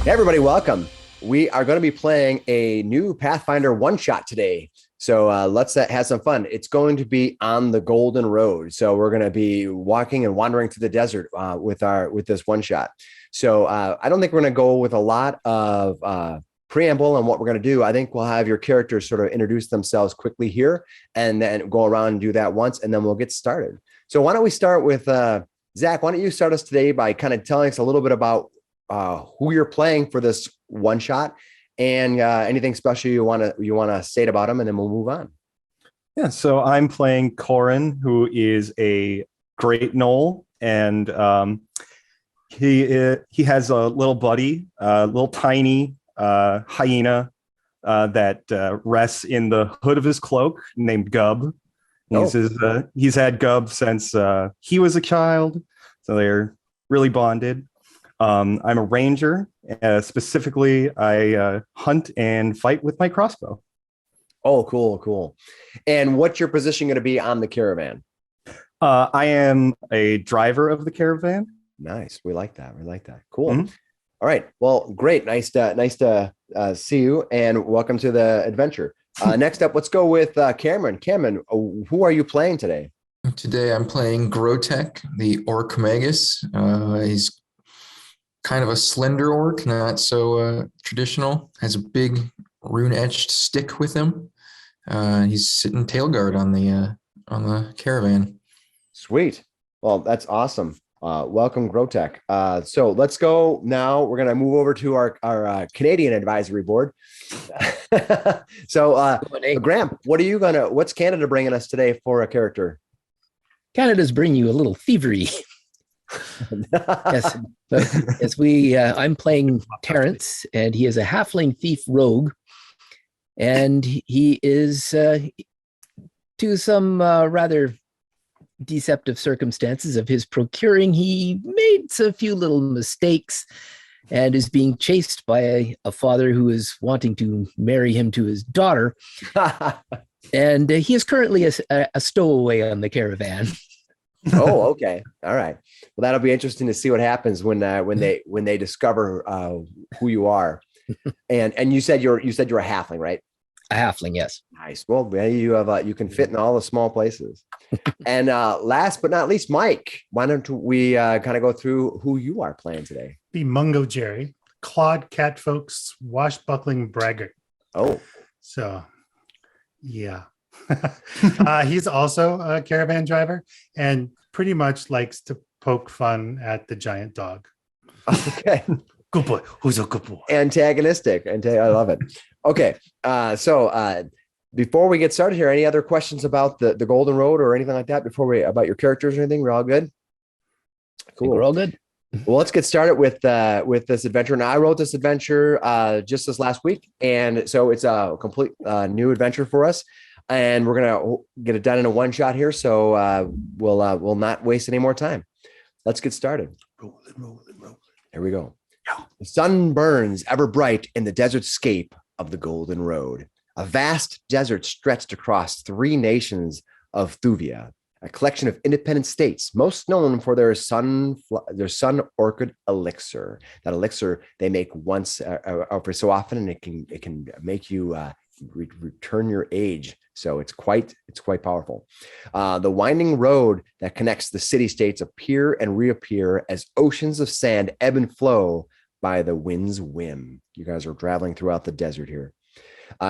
Hey everybody, welcome. We are going to be playing a new Pathfinder one-shot today. So let's have some fun. It's going to be on the Golden Road. So we're going to be walking and wandering through the desert with this one-shot. So I don't think we're going to go with a lot of preamble on what we're going to do. I think we'll have your characters sort of introduce themselves quickly here and then go around and do that once, and then we'll get started. So why don't we start with Zach? Why don't you start us today by kind of telling us a little bit about who you're playing for this one shot and anything special you want to state about them, and then we'll move on. Yeah, so I'm playing Corin, who is a great gnoll, and he has a little buddy, a little tiny hyena that rests in the hood of his cloak, named Gub. He's had Gub since he was a child, so they're really bonded. I'm a ranger. Specifically, I hunt and fight with my crossbow. Oh, cool. And what's your position going to be on the caravan? I am a driver of the caravan. Nice. We like that. Cool. Mm-hmm. All right. Well, great. Nice to see you, and welcome to the adventure. Next up, let's go with Cameron. Cameron, who are you playing today? Today, I'm playing Grotech, the Orc Magus. He's kind of a slender orc, not so traditional. Has a big rune-etched stick with him. He's sitting tail guard on the caravan. Sweet. Well, that's awesome. Welcome, Grotech. So let's go now. We're gonna move over to our Canadian advisory board. So, Graham, what's Canada bringing us today for a character? Canada's bringing you a little thievery. I'm playing Terrence, and he is a halfling thief rogue, and he is to some rather deceptive circumstances of his procuring, he made a few little mistakes and is being chased by a father who is wanting to marry him to his daughter. And he is currently a stowaway on the caravan. Oh, okay. All right. Well, that'll be interesting to see what happens when they discover who you are. And you said you're a halfling, right? A halfling, yes. Nice. Well, you can fit in all the small places. And last but not least, Mike, why don't we kind of go through who you are playing today? Be Mungo Jerry, Claude Catfolk's washbuckling braggart. Oh, so yeah. He's also a caravan driver and pretty much likes to poke fun at the giant dog. Okay. Good boy. Who's a good boy? Antagonistic. I love it. Okay. So before we get started here, any other questions about the Golden Road or anything like that about your characters or anything? We're all good? Cool. We're all good. Well, let's get started with this adventure. Now, I wrote this adventure just this last week, and so it's a complete new adventure for us. And we're gonna get it done in a one shot here, so we'll not waste any more time. Let's get started. Rolling. Here we go. Yeah. The sun burns ever bright in the desert scape of the Golden Road. A vast desert stretched across 3 nations of Thuvia, a collection of independent states, most known for their sun orchid elixir. That elixir they make once every so often, and it can make you return your age. So it's quite powerful. The winding road that connects the city-states appear and reappear as oceans of sand ebb and flow by the wind's whim. You guys are traveling throughout the desert here.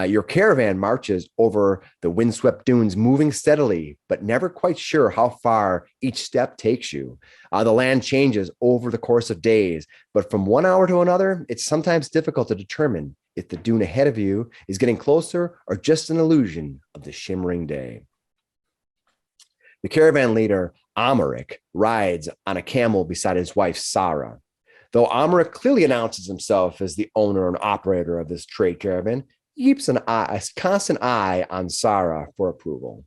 Your caravan marches over the windswept dunes, moving steadily, but never quite sure how far each step takes you. The land changes over the course of days, but from one hour to another, it's sometimes difficult to determine if the dune ahead of you is getting closer or just an illusion of the shimmering day. The caravan leader, Amaric, rides on a camel beside his wife, Sarah. Though Amaric clearly announces himself as the owner and operator of this trade caravan, he keeps a constant eye on Sarah for approval.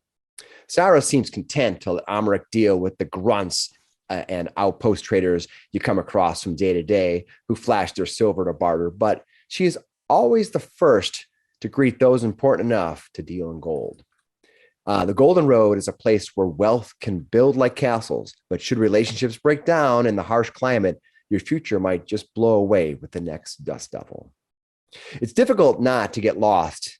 Sarah seems content to let Amaric deal with the grunts and outpost traders you come across from day to day who flash their silver to barter, but she is always the first to greet those important enough to deal in gold. The Golden Road is a place where wealth can build like castles, but should relationships break down in the harsh climate, your future might just blow away with the next dust devil. It's difficult not to get lost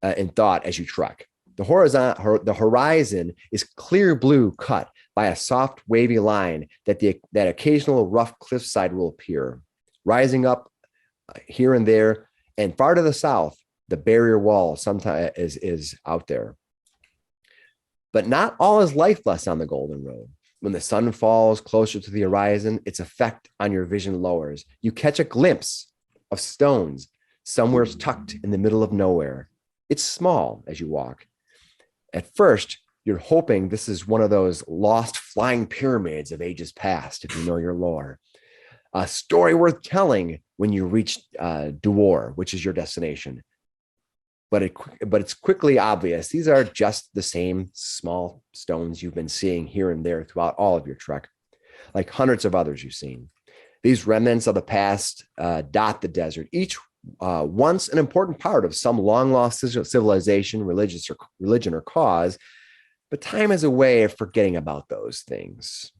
in thought as you trek. The horizon is clear blue, cut by a soft, wavy line that occasional rough cliffside will appear, rising up here and there, and far to the south, the barrier wall sometimes is out there. But not all is lifeless on the Golden Road. When the sun falls closer to the horizon, its effect on your vision lowers. You catch a glimpse of stones somewhere tucked in the middle of nowhere. It's small as you walk. At first, you're hoping this is one of those lost flying pyramids of ages past, if you know your lore. A story worth telling when you reach Duor, which is your destination. But it's quickly obvious these are just the same small stones you've been seeing here and there throughout all of your trek, like hundreds of others you've seen. These remnants of the past dot the desert, each once an important part of some long-lost civilization, religion or cause, but time is a way of forgetting about those things.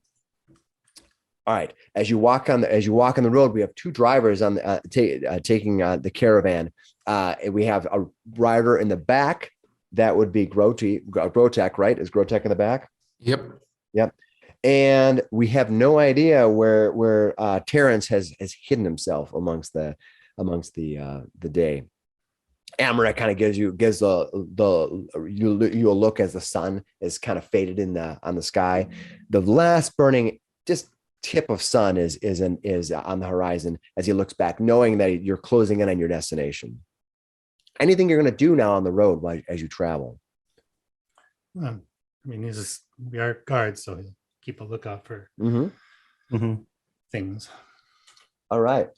All right, as you walk on the road, we have two drivers on taking the caravan. We have a rider in the back. That would be Grotek, right? Is Grotek in the back? Yep. And we have no idea where Terrence has hidden himself amongst the day. Amaret kind of gives you look as the sun is kind of faded on the sky. The last burning just tip of sun is on the horizon as he looks back, knowing that you're closing in on your destination. Anything you're going to do now on the road as you travel? I mean, we are guards, so he'll keep a lookout for things. All right.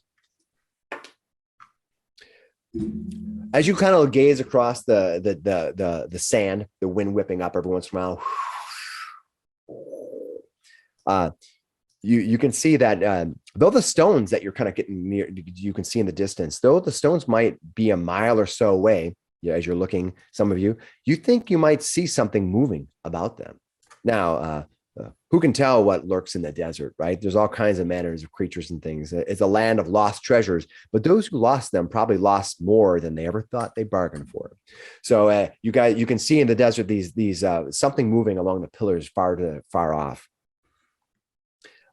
As you kind of gaze across the sand, the wind whipping up every once in a while, you can see that though the stones that you're kind of getting near, you can see in the distance, though the stones might be a mile or so away, as you're looking, some of you think you might see something moving about them. Now, who can tell what lurks in the desert, right? There's all kinds of manners of creatures and things. It's a land of lost treasures, but those who lost them probably lost more than they ever thought they bargained for. So you can see in the desert these something moving along the pillars far off.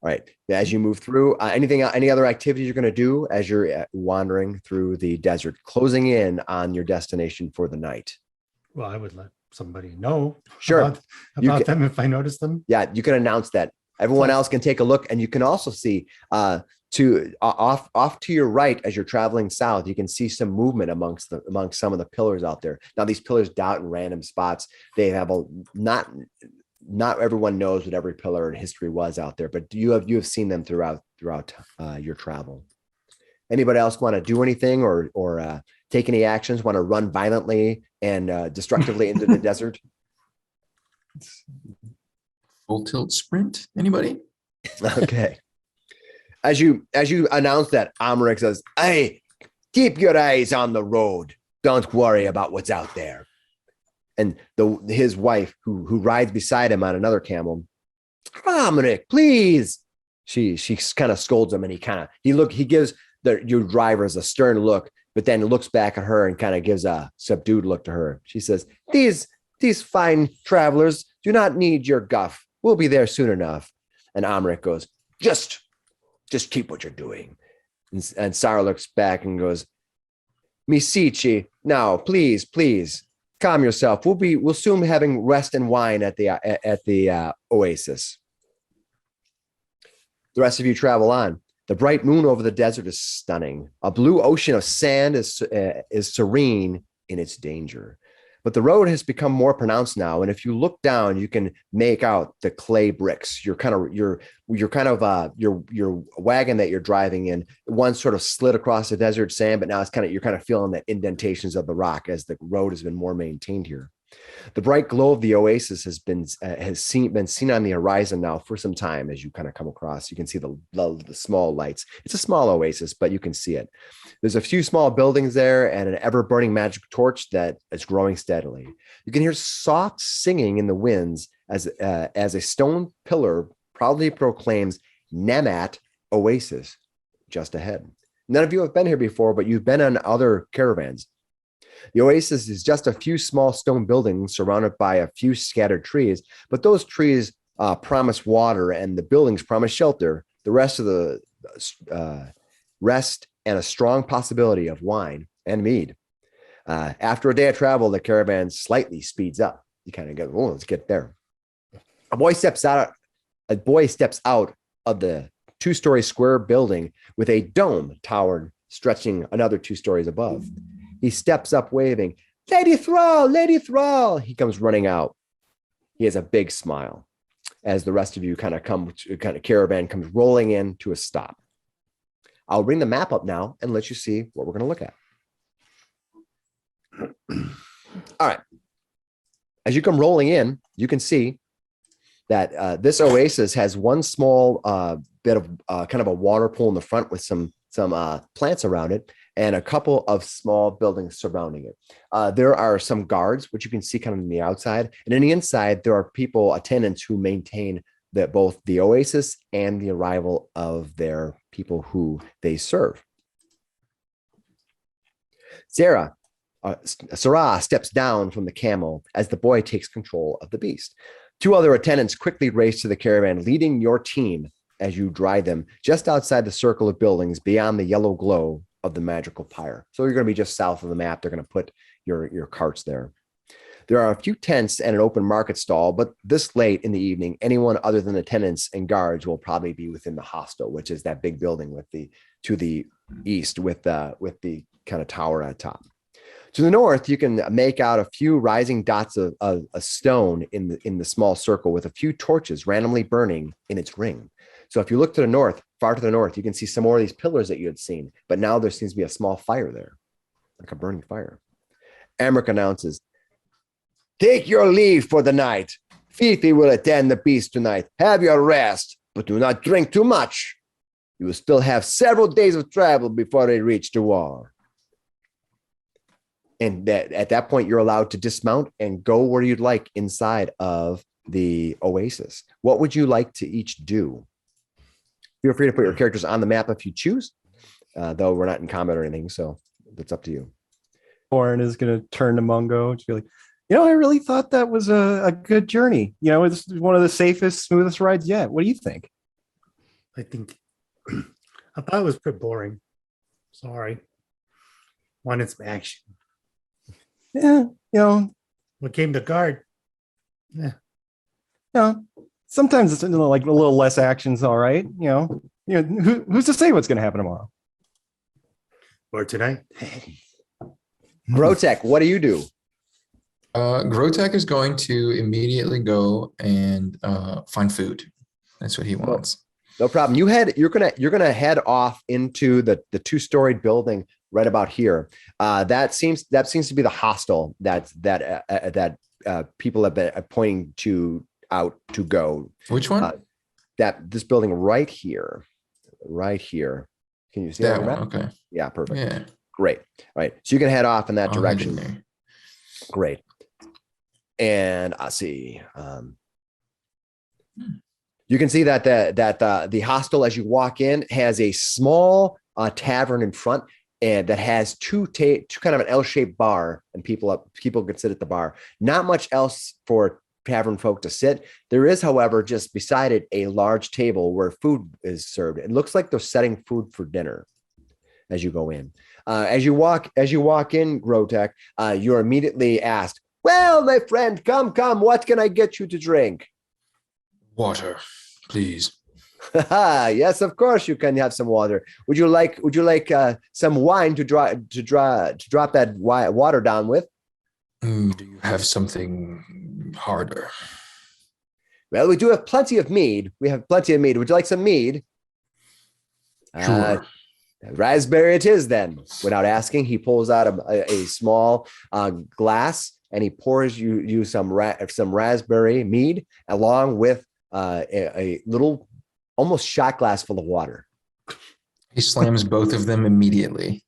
All right, as you move through, any other activities you're going to do as you're wandering through the desert, closing in on your destination for the night? Well, I would let somebody know about them if I notice them. Yeah, you can announce that. Everyone else can take a look, and you can also see off to your right as you're traveling south. You can see some movement amongst some of the pillars out there. Now, these pillars dot in random spots. They have not everyone knows what every pillar in history was out there, but you have seen them throughout your travel. Anybody else want to do anything or take any actions? Want to run violently and destructively into the desert? Full tilt sprint. Anybody? Okay. As you announce that, Amaret says, "Hey, keep your eyes on the road. Don't worry about what's out there." And his wife, who rides beside him on another camel, "Amaret, please." She kind of scolds him, and he gives your drivers a stern look, but then looks back at her and kind of gives a subdued look to her. She says, These fine travelers do not need your guff. We'll be there soon enough." And Amaret goes, Just keep what you're doing. And Sarah looks back and goes, "Misichi, now, please, calm yourself. We'll soon be having rest and wine at the Oasis." The rest of you travel on. The bright moon over the desert is stunning. A blue ocean of sand is serene in its danger. But the road has become more pronounced now, and if you look down, you can make out the clay bricks. Your wagon that you're driving in once sort of slid across the desert sand, but now you're kind of feeling the indentations of the rock as the road has been more maintained here. The bright glow of the oasis has been seen on the horizon now for some time. As you kind of come across, you can see the small lights. It's a small oasis, but you can see it. There's a few small buildings there and an ever-burning magic torch that is growing steadily. You can hear soft singing in the winds as a stone pillar proudly proclaims Nimat oasis just ahead. None of you have been here before, but you've been on other caravans. The oasis is just a few small stone buildings surrounded by a few scattered trees, but those trees promise water and the buildings promise shelter. The rest of the rest and a strong possibility of wine and mead. After a day of travel, the caravan slightly speeds up. You kind of go, oh, let's get there. A boy steps out of the two-story square building with a dome towered, stretching another 2 stories above. He steps up waving, Lady Thrall, Lady Thrall. He comes running out. He has a big smile as the rest of you caravan comes rolling in to a stop. I'll bring the map up now and let you see what we're going to look at. All right. As you come rolling in, you can see that this oasis has one small bit of kind of a water pool in the front with some plants around it and a couple of small buildings surrounding it. There are some guards, which you can see kind of on the outside. And in the inside, there are people, attendants who maintain both the oasis and the arrival of their people who they serve. Sarah steps down from the camel as the boy takes control of the beast. 2 other attendants quickly race to the caravan, leading your team as you drive them just outside the circle of buildings beyond the yellow glow of the magical pyre. So you're going to be just south of the map. They're going to put your carts there. There are a few tents and an open market stall, but this late in the evening, anyone other than attendants and guards will probably be within the hostel, which is that big building to the east with the kind of tower at the top. To the north, you can make out a few rising dots of a stone in the small circle with a few torches randomly burning in its ring. So if you look to the north, far to the north, you can see some more of these pillars that you had seen, but now there seems to be a small fire there, like a burning fire. Amric announces, "Take your leave for the night. Fifi will attend the beast tonight. Have your rest, but do not drink too much. You will still have several days of travel before they reach the wall." And at that point, you're allowed to dismount and go where you'd like inside of the oasis. What would you like to each do? Feel free to put your characters on the map if you choose, though we're not in combat or anything, so it's up to you. Corin is going to turn to Mungo and be like, I really thought that was a good journey. It's one of the safest, smoothest rides yet. What do you think? I think I thought it was pretty boring. Sorry. Wanted some action. Yeah, What came to guard? Yeah. Sometimes it's like a little less action's all right. Who's to say what's going to happen tomorrow Or tonight? Grotek, what do you do? Grotek is going to immediately go and find food. That's what he wants. No problem. You're gonna head off into the 2-storied building right about here. That seems to be the hostel that people have been pointing out to go. Which one? This building right here. Can you see that one? Okay. Yeah, perfect. Yeah. Great. All right. So you can head off in that direction. There. Great. And I see. You can see that the hostel, as you walk in, has a small tavern in front, and that has two kind of an L-shaped bar, and people can sit at the bar. Not much else for tavern folk to sit. There is, however, just beside it, a large table where food is served. It looks like they're setting food for dinner as you go in. As you walk in, Grotek, you're immediately asked, "Well, my friend, come, what can I get you to drink?" Water, please. Yes, of course you can have some water. Would you like some wine to drop that water down with? Do you have something harder? Well, we do have plenty of mead. Would you like some mead? Sure. Raspberry it is then. Without asking, he pulls out a small glass and he pours you some raspberry mead along with a little almost shot glass full of water. He slams both of them immediately.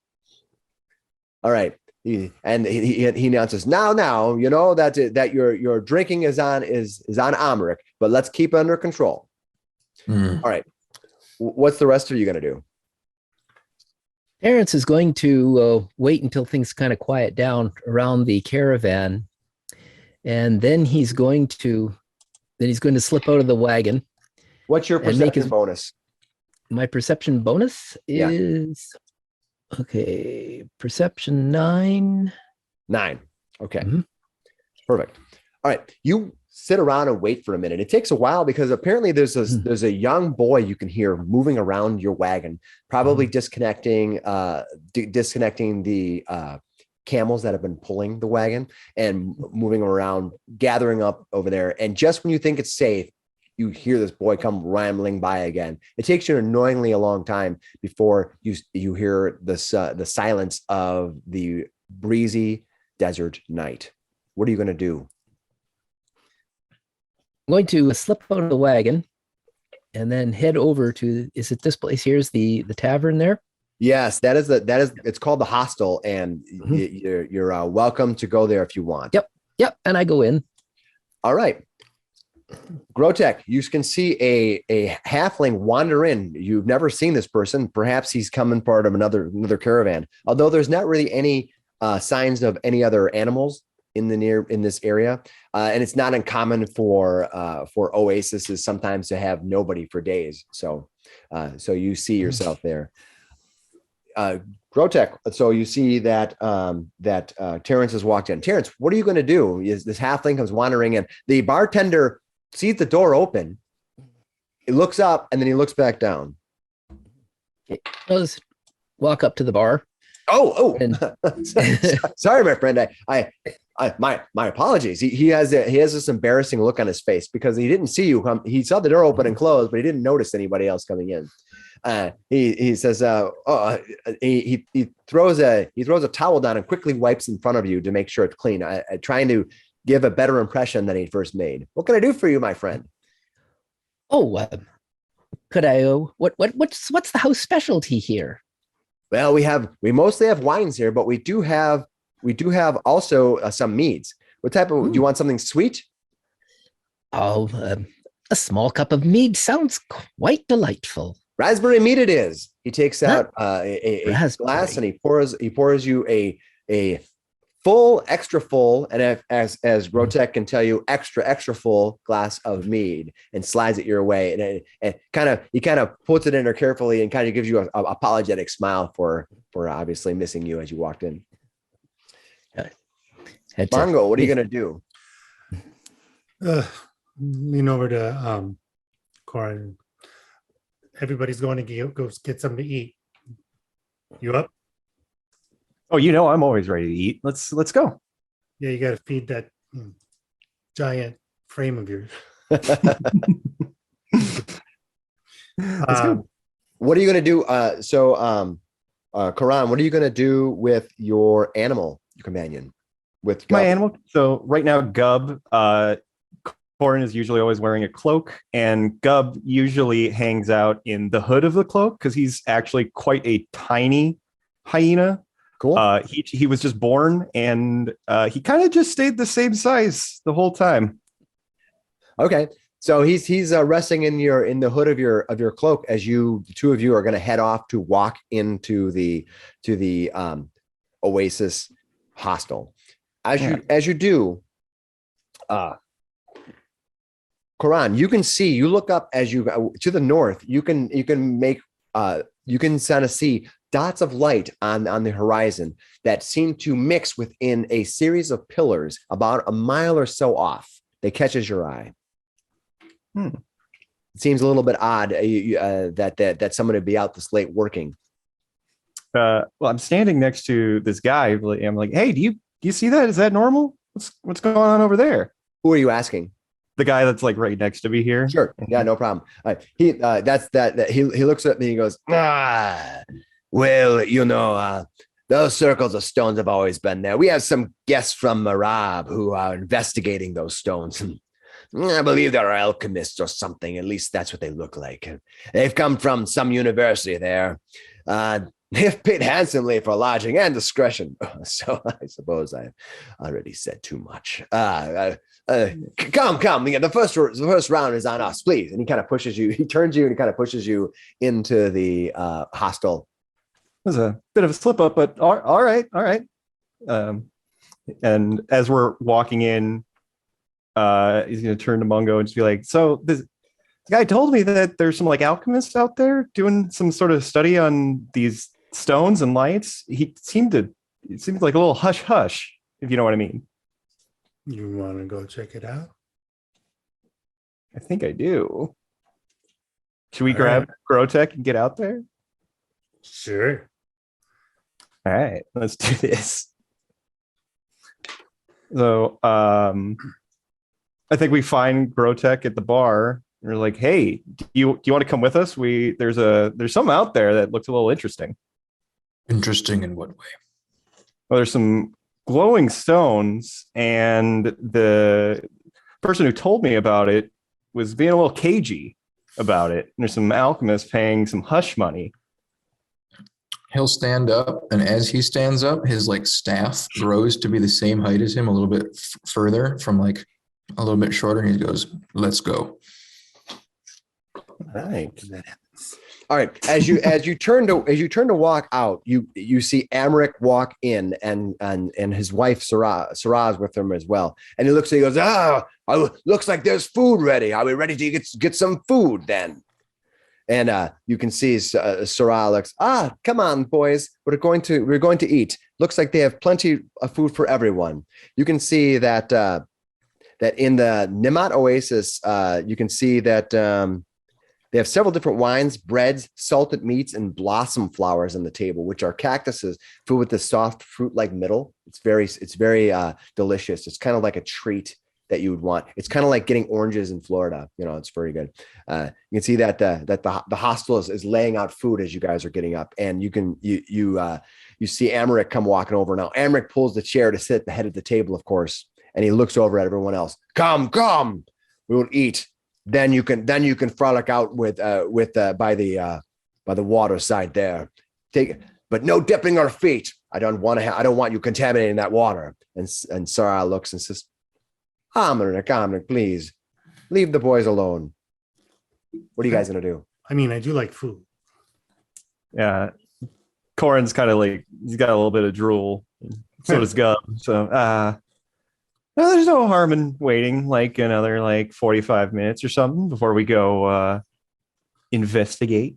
All right. He announces, now, you know that your drinking is on Amric, but let's keep it under control. All right. What's the rest of you going to do? Terrence is going to wait until things kind of quiet down around the caravan, and then he's going to slip out of the wagon. What's your And make perception his- bonus? My perception bonus Yeah. is okay. Perception 9. 9. Okay. Mhm. Perfect. All right. You sit around and wait for a minute. It takes a while because apparently there's a young boy you can hear moving around your wagon, probably disconnecting the camels that have been pulling the wagon and moving around, gathering up over there. And just when you think it's safe, you hear this boy come rambling by again. It takes you annoyingly a long time before you hear the silence of the breezy desert night. What are you going to do? I'm going to slip out of the wagon and then head over to, is it this place here? Is the tavern there? Yes, that is it's called the hostel, and you're welcome to go there if you want. Yep. And I go in. All right. Grotek, you can see a halfling wander in. You've never seen this person. Perhaps he's coming part of another caravan. Although there's not really any signs of any other animals in this area, and it's not uncommon for oases sometimes to have nobody for days. So you see yourself there. Grotek, so you see that Terrence has walked in. Terrence, what are you going to do? This halfling comes wandering in. The bartender sees the door open. He looks up and then he looks back down. I'll just walk up to the bar. And sorry, my friend. My apologies. He has this embarrassing look on his face because he didn't see you come. He saw the door open and close, but he didn't notice anybody else coming in. He says, he throws a towel down and quickly wipes in front of you to make sure it's clean, trying to give a better impression than he first made. What can I do for you, my friend? Could I? What's the house specialty here? Well, we mostly have wines here, but we do have also some meads. What type of? Do you want something sweet? A small cup of mead sounds quite delightful. Raspberry mead it is. He takes out a glass and he pours you a full, extra full, and as Grotek can tell you, extra full glass of mead, and slides it your way, and he kind of puts it in there carefully and kind of gives you a apologetic smile for obviously missing you as you walked in. Bongo, what are you gonna do? Lean over to Corin. Everybody's going to go get something to eat. You up? Oh, I'm always ready to eat. Let's go. Yeah, you got to feed that giant frame of yours. What are you going to do? Karan, what are you going to do with your companion? With my Gub? animal. So right now, Gub, Corin is usually always wearing a cloak, and Gub usually hangs out in the hood of the cloak because he's actually quite a tiny hyena. Cool. He was just born, and he kind of just stayed the same size the whole time. Okay, so he's resting in the hood of your cloak as the two of you are going to head off to walk into the Oasis hostel. As you do, Karan, you look up as you go to the north. You can kind of see dots of light on the horizon that seem to mix within a series of pillars about a mile or so off. That catches your eye. It seems a little bit odd that someone would be out this late working. Well, I'm standing next to this guy. I'm like, hey, do you see that? Is that normal? What's going on over there? Who are you asking? The guy that's like right next to me here. Sure. Yeah, no problem. He looks at me and he goes, well, those circles of stones have always been there. We have some guests from Marab who are investigating those stones. I believe they're alchemists or something. At least that's what they look like. They've come from some university there. They've paid handsomely for lodging and discretion. So I suppose I've already said too much. Come. Yeah, the first round is on us, please. And he kind of pushes you. He turns you and he kind of pushes you into the hostel. It was a bit of a slip up, but all right. And as we're walking in, he's going to turn to Mungo and just be like, "So this guy told me that there's some like alchemists out there doing some sort of study on these stones and lights. It seemed like a little hush hush, if you know what I mean." You want to go check it out? I think I do. Should we All grab Grotech and get out there? Sure. All right, let's do this. So I think we find Grotech at the bar. We're like, "Hey, do you want to come with us? There's something out there that looks a little interesting." Interesting in what way? Well, there's some glowing stones, and the person who told me about it was being a little cagey about it. And there's some alchemists paying some hush money. He'll stand up, and as he stands up, his like staff grows to be the same height as him, a little bit further from like a little bit shorter. And he goes, "Let's go." All right. All right. As you turn to walk out, you see Amric walk in and his wife Saraz with him as well. And he looks and he goes, looks like there's food ready. Are we ready to get some food then? And you can see Sarah looks, come on, boys. We're going to eat. Looks like they have plenty of food for everyone. You can see that that in the Nimat Oasis, you can see that they have several different wines, breads, salted meats, and blossom flowers on the table, which are cactuses filled with the soft fruit-like middle. It's very delicious. It's kind of like a treat that you would want. It's kind of like getting oranges in Florida. It's very good. You can see that the hostel is laying out food as you guys are getting up, and you see Amric come walking over. Now Amric pulls the chair to sit at the head of the table, of course, and he looks over at everyone else. Come, we will eat. Then you can frolic out by the water side there. But no dipping our feet. I don't want you contaminating that water. And Sarah looks and says, Amric, please leave the boys alone. What are you guys gonna do? I mean, I do like food. Yeah, Corin's kind of like, he's got a little bit of drool. So does Gub. So no, there's no harm in waiting like another 45 minutes or something before we go investigate.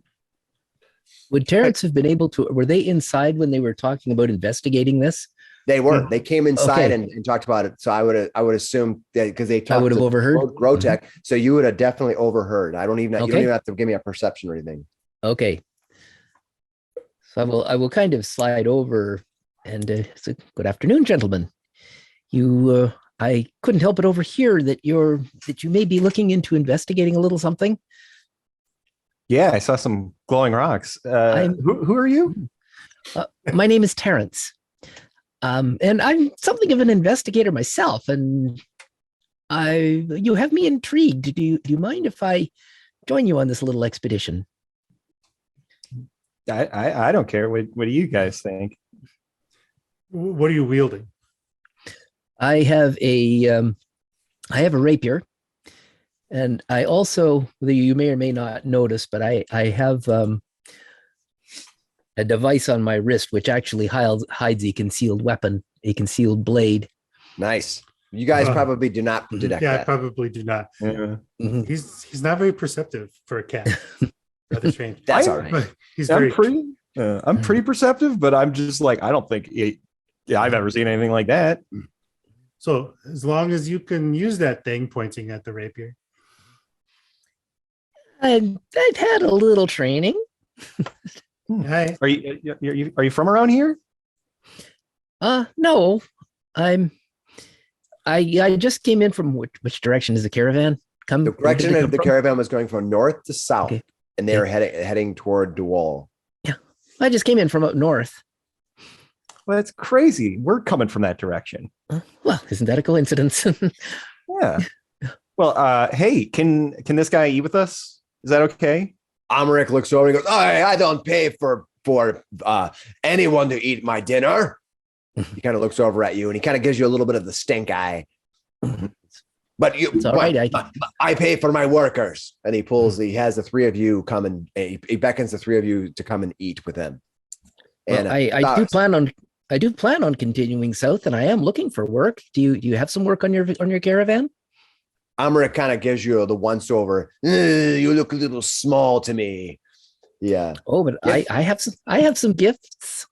Would Terrence have been able to? Were they inside when they were talking about investigating this? They were. They came inside Okay. and talked about it. So I would assume that because they talked. I would have to overheard. Grotech. So you would have definitely overheard. You don't even have to give me a perception or anything. Okay. So I will kind of slide over and say, "Good afternoon, gentlemen. I couldn't help but overhear that you may be looking into investigating a little something." Yeah, I saw some glowing rocks. Who are you? My name is Terrence. And I'm something of an investigator myself, and you have me intrigued. Do you mind if I join you on this little expedition? I don't care. What do you guys think? What are you wielding? I have a rapier, and I also, you may or may not notice, but I have a device on my wrist which actually hides a concealed weapon, a concealed blade. Nice. You guys probably do not detect Yeah, that. I probably do not. Yeah. Mhm. He's not very perceptive for a cat. Rather strange. That's all right. But he's I'm very pretty perceptive, but I'm just like, I don't think I've ever seen anything like that. So as long as you can use that thing, pointing at the rapier. I've had a little training. Hi. Are you from around here? No, I just came in from which direction is the caravan? The direction of the caravan was going from north to south, Okay. and they were heading toward Dual. I just came in from up north. Well, that's crazy. We're coming from that direction. Well, isn't that a coincidence? Yeah. Well, hey, can this guy eat with us? Is that okay? Amric looks over and goes, I don't pay for anyone to eat my dinner. He kind of looks over at you and he kind of gives you a little bit of the stink eye. But you, It's all right. I pay for my workers. And he has the three of you come and he beckons the three of you to come and eat with him. And Well, I do plan on continuing south, and I am looking for work. Do you have some work on your caravan? Amrit kind of gives you the once over. You look a little small to me. Yeah. Oh, but Yeah. I have some gifts.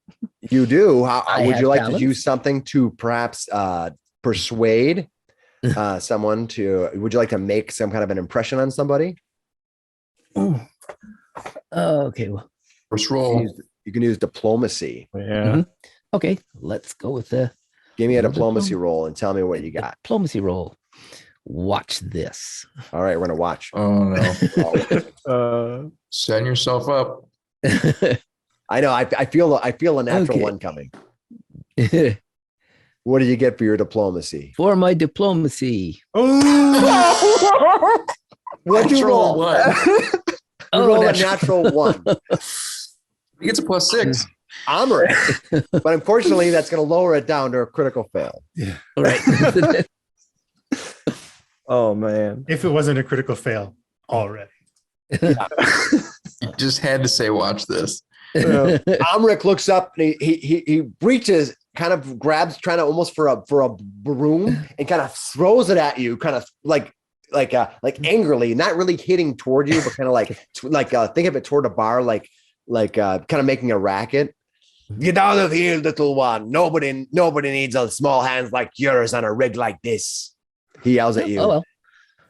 You do. I Would have you like talents. to use something to perhaps persuade someone to? Would you like to make some kind of an impression on somebody? Oh, okay. Well, First roll. You can use diplomacy. Yeah. okay. Let's go with the Give me a Well, diplomacy roll and tell me what you got. diplomacy roll. Watch this. All right, we're gonna watch. Oh no. Uh, Setting yourself up. I know. I feel a natural Okay. one coming. What do you get for your diplomacy? For my diplomacy. Oh, What'd you Natural roll? one. You roll a natural one. He gets a +6. Amrit. But unfortunately, that's going to lower it down to a critical fail. All right. oh man. if it wasn't a critical fail already. You just had to say, watch this. Amrit looks up and he reaches, kind of grabs, trying to almost for a broom and kind of throws it at you, kind of like angrily, not really hitting toward you, but kind of like think of it toward a bar, like kind of making a racket. Get out of here, little one. Nobody needs a small hands like yours on a rig like this. He yells at you. Oh well.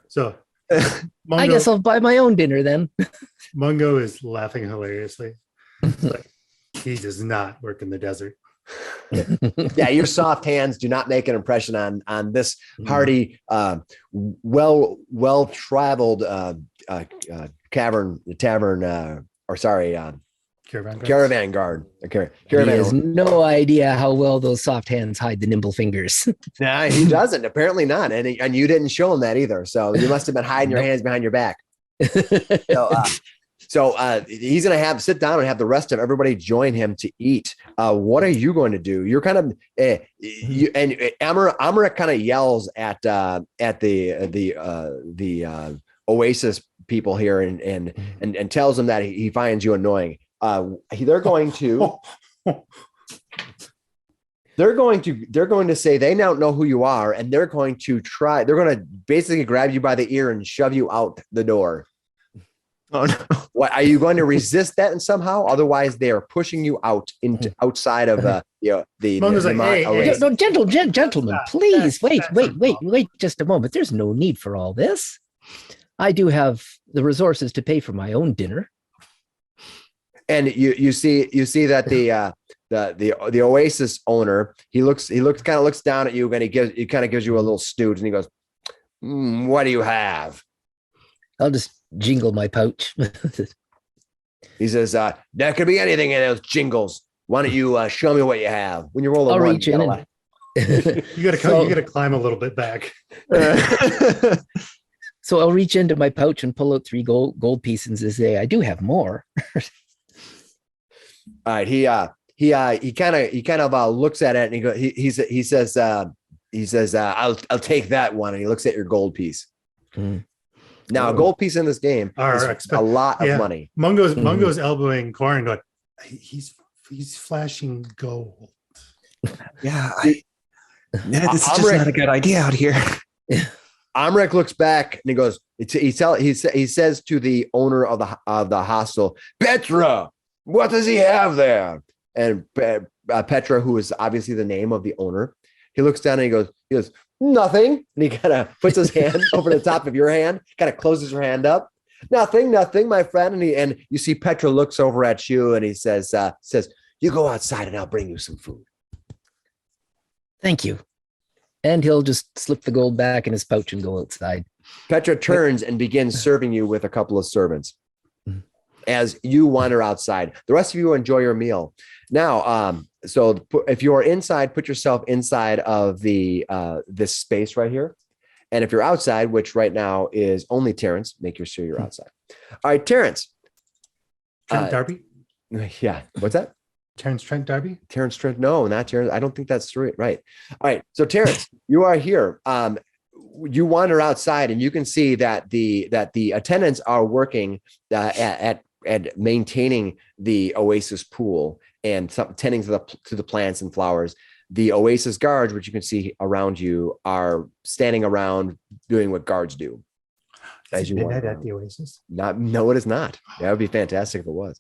So I guess I'll buy my own dinner then. Mungo is laughing hilariously. It's like, he does not work in the desert. Yeah, your soft hands do not make an impression on this hardy, well traveled caravan guard. He has no idea how well those soft hands hide the nimble fingers. Nah, he doesn't. Apparently not, and you didn't show him that either. So you must have been hiding your hands behind your back. So he's going to sit down and have the rest of everybody join him to eat. What are you going to do? You're kind of and Amrit kind of yells at the Oasis people here and tells them that he finds you annoying. They're going to say they now know who you are, and they're going to basically grab you by the ear and shove you out the door. Oh no. What are you going to resist that and somehow? Otherwise, they are pushing you out into outside of the Mungo's like, Nimat hey, Oasis. No, gentlemen, please wait just a moment. There's no need for all this. I do have the resources to pay for my own dinner. And you see that the Oasis owner, he looks down at you and he kind of gives you a little snoot and he goes, what do you have? I'll just jingle my pouch. He says, there could be anything in those jingles. Why don't you show me what you have? When you roll a I'll one, reach you in gotta You gotta climb a little bit back. So I'll reach into my pouch and pull out 3 gold pieces and say, I do have more. All right. He kind of looks at it and he says, I'll take that one. And he looks at your gold piece. Mm. Now, a gold piece in this game is a lot of money. Mungo's elbowing Corin, going, he's flashing gold. Yeah, this is just not a good idea out here. Amrit looks back and he goes, he says to the owner of the hostel, Petra, what does he have there? And Petra, who is obviously the name of the owner, he looks down and he goes, nothing. And he kind of puts his hand over the top of your hand, kind of closes your hand up. Nothing, my friend. And you see Petra looks over at you and he says, you go outside and I'll bring you some food. Thank you. And he'll just slip the gold back in his pouch and go outside. Petra turns and begins serving you with a couple of servants as you wander outside. The rest of you enjoy your meal. Now, so if you're inside, put yourself inside of this space right here. And if you're outside, which right now is only Terrence, make sure you're outside. All right, Terrence. Trent Darby? Yeah. What's that? Terrence Trent Darby? Terrence Trent. No, not Terrence. I don't think that's right. All right. So Terrence, you are here. you wander outside and you can see that the attendants are working at maintaining the Oasis pool and tending to the plants and flowers. The Oasis guards, which you can see around you, are standing around doing what guards do. As you midnight at the Oasis? No, it is not. That would be fantastic if it was.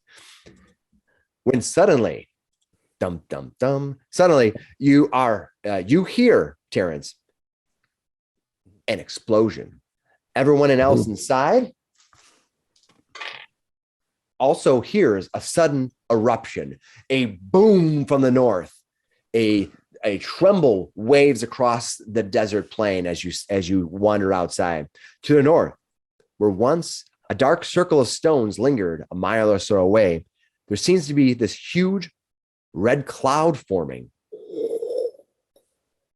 When suddenly, suddenly you hear, Terrence, an explosion. Everyone else inside also hears a sudden eruption, a boom from the north, a tremble waves across the desert plain as you wander outside. To the north, where once a dark circle of stones lingered a mile or so away, there seems to be this huge red cloud forming.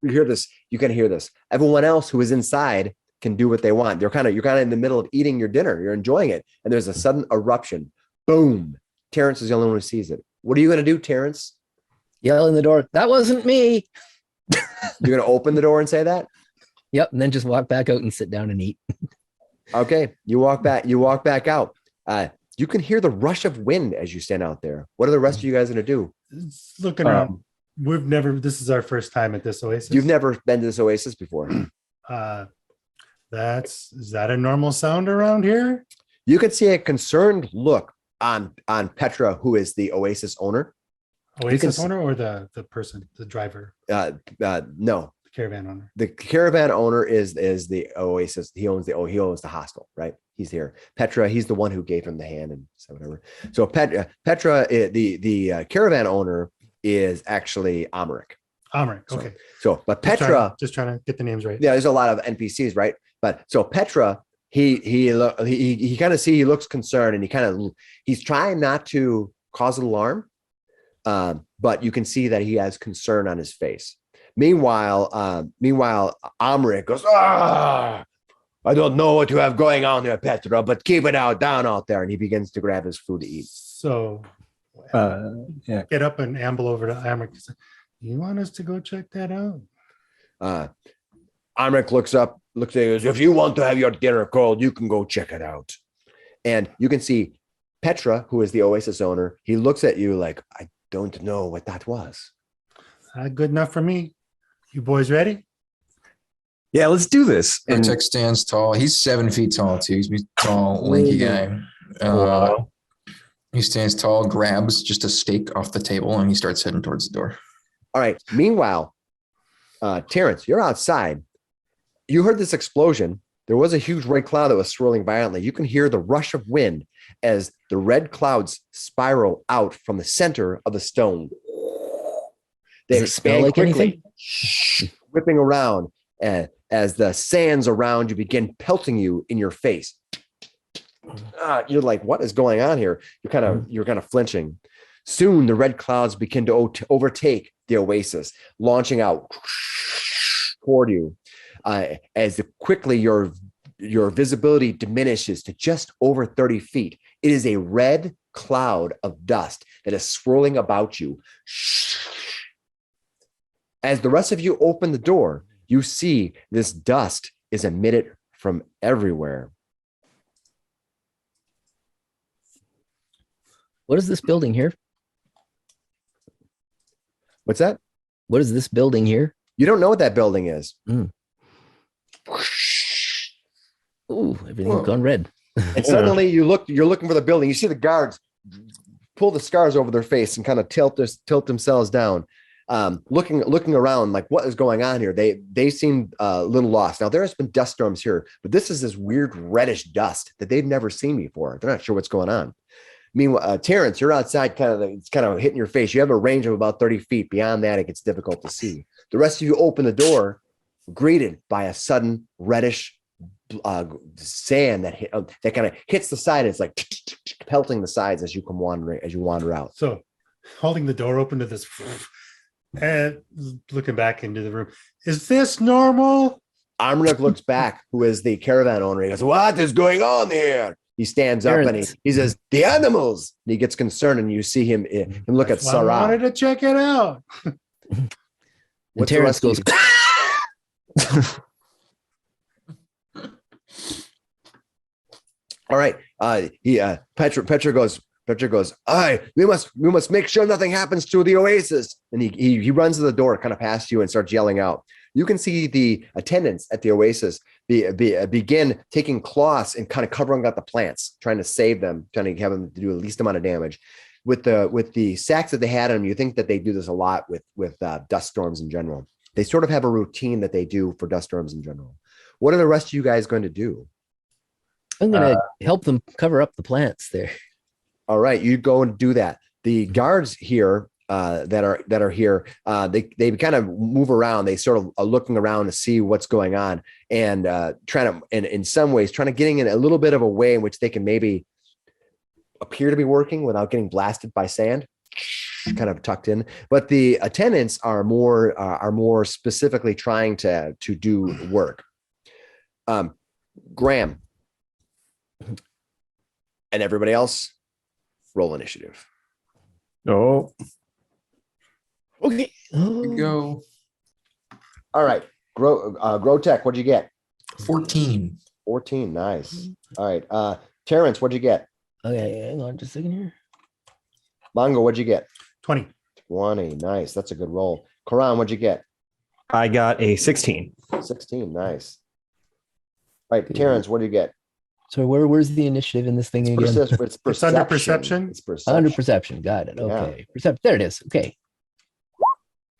You hear this, you can hear this. Everyone else who is inside can do what they want. You're kind of in the middle of eating your dinner. You're enjoying it. And there's a sudden eruption. Boom. Terrence is the only one who sees it. What are you going to do, Terrence? Yell in the door. That wasn't me. You're going to open the door and say that? Yep. And then just walk back out and sit down and eat. Okay. You walk back out. You can hear the rush of wind as you stand out there. What are the rest of you guys going to do? It's looking around. This is our first time at this Oasis. You've never been to this Oasis before. Is that a normal sound around here? You can see a concerned look on Petra, who is the Oasis owner. Oasis owner or the person, the driver? No, the caravan owner. The caravan owner is the Oasis. He owns the hostel, right? He's here. Petra, he's the one who gave him the hand and so whatever. So Petra, the caravan owner is actually Amaric. Okay. But Petra, just trying to get the names right. Yeah, there's a lot of NPCs, right? But so Petra, he kind of he looks concerned and he's trying not to cause an alarm, but you can see that he has concern on his face. Meanwhile, Amaric goes, I don't know what you have going on there, Petra, but keep it down out there. And he begins to grab his food to eat. So get up and amble over to Amaric. You want us to go check that out? Amaric looks at you, goes, if you want to have your dinner cold, you can go check it out. And you can see Petra, who is the Oasis owner, he looks at you like, I don't know what that was. Good enough for me. You boys ready? Yeah, let's do this. And Protect stands tall. He's 7 feet tall too. He's a tall, lanky guy. He stands tall, grabs just a steak off the table, and he starts heading towards the door. All right. Meanwhile, Terrence, you're outside. You heard this explosion. There was a huge red cloud that was swirling violently. You can hear the rush of wind as the red clouds spiral out from the center of the stone. They expand like quickly, whipping around as the sands around you begin pelting you in your face. You're like, what is going on here? You're kind of flinching. Soon the red clouds begin to overtake the Oasis, launching out toward you. As quickly your visibility diminishes to just over 30 feet. It is a red cloud of dust that is swirling about you. As the rest of you open the door, you see this dust is emitted from everywhere. What is this building here? What's that? What is this building here? You don't know what that building is. Ooh, everything's gone red. And suddenly you're looking for the building. You see the guards pull the scars over their face and kind of tilt themselves down, looking around like, what is going on here? They seem a little lost. Now there has been dust storms here, but this is this weird reddish dust that they've never seen before. They're not sure what's going on. Meanwhile, Terrence, you're outside, it's kind of hitting your face. You have a range of about 30 feet. Beyond that, it gets difficult to see. The rest of you open the door, greeted by a sudden reddish sand that kind of hits the side. It's like pelting the sides as you wander out. So, holding the door open to this, and looking back into the room, is this normal? Amric looks back, who is the caravan owner. He goes, "What is going on here?" He stands up and he says, "The animals." And he gets concerned, and you see him look at Sarah. I wanted to check it out. And Terrence goes, All right. Petra goes, "Aye, we must make sure nothing happens to the Oasis." And he runs to the door, kind of past you, and starts yelling out. You can see the attendants at the Oasis begin taking cloths and kind of covering up the plants, trying to save them, trying to have them do the least amount of damage. With the sacks that they had on them, you think that they do this a lot with dust storms in general. They sort of have a routine that they do for dust storms in general. What are the rest of you guys going to do? I'm going to help them cover up the plants there. All right, you go and do that. The guards here that are here, they kind of move around. They sort of are looking around to see what's going on and trying to, and in some ways, trying to getting in a little bit of a way in which they can maybe appear to be working without getting blasted by sand, kind of tucked in. But the attendants are more specifically trying to do work. Graham and everybody else, roll initiative. Oh, Okay. Go All right, Grow Tech, what'd you get? 14. 14, nice. All right, Terrence, what'd you get? Okay, hang on just a second here. Mongo, what'd you get? 20. 20, nice. That's a good roll. Karan, what'd you get? I got a 16. 16, nice. All right, Terrence, what do you get? So where's the initiative in this thing again? It's under perception? It's perception. Under perception. Got it. Okay. Perception. There it is. Okay.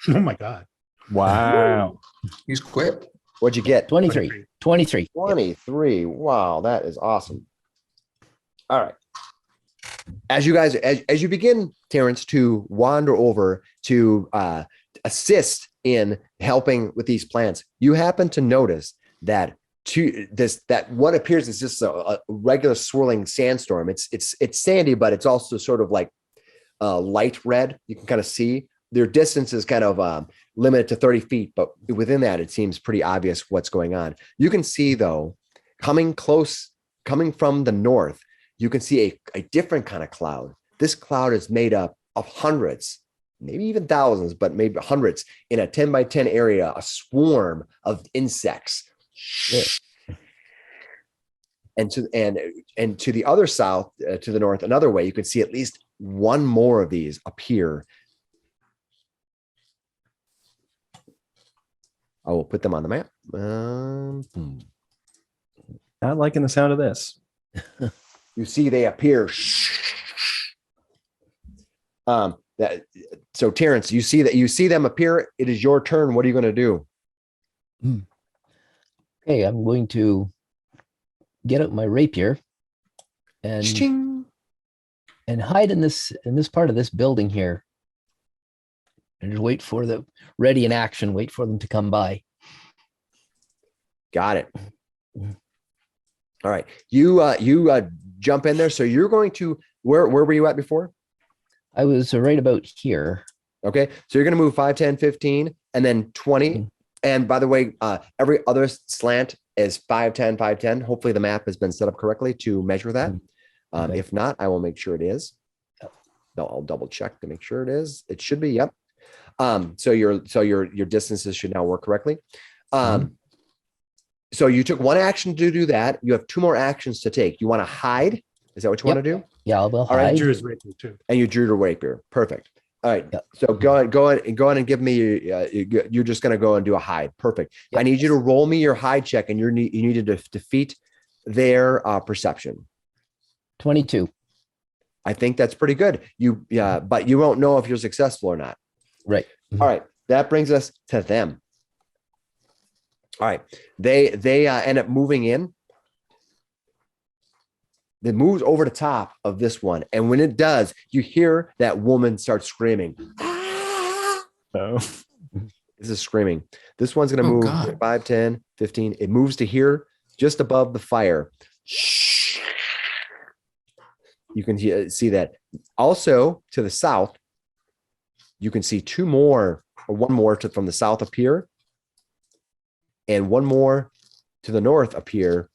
Oh my God. Wow. He's quick. What'd you get? 23. 23. 23. Wow, that is awesome. All right. As you guys, as you begin, Terrence, to wander over to assist in helping with these plants, you happen to notice that that what appears is just a regular swirling sandstorm. It's sandy, but it's also sort of like light red. You can kind of see their distance is kind of limited to 30 feet, but within that, it seems pretty obvious what's going on. You can see, though, coming from the north, you can see a different kind of cloud. This cloud is made up of hundreds, maybe even thousands, but maybe hundreds in a 10 by 10 area, a swarm of insects. And to the other south, to the north, another way, you can see at least one more of these appear. I will put them on the map. Not liking the sound of this. You see, they appear. So Terrence, you see them appear. It is your turn. What are you going to do? Okay, I'm going to get out my rapier and Ching. and hide in this part of this building here, and just wait for the ready in action. Wait for them to come by. Got it. All right, you jump in there. So you're going to where were you at before? I was right about here. Okay, so you're going to move 5, 10, 15, and then 20. Mm-hmm. And by the way, every other slant is 5, 10, 5, 10. Hopefully the map has been set up correctly to measure that. Okay. If not, I will make sure it is. No, I'll double check to make sure it is. It should be. Yep. So your distances should now work correctly. So you took one action to do that. You have 2 more actions to take. You want to hide? Is that what you want to do? Yeah, I'll All right, hide. Drew's rapier too. And you drew your rapier. Perfect. All right. Yep. So go on and give me. You're just going to go and do a hide. Perfect. Yep. I need you to roll me your hide check, and you need to defeat their perception. 22. I think that's pretty good. But you won't know if you're successful or not. Right. All right. That brings us to them. All right. They end up moving in. It moves over the top of this one. And when it does, you hear that woman start screaming. Oh. This is screaming. This one's going to move God. 5, 10, 15. It moves to here, just above the fire. You can see that. Also, to the south, you can see 2 more, or 1 more from the south appear, and 1 more to the north appear.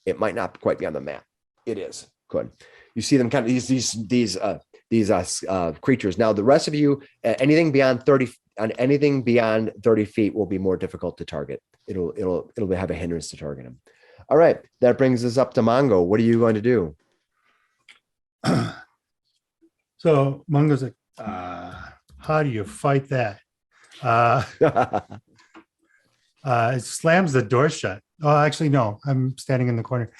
It might not quite be on the map. It is. Good. You see them kind of these creatures. Now, the rest of you, anything beyond 30 feet will be more difficult to target. It'll have a hindrance to target them. All right. That brings us up to Mongo. What are you going to do? So Mungo's like, how do you fight that? It slams the door shut. Oh, actually, no, I'm standing in the corner.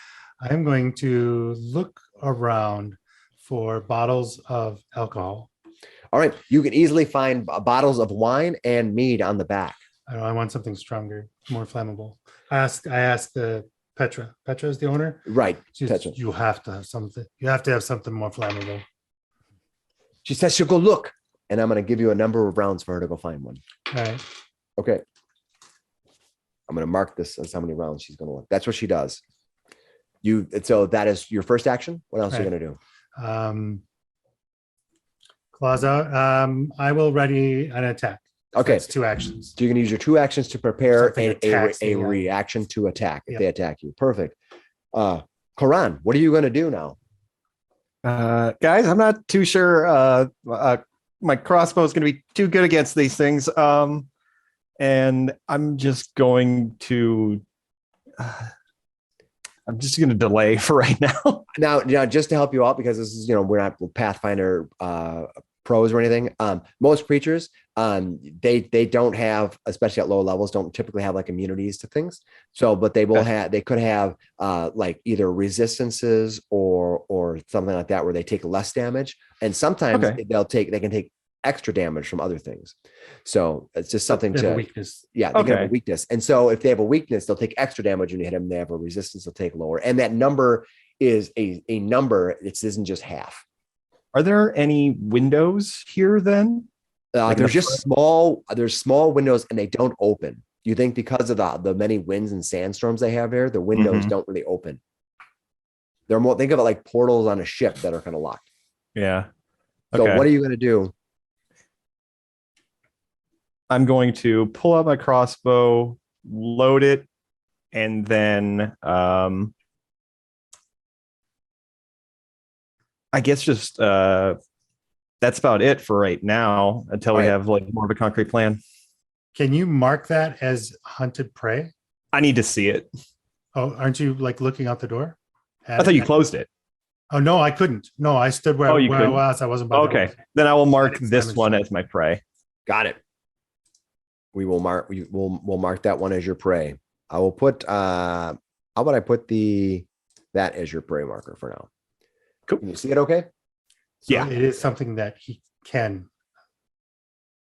I'm going to look around for bottles of alcohol. All right. You can easily find bottles of wine and mead on the back. I want something stronger, more flammable. I asked the Petra. Petra is the owner. Right. She's, Petra. you have to have something. You have to have something more flammable. She says she'll go look, and I'm going to give you a number of rounds for her to go find one. All right. Okay. I'm going to mark this as how many rounds she's going to look. That's what she does. So that is your first action. What else are you going to do? Claws out. I will ready an attack. Okay. It's 2 actions. So you can use your 2 actions to prepare Something attacks a me, yeah. reaction to attack if Yeah. they attack you. Perfect. Karan, what are you going to do now? Guys, I'm not too sure. My crossbow is going to be too good against these things. And I'm just going to. I'm just going to delay for right now. Now, just to help you out, because this is, we're not Pathfinder pros or anything. Most creatures, they don't have, especially at low levels, don't typically have like immunities to things. So, but they will have, they could have like either resistances or something like that, where they take less damage. And sometimes they can take extra damage from other things. So it's just something They have to a weakness. Yeah, they can have a weakness. And so if they have a weakness, they'll take extra damage when you hit them. They have a resistance, they'll take lower. And that number is a number. It isn't just half. Are there any windows here then? There's just small windows and they don't open. You think because of the many winds and sandstorms they have here, the windows don't really open. They're more, think of it like portals on a ship that are kind of locked. Yeah. So what are you going to do? I'm going to pull out my crossbow, load it, and then I guess just that's about it for right now until we have like more of a concrete plan. Can you mark that as hunted prey? I need to see it. Oh, aren't you like looking out the door? I thought you closed it. Oh no, I couldn't. No, I stood where I was. I wasn't. Okay, then I will mark this one as my prey. Got it. We'll mark that one as your prey. I will put how about I put that as your prey marker for now. Cool. Can you see it okay? So yeah. It is something that he can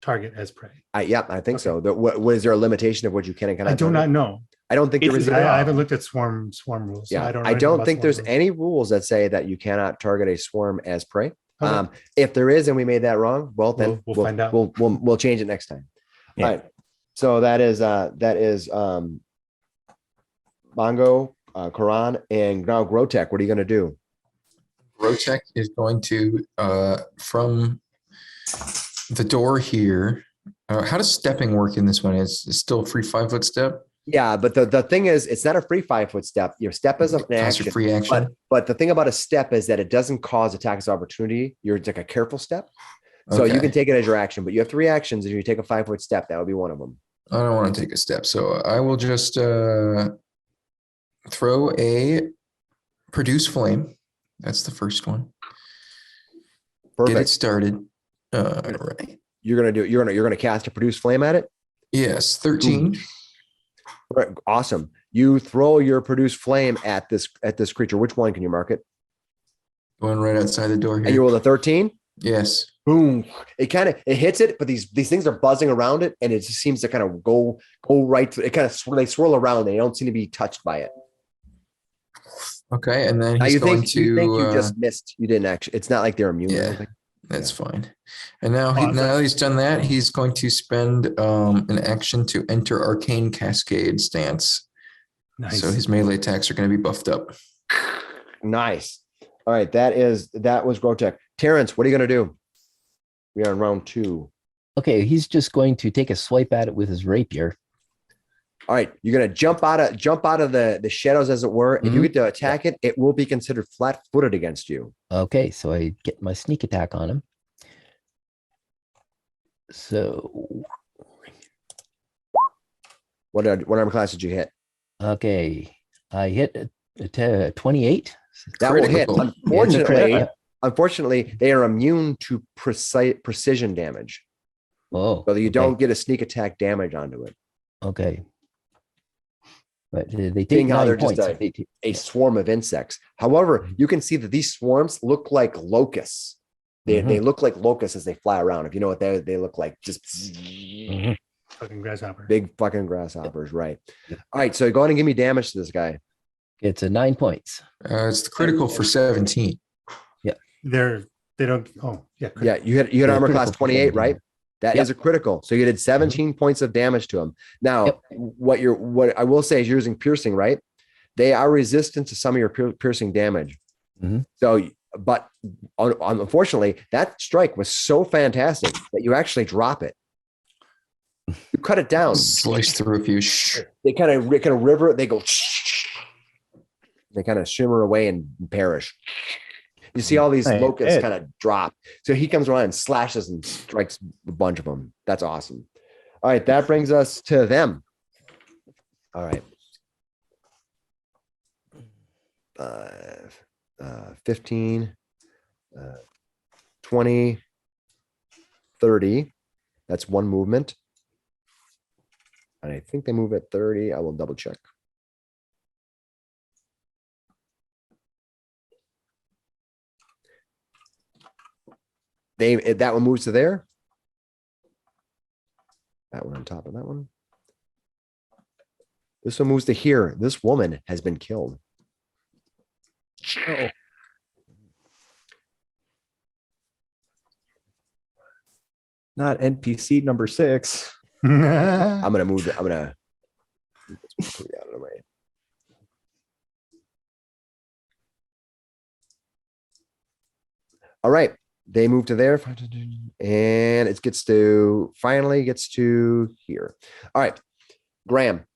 target as prey. Yeah, I think so. What is there a limitation of what you can and cannot? I do not know. I don't think there is. I haven't looked at swarm rules. Yeah, So I don't think there's rules. any rules that say that you cannot target a swarm as prey. Okay. If there is and we made that wrong, well then We'll find out. We'll change it next time. Yeah. All right. So that is Mongo, Karan, and now Grotech. What are you going to do? Grotech is going to from the door here. How does stepping work in this one? Is it still a free 5-foot step? Yeah, but the thing is, it's not a free 5-foot step. Your step is an Costs action. a free action. But the thing about a step is that it doesn't cause attacks of opportunity. You're like a careful step. So you can take it as your action, but you have 3 actions. If you take a 5-foot step, that would be one of them. I don't want to take a step, so I will just throw a produce flame. That's the first one. Perfect. Get it started. Right. You're gonna cast a produce flame at it. Yes, 13. Right, awesome. You throw your produce flame at this creature. Which one can you mark it? Going right outside the door And you here. roll a 13. Yes. Boom! It hits it, but these things are buzzing around it, and it just seems to kind of go right through. It kind of they swirl around. They don't seem to be touched by it. Okay, and then Now he's you going think you to. just missed. You didn't actually. It's not like they're immune. Or Yeah. anything. That's fine. And now, Awesome. now he's done that, he's going to spend an action to enter Arcane Cascade stance. Nice. So his melee attacks are going to be buffed up. Nice. All right, that was Grotech. Terrence, what are you gonna do? We are in round 2. Okay, he's just going to take a swipe at it with his rapier. All right, you're gonna jump out of the shadows, as it were. If you get to attack it, it will be considered flat-footed against you. Okay, so I get my sneak attack on him. So, What armor class did you hit? okay, I hit 28. That will hit. Critical. Unfortunately, Yeah. unfortunately, they are immune to precision damage. Oh, So you okay. don't get a sneak attack damage onto it. Okay. But they take Seeing how 9 they're just points. a swarm of insects. However, you can see that these swarms look like locusts. They look like locusts as they fly around. If you know what they look like, just Mhm. Fucking grasshopper. big fucking grasshoppers, right? All right, so go ahead and give me damage to this guy. It's a 9 points. It's the critical for 17. They don't. Oh yeah. Yeah, you had Yeah, armor class critical for 28, 17. right? That is Yep. a critical. So you did 17 points of damage to him. Now, Yep. what I will say is you're using piercing, right? They are resistant to some of your piercing damage. Mhm. So, but unfortunately, that strike was so fantastic that you actually drop it. You cut it down. Slice through a few. They kind of river. They go. They kind of shimmer away and perish. You see all these Hey, locusts Ed. kind of drop. So he comes around and slashes and strikes a bunch of them. That's awesome. All right, that brings us to them. All right. 15, 20, 30. That's one movement. And I think they move at 30. I will double check. That one moves to there. That one on top of that one. This one moves to here. This woman has been killed. Oh. Not NPC number 6. I'm gonna move it. I'm gonna put it out of the way. All right. They move to there, and it finally gets to here. All right, Graham.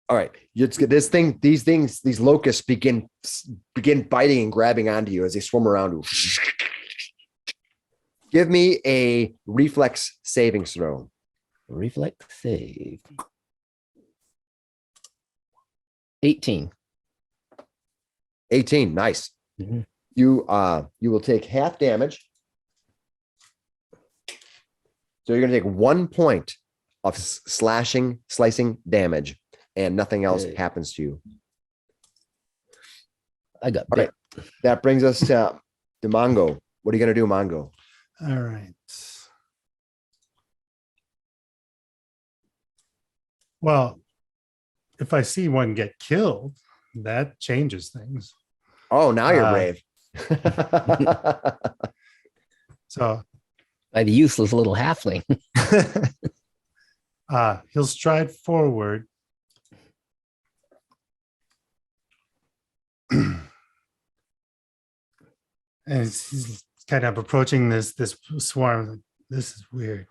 All right, these locusts begin biting and grabbing onto you as they swim around you. Give me a reflex saving throw. Reflex save. 18. 18, nice. Mhm. You will take half damage. So you're gonna take 1 point of slicing damage, and nothing else Okay. happens to you. I got All right. bit. That brings us to Mongo. What are you gonna do, Mongo? All right. Well, if I see one get killed, that changes things. Oh, now you're Uh, brave. So By the useless little halfling. he'll stride forward. And he's kind of approaching this swarm. This is weird.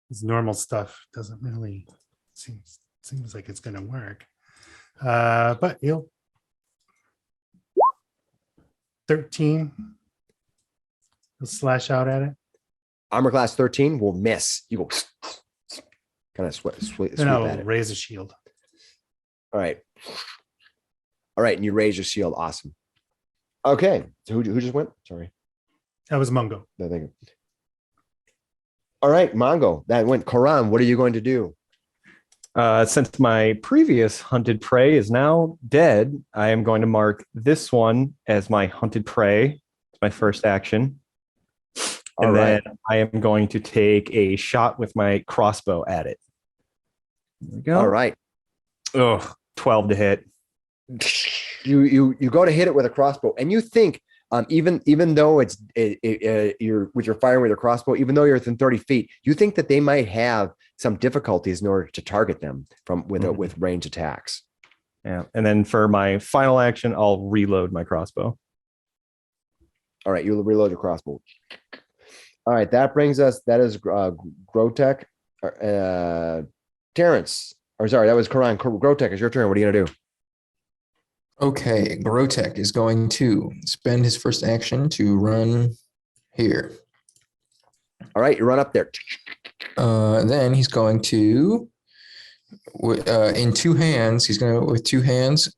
His normal stuff doesn't really seems like it's gonna work. But he'll 13. He'll slash out at it. Armor class 13 will miss. You go kind of sweep Then at I'll it. raise a shield. All right. All right, and you raise your shield. Awesome. Okay. So who just went? Sorry. That was Mungo. No, thank you. All right, Mongo. That went. Karan, what are you going to do? Since my previous hunted prey is now dead, I am going to mark this one as my hunted prey. It's my first action. All And right. then I am going to take a shot with my crossbow at it. There we go. All right. Ugh, 12 to hit. You go to hit it with a crossbow, and you think even though you're firing with a crossbow, even though you're within 30 feet, you think that they might have some difficulties in order to target them with range attacks. Yeah. And then for my final action, I'll reload my crossbow. All right, you reload your crossbow. All right, that is Grotek. Terrence, or sorry, that was Karan. Grotek, it's your turn. What are you gonna do? Okay, Grotek is going to spend his first action to run here. All right, you run up there. Then he's going to In two hands, he's going to, with two hands,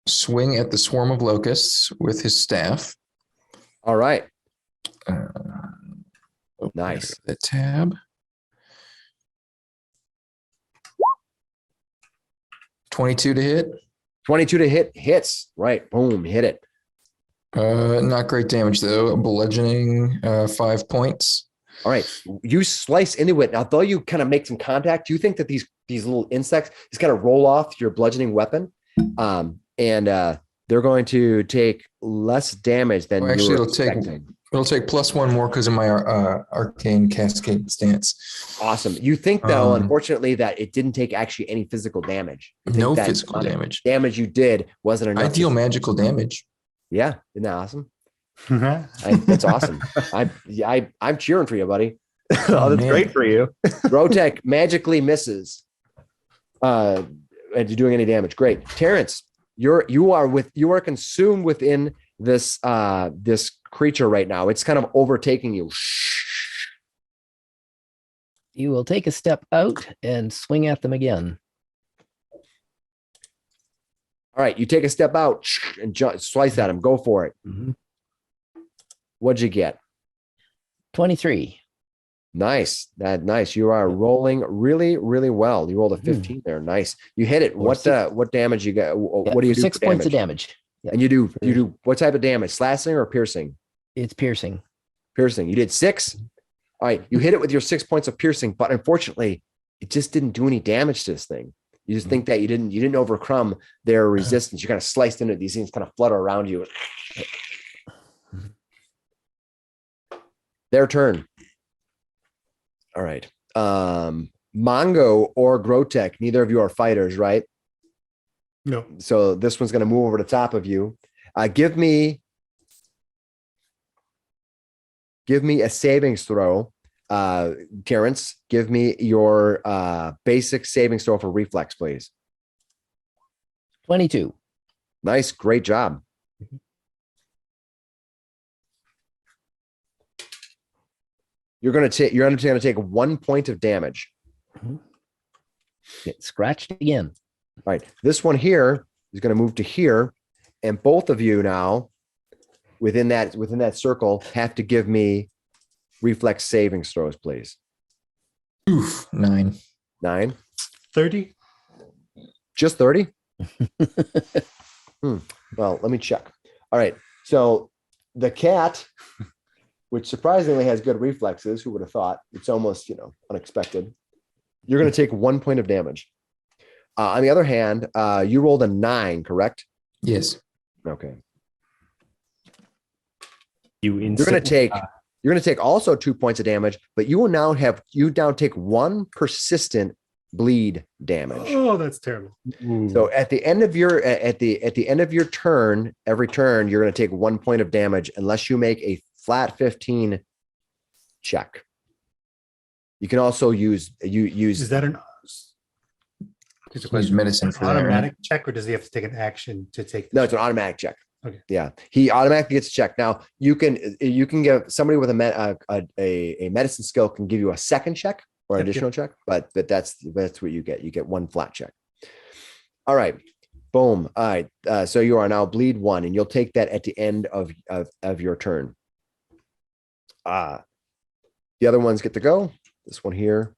swing at the swarm of locusts with his staff. All right. Uh, Nice. The tab. 22 to hit. 22 to hit. Hits. Right. Boom. Hit it. Not great damage though. Bludgeoning, 5 points. All right. You slice into it. Now, though you kind of make some contact, do you think that these little insects just kind of roll off your bludgeoning weapon? And they're going to take less damage than Well, actually, you were it'll take expecting. +1 more because of my arcane cascade stance. Awesome. You think though, Um, unfortunately, that it didn't take actually any physical damage. You think No that physical amount of damage. damage you did wasn't enough. I to- deal magical damage. Yeah, isn't that awesome? That's awesome. I'm cheering for you, buddy. Oh, that's man. great for you. Rotec magically misses. And you're doing any damage. Great. Terrence, you are consumed within this this creature right now. It's kind of overtaking you. You will take a step out and swing at them again. All right, you take a step out and slice at him. Go for it. Mhm. What'd you get? 23. Nice. Nice. You are rolling really, really well. You rolled a 15 there. Nice. You hit it. Or What six- what damage you got? Yeah, What do you for do? 6 for points of damage. Yeah, And you do what type of damage? Slashing or piercing? it's piercing. Piercing. You did 6. All right. You hit it with your 6 points of piercing, but unfortunately, it just didn't do any damage to this thing. You just think that you didn't overcome their resistance. You kind of sliced into it. These things kind of flutter around you. Their turn. All right. Mongo or Grotech, neither of you are fighters, right? No. So this one's going to move over the top of you. Give me a savings throw. Terrence, give me your basic savings throw for reflex, please. 22. Nice. Great job. You're going to take 1 point of damage. Get scratched again. All right. This one here is going to move to here. And both of you now within that circle have to give me reflex savings throws, please. Oof, 9. 9. 30. Just 30? Well, let me check. All right. So the cat, which surprisingly has good reflexes, who would have thought? It's almost, unexpected. You're going to take 1 point of damage. On the other hand, you rolled a 9, correct? Yes. Okay. You You're going to take also 2 points of damage, but you now take 1 persistent bleed damage. Oh, that's terrible. So at the end of your turn, every turn, you're going to take 1 point of damage unless you make a flat 15 check. You can also use Is that an Here's a Use question. medicine An for that, right? automatic check, or does he have to take an action to take? No, it's an automatic check. Okay. Yeah, he automatically gets checked. Now you can give somebody with a medicine skill can give you a second check or an Yep, additional check, but that's what you get. You get 1 flat check. All right, boom. All right, so you are now bleed 1, and you'll take that at the end of your turn. The other ones get to go. This one here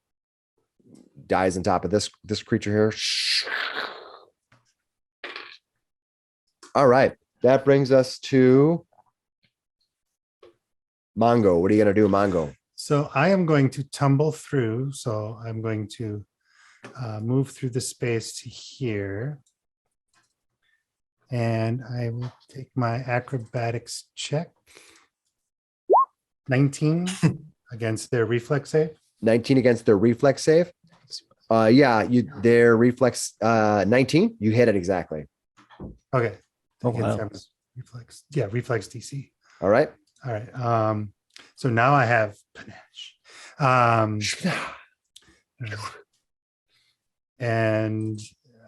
dies on top of this creature here. All right. That brings us to Mongo. What are you going to do, Mongo? So I am going to tumble through. So I'm going to move through the space to here. And I will take my acrobatics check. 19 against their reflex save. 19 against their reflex save. Their reflex 19. You hit it exactly. Okay. Oh, Against wow. them is reflex. Yeah, reflex DC. All right. All right. So now I have panache. And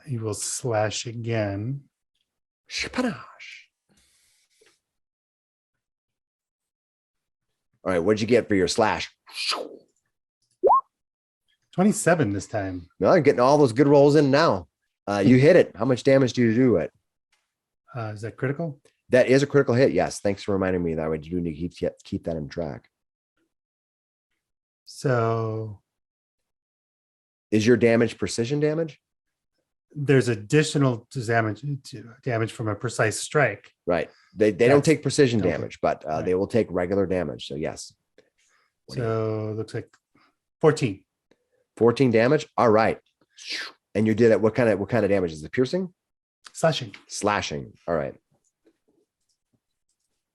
he will slash again. All right. What'd you get for your slash? 27 this time. No, I'm getting all those good rolls in now. You hit it. How much damage do you do it? Is that critical? That is a critical hit. Yes. Thanks for reminding me that way. You do need to keep that in track. So Is your damage precision damage? there's additional damage from a precise strike. Right. They don't take precision okay. damage, but they will take regular damage. So yes. So it looks like 14. 14 damage. All right. And you did it. What kind of damage is it? Piercing? Slashing. Slashing. All right.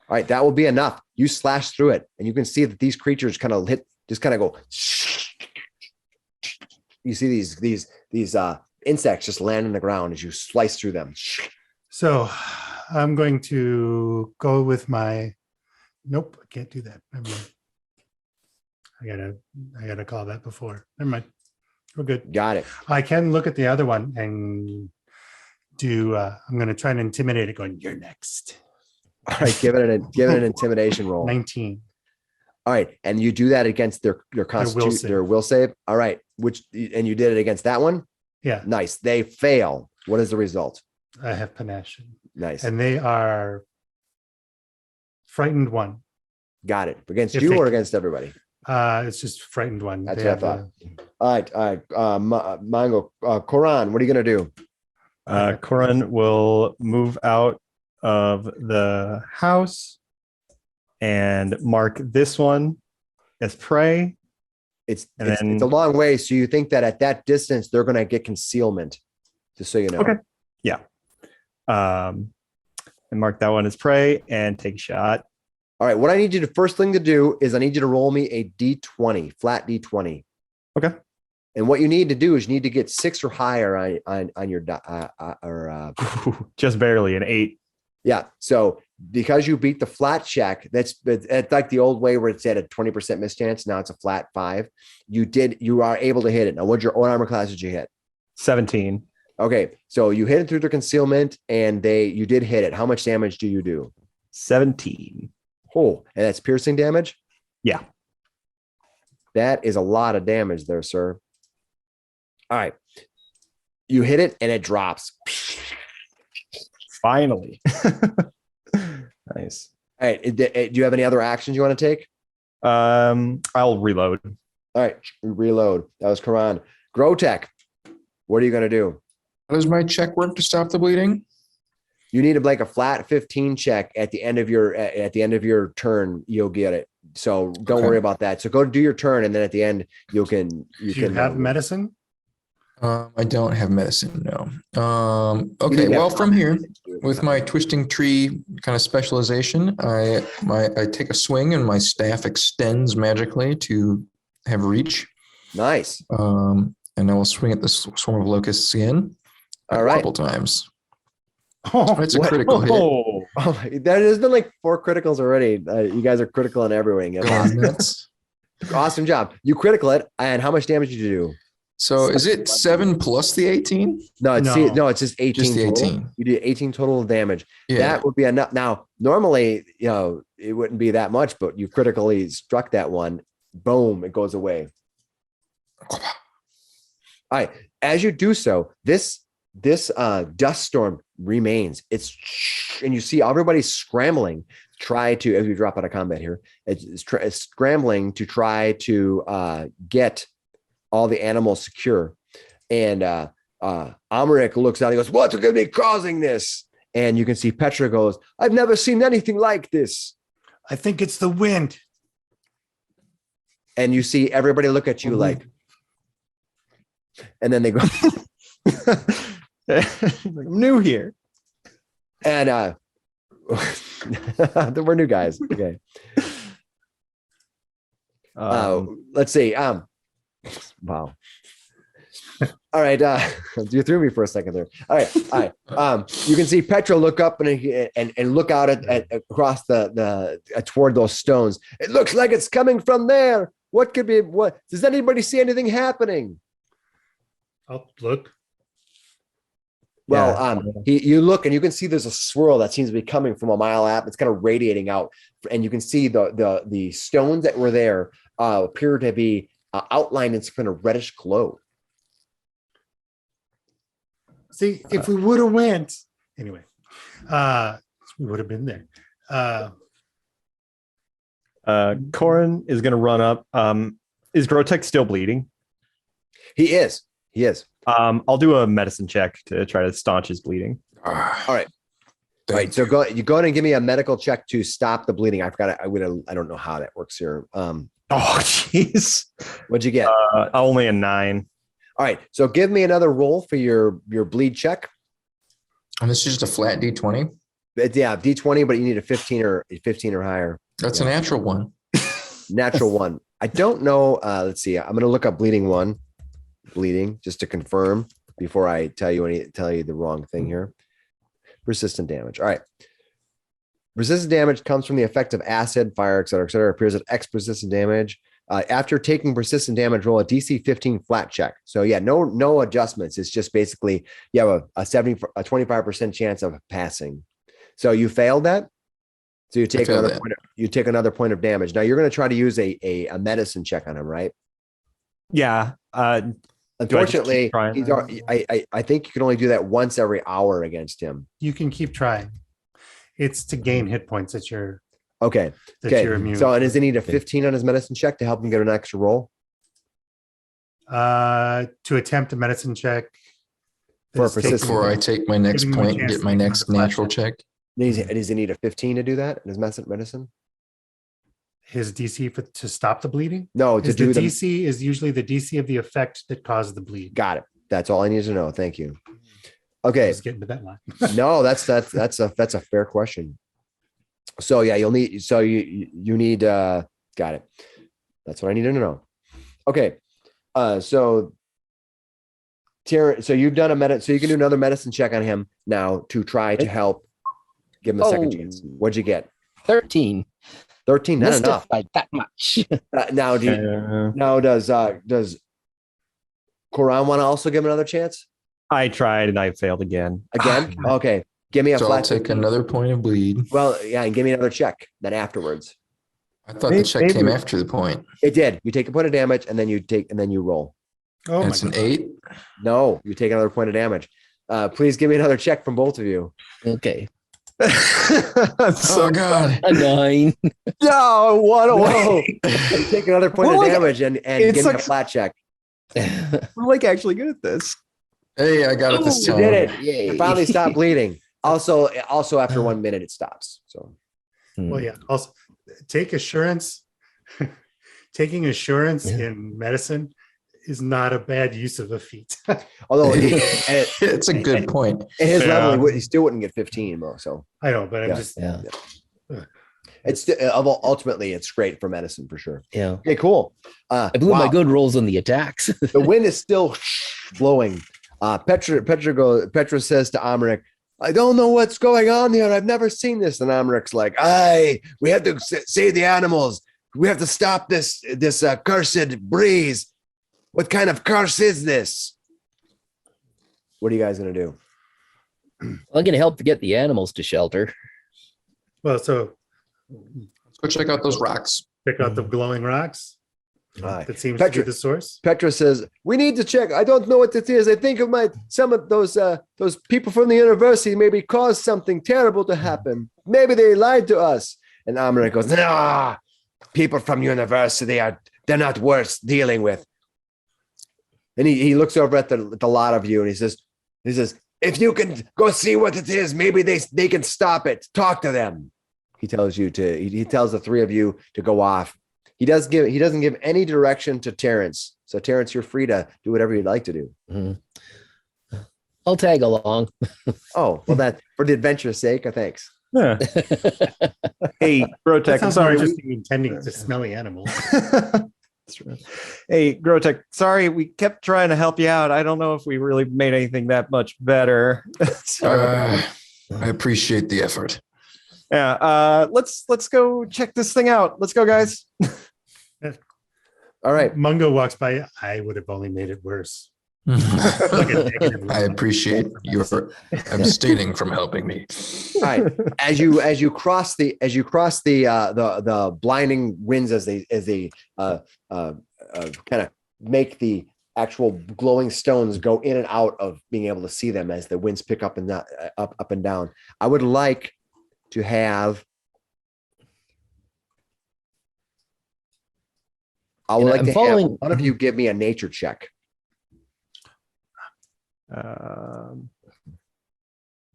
All right. That will be enough. You slash through it, and you can see that these creatures kind of go. You see these insects just land on the ground as you slice through them. So I'm going to go with my. Nope, I can't do that. Never mind. I gotta call that before. Never mind. We're good. Got it. I can look at the other one and do. I'm going to try and intimidate it. Going, you're next. All right. Give it an intimidation roll. 19. All right. And you do that against their constitution, their will save. All right. And you did it against that one. Yeah. Nice. They fail. What is the result? I have panache. Nice. And they are frightened one. Got it. Against If you they- or against everybody? It's just frightened one. That's They what I have thought. All right. Mango, Koran, what are you going to do? Corin will move out of the house and mark this one as prey. It's And it's then- a long way. So you think that at that distance, they're going to get concealment, just so you know. Okay. And mark that one as prey and take a shot. All right. What I need you to first thing to do is I need you to roll me a D20, flat D20. Okay. And what you need to do is you need to get 6 or higher on your Just barely an 8. yeah. So because you beat the flat check, it's like the old way where it's at a 20% mischance. Now it's a flat 5. You are able to hit it. Now, what armor class did you hit? 17. Okay. So you hit it through the concealment and you did hit it. How much damage do you do? 17. Oh, and that's piercing damage? Yeah. That is a lot of damage there, sir. All right. You hit it and it drops. Finally. Nice. All right. Do you have any other actions you want to take? I'll reload. All right. Reload. That was Karan. Grotech. What are you going to do? How does my check work to stop the bleeding? You need a flat 15 check at the end of your turn. You'll get it. So don't Okay. worry about that. So go do your turn, and then at the end you Do can you have medicine? I don't have medicine, no. You Okay, need well, that. from here, with my twisting tree kind of specialization, I take a swing and my staff extends magically to have reach. Nice. And I will swing at the swarm of locusts again. All A right. couple times. Oh, That's a What? critical hit. Oh, Oh, there's been like 4 criticals already. You guys are critical in everything. Going nuts. Awesome job. You critical it, and how much damage did you do? So is it 7 plus the 18? No, it's just 18. Just the total. 18. You did 18 total damage. Yeah. That would be enough. Now, normally, it wouldn't be that much, but you critically struck that one. Boom, it goes away. All right. As you do so, this dust storm remains. And you see everybody scrambling to try to, as we drop out of combat here, it's scrambling to try to get all the animals secure. And Amaric looks out and goes, "What's going to be causing this?" And you can see Petra goes, "I've never seen anything like this." I think it's the wind. And you see everybody look at you like, and then they go, I'm new here. and we're new guys. Okay. Let's see. Wow. All right. You threw me for a second there. All right. You can see Petra look up and look out at across the toward those stones. It looks like it's coming from there. What could be? What does anybody see anything happening? I'll look. Well, you look and you can see there's a swirl that seems to be coming from a mile out. It's kind of radiating out, and you can see the stones that were there appear to be outlined in some kind of reddish glow. See, if we would have went anyway, we would have been there. Corin is going to run up. Is Grotech still bleeding? He is. I'll do a medicine check to try to staunch his bleeding. All right. So go ahead and give me a medical check to stop the bleeding. I don't know how that works here. Oh, jeez. What'd you get? Only a 9. All right. So give me another roll for your bleed check. And this is just a flat D20. Yeah, D20, but you need a 15 or higher. That's a natural one. Natural one. I don't know. Let's see. I'm going to look up bleeding just to confirm before I tell you the wrong thing here. Persistent damage. All right. Resistant damage comes from the effect of acid, fire, etc., etc. Appears at X persistent damage. After taking persistent damage, roll a DC 15 flat check. So yeah, no adjustments. It's just basically you have a 25% chance of passing. So you failed that. So you take another point of damage. Now you're going to try to use a medicine check on him, right? Yeah. Unfortunately, I think you can only do that once every hour against him. You can keep trying. It's to gain hit points that you're okay. you're immune. So, and does he need a 15 on his medicine check to help him get an extra roll? To attempt a medicine check. Before I take my next point and get my next natural check. Does he need a 15 to do that in his medicine? His DC to stop the bleeding? No, the DC is usually the DC of the effect that caused the bleed. Got it. That's all I need to know. Thank you. Okay. Let's get into that line. No, that's a fair question. So yeah, you need got it. That's what I needed to know. Okay. So you've done so you can do another medicine check on him now to try to help give him a second chance. What'd you get? 13. 13, not enough. By that much. Now does Koran want to also give him another chance? I tried and I failed again. Okay. Give me a flat. I'll take another point of bleed. Well, yeah, and give me another check then afterwards. I thought the check came after the point. It did. You take a point of damage and then you roll. Oh, that's an 8. No, you take another point of damage. Please give me another check from both of you. Okay. Oh God. A 9. No, what away. You take another point of damage and give me a flat check. We're actually good at this. Hey, I got it this time. You did it. Yay. You finally stopped bleeding. Also after 1 minute it stops. So well, yeah. Also take assurance. Taking assurance in medicine is not a bad use of a feat. although it's a good point. At his level, he still wouldn't get 15 though. So I know, but I'm just it's ultimately it's great for medicine for sure. Yeah. Okay, cool. I blew my good rolls on the attacks. The wind is still blowing. Petra says to Amrik, I don't know what's going on here. I've never seen this. And Amrik's like, we have to save the animals. We have to stop this cursed breeze. What kind of curse is this? What are you guys going to do? I'm going to help to get the animals to shelter. well, so Let's go check out those rocks. pick out the glowing rocks. Right. That seems to be the source. Petra says, we need to check. I don't know what it is. I think some of those people from the university maybe caused something terrible to happen. Maybe they lied to us. And Amrik goes, nah, people from university they're not worth dealing with. And he looks over at the lot of you and he says, if you can go see what it is, maybe they can stop it. Talk to them. He tells the three of you to go off. He doesn't give any direction to Terrence. So Terrence, you're free to do whatever you'd like to do. Mm-hmm. I'll tag along. Oh, well, that for the adventure's sake, thanks. Yeah. Hey, Grotech, I'm sorry. Interesting tending to smelly animals. Hey, Grotech, sorry, we kept trying to help you out. I don't know if we really made anything that much better. I appreciate the effort. Yeah, let's go check this thing out. Let's go, guys. All right. Mungo walks by. I would have only made it worse. I appreciate your abstaining from helping me. All right. As you cross the blinding winds as they kind of make the actual glowing stones go in and out of being able to see them as the winds pick up and down, up and down. I would like to have. I would like to have one of you give me a nature check.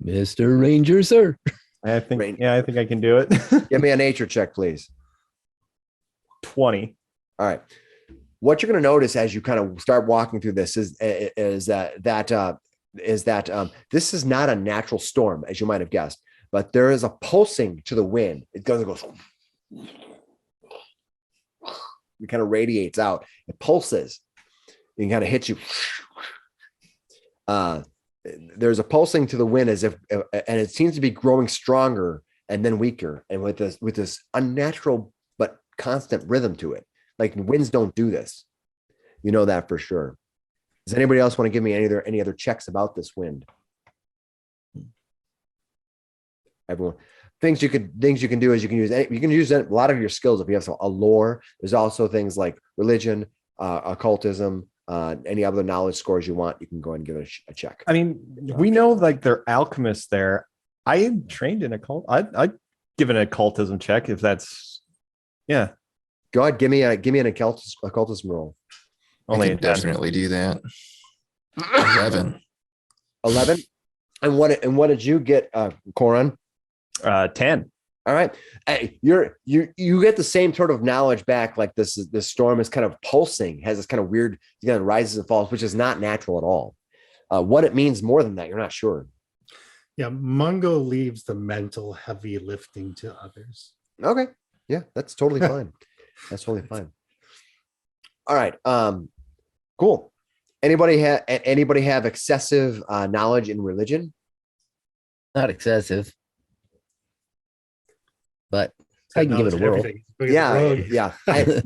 Mr. Ranger, sir. I think I can do it. Give me a nature check, please. 20. All right. What you're going to notice as you kind of start walking through this is that this is not a natural storm, as you might have guessed, but there is a pulsing to the wind. It goes. It kind of radiates out. It pulses. It kind of hits you. There's a pulsing to the wind as if, and it seems to be growing stronger and then weaker, and with this unnatural but constant rhythm to it. Like winds don't do this. You know that for sure. Does anybody else want to give me any other checks about this wind? Everyone. Things you can do is you can use a lot of your skills if you have a lore. There's also things like religion, occultism, any other knowledge scores you want. You can go ahead and give it a check. I mean, we know like they're alchemists there. I am trained in occult. I'd give an occultism check if that's yeah. Go ahead, give me an occultism roll. Only I can definitely do that. 11. 11. And what did you get, Corin? 10. All right. Hey, you get the same sort of knowledge back. Like this storm is kind of pulsing, has this kind of weird, rises and falls, which is not natural at all. What it means more than that, you're not sure. Yeah, Mungo leaves the mental heavy lifting to others. Okay. Yeah, that's totally fine. That's totally fine. All right. Cool. Anybody have excessive knowledge in religion? Not excessive, but I can give it a whirl. Yeah.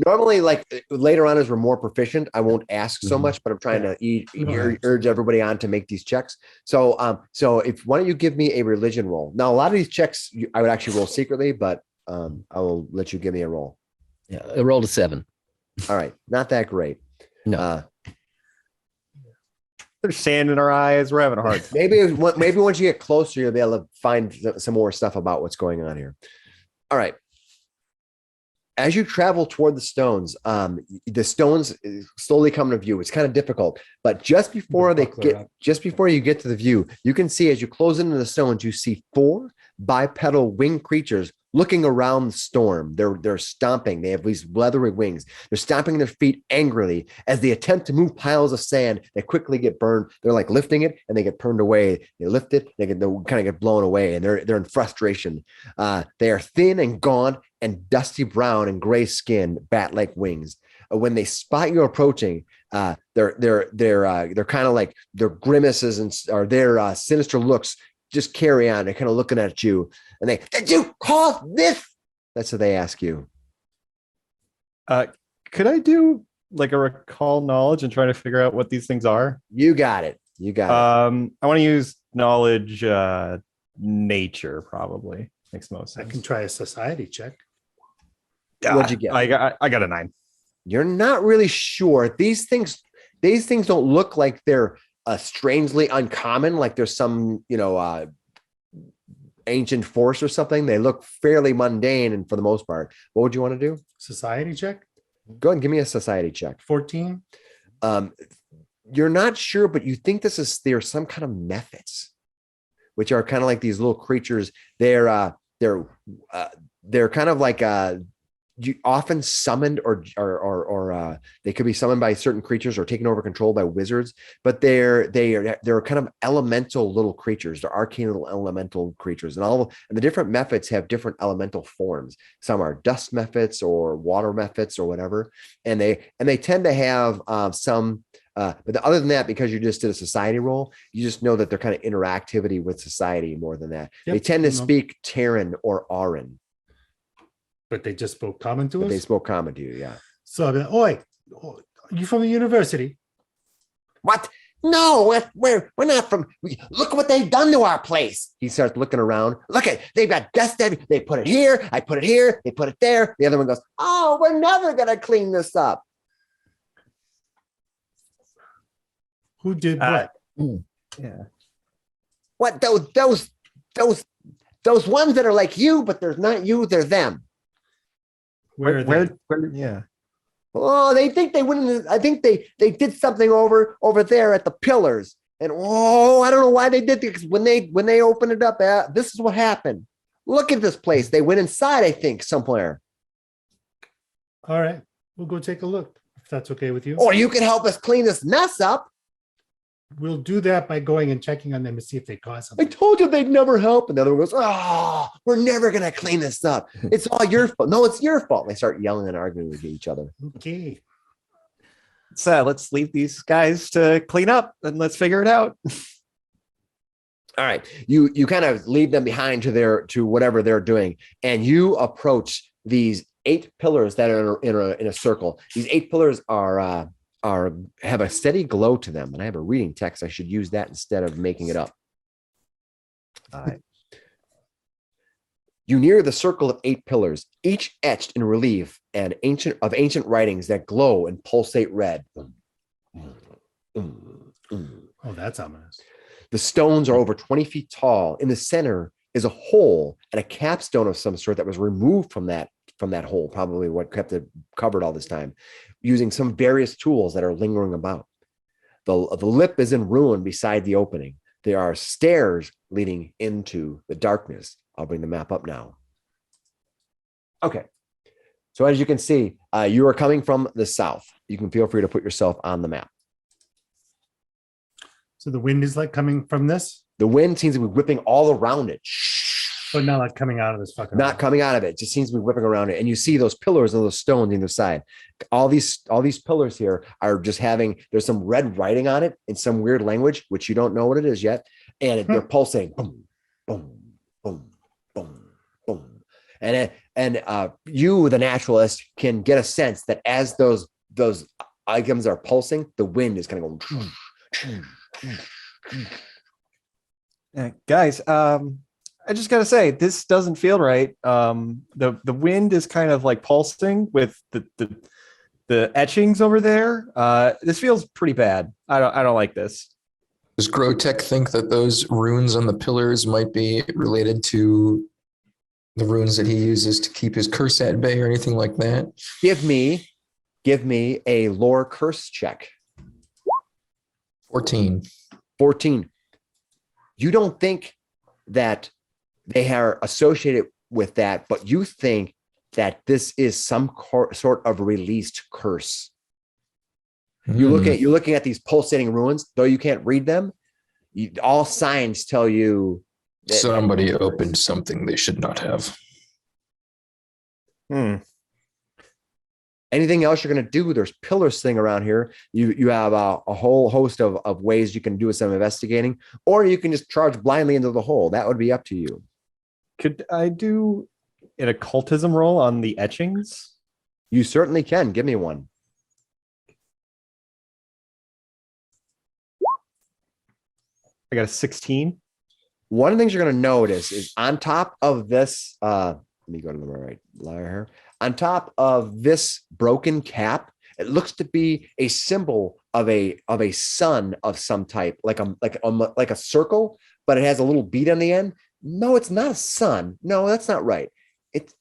Normally, like later on, as we're more proficient, I won't ask so much, but I'm trying to urge everybody on to make these checks. So, why don't you give me a religion roll? Now, a lot of these checks I would actually roll secretly, but I will let you give me a roll. Yeah, I rolled a 7. All right, not that great. No. There's sand in our eyes. We're having a hard time. Maybe once you get closer, you'll be able to find some more stuff about what's going on here. All right. As you travel toward the stones slowly come to view. It's kind of difficult, but just before you get to the view, you can see as you close into the stones, you see 4 bipedal winged creatures looking around the storm. They're stomping. They have these leathery wings. They're stomping their feet angrily as they attempt to move piles of sand that quickly get burned. They're like lifting it and they get burned away. They lift it, they kind of get blown away, and they're in frustration. They are thin and gaunt and dusty brown and gray skin, bat-like wings. When they spot you approaching, they're kind of like their grimaces or their sinister looks just carry on. They're kind of looking at you, and did you cause this? That's what they ask you. Could I do like a recall knowledge and try to figure out what these things are? You got it. I want to use knowledge, nature probably makes most sense. I can try a society check. What'd you get? I got a 9. You're not really sure. These things don't look like they're strangely uncommon, like there's some ancient force or something. They look fairly mundane, and for the most part. What would you want to do? Society check. Go ahead and give me a society check. 14. You're not sure, but you think there's some kind of methods, which are kind of like these little creatures. They're kind of like often summoned or they could be summoned by certain creatures or taken over control by wizards, but they're kind of elemental little creatures. They're arcane little elemental creatures, and the different methods have different elemental forms. Some are dust methods or water methods or whatever, and they tend to have some. But other than that, because you just did a society roll, you just know that they're kind of interactivity with society more than that. Yep. They tend to speak Terran or Auran. But they just spoke common to us? They spoke common to you, yeah. So I'll be like, oi, you from the university? What? No, we're not from. Look what they've done to our place. He starts looking around. Look at, they've got dust. They put it here. I put it here. They put it there. The other one goes, oh, we're never going to clean this up. Who did what? Yeah. What those ones that are like you, but they're not you, they're them. Where are they? Yeah. Oh, they think they went. I think they did something over there at the pillars. And I don't know why they did this. When they opened it up, this is what happened. Look at this place. They went inside, I think, somewhere. All right, we'll go take a look if that's okay with you. Or you can help us clean this mess up. We'll do that by going and checking on them to see if they caused I something. told you they'd never help. And the other one goes, we're never going to clean this up. It's all your fault. No, it's your fault. They start yelling and arguing with each other. Okay. So let's leave these guys to clean up and let's figure it out. All right. You kind of leave them behind to whatever they're doing. And you approach these 8 pillars that are in a circle. These 8 pillars have a steady glow to them. And I have a reading text. I should use that instead of making it up. You near the circle of 8 pillars, each etched in relief and ancient writings that glow and pulsate red. Oh, that's ominous. The stones are over 20 feet tall. In the center is a hole and a capstone of some sort that was removed from that hole, probably what kept it covered all this time, using some various tools that are lingering about. The lip is in ruin beside the opening. There are stairs leading into the darkness. I'll bring the map up now. Okay. So as you can see, you are coming from the south. You can feel free to put yourself on the map. So the wind is like coming from this, The wind seems to be whipping all around it. but not like coming out of this fucking. Not coming out of it. Just seems to be whipping around it. And you see those pillars and those stones on either side. All these pillars here are just there's some red writing on it in some weird language, which you don't know what it is yet. And they're pulsating. Boom, boom, boom, boom, boom. And you, the naturalist, can get a sense that as those items are pulsing, the wind is kind of going. Guys, I just gotta say, this doesn't feel right. The wind is kind of like pulsing with the etchings over there. This feels pretty bad. I don't like this. Does Grotech think that those runes on the pillars might be related to the runes that he uses to keep his curse at bay or anything like that? Give me a lore curse check. 14. 14. You don't think that they are associated with that, but you think that this is some sort of released curse. You're looking at these pulsating ruins, though you can't read them. All signs tell you that Somebody opened something they should not have. anything else you're going to do, there's pillars sitting around here. You have a whole host of ways you can do some investigating, or you can just charge blindly into the hole. That would be up to you. Could I do an occultism roll on the etchings? You certainly can. Give me one. I got a 16. One of the things you're going to notice is on top of this, let me go to the right layer here. On top of this broken cap, it looks to be a symbol of a sun of some type, like a circle, but it has a little bead on the end. No, it's not a sun. No, that's not right. It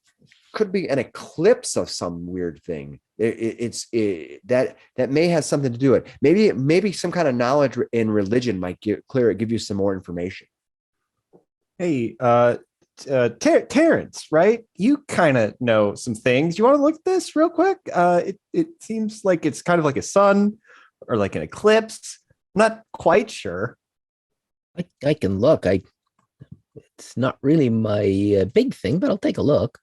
could be an eclipse of some weird thing. That may have something to do with it. Maybe some kind of knowledge in religion might give you some more information. Hey, Terrence, right? You kind of know some things. You want to look at this real quick? It seems like it's kind of like a sun or like an eclipse. I'm not quite sure. I can look. It's not really my big thing, but I'll take a look.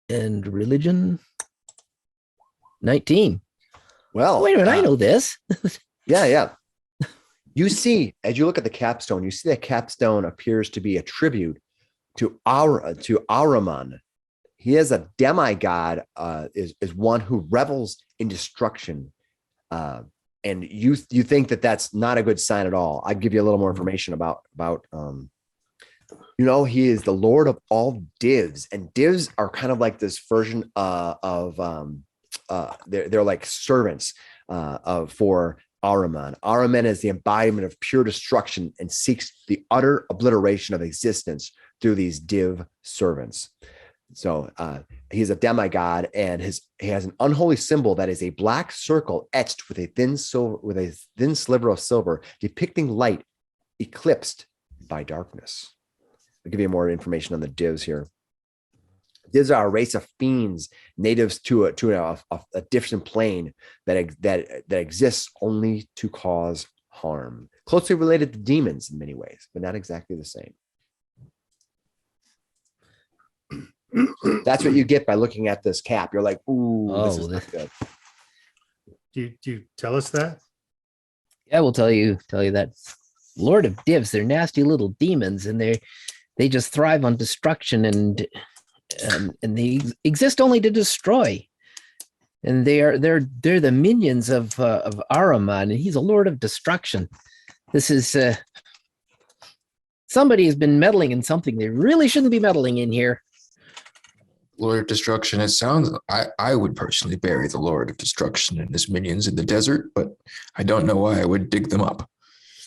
And religion, 19. Well, Wait a minute, I know this. Yeah. You see, as you look at the capstone, you see that capstone appears to be a tribute to Ahriman. He is a demigod, is one who revels in destruction. And you think that that's not a good sign at all. I'll give you a little more information about he is the Lord of all divs, and divs are kind of like this version of they're like servants for Ahriman. Ahriman is the embodiment of pure destruction and seeks the utter obliteration of existence through these div servants. So he's a demigod, and he has an unholy symbol that is a black circle etched with a thin sliver of silver, depicting light eclipsed by darkness. I'll give you more information on the divs here. Divs are a race of fiends, natives to a different plane that exists only to cause harm. Closely related to demons in many ways, but not exactly the same. That's what you get by looking at this cap. You're like, ooh, this is not good. Do you tell us that? Yeah, we'll tell you that. Lord of Divs, they're nasty little demons, and they just thrive on destruction, and they exist only to destroy. And they're the minions of Ahriman, and he's a lord of destruction. This is somebody has been meddling in something they really shouldn't be meddling in here. Lord of Destruction. It sounds. I would personally bury the Lord of Destruction and his minions in the desert, but I don't know why I would dig them up.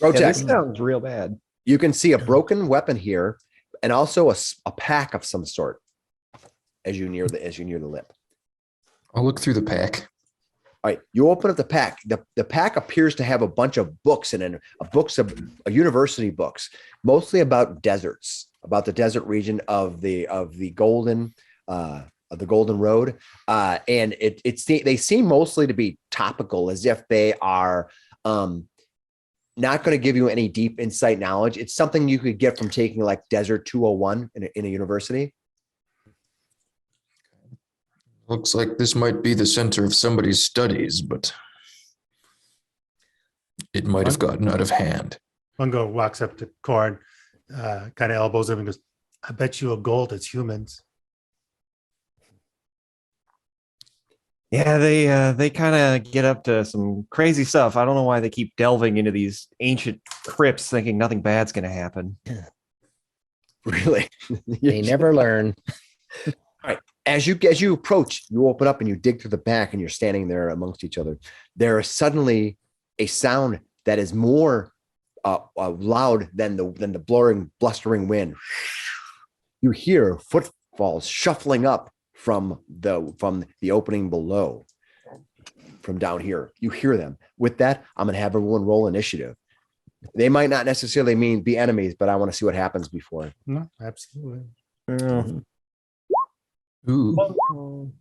Yeah, this sounds real bad. You can see a broken weapon here, and also a pack of some sort as you near the lip. I'll look through the pack. All right, you open up the pack. The pack appears to have a bunch of books and university books, mostly about deserts, about the desert region of the Golden Road, and they seem mostly to be topical, as if they are not going to give you any deep insight knowledge. It's something you could get from taking like Desert 201 in a university. Looks like this might be the center of somebody's studies, but it might have gotten out of hand. Mungo walks up to Korn, kind of elbows him and goes, I bet you a gold it's humans. Yeah, they kind of get up to some crazy stuff. I don't know why they keep delving into these ancient crypts, thinking nothing bad's going to happen. Really, They never learn. All right. As you approach, you open up and you dig through the back, and you're standing there amongst each other. There is suddenly a sound that is more loud than the blustering wind. You hear footfalls shuffling up from the opening below, from down here. You hear them. With that, I'm gonna have everyone roll initiative. They might not necessarily be enemies, but I want to see what happens before. No, absolutely. Ooh.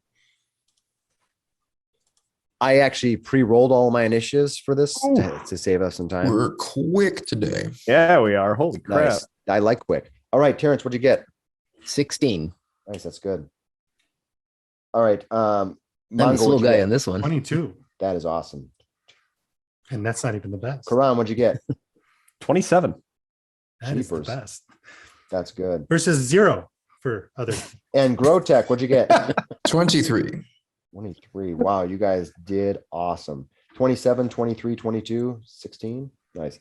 I actually pre-rolled all my initiatives for this to save us some time. We're quick today. Yeah, we are. Holy crap. Nice. I like quick. All right, Terrence, what'd you get? 16. Nice, that's good. All right. I'm the Mongo, slow what'd you guy get? on this one. 22. That is awesome. And that's not even the best. Karan, what'd you get? 27. That is the Jeepers. best. That's good. Versus 0 for others. And Grotech, what'd you get? 23. 23. Wow, you guys did awesome. 27, 23, 22, 16. Nice.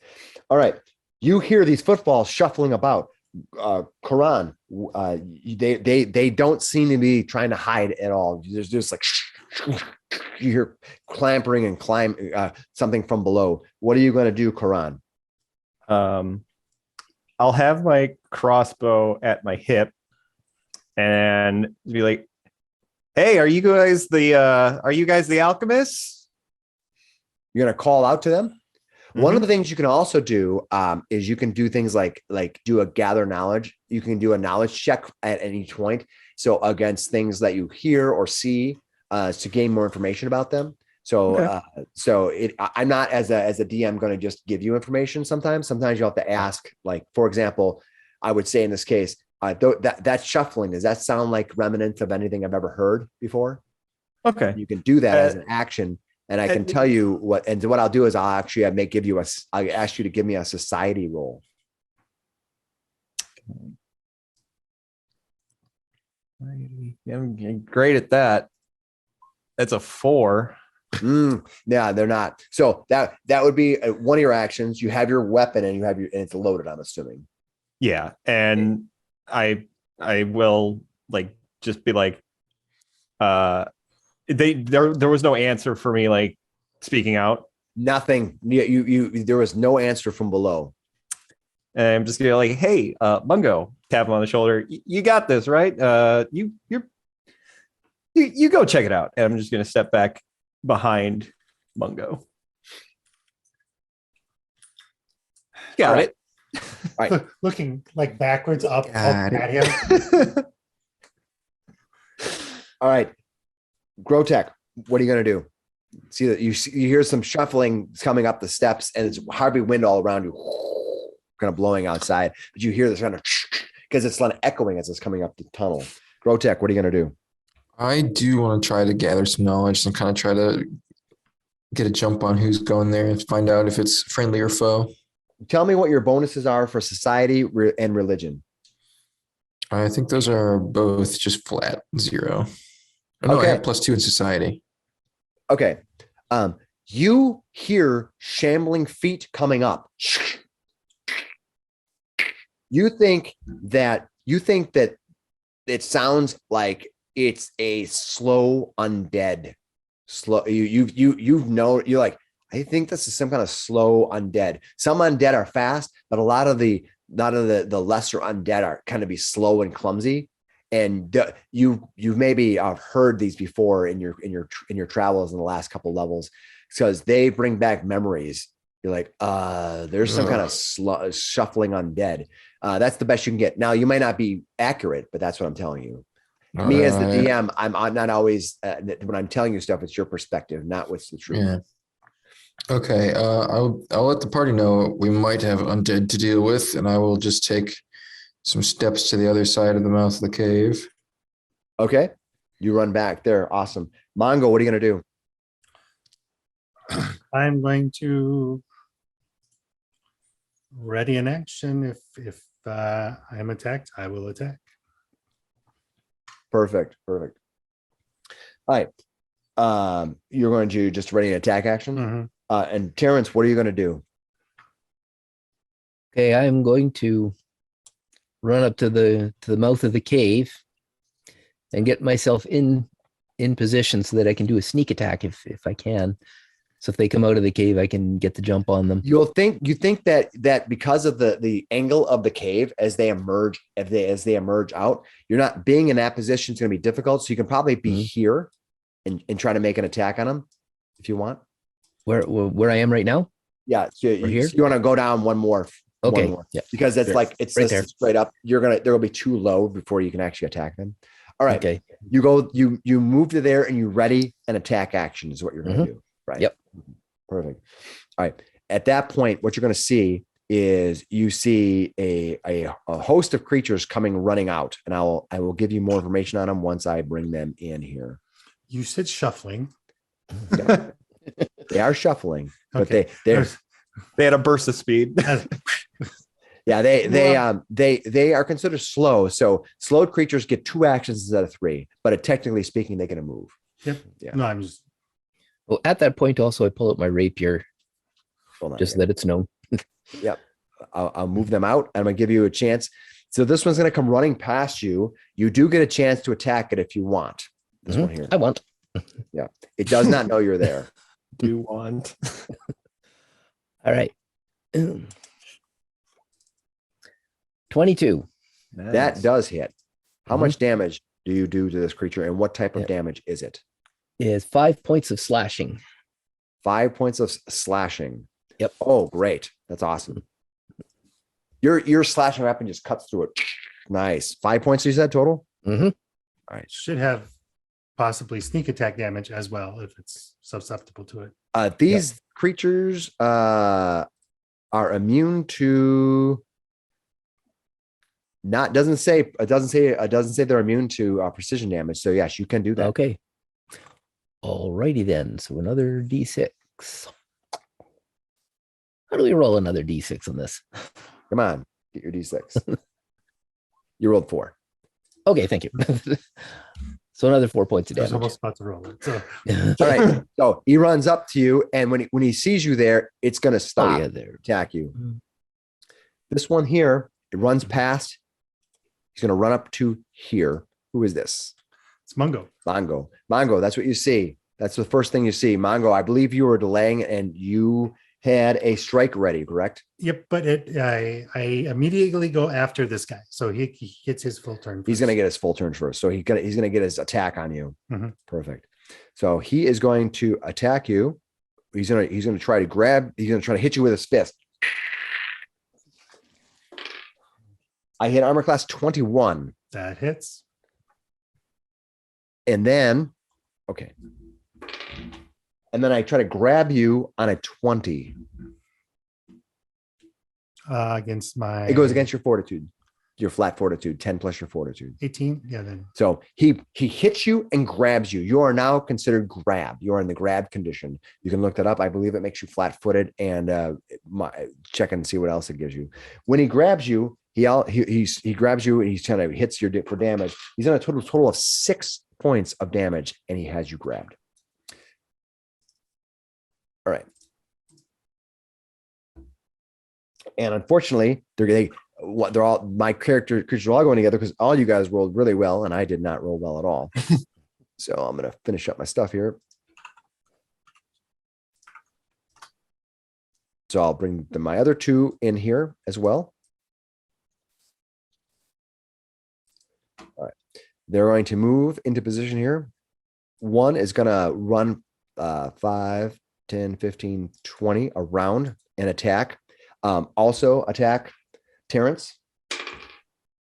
All right. You hear these footfalls shuffling about. Karan, they don't seem to be trying to hide at all. There's just like you hear clampering and something from below. What are you going to do, Karan? I'll have my crossbow at my hip and be like, "Hey, are you guys the alchemists?" You're going to call out to them. One of Mhm. the things you can also do is you can do things like do a gather knowledge. You can do a knowledge check at any point. So against things that you hear or see to gain more information about them. So Okay. I'm not as a DM going to just give you information. Sometimes you have to ask. Like for example, I would say in this case, that shuffling, does that sound like remnants of anything I've ever heard before? Okay. You can do that as an action. And I can tell you what I'll do is I'll ask you to give me a society roll. I'm great at that. That's a 4. Yeah, they're not. So that would be one of your actions. You have your weapon and and it's loaded, I'm assuming. Yeah, and I will like just be like, There was no answer for me, like speaking out. Nothing. You there was no answer from below. And I'm just gonna like, hey, Mungo, tap him on the shoulder. You got this, right? You go check it out. And I'm just gonna step back behind Mungo. Got All right. it. All right. Looking like backwards up Got at him. All right. Grotech, what are you going to do? See that you hear some shuffling coming up the steps, and it's hardly wind all around you, kind of blowing outside. But you hear this kind of because it's kind of echoing as it's coming up the tunnel. Grotech, what are you going to do? I do want to try to gather some knowledge and kind of try to get a jump on who's going there and find out if it's friendly or foe. Tell me what your bonuses are for society and religion. I think those are both just flat 0. Oh, no, I Okay. have +2 in society. Okay. You hear shambling feet coming up. You think that it sounds like it's a slow undead. You're like, I think this is some kind of slow undead. Some undead are fast, but a lot of the lesser undead are kind of be slow and clumsy. And you maybe heard these before in your travels in the last couple levels, because they bring back memories. You're like, there's some kind of shuffling undead. That's the best you can get. Now you might not be accurate, but that's what I'm telling you. Me as the DM, I'm not always when I'm telling you stuff, it's your perspective, not what's the truth. Yeah. Okay. I'll let the party know we might have undead to deal with, and I will just take some steps to the other side of the mouth of the cave. Okay. You run back there. Awesome. Mongo, what are you going to do? I'm going to ready an action. If I am attacked, I will attack. Perfect. All right. You're going to just ready an attack action. Mhm. And Terrence, what are you going to do? Okay, I'm going to run up to the mouth of the cave and get myself in position so that I can do a sneak attack if I can. So if they come out of the cave, I can get the jump on them. You think that because of the angle of the cave as they emerge out, you're not being in that position is going to be difficult. So you can probably be here and try to make an attack on them if you want. Where I am right now? Yeah. So here? you want to go down one more. Okay. One more, Yeah. because it's There. like it's Right just there. straight up. There will be too low before you can actually attack them. All right. Okay. You move to there and you ready an attack action is what you're going to do. Right. Yep. Perfect. All right. At that point, what you're going to see is you see a host of creatures running out, and I will give you more information on them once I bring them in here. You said shuffling. They are shuffling, but Okay. They had a burst of speed. yeah, they are considered slow. So slowed creatures get 2 actions instead of 3, but technically speaking, they get a move. Yep. Yeah. No, I'm just Well, at that point, also, I pull out my rapier Hold on just so here. that it's known. Yep. I'll move them out. I'm going to give you a chance. So this one's going to come running past you. You do get a chance to attack it if you want. This one here. I want. It does not know you're there. Do want. All right. 22. That does hit. How Mhm. much damage do you do to this creature, and what type of Yep. damage is it? Is 5 points of slashing. 5 points of slashing. Yep. Oh, great. That's awesome. Your slashing weapon just cuts through it. Nice. 5 points, you said total? Mm-hmm. All right. should have possibly sneak attack damage as well if it's susceptible to it. These creatures are immune to doesn't say they're immune to precision damage. So yes, you can do that. Okay. Alrighty then. So another D6. How do we roll another D6 on this? Come on, get your D6. You rolled 4. Okay, thank you. So another 4 points of I was damage. almost about to roll it. So All right. So he runs up to you, and when he sees you there, it's going to stop, there. attack you. Mhm. This one here, it runs past. He's going to run up to here. Who is this? It's Mungo. Mongo, that's what you see. That's the first thing you see. Mongo, I believe you were delaying and you had a strike ready, correct? Yep, but I immediately go after this guy, so he gets his full turn. He's going to get his full turn first. So he's going to get his attack on you. Mhm. Perfect. So he is going to attack you. He's going to try to grab. He's going to try to hit you with his fist. I hit armor class 21. That hits. And then, okay. And then I try to grab you on a 20. Against my. It goes against your fortitude, your flat fortitude, 10 plus your fortitude. 18. Yeah, then. So he hits you and grabs you. You are now considered grab. You are in the grab condition. You can look that up. I believe it makes you flat footed and check and see what else it gives you. When he grabs you, he grabs you and he's trying to hits your for damage. He's on a total of 6 points of damage and he has you grabbed. All right. And unfortunately, they're all my creatures are all going together because all you guys rolled really well and I did not roll well at all. So I'm going to finish up my stuff here. So I'll bring my other two in here as well. All right. They're going to move into position here. One is going to run 5, 10, 15, 20 around and attack. Also attack Terrence.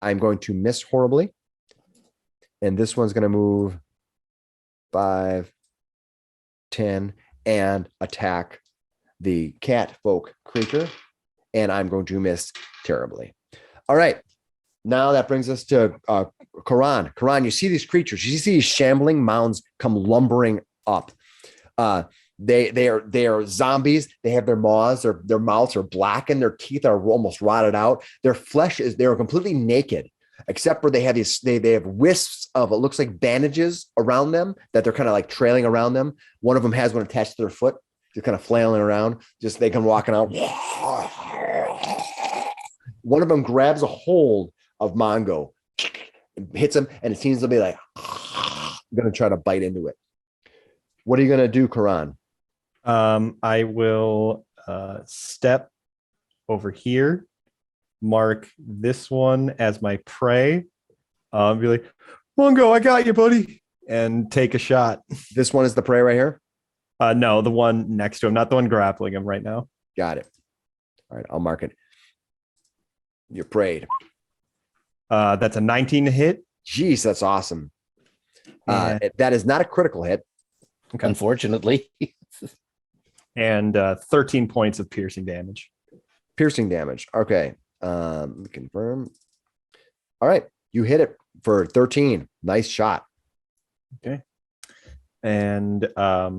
I'm going to miss horribly. And this one's going to move 5, 10, and attack the cat folk creature. And I'm going to miss terribly. All right. Now that brings us to Karan. Karan, you see these creatures. You see these shambling mounds come lumbering up. They are zombies. They have their maws, their mouths are black and their teeth are almost rotted out. Their flesh they're completely naked, except for they have they have wisps of, it looks like bandages around them that they're kind of like trailing around them. One of them has one attached to their foot, just kind of flailing around. Just they come walking out. One of them grabs a hold of Mongo, hits him, and it seems to be like going to try to bite into it. What are you going to do, Karan? I will step over here, mark this one as my prey. Be like, Mongo, I got you, buddy, and take a shot. This one is the prey right here? No, the one next to him, not the one grappling him right now. Got it. All right, I'll mark it. You're preyed. That's a 19 to hit. Jeez, that's awesome. That is not a critical hit. Okay. Unfortunately. And 13 points of piercing damage. Piercing damage. Okay. Confirm. All right. You hit it for 13. Nice shot. Okay. And I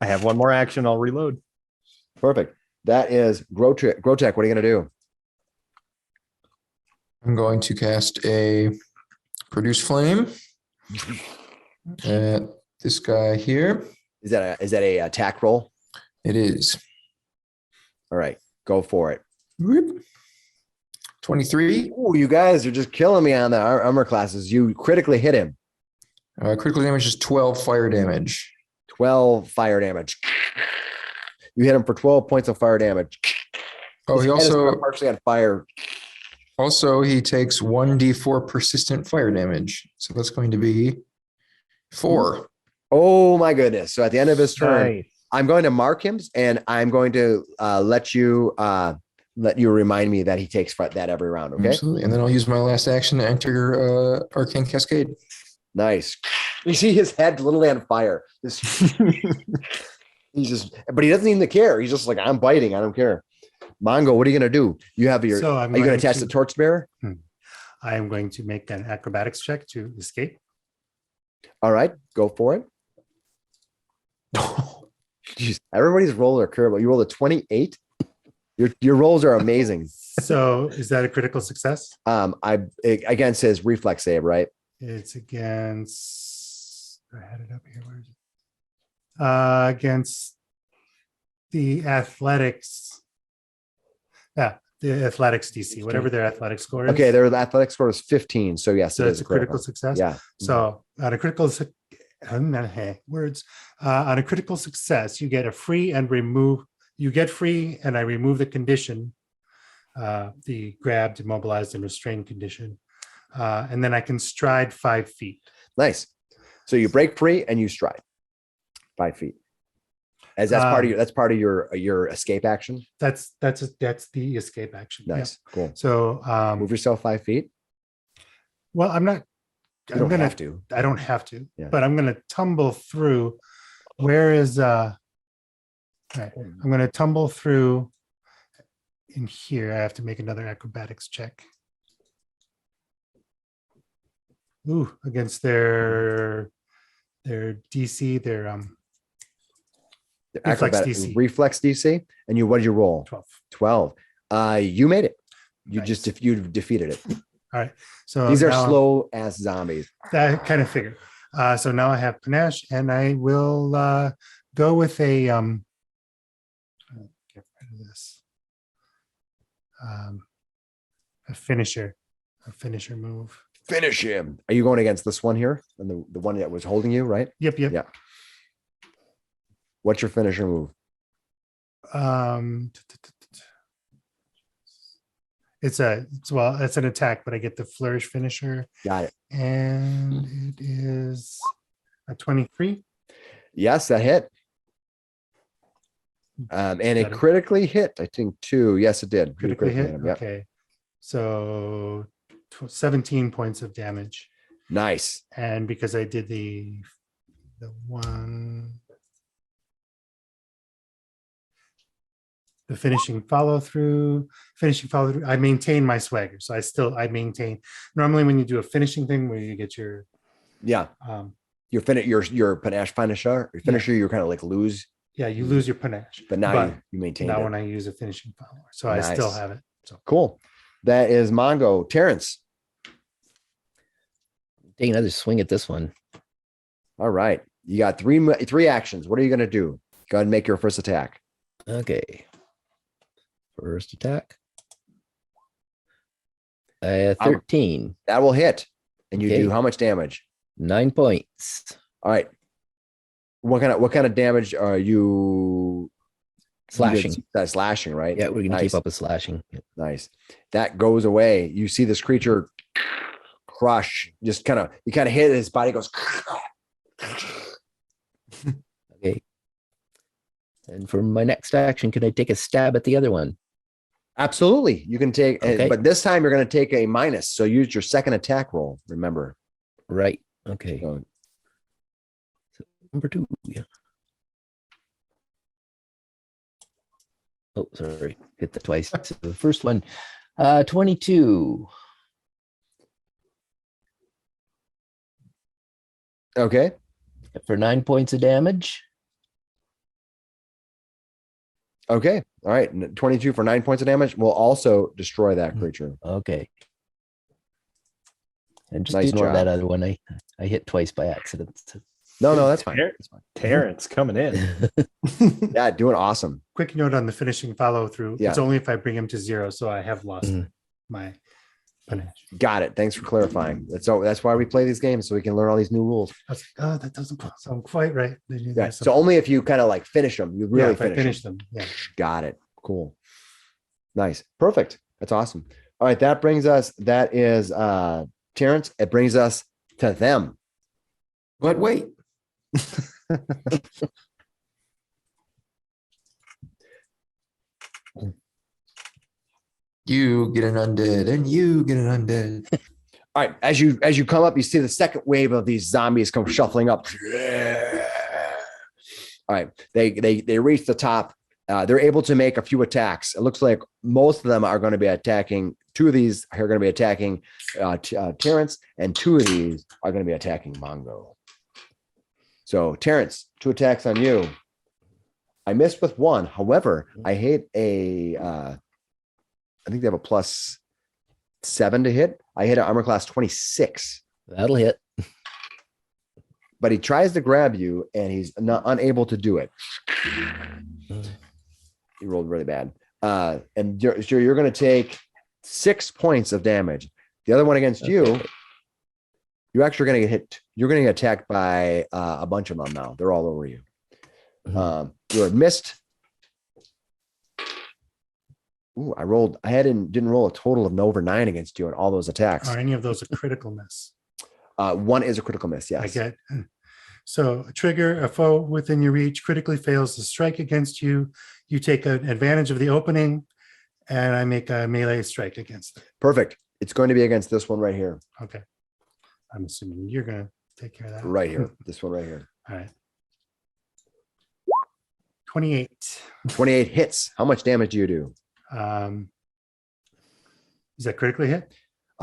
have one more action. I'll reload. Perfect. That is Grotech. Grotech, what are you going to do? I'm going to cast a Produce Flame at this guy here. Is that a attack roll? It is. All right. Go for it. Whoop. 23. Oh, you guys are just killing me on the armor classes. You critically hit him. Critical damage is 12 fire damage. 12 fire damage. You hit him for 12 points of fire damage. Oh, he also partially on fire. Also, he takes 1d4 persistent fire damage. So that's going to be 4. Oh my goodness. So at the end of his turn, Nice. I'm going to mark him and I'm going to let you remind me that he takes that every round. Okay. Absolutely. And then I'll use my last action to enter Arcane Cascade. Nice. You see his head literally on fire. He's just, but he doesn't even care. He's just like, I'm biting. I don't care. Mongo, what are you going to do? You have your, So are you going to attach the torchbearer? I am going to make an acrobatics check to escape. All right, go for it. Jeez, everybody's roll are curable. You rolled a 28. Your rolls are amazing. So is that a critical success? Against his reflex save, right? It's against, I had it up here. Where is it? Against the athletics. Yeah, the athletics DC, whatever their athletic score is. Okay, their athletic score is 15. So yes, So it it's is a critical success. Yeah. So on a critical words, on a critical success, you get a free and remove. You get free, and I remove the condition, the grabbed, immobilized, and restrained condition, and then I can stride 5 feet. Nice. So you break free and you stride 5 feet. As that's part of your escape action. That's the escape action. Nice. Yeah. Cool. So Move yourself 5 feet. well, I'm not. You don't have to. I don't have to, Yeah. but I'm gonna tumble through. Where is right, I'm gonna tumble through in here. I have to make another acrobatics check. Ooh, against their DC, their reflex DC. Reflex DC. And what did you roll? 12. 12. You made it. You Nice. just you defeated it. All right. So These are now- slow ass zombies. I kind of figured. So now I have panache, and I will go with a get rid of this. A finisher move. Finish him. Are you going against this one here? And the one that was holding you, right? Yep. Yeah. What's your finisher move? It's an attack, but I get the flourish finisher, Got it. and it is a 23. Yes, that hit. And it Better. critically hit, I think, too. Yes, it did. You Critically hit. him. Yep. Okay. So 17 points of damage. Nice. And because I did the finishing follow through, I maintain my swagger. So I maintain. Normally when you do a finishing thing where you get your Yeah. Your panache finisher, your finisher, you're kind of like lose, you lose your panache. but now you maintain now it. when I use a finishing follower. So I still Nice. have it. So Cool. That is Mongo. Terrence. Take another swing at this one. All right. You got three actions. What are you going to do? Go ahead and make your first attack. Okay. First attack. 13. That will hit. And you Okay. do how much damage? 9 points. All right. What kind of damage are you? Slashing. That's slashing, right? Yeah, we're gonna Nice. keep up with slashing. Yeah. Nice. That goes away. You see this creature crush. You kind of hit his body. Goes. Okay. And for my next action, can I take a stab at the other one? Absolutely. You can take, Okay. but this time you're going to take a minus. So use your second attack roll. Remember. Right. Okay. So, Number 2. Yeah. Oh, sorry. Hit that twice. So the first one, 22. okay. For 9 points of damage. Okay. All right. 22 for 9 points of damage will also destroy that creature. Okay. And just Nice ignore job. that other one. I hit twice by accident. No, that's fine. Ter- That's fine. Terrence coming in. Yeah, doing awesome. quick note on the finishing follow through. Yeah. It's only if I bring him to 0. So I have lost Mhm. my panache. Got it. Thanks for clarifying. That's why we play these games, so we can learn all these new rules. I was like, oh, that doesn't sound quite right. Yeah. So only if you kind of like finish them, you really if I finish them. them. Yeah. Got it. Cool. Nice. Perfect. That's awesome. All right. That is Terrence. It brings us to them. But wait, you get an undead, and you get an undead. All right. As you come up, you see the second wave of these zombies come shuffling up. All right. They reach the top. They're able to make a few attacks. It looks like most of them are going to be attacking. 2 of these are going to be attacking Terrence, and 2 of these are going to be attacking Mongo. So Terrence, 2 attacks on you. I missed with 1. However, I hit I think they have a +7 to hit. I hit an armor class 26, That'll hit. but he tries to grab you and he's unable to do it. He rolled really bad. And you're going to take 6 points of damage. The other one against you, you're actually going to get hit. You're going to get attacked by a bunch of them now. They're all over you. You're missed. Ooh, didn't roll a total of over 9 against you on all those attacks. Are any of those a critical miss? One is a critical miss. Yes. I get. So a trigger, a foe within your reach critically fails to strike against you. You take an advantage of the opening, and I make a melee strike against it. Perfect. It's going to be against this one right here. Okay. I'm assuming you're going to take care of that. Right here. This one right here. All right. 28. 28 hits. How much damage do you do? Is that critically hit?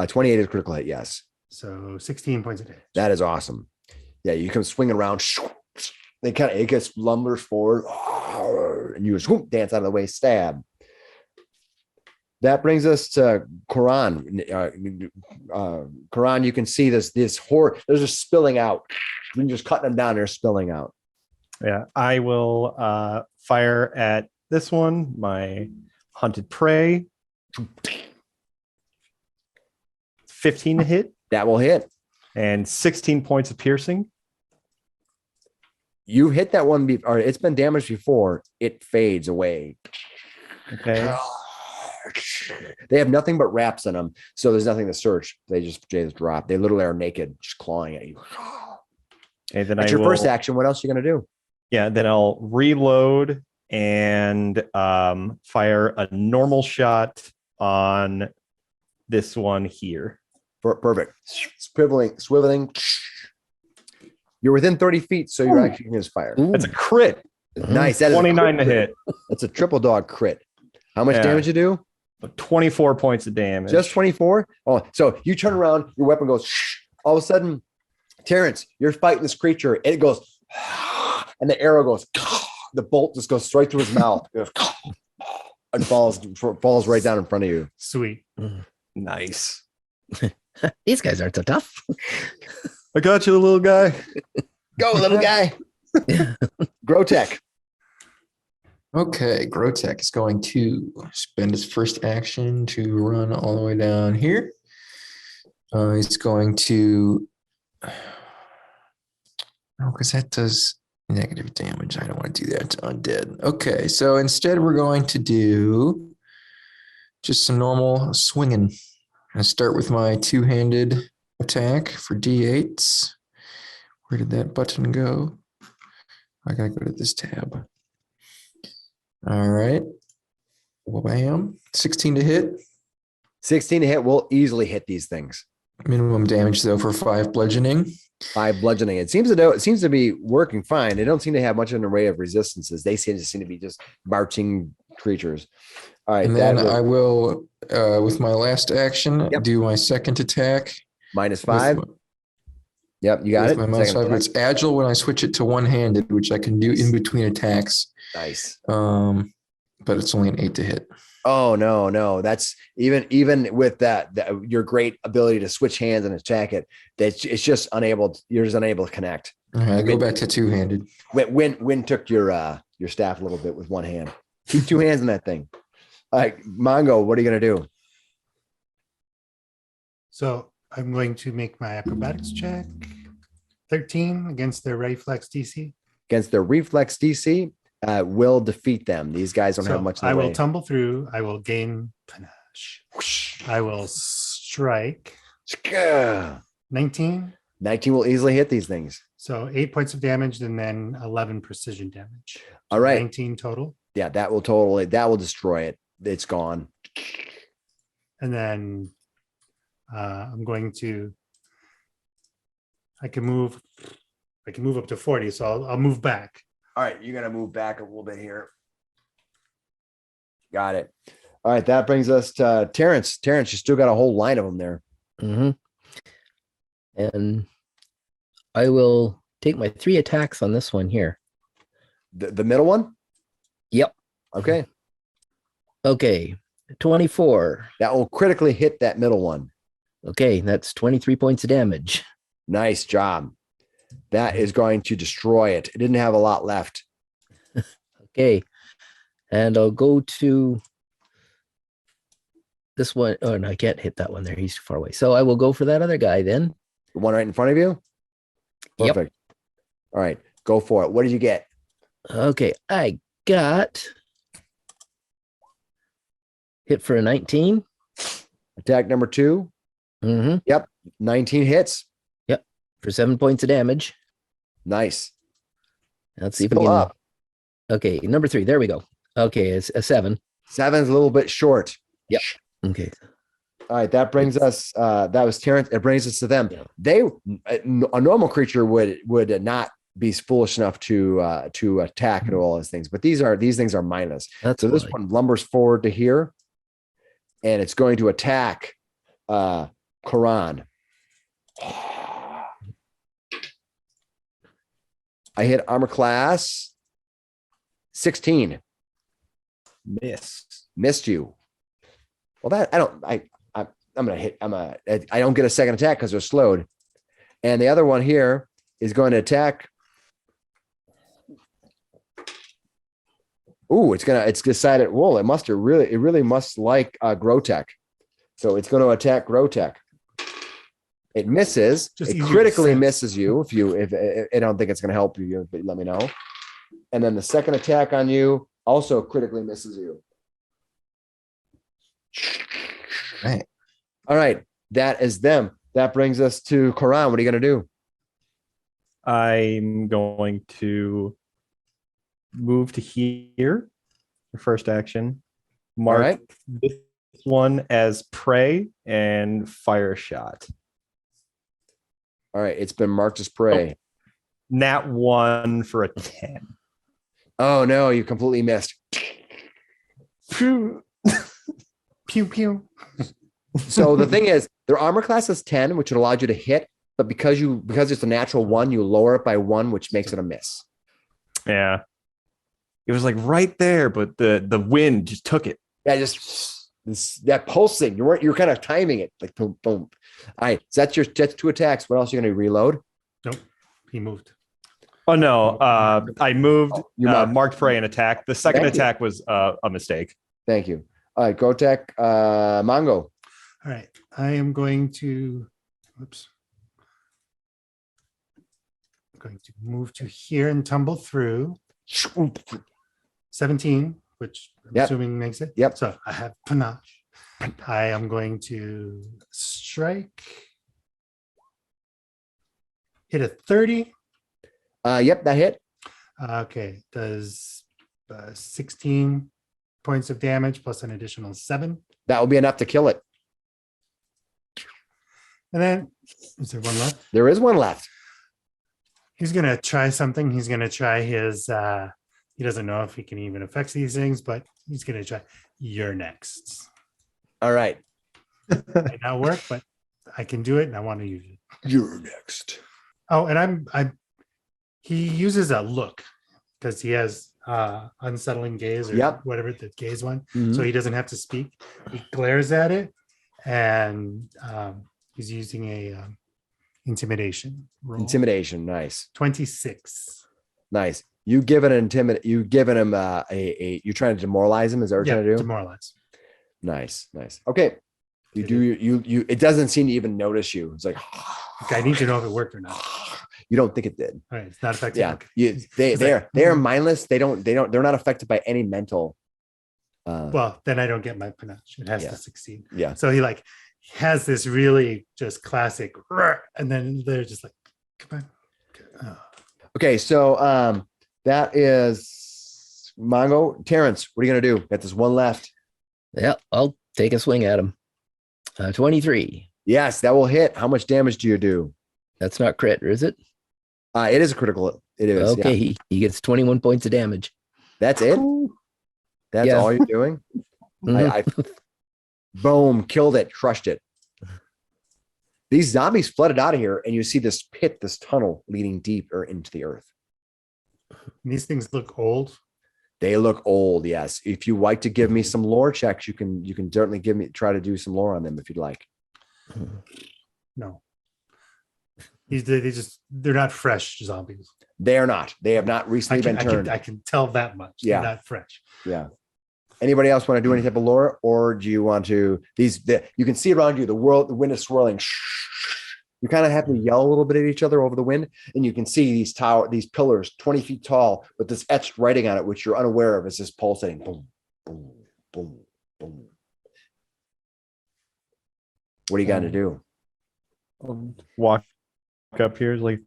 28 is critical hit. Yes. So 16 points of damage. That is awesome. Yeah, you come swinging around. It gets lumbers forward, and you just dance out of the way, stab. That brings us to Quran. Quran, you can see this horror. They're just spilling out. You're just cutting them down. They're spilling out. Yeah, I will fire at this one, my hunted prey. 15 to hit. That will hit. And 16 points of piercing. You hit that one, or it's been damaged before. It fades away. Okay. They have nothing but wraps in them, so there's nothing to search. They just drop. They literally are naked, just clawing at you. And then That's your first action. What else are you going to do? Yeah, then I'll reload and fire a normal shot on this one here. Perfect. Swiveling. You're within 30 feet, so you're actually going to fire. That's a crit. Nice. That is 29 to hit. That's a triple dog crit. How much damage you do? 24 points of damage. Just 24? Oh, so you turn around, your weapon goes, all of a sudden, Terrence, you're fighting this creature, and it goes, and the arrow goes, the bolt just goes straight through his mouth. It goes, and falls right down in front of you. Sweet. Nice. These guys aren't so tough. I got you, little guy. Go, little guy. Grotech. Okay, Grotech is going to spend his first action to run all the way down here. He's going to, because that does negative damage. I don't want to do that to undead. Okay, so instead we're going to do just some normal swinging. I'm going to start with my two-handed attack for D8s. Where did that button go? I gotta go to this tab. All right. Wham. 16 to hit. 16 to hit will easily hit these things. Minimum damage though for 5 bludgeoning. 5 bludgeoning. It seems to be working fine. They don't seem to have much of an array of resistances. They seem to be just marching creatures. All right. And then I will, with my last action, do my second attack. -5. Yep, you got it. My -5. It's agile when I switch it to one-handed, which I can do in between attacks. Nice. But it's only an 8 to hit. Oh no. That's even with that your great ability to switch hands and attack it. It's just unable. You're just unable to connect. All right, I go back to two-handed. Win took your staff a little bit with one hand. Keep 2 hands in that thing. All right, Mongo, what are you gonna do? So I'm going to make my acrobatics check. 13 against their reflex DC. Against their reflex DC, will defeat them. These guys don't have much. I will tumble through. I will gain panache. I will strike. 19. 19 will easily hit these things. So 8 points of damage and then 11 precision damage. All right. 19 total. Yeah, that will destroy it. It's gone. And then I'm going to, I can move up to 40. So I'll move back. All right, you're going to move back a little bit here. Got it. All right, that brings us to Terrence. Terrence, you still got a whole line of them there. Mm-hmm. And I will take my 3 attacks on this one here. The middle one? Yep. Okay. Okay. 24. That will critically hit that middle one. Okay, that's 23 points of damage. Nice job. That is going to destroy it. It didn't have a lot left. Okay. And I'll go to this one. Oh, no, I can't hit that one there. He's too far away. So I will go for that other guy then. The one right in front of you? Yep. Perfect. All right, go for it. What did you get? Okay, I got hit for a 19. Attack number 2. Mm-hmm. Yep. 19 hits. For 7 points of damage. Nice. Let's see if we Still can. up. Okay, number 3. There we go. Okay, it's a 7. 7's a little bit short. Yep. Okay. All right, that brings us. That was Terrence. It brings us to them. Yeah. They, a normal creature would not be foolish enough to attack and all those things, but these things are mindless. That's So this why. one lumbers forward to here, and it's going to attack Quran. I hit armor class 16. Missed you. Well, I'm gonna hit. I don't get a second attack because they're slowed. And the other one here is going to attack. Ooh, it's decided. Well, it really must like Grotech. So it's going to attack Grotech. It misses. Just It easier to critically sense. misses you. If I don't think it's going to help you, but let me know. And then the second attack on you also critically misses you. Right. All right, that is them. That brings us to Quran. What are you going to do? I'm going to move to here. The first action. Mark right. this one as prey and fire a shot. All right, it's been marked as prey. Nat 1 for a 10. Oh no, you completely missed. Pew pew. So the thing is, their armor class is 10, which would allow you to hit, but because it's a natural 1, you lower it by 1, which makes it a miss. Yeah. It was like right there, but the wind just took it. Yeah, that pulsing. You're kind of timing it like boom, boom. All right, so that's 2 attacks. What else are you going to reload? Nope. He moved. Oh no. I moved You marked prey and attack. The second Thank you. attack was a mistake. Thank you. All right, Gotek, Mongo. All right. I am going to, oops. I'm going to move to here and tumble through 17, which I'm Yep. assuming makes it. Yep. So I have panache. I am going to strike. Hit a 30. Yep, that hit. Okay. Does 16 points of damage plus an additional 7. That will be enough to kill it. And then, is there one left? There is one left. He's going to try something. He's going to try his, he doesn't know if he can even affect these things, but he's going to try. You're next. All right. Might not work, but I can do it and I want to use it. You're next. Oh, and he uses a look because he has unsettling gaze or Yep. whatever the gaze one. Mhm. So he doesn't have to speak. He glares at it and he's using a intimidation roll. Intimidation. Nice. 26. Nice. You given him you're trying to demoralize him. Is that what you're trying to do? Demoralize. Nice. Okay. You it doesn't seem to even notice you. It's like Okay, I need to know if it worked or not. you don't think it did. All right, it's not effective. Yeah. Okay. They're mindless. They're not affected by any mental Well, then I don't get my panache. It has Yeah. to succeed. yeah. So he has this really just classic, "Rrr," and then they're just like, come on. Oh. Okay, so that is Mongo. Terrence, what are you gonna do? Got this one left. Yeah, I'll take a swing at him. 23. Yes, that will hit. How much damage do you do? That's not crit, is it? It is a critical. It is. Okay, Yeah. he gets 21 points of damage. That's it. That's Yeah. all you're doing. Mhm. I boom, killed it, crushed it. These zombies flooded out of here, and you see this pit, this tunnel leading deeper into the earth. These things look old. They look old, yes. If you like to give me some lore checks, you can certainly try to do some lore on them if you'd like. No. They're not fresh zombies. They are not. They have not recently been turned. I can tell that much. Yeah. They're not fresh. Yeah. Anybody else want to do any type of lore, or do you want to you can see around you the wind is swirling. You kind of have to yell a little bit at each other over the wind, and you can see these pillars 20 feet tall with this etched writing on it, which you're unaware of, is this pulsating. Boom, boom, boom, boom. What are you going to do? Walk up here, like,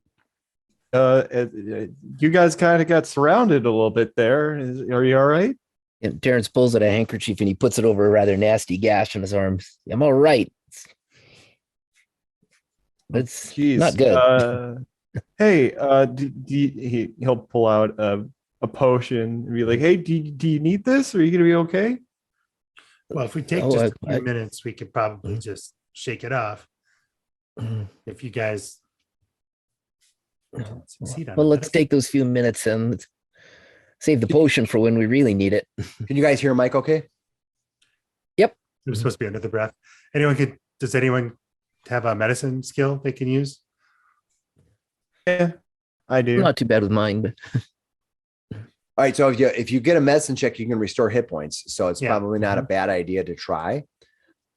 you guys kind of got surrounded a little bit there. Are you all right? And Terrence pulls out a handkerchief and he puts it over a rather nasty gash on his arm. I'm all right. But it's Jeez. not good. Hey, he'll pull out a potion and be like, hey, do you need this? Are you going to be okay? Well, if we take just a few minutes, we could probably just shake it off. If you guys succeed on Well, it. let's take those few minutes and let's save the potion for when we really need it. Can you guys hear Mike okay? It was supposed to be under the breath. Does anyone have a medicine skill they can use? Yeah, I do. Not too bad with mine, but All right, so if you get a medicine check, you can restore hit points. So it's Yeah. probably not a bad idea to try,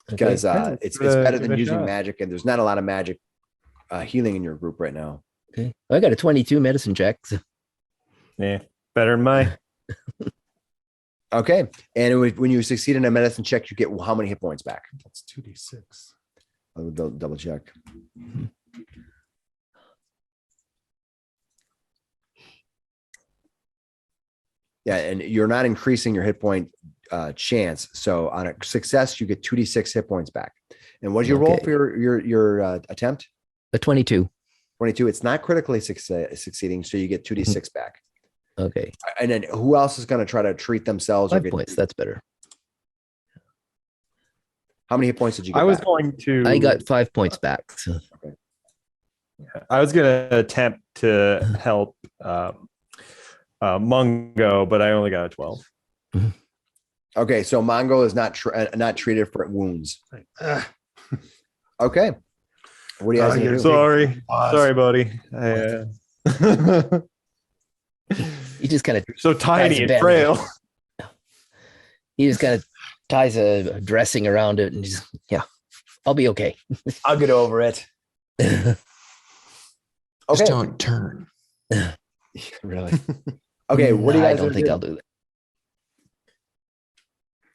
because it's better than using magic, and there's not a lot of magic healing in your group right now. okay. I got a 22 medicine check. So Yeah, better than mine. Okay, and when you succeed in a medicine check, you get how many hit points back? That's 2d6. I'll double check. Yeah, and you're not increasing your hit point chance. So on a success, you get 2d6 hit points back. And what did you roll Okay. for your attempt? a 22. 22. It's not critically succeeding, so you get 2d6 back. Okay. And then who else is going to try to treat themselves? 5 points. That's better. How many hit points did you get? I was back? going to. I got 5 points back. So. I was going to attempt to help Mungo, but I only got a 12. Okay, so Mongo is not treated for wounds. Right. Okay. What do you guys need to do? Sorry, Pause. sorry, buddy. He just kind of So tiny and Guys, frail. ties a dressing around it and just I'll be okay. I'll get over it. Just Okay. don't turn. Really? Okay. What do you I guys don't think do? I'll do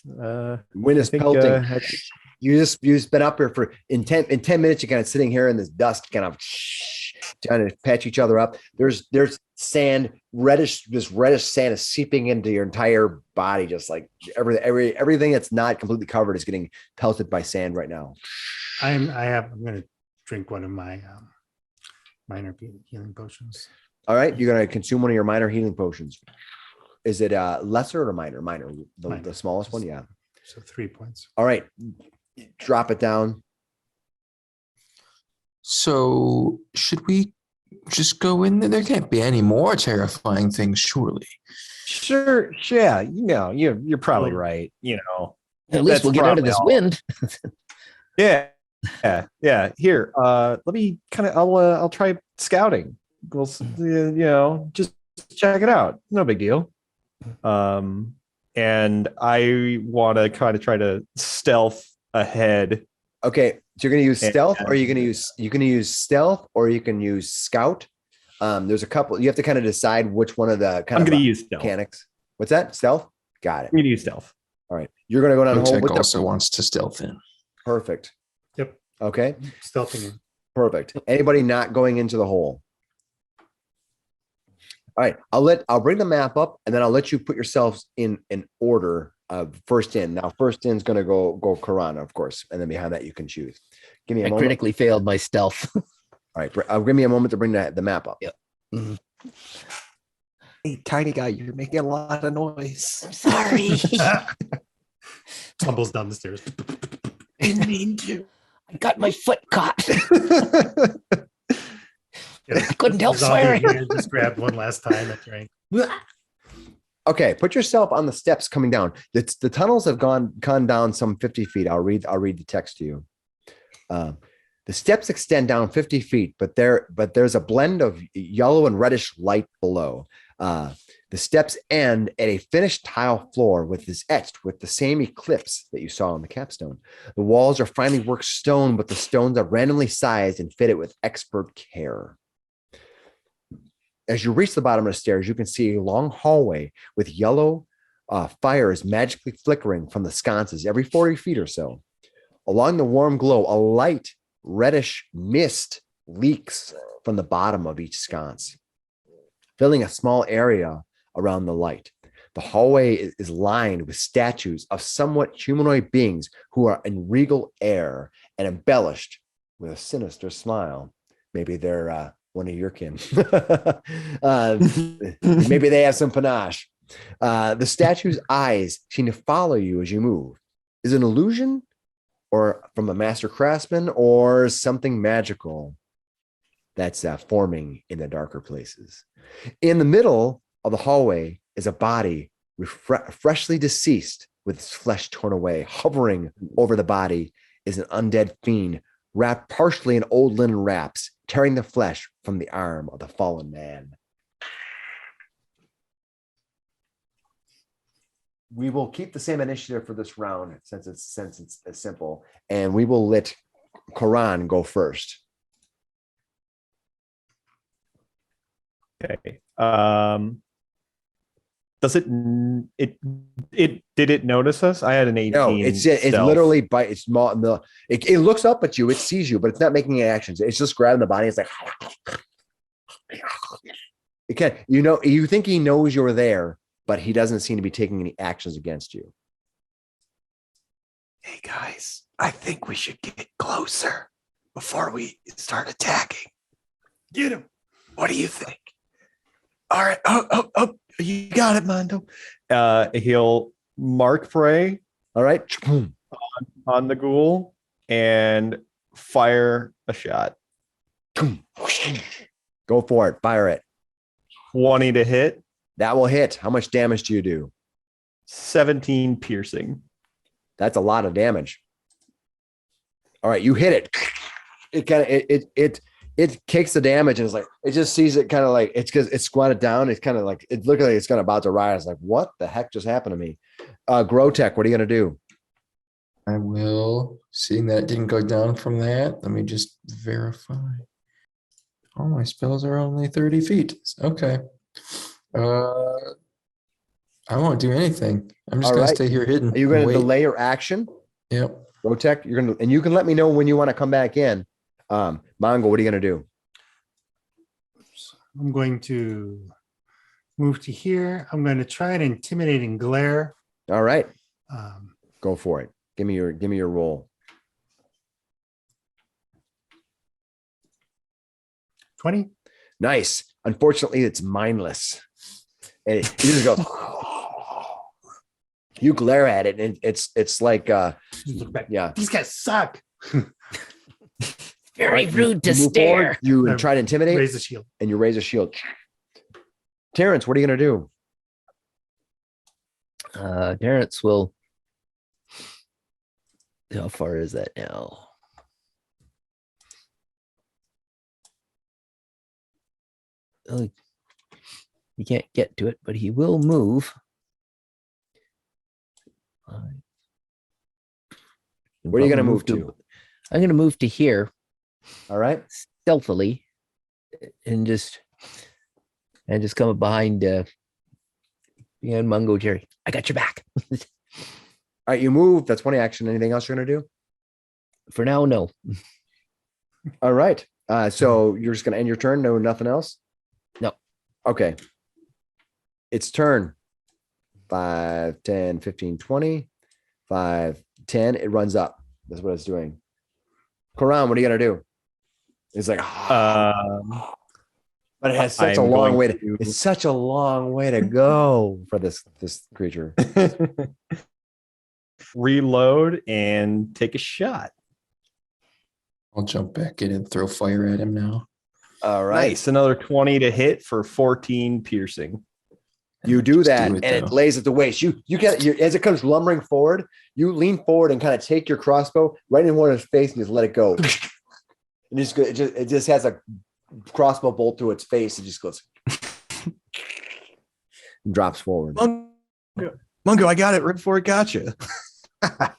that. Wind is I think, pelting. You've just been up here for in 10 minutes. You're kind of sitting here in this dust, kind of trying to patch each other up. There's sand, this reddish sand is seeping into your entire body, just like everything that's not completely covered is getting pelted by sand right now. I'm going to drink one of my minor healing potions. All right, you're gonna consume one of your minor healing potions. Is it lesser or minor? Minor, Minor. the smallest one. Yeah. So 3 points. All right, drop it down. So should we just go in there? There can't be any more terrifying things, surely. Sure, yeah, you're probably Well, right. At least That's we'll get out of this probably all. wind. Yeah. Here, let me I'll try scouting. We'll, just check it out. No big deal. And I want to kind of try to stealth ahead. Okay, so you're gonna use stealth, or And- you can use stealth, or you can use scout. There's a couple. You have to kind of decide which one of the I'm going to use stealth. mechanics. What's that? Stealth. Got it. I'm going to use stealth. All right, you're gonna go down the hole Tech with also the wants to stealth in. perfect. Yep. Okay, Stealthing in. perfect. Anybody not going into the hole? All right, I'll bring the map up, and then I'll let you put yourselves in an order of first in. Now, first in is going to go Karana, of course, and then behind that you can choose. Give me a I moment. critically failed my stealth. All right, give me a moment to bring the map up. Yep. Hey, tiny guy, you're making a lot of noise. Sorry. Tumbles down the stairs. Didn't mean to. I got my foot caught. Yeah. I couldn't help He's all here, swearing. just grabbed one last time at your ankle. Okay, put yourself on the steps coming down. The tunnels have gone down some 50 feet. I'll read the text to you. The steps extend down 50 feet, but there's a blend of yellow and reddish light below. The steps end at a finished tile floor with this etched with the same eclipse that you saw on the capstone. The walls are finely worked stone, but the stones are randomly sized and fitted with expert care. As you reach the bottom of the stairs, you can see a long hallway with yellow fires magically flickering from the sconces every 40 feet or so. Along the warm glow, a light reddish mist leaks from the bottom of each sconce, filling a small area around the light. The hallway is lined with statues of somewhat humanoid beings who are in regal air and embellished with a sinister smile. Maybe they're one of your kin. Maybe they have some panache. The statue's eyes seem to follow you as you move. Is it an illusion, or from a master craftsman, or something magical that's forming in the darker places? In the middle of the hallway is a body freshly deceased with its flesh torn away. Hovering over the body is an undead fiend wrapped partially in old linen wraps, tearing the flesh from the arm of the fallen man. We will keep the same initiative for this round since it's simple, and we will let Karan go first. Okay. Does it did it notice us? I had an 18. No, it's stealth. literally by it's small. It looks up at you, it sees you, but it's not making any actions. It's just grabbing the body. It's like it can, you think he knows you're there, but he doesn't seem to be taking any actions against you. Hey guys, I think we should get closer before we start attacking. Get him. What do you think? All right. Oh, you got it, Mondo. He'll mark prey All right. on the ghoul and fire a shot. Go for it. Fire it. 20 to hit, That will hit. How much damage do you do? 17 piercing. That's a lot of damage. All right, you hit it. It kind of it kicks the damage, and it's like it just sees it kind of like it's because it's squatted down. It's kind of like it looks like it's kind of about to rise. It's like, what the heck just happened to me? Grotech, what are you gonna do? I will, seeing that it didn't go down from that, let me just verify. All my spells are only 30 feet. Okay. I won't do anything. I'm just All gonna right. stay here hidden. Are you and gonna wait. delay your action? Yep. Grotech, and you can let me know when you want to come back in. Mongo, what are you gonna do? I'm going to move to here. I'm going to try an intimidating glare. All right, Um, go for it. Give me your roll. 20. Nice. Unfortunately, it's mindless. And you just go. You glare at it, and it's like Just look back. yeah. These guys suck. Very Right, rude to you move stare. forward, you try to intimidate, Raise the shield. and you raise a shield. Terrence, what are you gonna do? Terrence will. How far is that now? Oh, you can't get to it, but he will move. Where are you gonna move to? I'm going to move to here All right. stealthily, and just come up behind Mungo Jerry. I got your back. All right, you move. That's one action. Anything else you're gonna do? For now, no. All right. So you're just gonna end your turn. No, nothing else. No. Okay. It's turn. 5, 10, 15, 20. 5, 10. It runs up. That's what it's doing. Karan, what are you gonna do? It's like, but it has such a I'm long going way to- it's such a long way to go for this creature. Reload and take a shot. I'll jump back in and throw fire at him now. All right. Nice. Another 20 to hit for 14 piercing. You do Just that, do it, and it though. lays at the waist. You get as it comes lumbering forward, you lean forward and kind of take your crossbow right in one of his face and just let it go. And it just has a crossbow bolt through its face. It just goes. and drops forward. Mungo, I got it right before it got you. I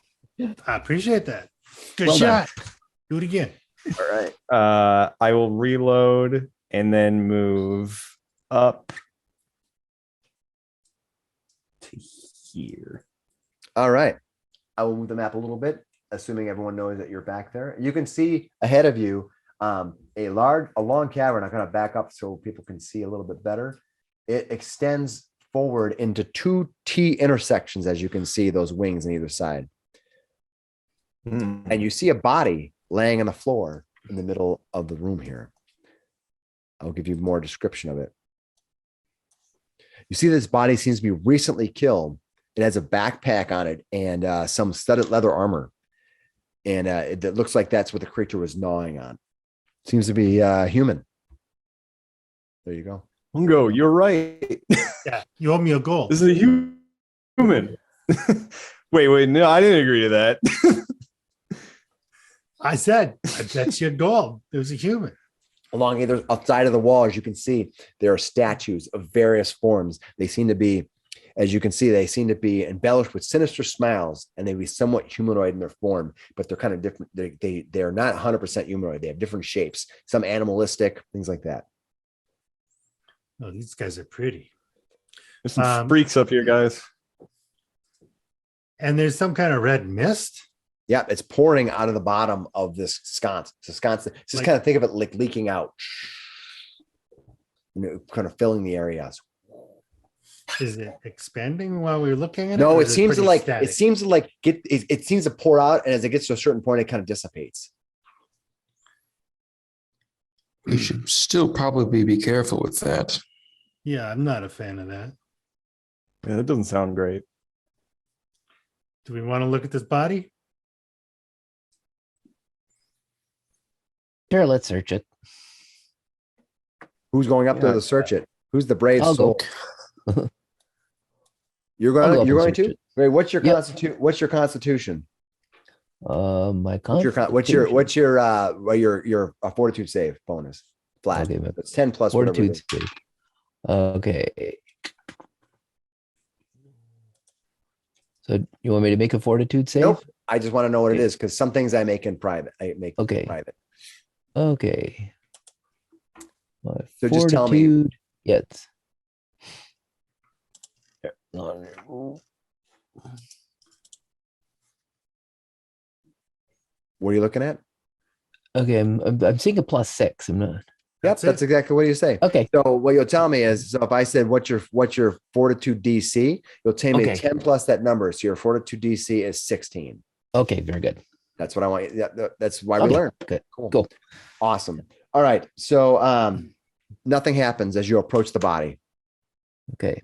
appreciate that. Good Well done. shot. Do it again. All right. I will reload and then move up to here. All right. I will move the map a little bit, assuming everyone knows that you're back there. You can see ahead of you a long cavern. I'm going to back up so people can see a little bit better. It extends forward into two T intersections, as you can see those wings on either side. And you see a body laying on the floor in the middle of the room here. I'll give you more description of it. You see this body seems to be recently killed. It has a backpack on it and some studded leather armor. And it looks like that's what the creature was gnawing on. Seems to be human. There you go. Mungo, you're right. Yeah, you owe me a goal. This is a human. Wait, no, I didn't agree to that. I said, that's your goal. It was a human. Along either outside of the wall, as you can see, there are statues of various forms. They seem to be, as you can see, they seem to be embellished with sinister smiles, and they be somewhat humanoid in their form, but they're kind of different. They're not 100% humanoid. They have different shapes, some animalistic, things like that. Oh, these guys are pretty. There's some freaks up here, guys. And there's some kind of red mist. Yeah, it's pouring out of the bottom of this sconce. It's a sconce. Just Like- kind of think of it like leaking out, kind of filling the areas. Is it expanding while we're looking at it? No, or it is seems to pretty like static? it seems to like it seems to pour out, and as it gets to a certain point, it kind of dissipates. We should still probably be careful with that. Yeah, I'm not a fan of that. Yeah, that doesn't sound great. Do we want to look at this body? Sure, let's search it. Who's going up there Yeah. to search it? Who's the brave I'll soul? go. You're I'll go going. up You're and going search to. it. Wait, what's your Yep. constitution? What's your constitution? My What's your fortitude save bonus? Flat. Okay, my It's 10 plus whatever it fortitude is. save. Okay. So you want me to make a fortitude save? Nope. I just want to know what it Okay. is because some things I make in private. I make Okay. in private. Okay. My So just tell me. fortitude- Yes. What are you looking at? Okay, I'm seeing a +6. I'm not. Yep, that's exactly what you say. Okay. So what you'll tell me is, so if I said what's your fortitude DC, you'll tell me Okay. 10 plus that number. So your fortitude DC is 16. Okay, very good. That's what I want. That's why we Okay, learn. good. Cool. Awesome. All right. So nothing happens as you approach the body. Okay.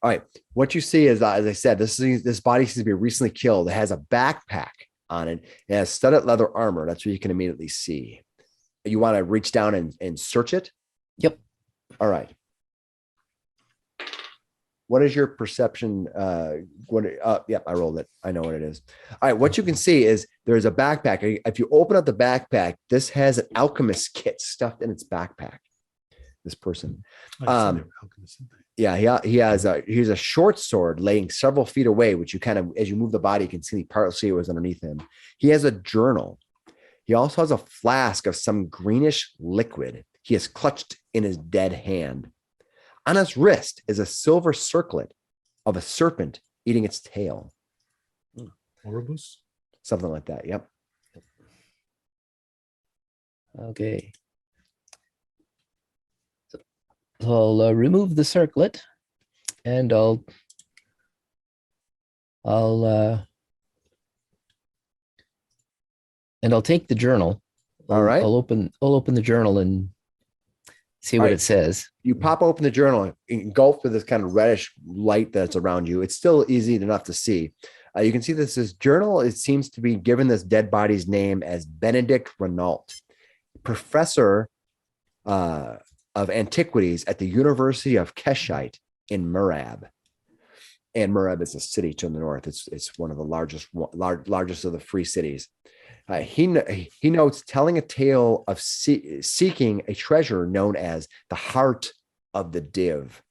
All right. What you see is, as I said, this body seems to be recently killed. It has a backpack on it. It has studded leather armor. That's what you can immediately see. You want to reach down and search it? Yep. All right. What is your perception? Yep, I rolled it. I know what it is. All right. What you can see is there's a backpack. If you open up the backpack, this has an alchemist kit stuffed in its backpack. This person. Yeah, he has a short sword laying several feet away, which you kind of, as you move the body, you can see partly was underneath him. He has a journal. He also has a flask of some greenish liquid he has clutched in his dead hand. On his wrist is a silver circlet of a serpent eating its tail. Horibus? Something like that. Yep. Okay. So I'll remove the circlet, and I'll take the journal. All right. I'll open the journal and see All what right. it says. You pop open the journal, engulfed with this kind of reddish light that's around you. It's still easy enough to see. You can see this journal. It seems to be given this dead body's name as Benedict Renault, professor of antiquities at the University of Keshite in Murab. And Murab is a city to the north. It's one of the largest of the free cities. He notes telling a tale of seeking a treasure known as the Heart of the Div.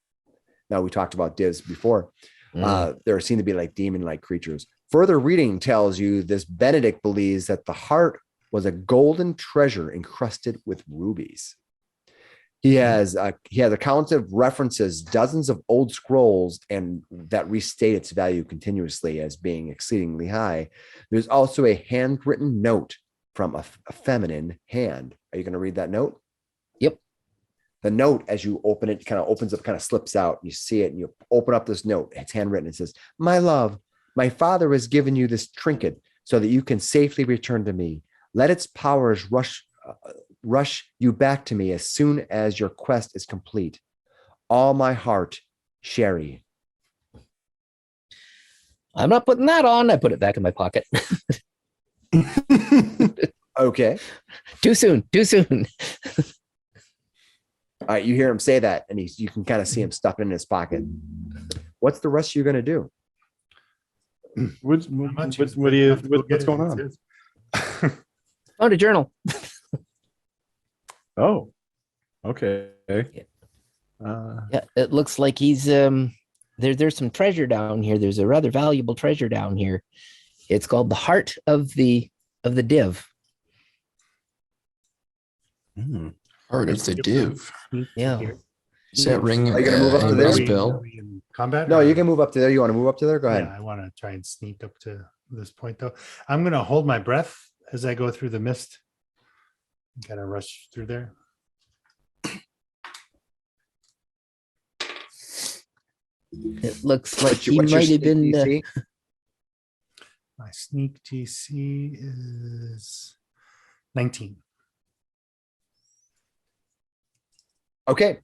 Now, we talked about divs before. Mm. There seem to be like demon-like creatures. Further reading tells you this Benedict believes that the heart was a golden treasure encrusted with rubies. He has accounts of references dozens of old scrolls and that restate its value continuously as being exceedingly high. There's also a handwritten note from a feminine hand. Are you going to read that note? Yep. The note, as you open it, kind of opens up, kind of slips out. You see it and you open up this note. It's handwritten. It says, "My love, my father has given you this trinket so that you can safely return to me. Let its powers rush you back to me as soon as your quest is complete. All my heart, Sherry." I'm not putting that on. I put it back in my pocket. Okay. Too soon. Too soon. All right. You hear him say that, and you can kind of see him stuffing in his pocket. What's the rest of you going to do? What's going on? Found a journal. Oh, okay. Yeah, it looks like he's there's some treasure down here. There's a rather valuable treasure down here. It's called the heart of the div. Heart of the div. Yeah. Does that ring Are you gonna move up to anybody's there? bell? In combat? No, or- you can move up to there. You want to move up to there? Go ahead. Yeah, I want to try and sneak up to this point though. I'm going to hold my breath as I go through the mist. Kind of rush through there. It looks like he What's your might have sneak been. DC? My sneak DC is 19. Okay.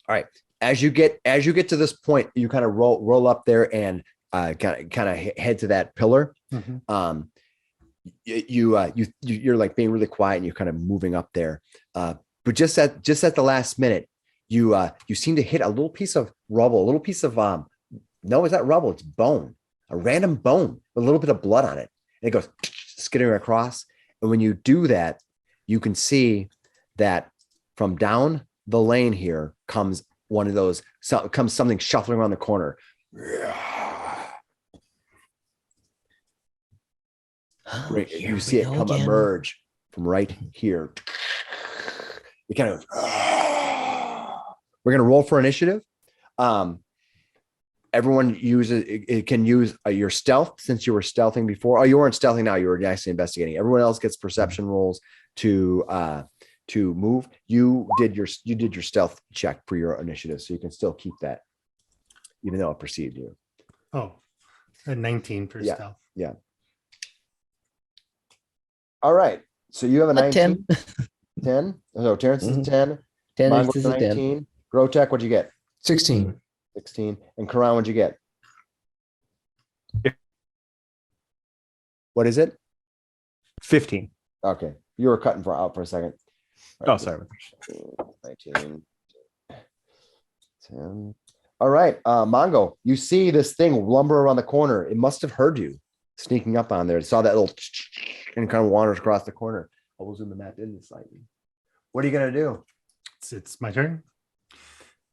All right. As you get to this point, you kind of roll up there and kind of head to that pillar. Mhm. You're like being really quiet and you're kind of moving up there. But just at the last minute, you seem to hit a little piece of rubble, a little piece of no, it's not rubble, it's bone, a random bone with a little bit of blood on it. And it goes skittering across. And when you do that, you can see that from down the lane here comes one of those, comes something shuffling around the corner. You see it come emerge from right here. You kind of, we're going to roll for initiative. Everyone can use your stealth, since you were stealthing before. Oh, you weren't stealthing now. You were actually investigating. Everyone else gets perception rolls to move. You did your stealth check for your initiative, so you can still keep that, even though it preceded you. Oh, a 19 for Yeah. stealth. Yeah. All right. So you have a 19. 10. 10. So Terrence is a 10. 10 Mongo's is a a 10. 19. Grotech, what'd you get? 16. 16. And Karan, what'd you get? What is it? 15. Okay. You were cutting out for a second. Oh, sorry. 19. 10. All right. Mongo, you see this thing lumber around the corner. It must have heard you sneaking up on there. It saw that little and kind of wanders across the corner. I will zoom the map in slightly. What are you going to do? It's my turn.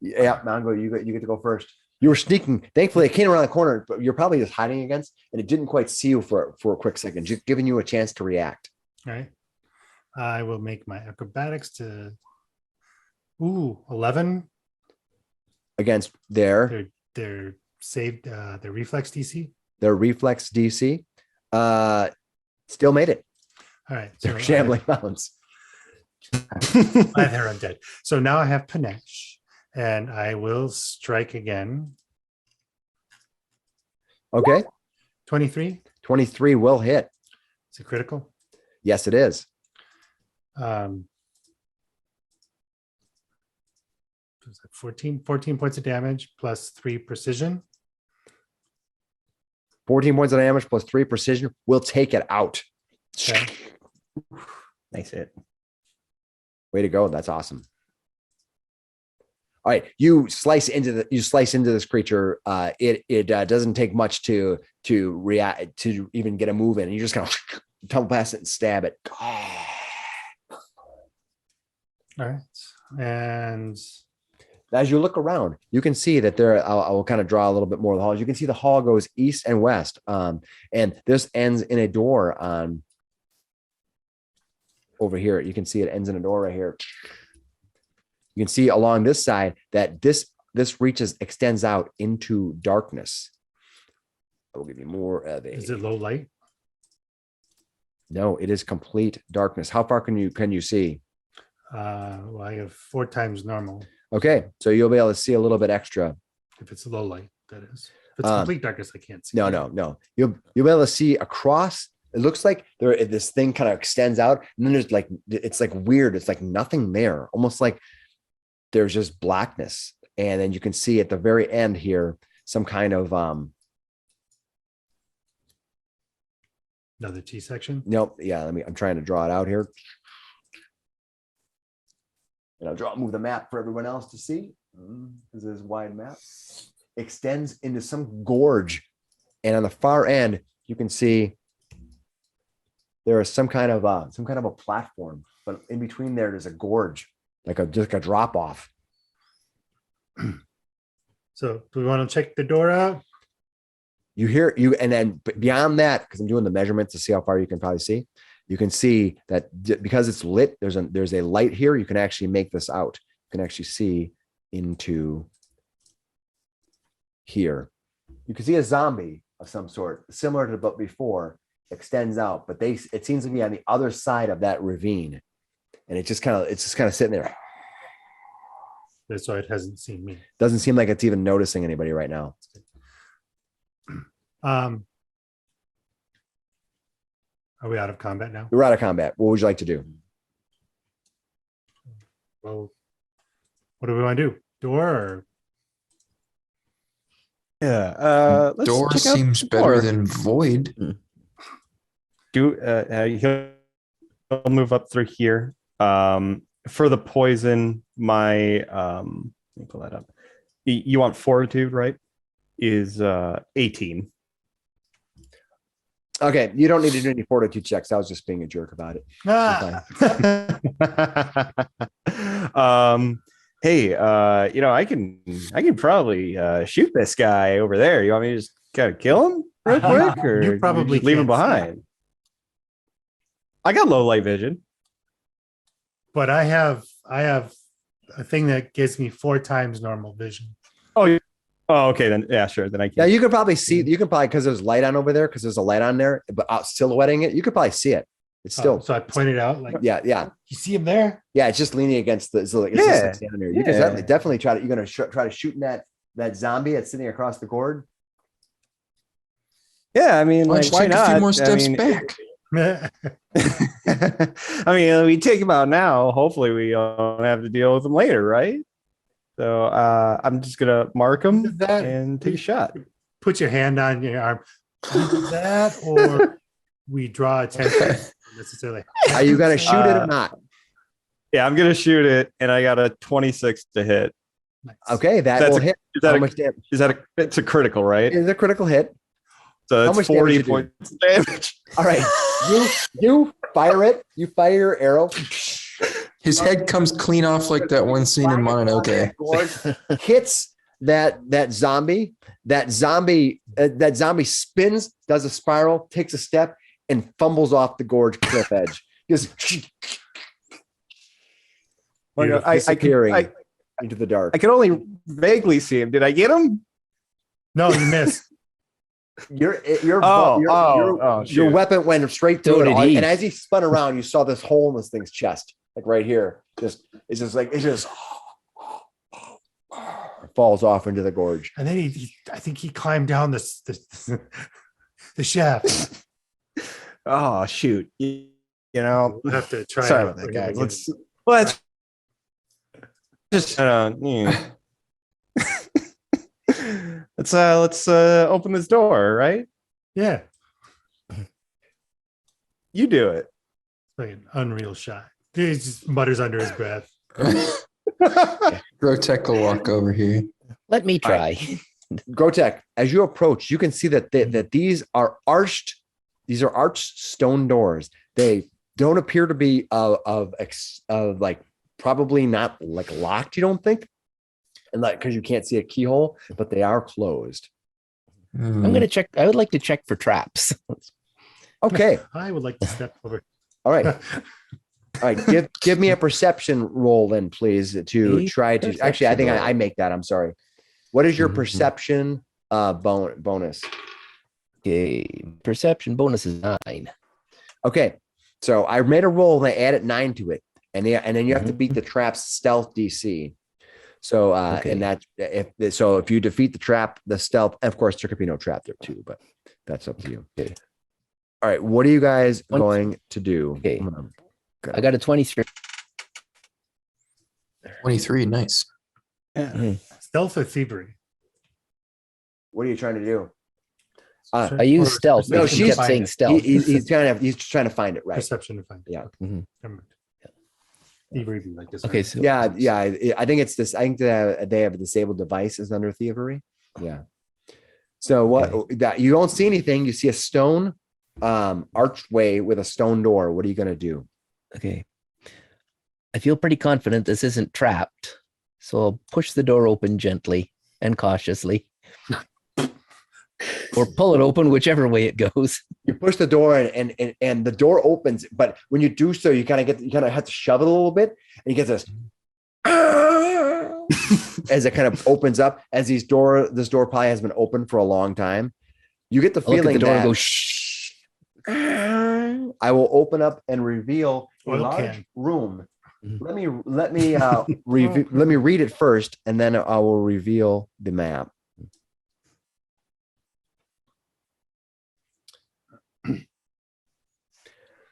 Yeah, Mongo, you get to go first. You were sneaking. Thankfully, it came around the corner, but you're probably just hiding against, and it didn't quite see you for a quick second, just giving you a chance to react. All right. I will make my acrobatics to 11. Against their They're saved their reflex DC. reflex DC. Still made it. All right. They're shambling mounts. They're undead. So now I have panache, and I will strike again. Okay. 23. 23 will hit. It's a critical. Yes, it is. 14 points of damage plus 3 precision. 14 points of damage plus 3 precision. We'll take it out. Okay. Nice hit. Way to go. That's awesome. All right. You slice into this creature. It doesn't take much to react, to even get a move in. You just kind of tumble past it and stab it. All right. And as you look around, you can see that there, I will kind of draw a little bit more of the hall. You can see the hall goes east and west. And this ends in a door on over here. You can see it ends in a door right here. You can see along this side that this extends out into darkness. I will give you more of a. Is it low light? No, it is complete darkness. How far can you see? Well, I have 4 times normal. Okay, so you'll be able to see a little bit extra. If it's low light, that is. If it's complete darkness, I can't see. No. You'll be able to see across. It looks like this thing kind of extends out, and then there's like it's like weird. It's like nothing there, almost like there's just blackness. And then you can see at the very end here some kind of Another T section. nope. Yeah, I'm trying to draw it out here. And I'll move the map for everyone else to see. This is a wide map. Extends into some gorge. And on the far end, you can see there is some kind of a platform, but in between there's a gorge, just a drop off. So do we want to check the door out? You hear and then beyond that, because I'm doing the measurements to see how far you can probably see. You can see that because it's lit, there's a light here. You can actually make this out. You can actually see into here. You can see a zombie of some sort, similar to but before, extends out, but it seems to be on the other side of that ravine, and it's just kind of sitting there. That's why it hasn't seen me. Doesn't seem like it's even noticing anybody right now. Are we out of combat now? We're out of combat. What would you like to do? Well, what do we want to do? Door or Yeah. Let's Door check out seems the better door. than void. He'll move up through here. For the poison, let me pull that up. You want fortitude, right? Is 18. Okay, you don't need to do any fortitude checks. I was just being a jerk about it. Hey, I can probably shoot this guy over there. You want me to just kind of kill him real quick, or You probably just leave him can't see behind? I got low light vision. but I have a thing that gives me 4 times normal vision. Oh, okay, then yeah, sure. Then I Yeah, can. you can probably see. You can probably because there's light on over there because there's a light on there, but out silhouetting it, you could probably see it. It's still. So I pointed out like, Yeah. you see him there? Yeah, it's just leaning against the. It's just like standing there. You can definitely try to. You're gonna try to shoot that zombie that's sitting across the gourd. Yeah, I mean, Why like, don't you why take not? a few more steps I mean, back? I mean, we take him out now. Hopefully, we don't have to deal with him later, right? So I'm just gonna mark him and take a shot. Put your hand on your arm. Either that or we draw attention. Necessarily. Are you gonna shoot it or not? Yeah, I'm gonna shoot it, and I got a 26 to hit. Nice. Okay, that That's will a- hit. Is that How a, much damage? is that a? It's a critical, right? It's a critical hit. So How it's much 40 damage you do? points of damage. All right, you fire it. You fire your arrow. His head comes clean off like that one scene in Mononoke. Hits that zombie. That zombie spins, does a spiral, takes a step, and fumbles off the gorge cliff edge. Just disappearing into the dark. I can only vaguely see him. Did I get him? No, you missed. Your shoot. weapon went straight So through did it. he. And as he spun around, you saw this hole in this thing's chest, like right here. It just falls off into the gorge. And then I think he climbed down the shaft. Oh shoot! You know, We'll have to try. sorry it about that, for him guys. again. Let's just let's open this door, right? Yeah, You do it. it's like an unreal shot. He just mutters under his breath. Grotech will walk over here. Let me All right. try. Grotek, as you approach, you can see that that these are arched. These are arched stone doors. They don't appear to be of like probably not like locked. You don't think? and like because you can't see a keyhole, but they are closed. I'm gonna check. I would like to check for traps. Okay. I would like to step over. All right. All right. Give me a perception roll then, please, to try to actually I think I make that. I'm sorry. What is your perception bonus? Okay, perception bonus is 9. Okay. So I made a roll and I added 9 to it. And then you have to beat the trap's stealth DC. So and that if you defeat the trap, the stealth, of course there could be no trap there too, but that's up to you. Okay. All right, what are you guys going to do? Okay. I got a 23. 23, nice. Stealth or thievery? What are you trying to do? I use stealth. No, But she she's kept saying stealth. He's trying to find it right. Perception to find it. Yeah. Okay. Never mind. Thievery be like this. Okay, so Yeah. I think it's this. I think that they have a disabled device is under thievery. Yeah. So that you don't see anything. You see a stone archway with a stone door. What are you going to do? okay. I feel pretty confident this isn't trapped, so I'll push the door open gently and cautiously, or pull it open, whichever way it goes. You push the door and the door opens, but when you do so, you kind of have to shove it a little bit, and you get this as it kind of opens up. As this door probably has been open for a long time. You get the I look at feeling the door that and go shh. I will open up and reveal a Oil large can. room. Mhm. Let me read it first, and then I will reveal the map.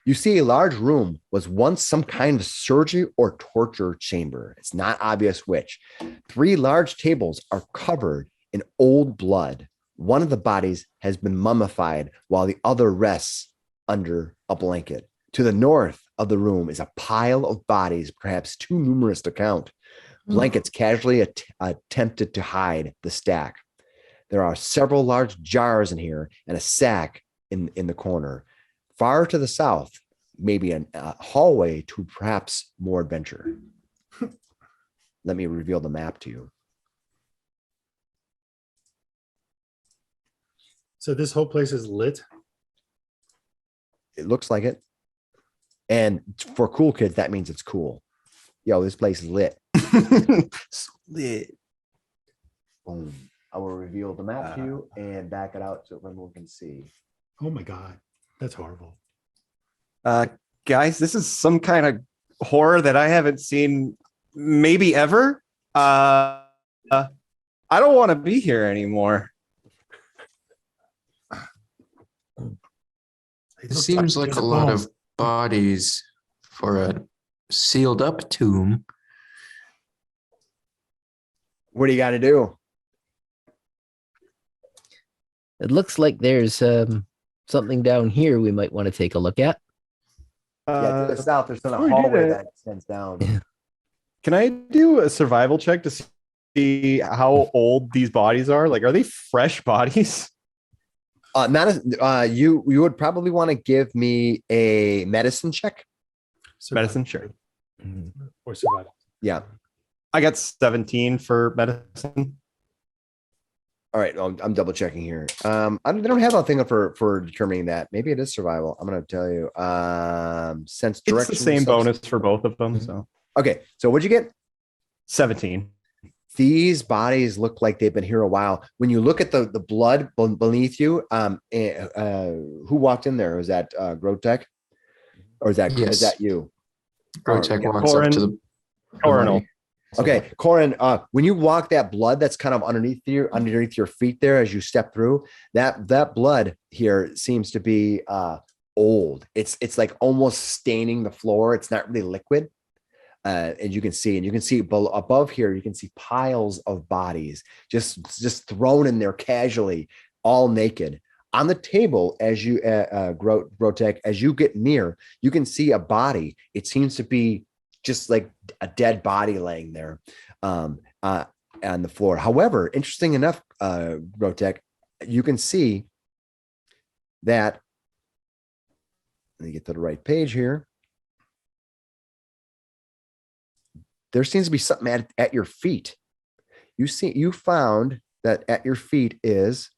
You see, a large room was once some kind of surgery or torture chamber. It's not obvious which. 3 large tables are covered in old blood. One of the bodies has been mummified while the other rests under a blanket. To the north of the room is a pile of bodies, perhaps too numerous to count. Blankets casually attempted to hide the stack. There are several large jars in here and a sack in the corner. Far to the south, maybe a hallway to perhaps more adventure. Let me reveal the map to you. So this whole place is lit. It looks like it. And for cool kids, that means it's cool. Yo, this place is lit. So lit. Boom. I will reveal the map to you and back it out so everyone can see. Oh my God. That's horrible. Guys, this is some kind of horror that I haven't seen maybe ever. I don't want to be here anymore. It It looks seems like there's a lot bone. of bodies for a sealed up tomb. What do you got to do? It looks like there's something down here we might want to take a look at. Yeah, to the south, there's a before we do hallway that- that extends down. Can I do a survival check to see how old these bodies are? Like, are they fresh bodies? Not as, you would probably want to give me a medicine check. Medicine, sure. Or survival. Yeah. I got 17 for medicine. All right. I'm double checking here. They don't have a thing for determining that. Maybe it is survival. I'm going to tell you. Sense It's direction. the same bonus for both of them. So Okay. So what'd you get? 17. These bodies look like they've been here a while. When you look at the blood beneath you, who walked in there? Was that Grotech? Or is that you? Grotech yeah. walks up to the Coronal. Okay, Corin, when you walk that blood that's kind of underneath your feet there as you step through, that blood here seems to be old. It's like almost staining the floor. It's not really liquid. And you can see above here, you can see piles of bodies just thrown in there casually, all naked. On the table, as you Grotech, as you get near, you can see a body. It seems to be just like a dead body laying there on the floor. However, interesting enough, Grotech, you can see that. Let me get to the right page here. There seems to be something at your feet. you found that at your feet is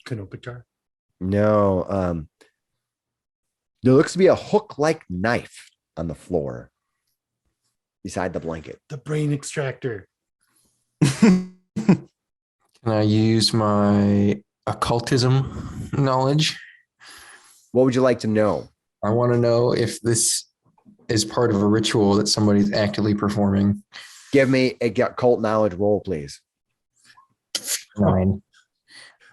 Canopic jar. no. There looks to be a hook-like knife on the floor beside the blanket. The brain extractor. Can I use my occultism knowledge? What would you like to know? I want to know if this is part of a ritual that somebody's actively performing. Give me a cult knowledge roll, please. 9.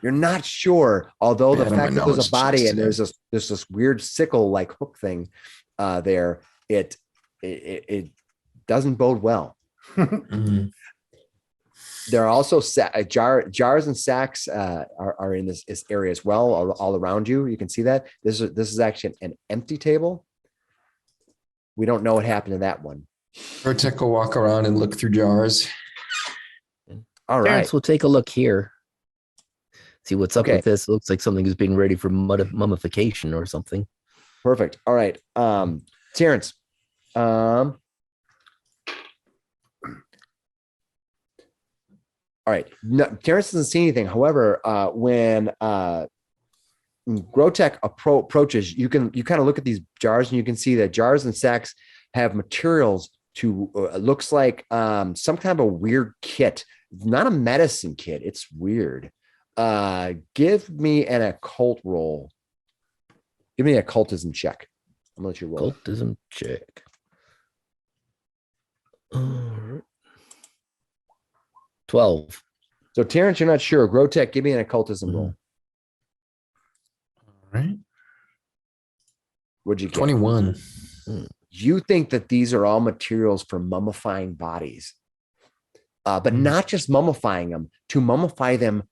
You're not sure, although the Yeah, I don't fact know that there's it's a body just and there's this weird sickle-like hook thing there, it doesn't bode well. Mhm. There are also jars and sacks are in this area as well, all around you. You can see that this is actually an empty table. We don't know what happened to that one. Rotek will walk around and look through jars. All right. Terrence will take a look here. See what's up Okay. with this. It looks like something is being ready for mummification or something. Perfect. All right. Terrence. All right. No, Terrence doesn't see anything. However, when Grotek approaches, you kind of look at these jars and you can see that jars and sacks have materials to looks like some kind of a weird kit. Not a medicine kit. It's weird. Give me an occult roll. Give me an occultism check. I'm gonna let you roll. Occultism check. 12. So Terrence, you're not sure. Grotek, give me an occultism roll. All right. What'd you get? 21. You think that these are all materials for mummifying bodies, but not just mummifying them, to mummify them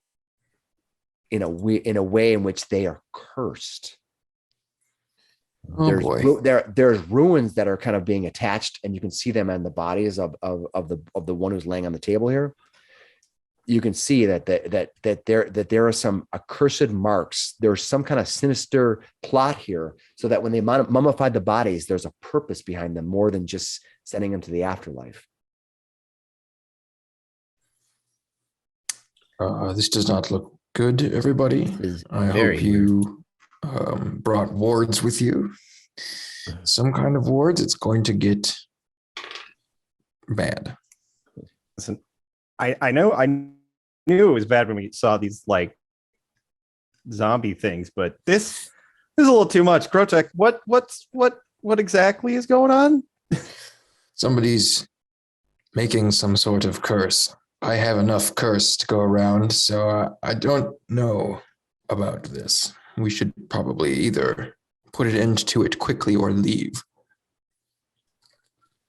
in a way in which they are cursed. Oh boy. There's ruins that are kind of being attached, and you can see them on the bodies of the one who's laying on the table here. You can see that there are some accursed marks. There's some kind of sinister plot here, so that when they mummified the bodies, there's a purpose behind them more than just sending them to the afterlife. This does not look good, everybody. This is I very hope you brought wards with you. Some kind of wards. It's going to get bad. Listen, I knew it was bad when we saw these like zombie things, but this is a little too much. Grotek, what exactly is going on? Somebody's making some sort of curse. I have enough curse to go around, so I don't know about this. We should probably either put an end to it quickly or leave.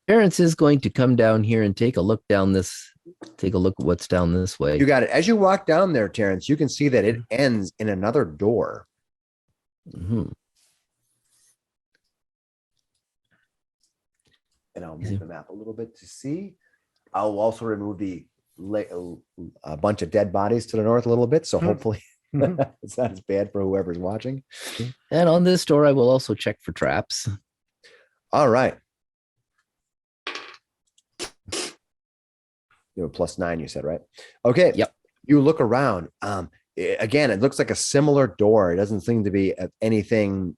Terrence is going to come down here and take a look at what's down this way. You got it. As you walk down there, Terrence, you can see that it ends in another door. Mhm. And I'll move the map a little bit to see. I'll also remove a bunch of dead bodies to the north a little bit. So hopefully it's not as bad for whoever's watching. And on this door, I will also check for traps. All right. You know, +9, you said, right? Okay. Yep. You look around. Again, it looks like a similar door. It doesn't seem to be anything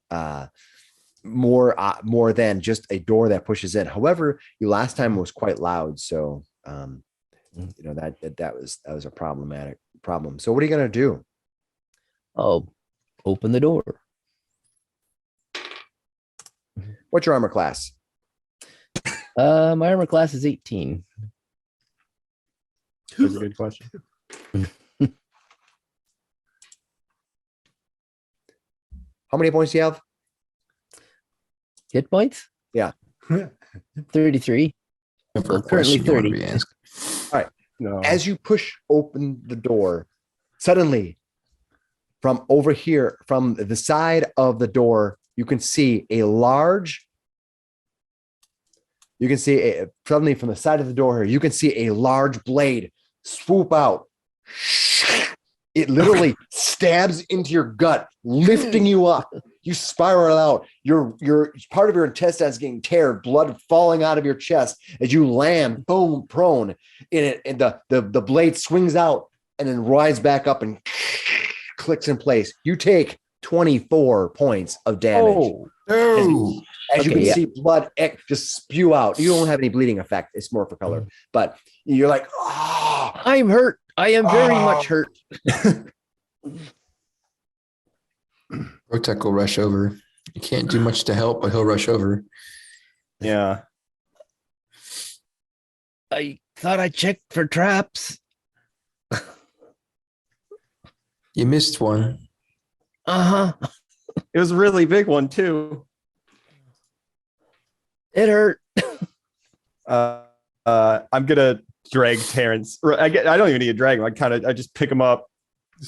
more than just a door that pushes in. However, last time was quite loud, so you know that was a problem. So what are you gonna do? Oh, open the door. What's your armor class? My armor class is 18. That's a good question. How many points do you have? Hit points? Yeah. 33. Never currently question you want to 30. be asked. No. As you push open the door, suddenly from over here, from the side of the door, you can see suddenly from the side of the door here, you can see a large blade swoop out. It literally stabs into your gut, lifting you up. You spiral out. Your part of your intestines getting teared, blood falling out of your chest as you land, boom, prone in it, and the blade swings out and then rides back up and clicks in place. You take 24 points of damage. Oh, No. As you Okay, can yeah. see, blood just spew out. You don't have any bleeding effect. It's more for color, but you're like, oh, I'm hurt. I am very much hurt. Rotek will rush over. You can't do much to help, but he'll rush over. yeah. I thought I checked for traps. You missed one. Uh-huh. It was a really big one too. It hurt. I'm gonna drag Terrence. I don't even need to drag him. I just pick him up.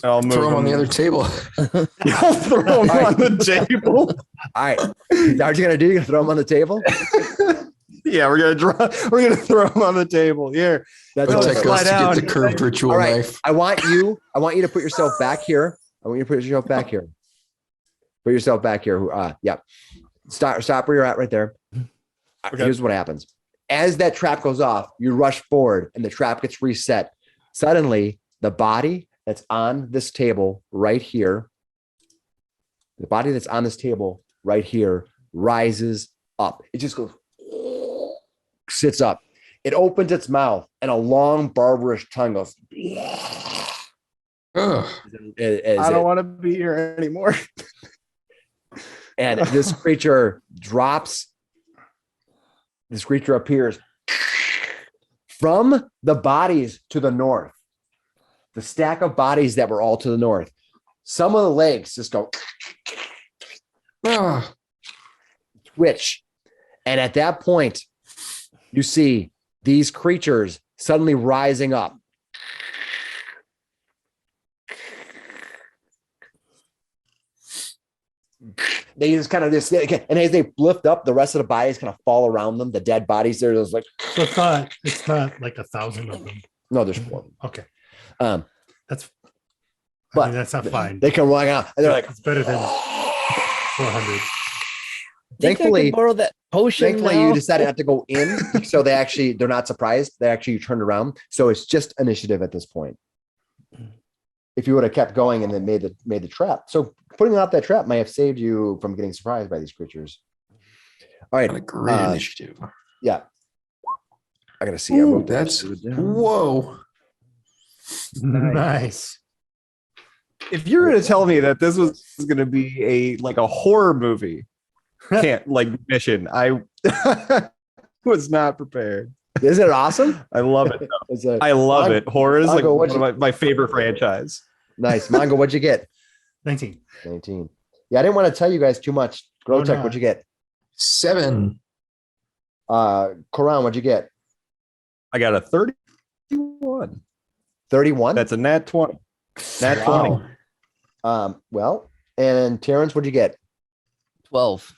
And I'll move Throw him on the other table. I'll throw him on the table. all right. Is that what you're gonna do? You're gonna throw them on the table? Yeah, we're gonna throw him on the table. Here. That's Rotek awesome. goes to down. get the curved ritual All right. knife. I want you to put yourself back here. Put yourself back here. Put yourself back here. Yeah. Stop where you're at right there. Okay. Here's what happens. As that trap goes off, you rush forward and the trap gets reset. Suddenly, the body that's on this table right here, rises up. It just goes, sits up. It opens its mouth and a long, barbarous tongue goes. Ugh. I don't want to be here anymore. And this creature drops. This creature appears from the bodies to the north. The stack of bodies that were all to the north. Some of the legs just go Ah. twitch. And at that point, you see these creatures suddenly rising up. They just kind of and as they lift up, the rest of the bodies kind of fall around them. The dead bodies, there's like, So it's not like 1,000 of them. no, there's 4. Okay. That's But that's not fine. they come running out and they're like, It's better than 400. Think I Thankfully- can borrow that potion thankfully now? you decided not to go in. So they're not surprised. They actually turned around. So it's just initiative at this point. If you would have kept going and then made the trap. So putting out that trap might have saved you from getting surprised by these creatures. All right. What a great initiative. Yeah. I gotta see. I Ooh, wrote that that's shit down. whoa. Nice. If you're gonna tell me that this was gonna be a horror movie, mission, I was not prepared. Isn't it awesome? I love it. It's a, I love it. Horror is like Mongo, one what'd of my favorite franchise. nice. Mongo, what'd you get? 19. 19. Yeah, I didn't want to tell you guys too much. Grotech, no. what'd you get? 7. Koran, what'd you get? I got a 31. 31? That's a nat 20. Nat 20. Wow. Well, and Terrence, what'd you get? 12.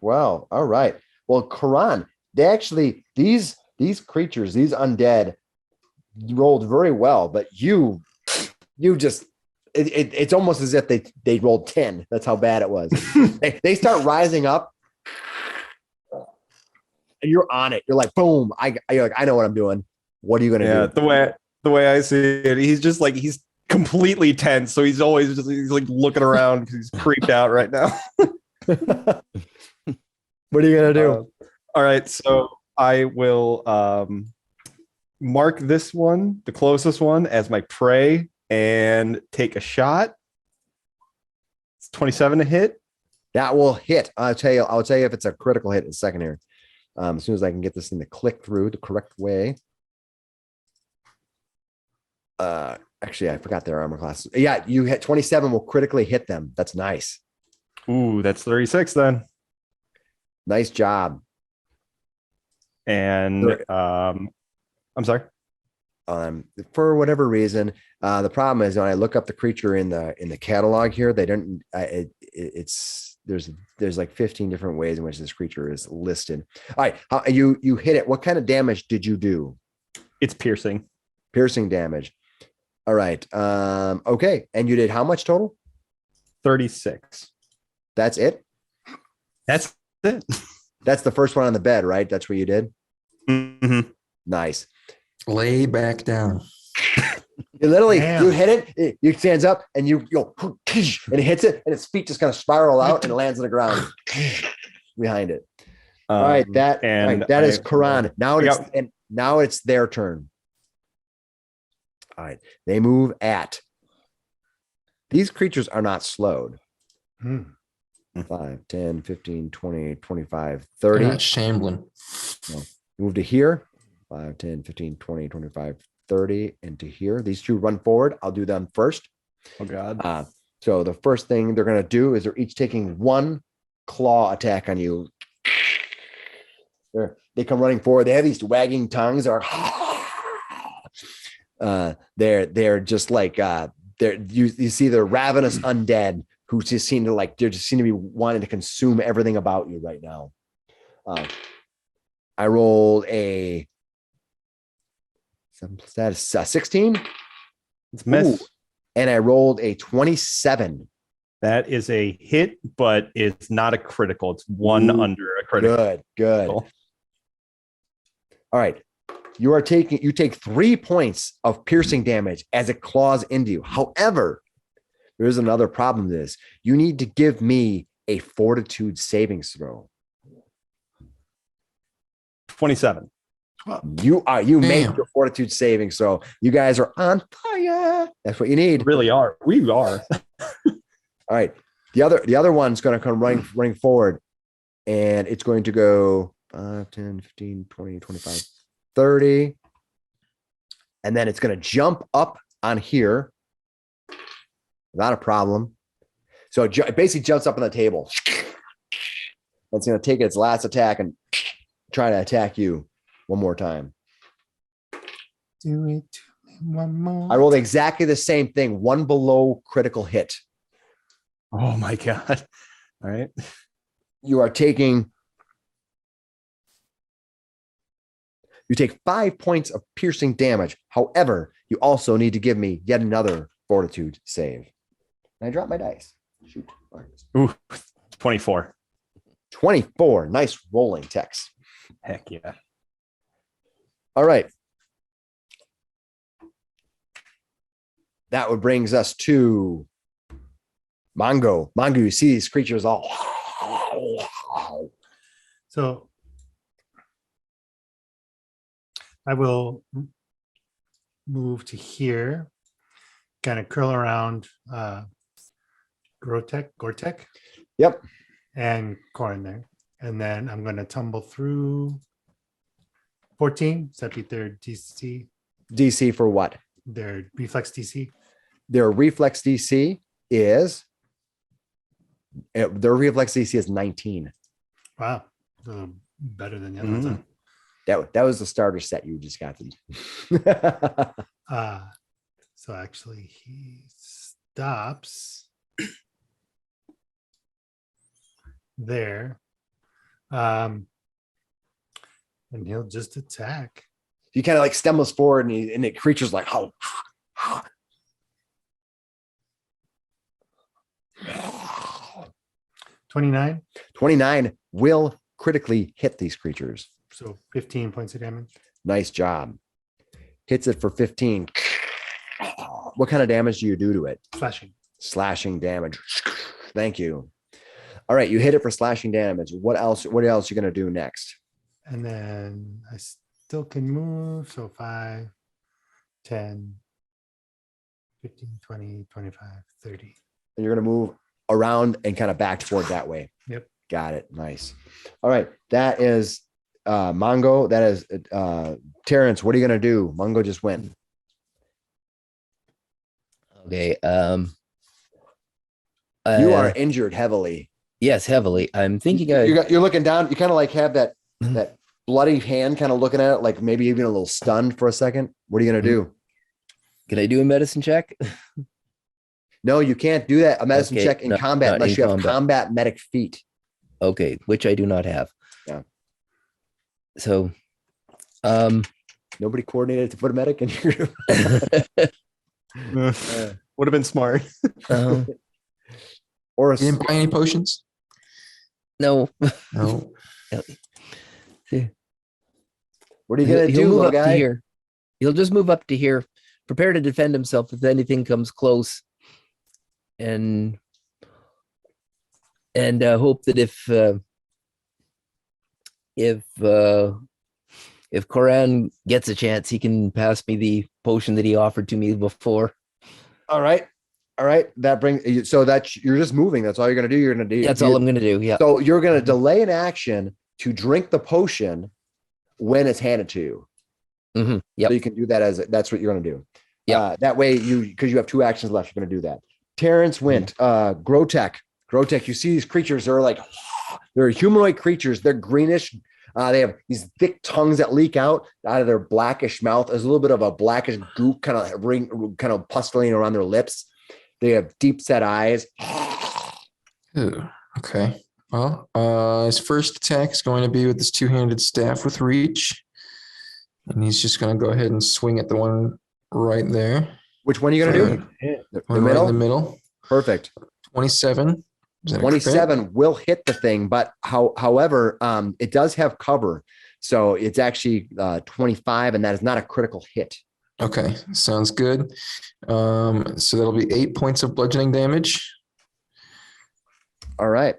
12. All right. Well, Koran, they actually, these creatures, these undead rolled very well, but you just, it's almost as if they rolled 10. That's how bad it was. they start rising up and you're on it. You're like, boom. You're like, I know what I'm doing. What are you going to do? The way I see it, he's completely tense. So he's always he's like looking around because he's creeped out right now. What are you going to do? All right. So I will mark this one, the closest one, as my prey and take a shot. It's 27 to hit. That will hit. I'll tell you if it's a critical hit in a second here. As soon as I can get this thing to click through the correct way. Actually, I forgot their armor classes. Yeah, you hit 27 will critically hit them. That's nice. Ooh, that's 36 then. Nice job. And I'm sorry. For whatever reason, the problem is when I look up the creature in the catalog here, they don't. There's like 15 different ways in which this creature is listed. All right, you hit it. What kind of damage did you do? It's piercing. Piercing damage. All right. Okay, and you did how much total? 36. That's it. That's it. That's the first one on the bed, right? That's what you did. Mhm. Nice. Lay back down. You literally, Damn. you hit it, you stands up and you go, and it hits it, and its feet just kind of spiral out and it lands on the ground behind it. All right, that is Quran. Now it's their turn. All right, they move at. These creatures are not slowed. Hmm. 5, 10, 15, 20, 25, They're 30. not shambling. Move to here. 5, 10, 15, 20, 25, 30, and to here. These two run forward. I'll do them first. Oh God. So the first thing they're going to do is they're each taking one claw attack on you. They come running forward. They have these wagging tongues. They're just like you see the ravenous undead who just seem to be wanting to consume everything about you right now. I rolled a 16. It's a miss. Ooh. And I rolled a 27. That is a hit, but it's not a critical. It's one under a critical. Good. All right. You take 3 points of piercing damage as it claws into you. However, there is another problem to this. You need to give me a fortitude savings throw. 27. You made Damn. your fortitude savings throw. You guys are on fire. That's what you need. Really are. We are. All right. The other one's going to come running forward, and it's going to go 5, 10, 15, 20, 25, 30. And then it's going to jump up on here without a problem. So it basically jumps up on the table. It's going to take its last attack and try to attack you one more time. Do it to me one more. I rolled exactly the same thing, one below critical hit. Oh my God. All right. You take 5 points of piercing damage. However, you also need to give me yet another fortitude save. And I dropped my dice. Shoot. Ooh, 24. 24. Nice rolling, Tex. Heck yeah. All right. That would brings us to Mongo. Mongo, you see these creatures all. So I will move to here, kind of curl around Gore-Tech, Yep. and Corin there. And then I'm going to tumble through 14. Does that be their DC? DC for what? Their reflex DC? Their reflex DC is 19. Wow. A little better than the other ones. huh? That was the starter set you just got them. So actually he stops there. And he'll just attack. You kind of like stumbles forward and the creature's like, oh. 29. 29 will critically hit these creatures. So 15 points of damage. Nice job. Hits it for 15. What kind of damage do you do to it? Slashing. Slashing damage. Thank you. All right, you hit it for slashing damage. What else are you going to do next? And then I still can move. So 5, 10, 15, 20, 25, 30. And you're going to move around and kind of back toward that way. Yep. Got it. Nice. All right. That is Mongo. That is Terrence. What are you going to do? Mongo just went. Okay. You are injured heavily. Yes, heavily. I'm thinking You're looking down. You kind of like have that bloody hand kind of looking at it, like maybe even a little stunned for a second. What are you going to do? Can I do a medicine check? No, you can't do that. A medicine Okay, check in no, combat not unless in you have combat. combat medic feat. Okay, which I do not have. Yeah. So, Nobody coordinated to put a medic in your Would have been smart. um, Or a, You didn't buy any potions? No. No. what are you gonna He'll do, move little up to guy? here. He'll just move up to here, prepare to defend himself if anything comes close, and hope that if Koran gets a chance, he can pass me the potion that he offered to me before. All right. That brings so that you're just moving. That's all you're gonna do. You're gonna do. That's all I'm going to do. Yeah. So you're gonna delay an action to drink the potion when it's handed to you. Mm-hmm. Yep. So you can do that as that's what you're gonna do. Yeah. That way because you have 2 actions left, you're gonna do that. Terrence went. Grotech. You see these creatures. They're humanoid creatures. They're greenish. They have these thick tongues that leak out of their blackish mouth. There's a little bit of a blackish goop kind of pustling around their lips. They have deep set eyes. Ooh, okay. Well, his first attack is going to be with this 2-handed staff with reach. And he's just going to go ahead and swing at the one right there. Which one are you going to do? The One right in the middle. Perfect. 27. Is that a 27 will hit the thing, but however, it does have cover. So it's actually 25, and that is not a critical hit. Okay, sounds good. So that'll be 8 points of bludgeoning damage. All right.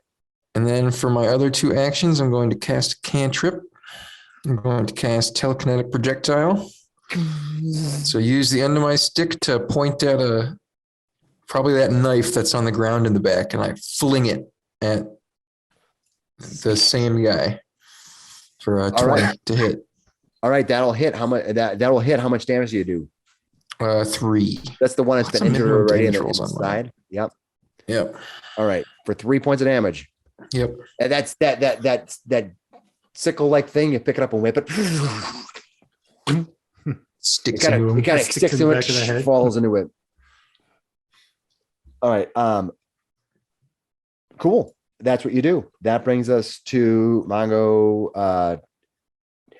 And then for my other 2 actions, I'm going to cast a cantrip. I'm going to cast telekinetic projectile. So use the end of my stick to point at probably that knife that's on the ground in the back, and I fling it at the same guy for 20 to hit. All right, that'll hit. How much? That'll hit. How much damage do you do? 3. That's the one that's been injured minimum already in damage the rolls on side. Yep. Yep. All right, for 3 points of damage. Yep. And that's that sickle-like thing. You pick it up and whip it. Sticks It into him. kind of Sticks sticks in to the it, back of the head. falls into it. All right. Cool. That's what you do. That brings us to Mongo.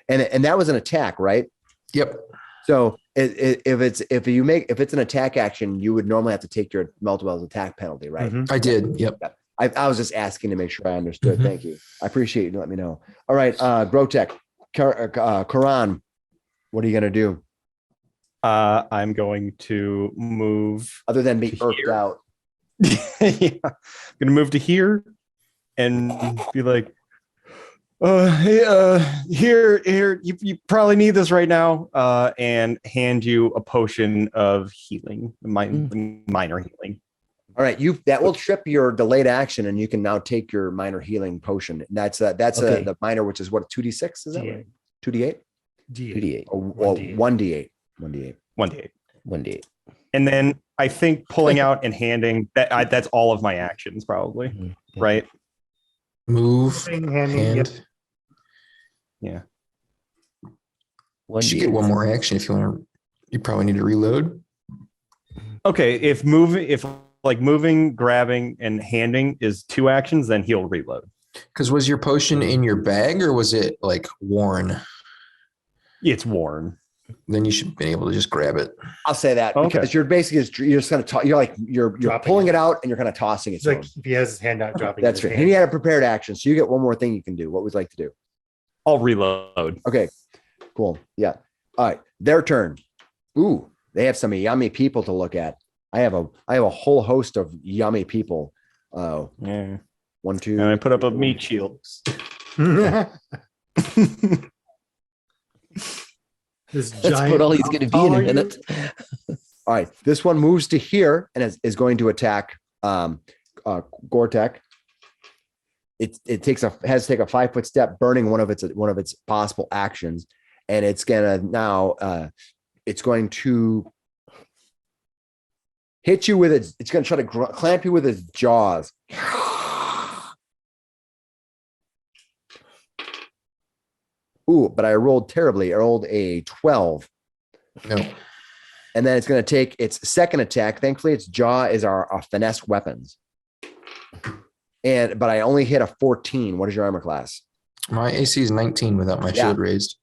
And that was an attack, right? Yep. So if it's an attack action, you would normally have to take your multiple attack penalty, right? Mhm. I did. Yep. I was just asking to make sure I understood. Mhm. Thank you. I appreciate you letting me know. All right, Grotech, Karan, what are you gonna do I'm going to move. other than be To irked here. out? Yeah. I'm gonna move to here and be like, hey, here, you probably need this right now, and hand you a potion of healing, minor healing. All right, that will trip your delayed action, and you can now take your minor healing potion. That's Okay. the minor, which is what 2d6 is that right? 2d8 D8. or 1d8. 1d8 1d8. 1d8. 1d8. And then I think pulling out and handing that's all of my actions probably, Mhm. right? Move. Handing, yep. Hand. Yeah. You should get one more action if you want to. You probably need to reload. Okay, if moving, grabbing, and handing is 2 actions, then he'll reload. Because was your potion in your bag or was it like worn? It's worn. Then you should have been able to just grab it. I'll say that Okay. because you're basically you're just gonna you're Dropping pulling it. it out and you're kind of tossing it. It's To like him. if he has his hand out, dropping. That's his right. hand. He had a prepared action, so you get one more thing you can do. What would you like to do? I'll reload. Okay, cool. Yeah. All right, their turn. Ooh, they have some yummy people to look at. I have a whole host of yummy people. Yeah. 1, 2. And I put up a meat shield. This That's giant. about all he's going to be in a minute. All right, this one moves to here and is going to attack Gore-Tech. It has to take a 5-foot step, burning one of its possible actions, and it's gonna now it's going to hit you with its. It's going to try to clamp you with its jaws. Ooh, but I rolled terribly. I rolled a 12. No. And then it's going to take its second attack. Thankfully, its jaw is our finesse weapons. But I only hit a 14. What is your armor class? My AC is 19 without my Yeah. shield raised.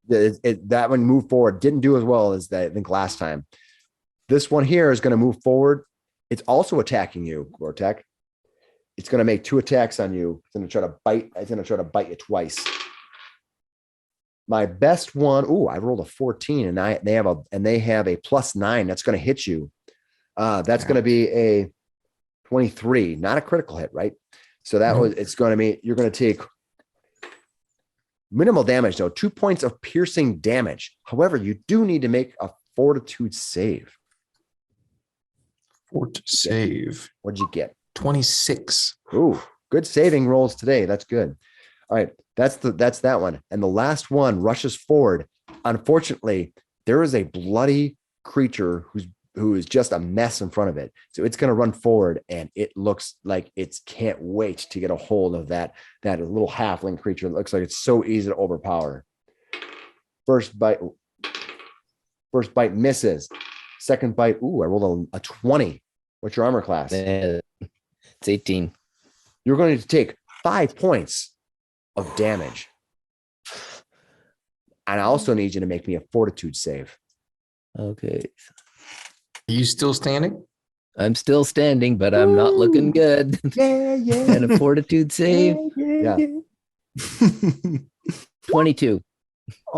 That one moved forward. Didn't do as well as I think last time. This one here is going to move forward. It's also attacking you, Gore-Tech. it's going to make 2 attacks on you. It's going to try to bite. It's going to try to bite you twice. My best one. Ooh, I rolled a 14, and they have a +9. That's going to hit you. That's going to be a 23, not a critical hit, right? So that was. It's going to be. You're going to take minimal damage, though. 2 points of piercing damage. However, you do need to make a fortitude save. Fort save. What'd you get? 26. Ooh, good saving rolls today. That's good. All right, that's that one. And the last one rushes forward. Unfortunately, there is a bloody creature who is just a mess in front of it. So it's going to run forward, and it looks like it can't wait to get a hold of that little halfling creature. It looks like it's so easy to overpower. First bite misses. Second bite. Ooh, I rolled a 20. What's your armor class? It's 18. You're going to take 5 points of damage. And I also need you to make me a fortitude save. Okay. Are you still standing? I'm still standing, but I'm not looking good. Yeah. And a fortitude save, Yeah. 22.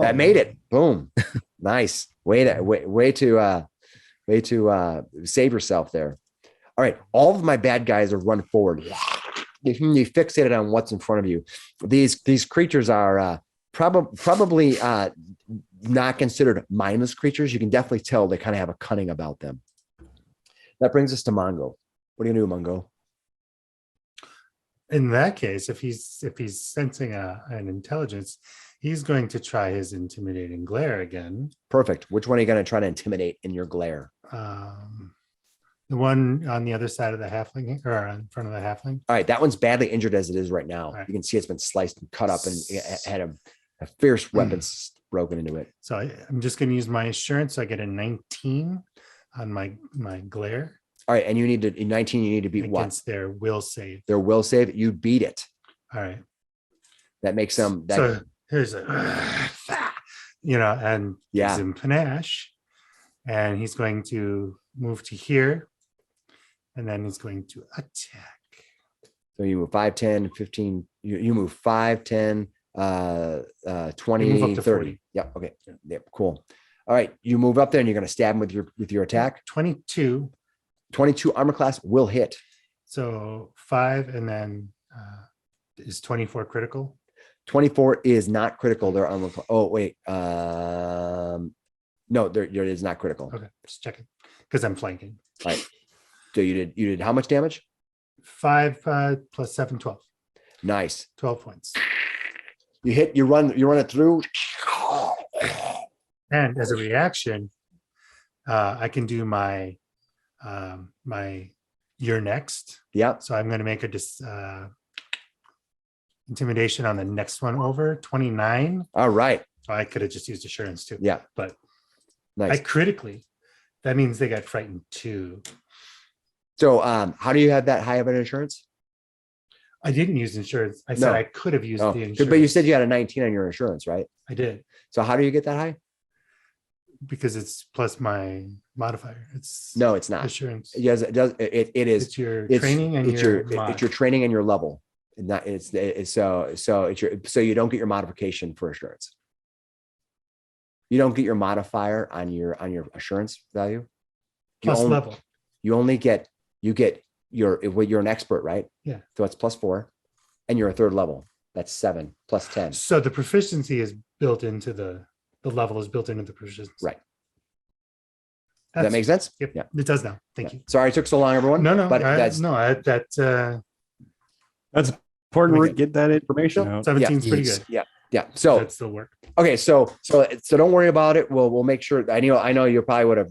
That made it. Boom. Nice. Way to save yourself there. All right. All of my bad guys are run forward. You fixated on what's in front of you. These creatures are probably not considered mindless creatures. You can definitely tell they kind of have a cunning about them. That brings us to Mongo. What are you gonna do, Mongo? In that case, if he's sensing an intelligence, he's going to try his intimidating glare again. Perfect. Which one are you going to try to intimidate in your glare? The one on the other side of the halfling, or in front of the halfling. All right, that one's badly injured as it is right now. Right. You can see it's been sliced and cut up, and it had a fierce weapon broken into it. So I'm just going to use my assurance. So I get a 19 on my glare. All right, and you need to in 19. You need to beat against what? their will save. Their will save. You beat it. All right. That makes them. So here's a, and Yeah. gives him panache, and he's going to move to here, and then he's going to attack. So you move 5, 10, 15. You move 5, 10, 20, move up to 30. 40. Yeah. Okay. Yep. Cool. All right. You move up there, and you're going to stab him with your attack. 22. 22 armor class will hit. So 5, and then is 24 critical? 24 is not critical. Their armor. Oh wait. No, there it is not critical. Okay, just checking because I'm flanking. Right. So you did how much damage? 5 plus 7, 12. Nice. 12 points. You run it through. And as a reaction, I can do my you're next. Yeah. So I'm going to make a intimidation on the next one over 29. All right. I could have just used assurance too. Yeah. But Nice. I critically, that means they got frightened too. So how do you have that high of an insurance? I didn't use insurance. I said No. I could have used Oh, the insurance. but you said you had a 19 on your insurance, right? I did, So how do you get that high? because it's plus my modifier. It's No, it's not. assurance. Yes, it does. It is. It's your It's training and it's your it's your training and your level. And not it's so you don't get your modification for assurance. You don't get your modifier on your assurance value. You plus only, level. You only get you're an expert, right? Yeah. So it's +4, and you're a 3rd level. That's 7 plus 10. So the proficiency is built into the level is built into the proficiency. Right. Does that make sense? Yep. Yeah. It does now. Thank you. Sorry it took so long, everyone. No, But That's important Okay. to get that information out. 17 is pretty Yes. good. yeah. So That still work. okay, so don't worry about it. We'll make sure. I know you probably would have.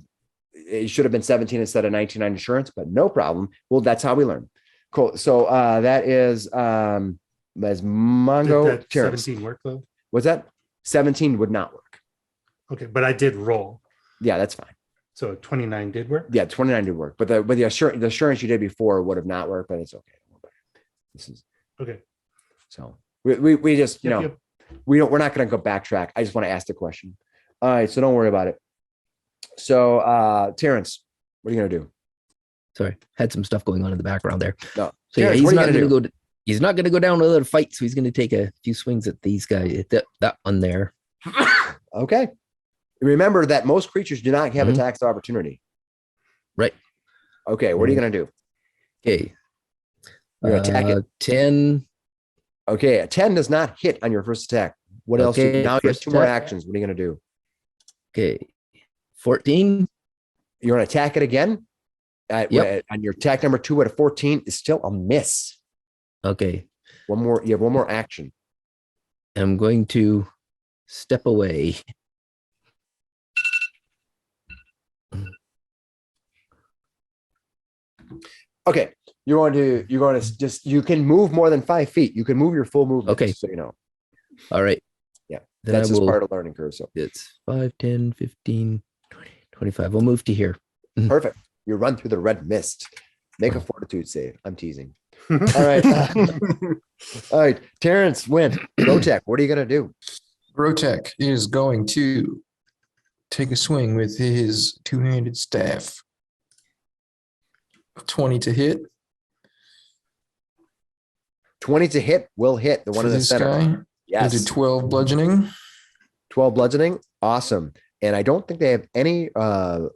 It should have been 17 instead of 19 on insurance, but no problem. Well, that's how we learn. Cool. So that is as Mongo Did that Terrence. 17 work though? Was that 17 would not work? Okay, but I did roll. Yeah, that's fine. So 29 did work. Yeah, 29 did work, but the assurance you did before would have not worked, but it's okay. This is Okay. so we just Yep. we're not going to go backtrack. I just want to ask the question. All right, so don't worry about it. So Terrence, what are you going to do? Sorry, had some stuff going on in the background there. No. So yeah, Terrence, he's what are you not gonna going to go. He's not going to go down another fight. So he's going to take a few swings at these guys. At that one there. Okay. Remember that most creatures do not have Mhm. attacks of opportunity. Right. Okay. What are you gonna do? Okay. You're gonna attack it. 10. Okay. A 10 does not hit on your first attack. What else? Okay, Now you have first 2 more attack. actions. What are you gonna do? Okay. 14. You're gonna attack it again. Yep. On your attack number 2 at a 14 is still a miss. Okay. One more. You have one more action. I'm going to step away. Okay. You're going to just, you can move more than 5 feet. You can move your full movement. Okay. Just so you know. All right. Yeah. Then That's I just will, part of learning curve. So it's 5, 10, 15, 20, 25. We'll move to here. perfect. You run through the red mist. Make a fortitude save. I'm teasing. All right. All right. Terrence, win. Rotech, what are you going to do? Grotek is going to take a swing with his two-handed staff. 20 to hit 20 to hit will hit the one for in the this center. guy. Yes. Into 12 bludgeoning. 12 bludgeoning. Awesome. And I don't think they have any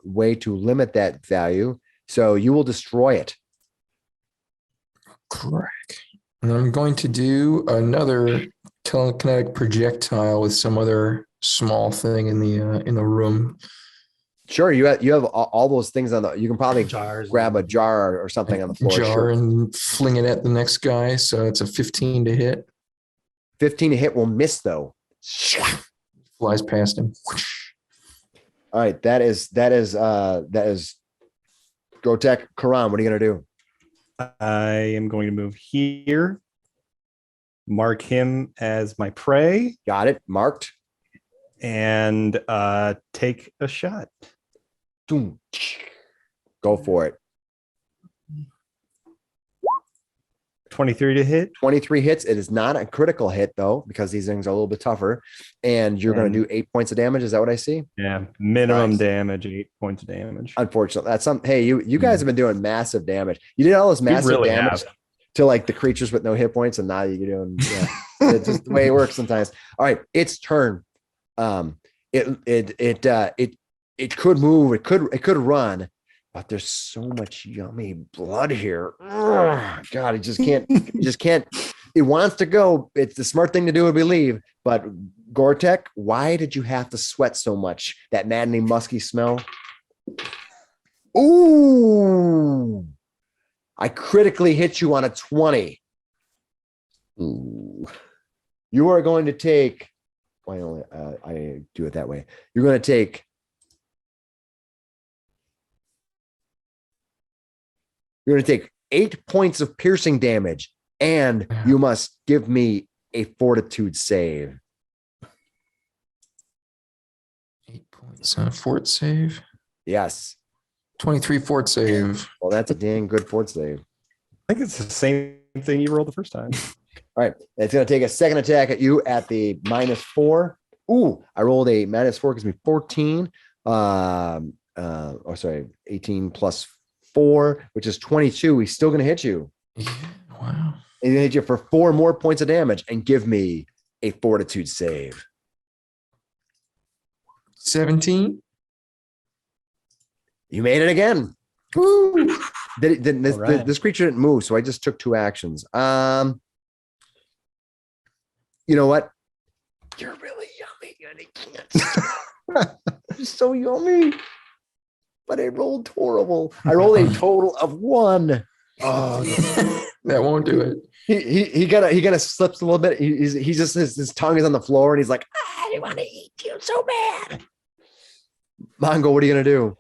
way to limit that value. So you will destroy it. Correct. And I'm going to do another telekinetic projectile with some other small thing in the room. Sure. You have all those things on the, you can probably Jars. grab a jar or something on the floor. Jar Sure. and fling it at the next guy. So it's a 15 to hit. 15 to hit will miss though. Flies past him. All right. That is Grotech. Karan, what are you going to do? I am going to move here, mark him as my prey, Got it. Marked. and take a shot. Boom. Go for it. 23 to hit. 23 hits. It is not a critical hit though, because these things are a little bit tougher. And you're going to do 8 points of damage. Is that what I see? Yeah, minimum Nice. damage, 8 points of damage. Unfortunately, that's some. Hey, you guys have been doing massive damage. You did all this We massive really damage have. to like the creatures with no hit points, and now you're doing. Yeah, it's just the way it works sometimes. All right, its turn. It could move. It could run, but there's so much yummy blood here. Ugh, God, it just can't. It just can't. It wants to go. It's the smart thing to do, I believe. But Gore-Tech, why did you have to sweat so much? That maddening, musky smell. Ooh, I critically hit you on a 20. Ooh. You are going to take. Why only I do it that way? You're going to take. You're going to take 8 points of piercing damage, and you must give me a fortitude save. 8 points on a fort save. Yes. 23 fort save. Well, that's a dang good fort save. I think it's the same thing you rolled the first time. All right. It's going to take a second attack at you at the -4. Ooh, I rolled a -4, gives me 14. Sorry, 18 plus 4, which is 22. He's still going to hit you. Yeah, wow. He's going to hit you for 4 more points of damage and give me a fortitude save. 17. You made it again. Woo! This creature didn't move, so I just took 2 actions. You know what? You're really yummy, and I can't. You're so yummy. But I rolled horrible. I rolled a total of 1. Oh, That won't do it. he kind of slips a little bit. He just his tongue is on the floor, and he's like, I want to eat you so bad. Mongo, what are you gonna do?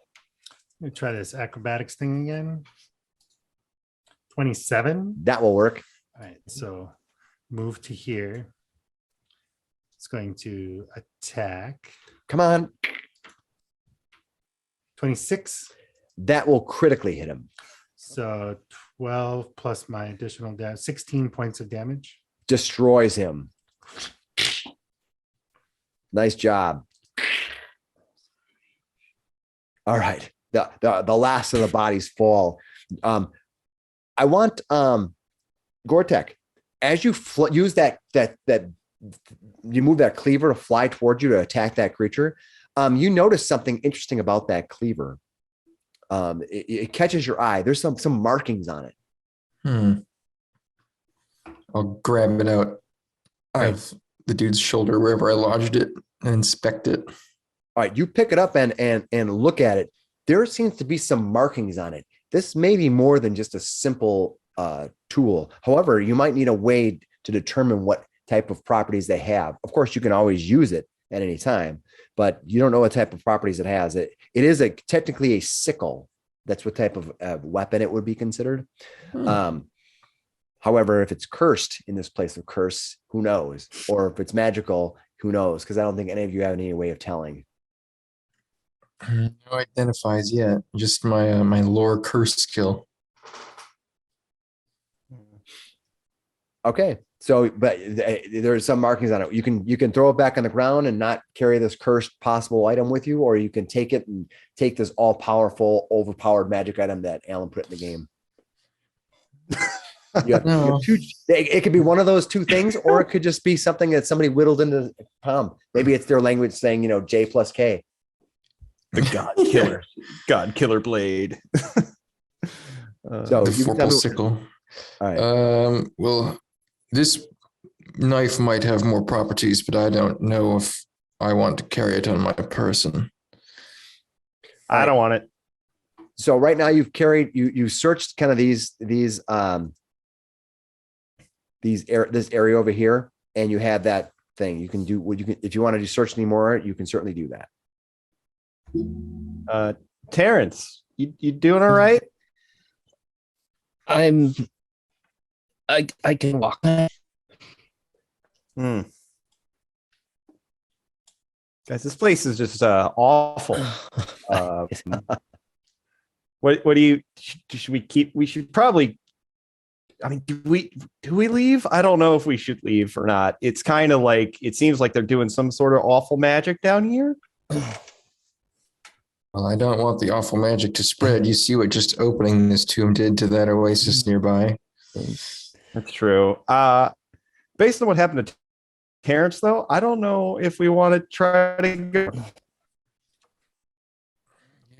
Let me try this acrobatics thing again. 27. That will work. All right, so move to here. It's going to attack. Come on. 26. That will critically hit him. So 12 plus my additional damage, 16 points of damage. Destroys him. Nice job. All right. the last of the bodies fall. I want Gore-Tech, as you use that you move that cleaver to fly towards you to attack that creature. You notice something interesting about that cleaver. It catches your eye. There's some markings on it. I'll grab it out of the dude's shoulder wherever I lodged it and inspect it. All right, you pick it up and look at it. There seems to be some markings on it. This may be more than just a simple tool. However, you might need a way to determine what type of properties they have. Of course, you can always use it at any time, but you don't know what type of properties it has. It is technically a sickle. That's what type of weapon it would be considered. However, if it's cursed in this place of curse, who knows? Or if it's magical, who knows? Because I don't think any of you have any way of telling. No identifies yet. Just my lore curse skill. Okay. So, but there's some markings on it. You can throw it back on the ground and not carry this cursed possible item with you, or you can take it and take this all powerful, overpowered magic item that Alan put in the game. It could be one of those two things, or it could just be something that somebody whittled into the palm. Maybe it's their language saying, J plus K. The God killer blade. So the purple sickle. All right. Well, this knife might have more properties, but I don't know if I want to carry it on my person. I don't want it. So right now you searched kind of this area over here, and you have that thing. You can do what you can if you want to do search anymore. You can certainly do that. Terrence, you doing all right? I can walk. Guys, this place is just awful. What do you? Should we keep? We should probably. I mean, do we leave? I don't know if we should leave or not. It's kind of like it seems like they're doing some sort of awful magic down here. Well, I don't want the awful magic to spread. You see what just opening this tomb did to that oasis nearby. That's true. Based on what happened to Terrence, though, I don't know if we want to try to go.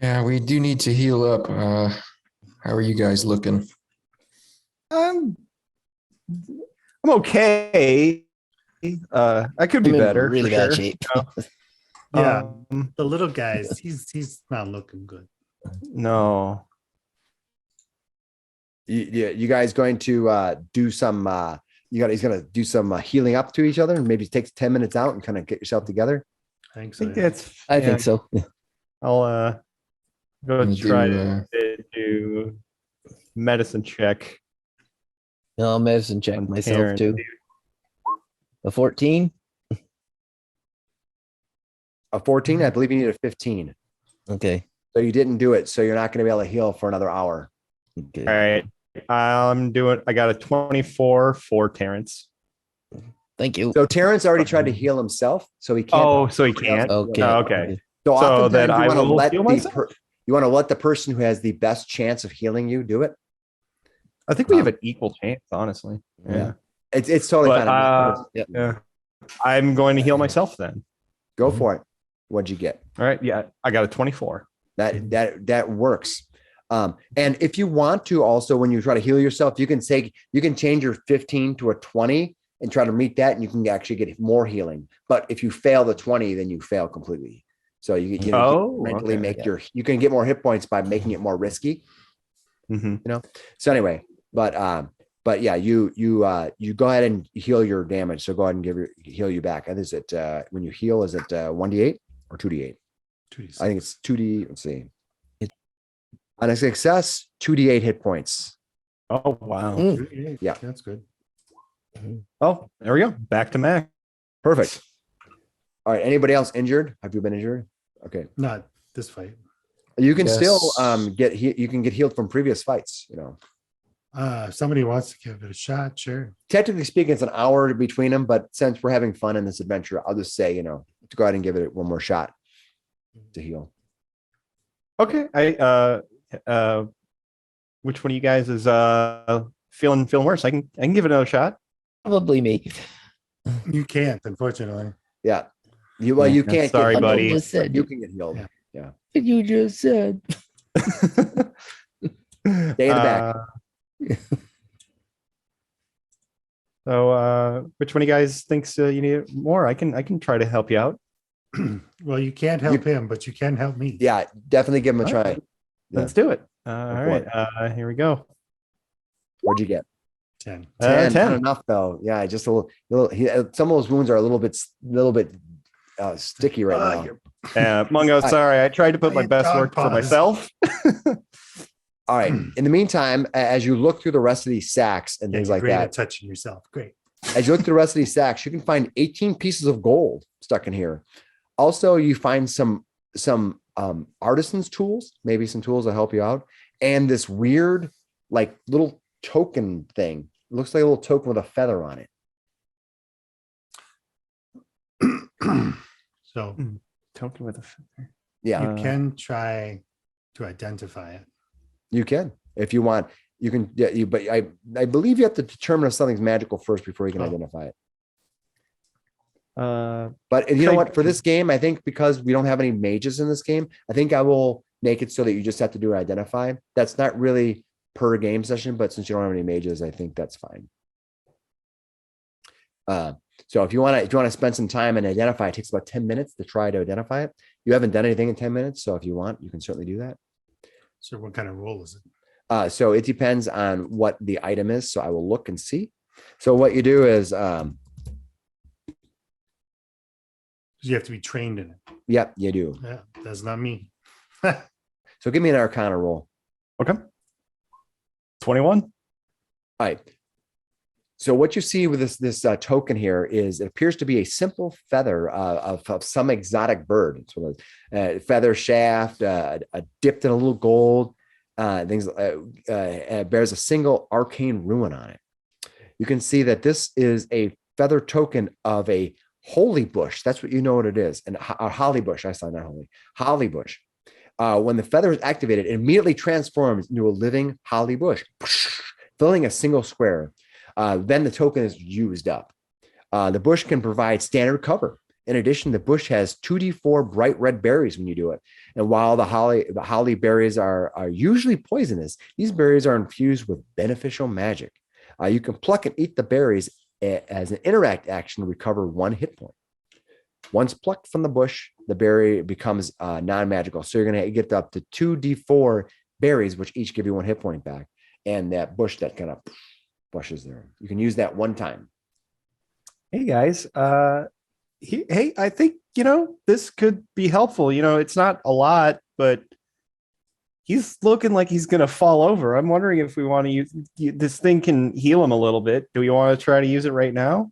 Yeah, we do need to heal up. How are you guys looking? I'm okay. I could be I'm in better. really for bad sure. shape. Yeah, the little guys, he's not looking good. No. You guys going to do some? He's going to do some healing up to each other, and maybe take 10 minutes out and kind of get yourself together. I think I so. think yeah. that's. I think so. I'll go And try do, to do medicine check. I'll medicine check on myself Terrence. too. A 14. A 14, I believe you need a 15. Okay. So you didn't do it, so you're not going to be able to heal for another hour. Okay. All right. I got a 24 for Terrence. Thank you. So Terrence already tried to heal himself, so he can't. Oh, so he can't. Okay. Oh, okay. So oftentimes then I you want to will let heal myself? you want to let the person who has the best chance of healing you do it. I think we have an equal chance, honestly. Yeah. It's totally But, fine. Yeah. I'm going to heal myself then. Go for it. What'd you get? All right. Yeah. I got a 24. That works. And if you want to also, when you try to heal yourself, you can change your 15 to a 20 and try to meet that, and you can actually get more healing. But if you fail the 20, then you fail completely. So you mentally make you can get more hit points by making it more risky. Mm-hmm. So anyway, but yeah, you go ahead and heal your damage. So go ahead and heal you back. And is it when you heal, is it 1d8 or 2d8? 2d6. I think it's 2d. Let's see. On a success, 2d8 hit points. Oh, wow. Yeah. That's good. Oh, there we go. Back to Mac. Perfect. All right. Anybody else injured? Have you been injured? Okay. Not this fight. You can Yes. still get healed from previous fights. If somebody wants to give it a shot, sure. Technically speaking, it's an hour between them, but since we're having fun in this adventure, I'll just say, to go ahead and give it one more shot to heal. Okay. Which one of you guys is feeling worse? I can give it another shot. Probably me. You can't, unfortunately. Yeah. You Yeah, can't sorry, get buddy. healed, Just said but you can get healed. Yeah. Yeah. You just said. Stay in the back. So which one of you guys thinks you need more? I can try to help you out. Well, you can't help him, but you can help me. Yeah, definitely give him a All try. right. Let's do it. All for right. Here we go. What'd you get? 10. 10. 10. Not enough though. Yeah, just a little. Some of those wounds are a little bit sticky right now. Mungo, sorry. I tried to put my best work for myself. All right. In the meantime, as you look through the rest of these sacks and Yeah, things you're like great that, at touching yourself. Great. as you look through the rest of these sacks, you can find 18 pieces of gold stuck in here. Also, you find some artisan's tools, maybe some tools that help you out, and this weird like little token thing. It looks like a little token with a feather on it. So Token with a feather. Yeah, you can try to identify it. you can if you want. You can. Yeah, but I believe you have to determine if something's magical first before you can identify it. But you know what? For this game, I think because we don't have any mages in this game, I think I will make it so that you just have to do identify. That's not really per game session, but since you don't have any mages, I think that's fine. So if you want to spend some time and identify, it takes about 10 minutes to try to identify it. You haven't done anything in 10 minutes, so if you want, you can certainly do that. So what kind of roll is it? So it depends on what the item is. So I will look and see. So what you do is, You have to be trained in it. yep, you do. Yeah, that's not me. So give me an Arcana roll. Okay. 21. All right. So what you see with this token here is it appears to be a simple feather of some exotic bird. So feather shaft, dipped in a little gold. Things bears a single arcane ruin on it. You can see that this is a feather token of a holy bush. That's what you know what it is. And a holly bush. I saw not holy. Holly bush. When the feather is activated, it immediately transforms into a living holly bush, filling a single square. Then the token is used up. The bush can provide standard cover. In addition, the bush has 2d4 bright red berries when you do it. And while the holly berries are usually poisonous, these berries are infused with beneficial magic. You can pluck and eat the berries as an interact action to recover 1 hit point. Once plucked from the bush, the berry becomes non-magical. So you're going to get up to 2d4 berries, which each give you 1 hit point back. And that bush that kind of bushes there. You can use that one time. Hey guys, hey, I think this could be helpful. It's not a lot, but he's looking like he's gonna fall over. I'm wondering if we want to use this thing can heal him a little bit. Do we want to try to use it right now?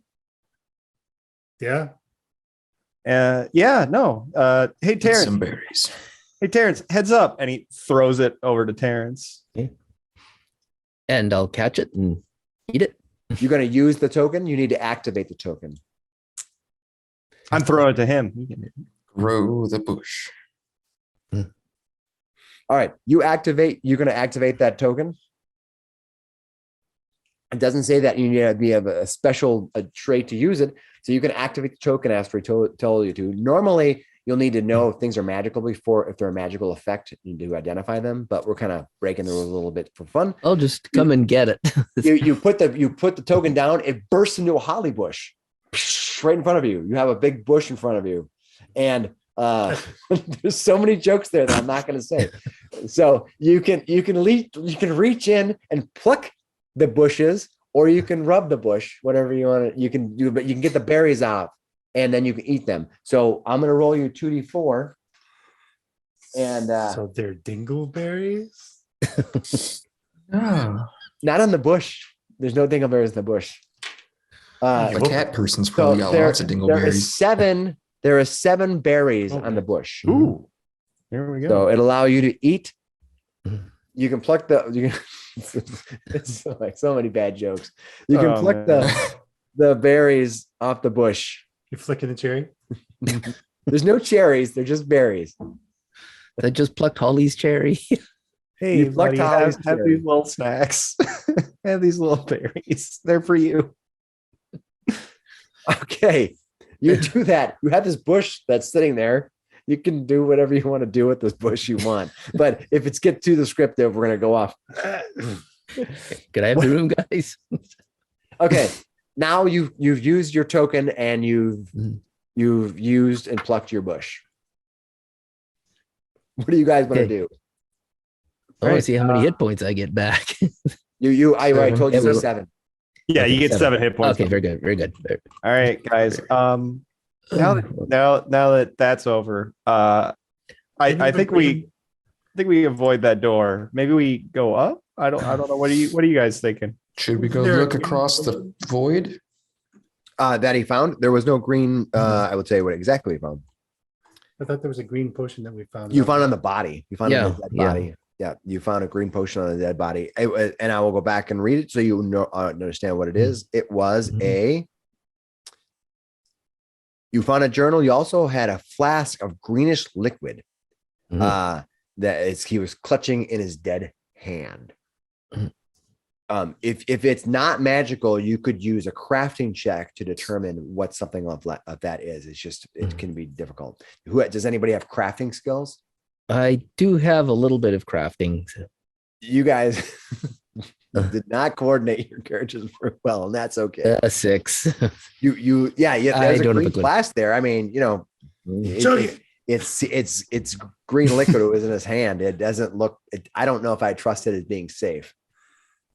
Yeah. Yeah, no. Hey Terrence. Some berries. Hey Terrence, heads up, and he throws it over to Terrence. Okay. And I'll catch it and eat it. You're going to use the token. You need to activate the token. I'm throwing it to him. Grow the bush. All right. You're going to activate that token. It doesn't say that you have a special trait to use it. So you can activate the token as we told you to. Normally, you'll need to know if things are magical before, if they're a magical effect, you need to identify them. But we're kind of breaking the rules a little bit for fun. I'll just come and get it. you put the token down. It bursts into a holly bush right in front of you. You have a big bush in front of you, and there's so many jokes there that I'm not going to say. So you can reach in and pluck the bushes, or you can rub the bush, whatever you want. You can do, but you can get the berries out, and then you can eat them. So I'm going to roll you 2d4, and So they're dingleberries. not on the bush. There's no dingleberries in the bush. A cat person's probably got lots of dingleberries. There are 7 berries Okay. on the bush. Ooh, there we go. So it'll allow you to eat. You can pluck it's like so many bad jokes. You can pluck the berries off the bush. You're flicking the cherry. There's no cherries. They're just berries. I just plucked Holly's cherry. Hey, You plucked buddy, Holly's have cherry. these little snacks. Have these little berries. They're for you. Okay, you do that. You have this bush that's sitting there. You can do whatever you want to do with this bush you want. But if it's get too descriptive, we're gonna go off. Could I have the room, guys? Okay, now you've used your token and you've used and plucked your bush. What do you guys want to Okay. do? I want Right, to see how many hit points I get back. I already told you Yeah, it was we- 7. Yeah, Okay, you get 7 hit points. Okay, very good, very good. All right, guys. Now that that's over, I think we avoid that door. Maybe we go up. I don't know. What are you guys thinking? Should we go There- look across the void? That he found. There was no green. I would say what exactly he found. I thought there was a green potion that we found. You found on the body. You found it on Yeah, the dead yeah. body. Yeah, you found a green potion on the dead body. And I will go back and read it so you know understand what it is. It was you found a journal. You also had a flask of greenish liquid. Mhm. He was clutching in his dead hand. Mhm. If it's not magical, you could use a crafting check to determine what something of that is. It's just it can be difficult. Does anybody have crafting skills? I do have a little bit of crafting. You guys did not coordinate your characters very well, and that's okay. 6. Yeah, I there's a don't have green a clue. class there. I mean, it's green liquid was in his hand. It doesn't look. I don't know if I trust it as being safe.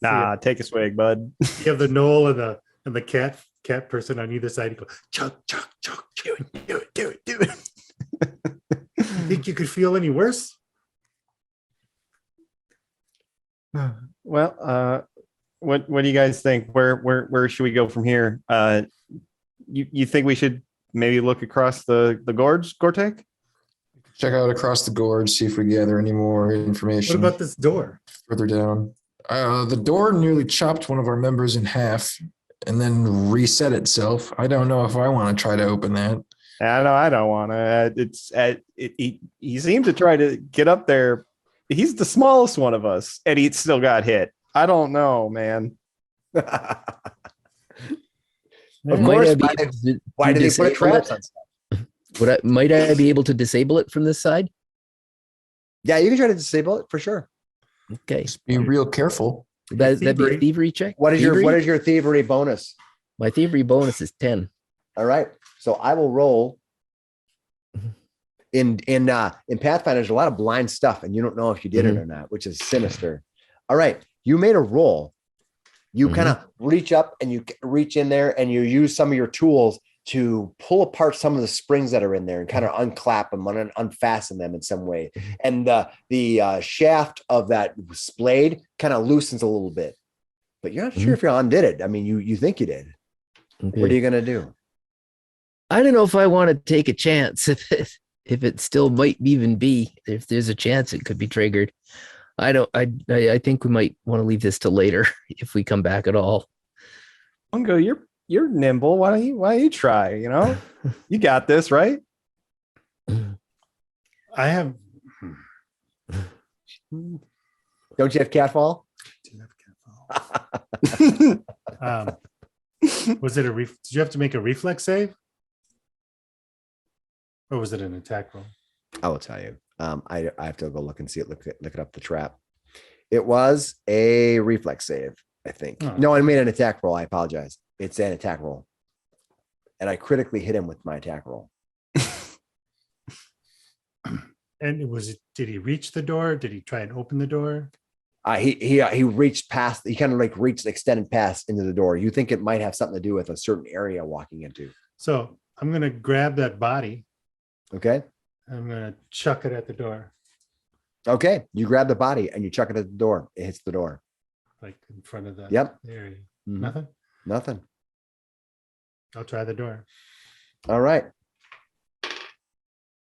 Nah, take a swig, bud. You have the knoll and the cat person on either side. You go chug chug chug. Do it. You think you could feel any worse? Well, what do you guys think? Where should we go from here? You think we should maybe look across the gorge, Gortek? Check out across the gorge, see if we gather any more What information about this door? further down. The door nearly chopped one of our members in half and then reset itself. I don't know if I want to try to open that. I don't want to. He seemed to try to get up there. He's the smallest one of us, and he still got hit. I don't know, man. Of Might course. I be able to Why did they put disable traps it? on stuff? Might I be able to disable it from this side? Yeah, you can try to disable it for sure. Okay. Just be real careful. That'd be a Thievery. thievery check. What is Thievery? your thievery bonus? My thievery bonus is 10. All right. So I will roll. In Pathfinder, there's a lot of blind stuff, and you don't know if you did it or not, which is sinister. All right. You made a roll. You kind of reach up and you reach in there and you use some of your tools to pull apart some of the springs that are in there and kind of unclap them and unfasten them in some way. And the shaft of that blade kind of loosens a little bit, but you're not sure if you undid it. I mean, you think you did. Okay. What are you going to do? I don't know if I want to take a chance if it still might even be, if there's a chance it could be triggered. I think we might want to leave this till later if we come back at all. Mungo, you're nimble. Why don't you try? You know, you got this, right? I have. Don't you have catfall? Was it did you have to make a reflex save? Or was it an attack roll? I will tell you. I have to go look and see it. Look it up the trap. It was a reflex save, I think. Oh. No, I made an attack roll. I apologize. It's an attack roll. And I critically hit him with my attack roll. And did he reach the door? Did he try and open the door? He reached past, he kind of like reached extended past into the door. You think it might have something to do with a certain area walking into. So I'm going to grab that body. Okay. I'm going to chuck it at the door, Okay. You grab the body and you chuck it at the door. It hits the door. like in front of the Yep. area. Mhm. Nothing? Nothing. I'll try the door. All right.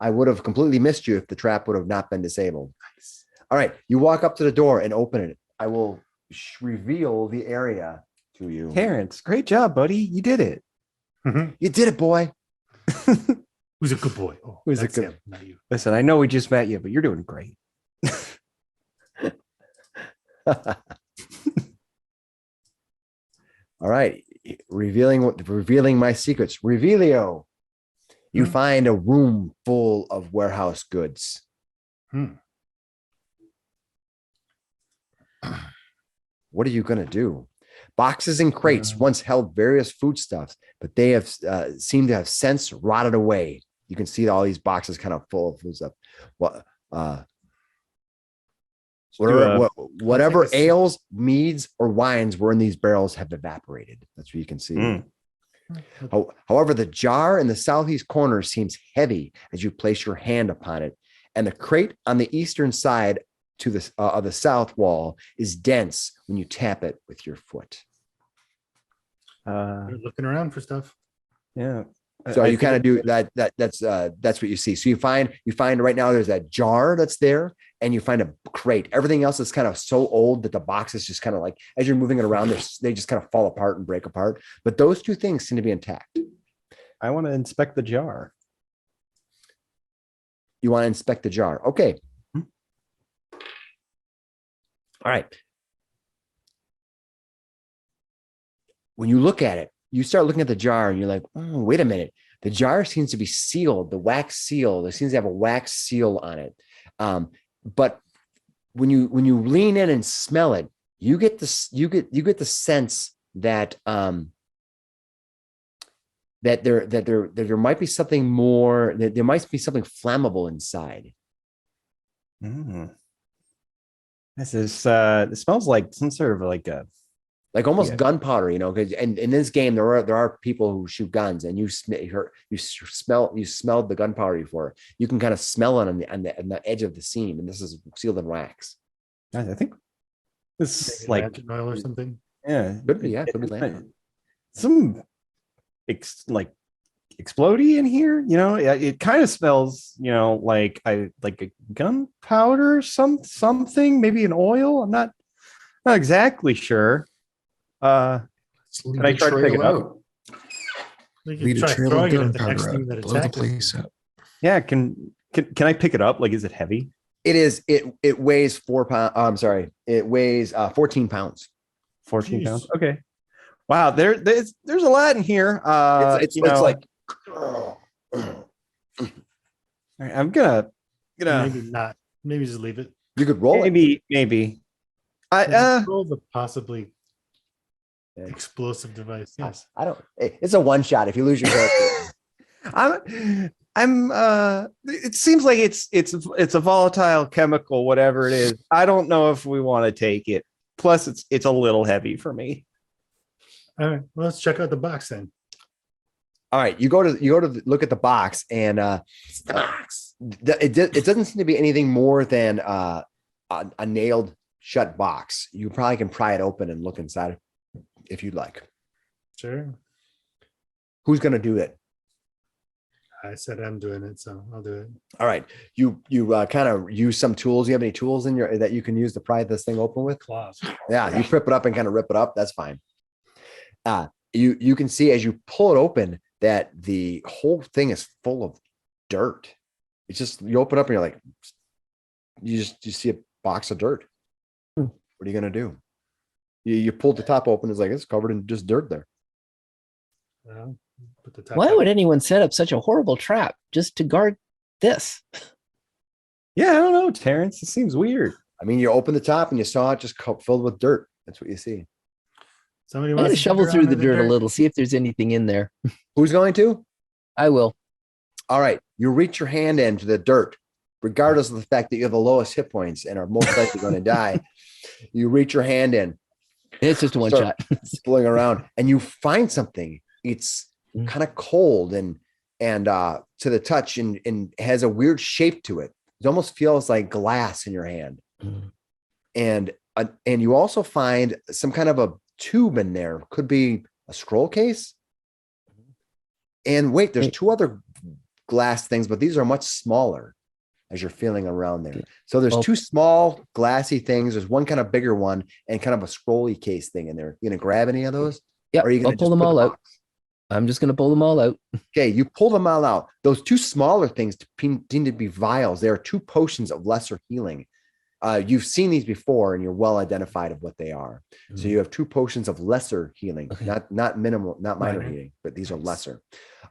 I would have completely missed you if the trap would have not been disabled. All right. You walk up to the door and open it. I will reveal the area to you. Terrence, great job, buddy. You did it. Mhm. You did it, boy. Who's a good boy? Oh, Who's a that's good- him, not you. Listen, I know we just met you, but you're doing great. All right, revealing my secrets. Revealio. You Hmm. find a room full of warehouse goods. Hmm. What are you going to do? Boxes and crates once held various foodstuffs, but they have seem to have since rotted away. You can see all these boxes kind of full of food stuff. What, whatever take a ales, meads, or wines were in these barrels have evaporated. That's what you can see. Mm. However, the jar in the southeast corner seems heavy as you place your hand upon it, and the crate on the eastern side to the of the south wall is dense when you tap it with your foot. You're looking around for stuff. Yeah. So I you kind of think- do that. That's what you see. So you find right now there's that jar that's there, and you find a crate. Everything else is kind of so old that the box is just kind of like as you're moving it around, they just kind of fall apart and break apart. But those two things seem to be intact. I want to inspect the jar. You want to inspect the jar, okay? All right. When you look at it, you start looking at the jar and you're like, oh, wait a minute. The jar seems to be sealed, the wax seal. There seems to have a wax seal on it. But when you lean in and smell it, you get this, you get the sense that that there might be something more, that there might be something flammable inside. Mm. This is it smells like some sort of like a Like almost Yeah. gunpowder, you know, because in this game there are people who shoot guns, and you smelled the gunpowder before. You can kind of smell it on the edge of the seam, and this is sealed in wax. I think this Maybe like lantern oil or something. yeah Could be, yeah, could be lantern. some like explodey in here, you know. It kind of smells, you know, like a gunpowder, something, maybe an oil. I'm not exactly sure. Let's lead Can I the try to pick trail it up? out. We could Lead a try trail of throwing it at the next gunpowder thing out. that Blow the attacks. place up. Yeah, can I pick it up? Like, is it heavy? It weighs 4 pounds. I'm sorry, it weighs 14 pounds. 14 Jeez. pounds. Okay. Wow, there's a lot in here. It's You know, like all right, I'm gonna Maybe not. Maybe just leave it. you could roll it. maybe. I Roll the possibly explosive device. Yes. I don't. It's a one shot. If you lose your character, I'm it seems like it's a volatile chemical, whatever it is. I don't know if we want to take it. Plus it's a little heavy for me. All right. Well, let's check out the box then. all right. You go to look at the box, and it doesn't seem to be anything more than a nailed shut box. You probably can pry it open and look inside if you'd like. Sure. Who's going to do it? I said I'm doing it, so I'll do it. All right. You kind of use some tools. You have any tools in your that you can use to pry this thing open with? Claws. Yeah, you rip it up and kind of rip it up. That's fine. You can see as you pull it open that the whole thing is full of dirt. It's just, you open up and you're like, you see a box of dirt. What are you gonna do? You pulled the top open. It's like it's covered in just dirt there. Well, put the top Why back. would anyone set up such a horrible trap just to guard this? Yeah, I don't know, Terrence. It seems weird. I mean, you open the top and you saw it just filled with dirt. That's what you see. Somebody I'm wants gonna to shovel dig through around the in dirt a little, see if there's anything in there. Who's going to? I will. All right. You reach your hand into the dirt, regardless of the fact that you have the lowest hit points and are most likely going to die. You reach your hand in, It's just a one Start shot. spilling around, and you find something. It's kind of cold and to the touch, and has a weird shape to it. It almost feels like glass in your hand. And you also find some kind of a tube in there. Could be a scroll case. And wait, there's two other glass things, but these are much smaller as you're feeling around there. So there's two small glassy things. There's one kind of bigger one and kind of a scrolly case thing in there. You gonna grab any of those? Yeah, Or are you I'll gonna pull just them put all the out. box? I'm just going to pull them all out. Okay, you pull them all out. Those two smaller things seem to be vials. They are two potions of lesser healing. You've seen these before, and you're well identified of what they are. So you have two potions of lesser healing, Okay. not minimal, not minor Minor. healing, but these are lesser.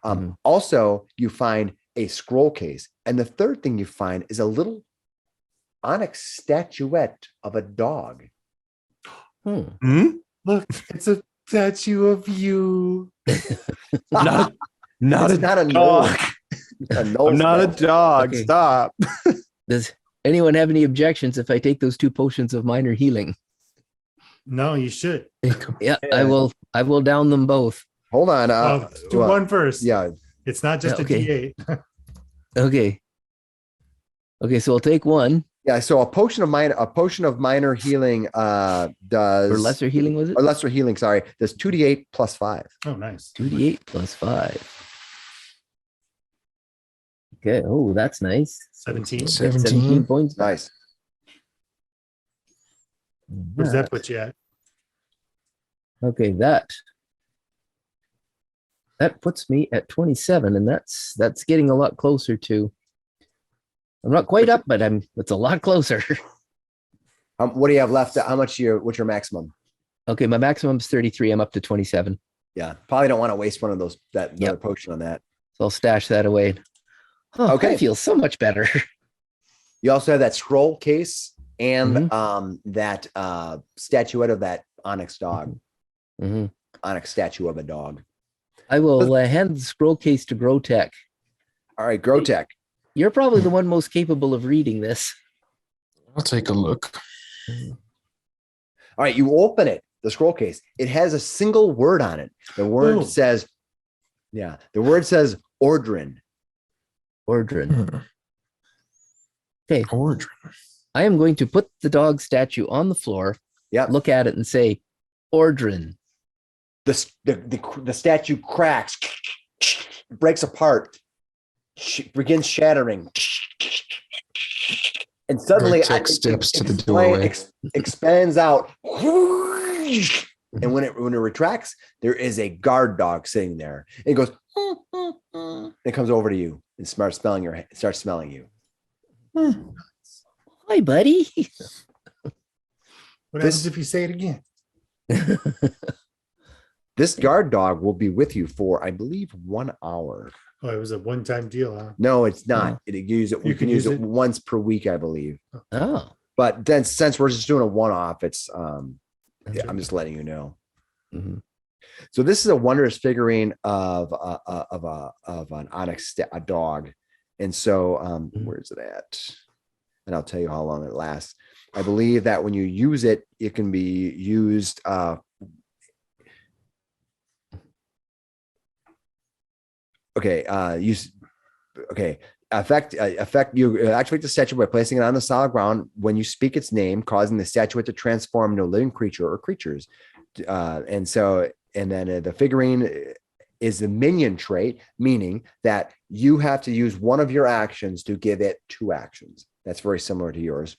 Mhm. Also, you find a scroll case, and the third thing you find is a little onyx statuette of a dog. Hmm? Look, it's a statue of you. Not It's a not a dog. I'm I'm not a dog. Okay. Stop. Does anyone have any objections if I take those two potions of minor healing? No, you should. Yeah, Yeah. I will down them both. Hold on. Do well, one first. Yeah. It's not just Yeah, okay. a D8. Okay. Okay, so I'll take one. Yeah. So a potion of minor healing does Or lesser healing, was it? or lesser healing, sorry, does 2d8 plus 5. Oh, nice. 2d8 plus 5. Okay. Oh, that's nice. 17. 17 points. Nice. Where's that put you at? Okay, that puts me at 27, and that's getting a lot closer to. I'm not quite up, but it's a lot closer. What do you have left? What's your maximum? Okay, my maximum is 33. I'm up to 27. Yeah. Probably don't want to waste one of those, another Yep. potion on that. So I'll stash that away. Oh, Okay. I feel so much better. You also have that scroll case and Mm-hmm. that statuette of that onyx dog, Mhm. onyx statue of a dog. I will hand the scroll case to Grotech. All right, Grotech. You're probably the one most capable of reading this. I'll take a look. All right, you open it, the scroll case. It has a single word on it. The word Boom. says, Ordrin. Ordrin. Okay. Ordrin. I am going to put the dog statue on the floor, Yep. look at it, and say, Ordrin. The statue cracks, breaks apart, begins shattering. And suddenly Grotech steps to the doorway. Expands out. And when it retracts, there is a guard dog sitting there. It goes, it comes over to you and starts smelling you. Hi, buddy. What This- happens if you say it again? This guard dog will be with you for, I believe, 1 hour. Oh, it was a one-time deal, huh? No, it's not. You You can use it once per week, I believe. Oh. But then since we're just doing a one-off, it's I'm just letting you know. Mhm. So this is a wondrous figurine of an onyx a dog. And so where is it at? And I'll tell you how long it lasts. I believe that when you use it, it can be used affect you activate the statue by placing it on the solid ground when you speak its name, causing the statuette to transform into a living creature or creatures. And then the figurine is the minion trait, meaning that you have to use one of your actions to give it 2 actions. That's very similar to yours.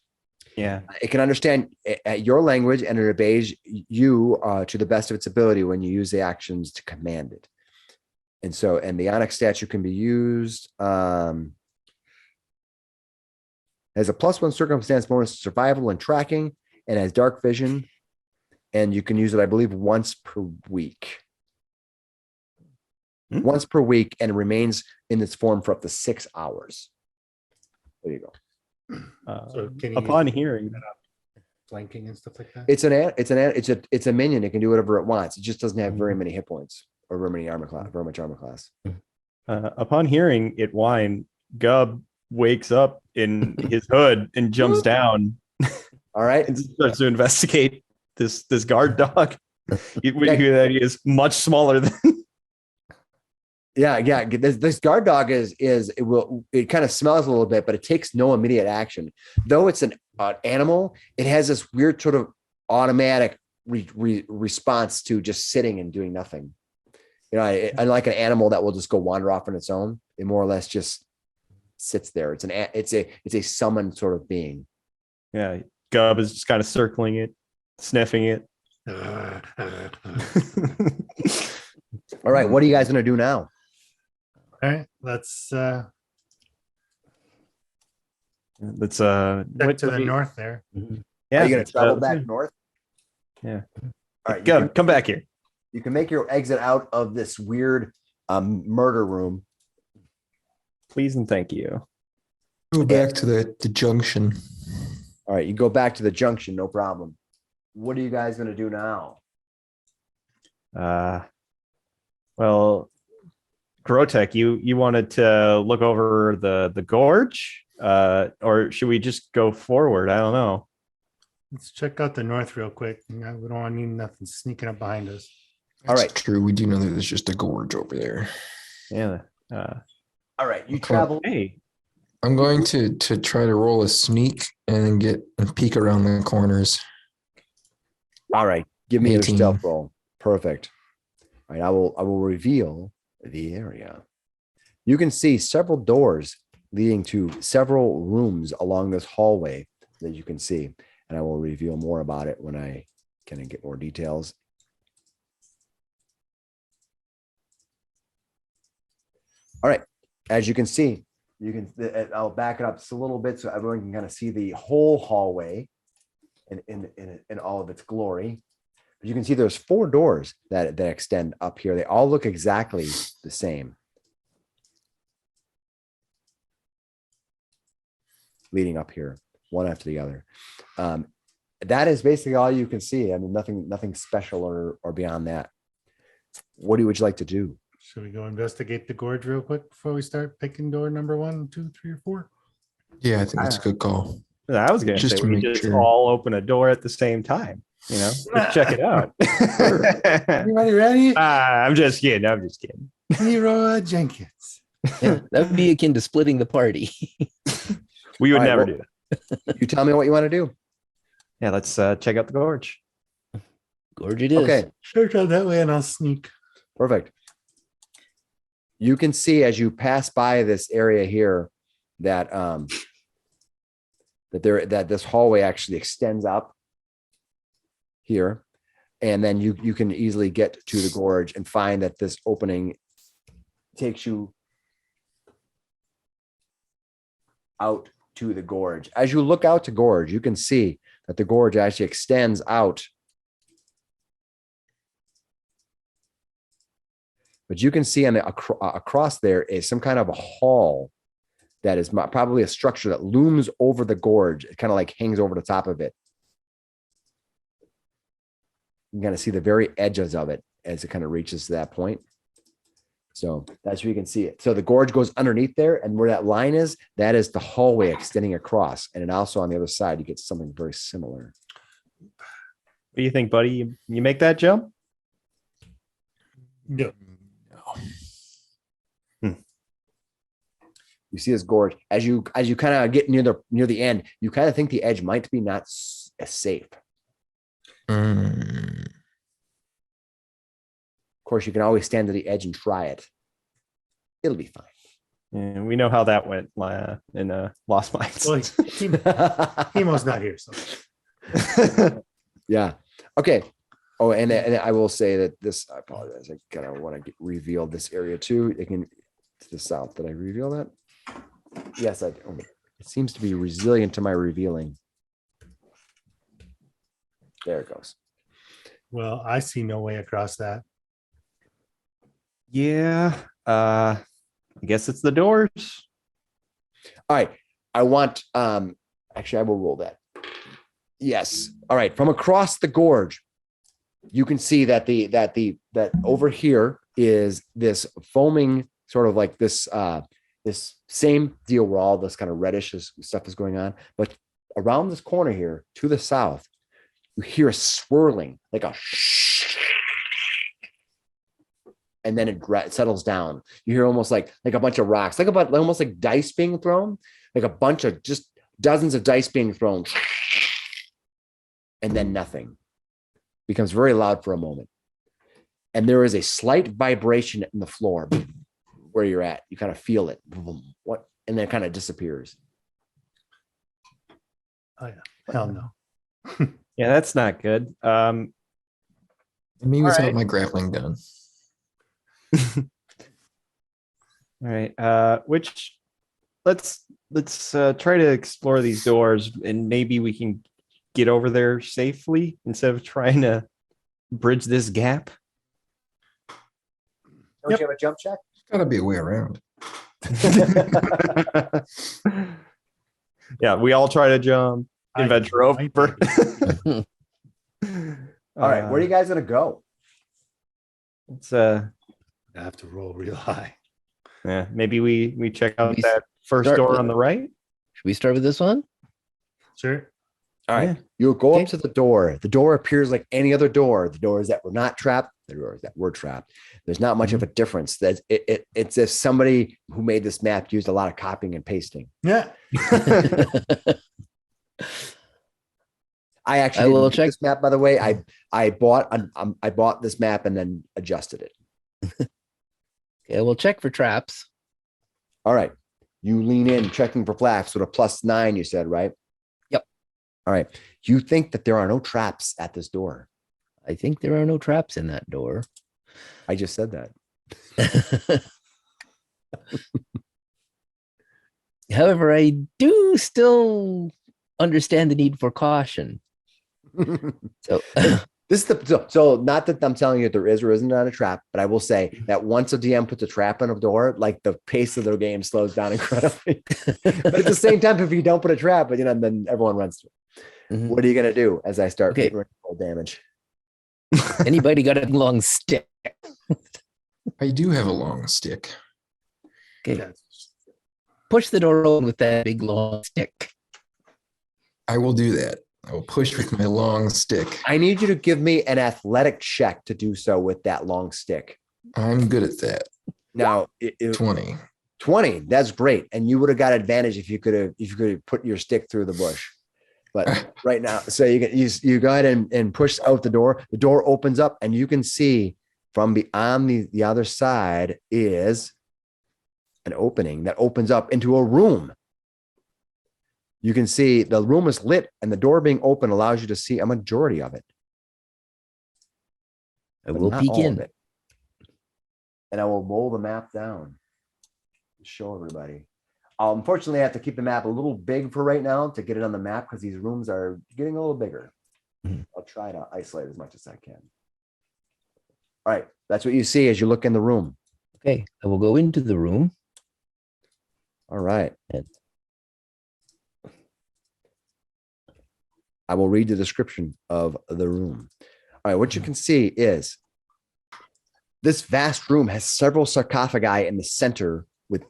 Yeah. It can understand your language and it obeys you to the best of its ability when you use the actions to command it. And the Onyx statue can be used as a +1 circumstance bonus to survival and tracking, and has dark vision. And you can use it, I believe, once per week. Once per week, and it remains in its form for up to 6 hours. There you go. So can you Upon use- hearing, Flanking and stuff like that? It's a minion. It can do whatever it wants. It just doesn't have very many hit points or very much armor class. upon hearing it whine, Gub wakes up in his hood and jumps down All right. and starts to investigate this guard dog. We hear that he is much smaller than. Yeah. This guard dog it kind of smells a little bit, but it takes no immediate action. Though it's an animal, it has this weird sort of automatic response to just sitting and doing nothing. You know, unlike an animal that will just go wander off on its own, it more or less just sits there. It's a summoned sort of being. Yeah, Gub is just kind of circling it, sniffing it. All right, what are you guys gonna do now? All right, let's Let's back to the north there. Yeah, Are you gonna let's, travel let's back do- north? Yeah. All right, Come back here. You can make your exit out of this weird murder room. Please and thank you. Go back to the junction. All right, you go back to the junction, no problem. What are you guys gonna do now? Well, Grotek, you wanted to look over the gorge, or should we just go forward? I don't know. Let's check out the north real quick. We don't want to need nothing sneaking up behind us. All That's right. true. We do know that there's just a gorge over there. Yeah. All right, you travel. Hey, I'm going to try to roll a sneak and peek around the corners. All right, give me your 18. stealth roll. Perfect. All right, I will reveal the area. You can see several doors leading to several rooms along this hallway that you can see, and I will reveal more about it when I can get more details. All right, as you can see, I'll back it up just a little bit so everyone can kind of see the whole hallway in all of its glory. But you can see there's 4 doors that extend up here. They all look exactly the same, leading up here, one after the other. That is basically all you can see. I mean, nothing special or beyond that. What would you like to do? Should we go investigate the gorge real quick before we start picking door number 1, 2, 3, or 4? Yeah, I think that's a good call. I was gonna Just say to we make just sure. all open a door at the same time. You know, let's check it out. Anybody ready? I'm just kidding. I'm just kidding. Leroy Jenkins. Yeah, that would be akin to splitting the party. We would All right, never well- do that. You tell me what you want to do. Yeah, let's check out the gorge. Gorge it is. Okay, Sure, try that way and I'll sneak. perfect. You can see as you pass by this area here that that this hallway actually extends up here, and then you can easily get to the gorge and find that this opening takes you out to the gorge. As you look out to gorge, you can see that the gorge actually extends out. But you can see on the across there is some kind of a hall that is probably a structure that looms over the gorge. It kind of like hangs over the top of it. You can kind of see the very edges of it as it kind of reaches to that point. So that's where you can see it. So the gorge goes underneath there, and where that line is, that is the hallway extending across. And then also on the other side, you get something very similar. What do you think, buddy? You make that jump? No. You see this gorge as you kind of get near the end. You kind of think the edge might be not as safe. Mm. Of course, you can always stand to the edge and try it. It'll be fine. Yeah, we know how that went in Lost Mines. Well, Hemo's not here, so Yeah. Okay. Oh, and I will say that this. I apologize. I kind of want to reveal this area too. It can to the south. Did I reveal that? Yes, I. Oh, it seems to be resilient to my revealing. There it goes. well, I see no way across that. Yeah. I guess it's the doors. All right. I want. Actually, I will roll that. Yes. All right. From across the gorge, you can see that that over here is this foaming sort of like this this same deal where all this kind of reddish stuff is going on, but around this corner here to the south, you hear a swirling like a and then it settles down. You hear almost like a bunch of rocks, almost like dice being thrown, like a bunch of just dozens of dice being thrown, and then nothing. Becomes very loud for a moment. And there is a slight vibration in the floor where you're at. You kind of feel it. What? And then it kind of disappears. Oh yeah, hell no. Yeah, that's not good. Me All without right. my grappling gun. All right. Which let's try to explore these doors, and maybe we can get over there safely instead of trying to bridge this gap. Don't Yep. you have a jump check? Gotta be a way around. Yeah, we all try to jump. I Adventure do. over. All right, where are you guys gonna go? It's I have to roll real high. yeah, maybe we check out We that first start door with- on the right. Should we start with this one? Sure. All right, Yeah. you'll go Okay. up to the door. The door appears like any other door. The doors that were not trapped, the doors that were trapped. There's not much of a difference. That it's if somebody who made this map used a lot of copying and pasting. Yeah. I actually I will didn't make check. this map, by the way. I bought this map and then adjusted it. Okay, we'll check for traps. All right, you lean in, checking for flaps with a +9. You said, right? Yep. All right. You think that there are no traps at this door? I think there are no traps in that door. I just said that. However, I do still understand the need for caution. So This is so not that I'm telling you there is or isn't not a trap, but I will say that once a DM puts a trap on a door, like the pace of their game slows down incredibly. But at the same time, if you don't put a trap, but then everyone runs through. Mhm. What are you gonna do as I start Okay. roll damage? Anybody got a long stick? I do have a long stick. Okay, That's- push the door open with that big long stick. I will do that. I will push with my long stick. I need you to give me an athletic check to do so with that long stick. I'm good at that. Now, 20. 20, that's great. And you would have got advantage if you could have put your stick through the bush. But right now, so you go ahead and push out the door. The door opens up and you can see from beyond the other side is an opening that opens up into a room. You can see the room is lit and the door being open allows you to see a majority of it. I but will not peek all of in. it. And I will roll the map down to show everybody. Unfortunately, I have to keep the map a little big for right now to get it on the map because these rooms are getting a little bigger. Mhm. I'll try to isolate as much as I can. All right, that's what you see as you look in the room. Okay, I will go into the room. All right. And- I will read the description of the room. All right, what you can see is this vast room has several sarcophagi in the center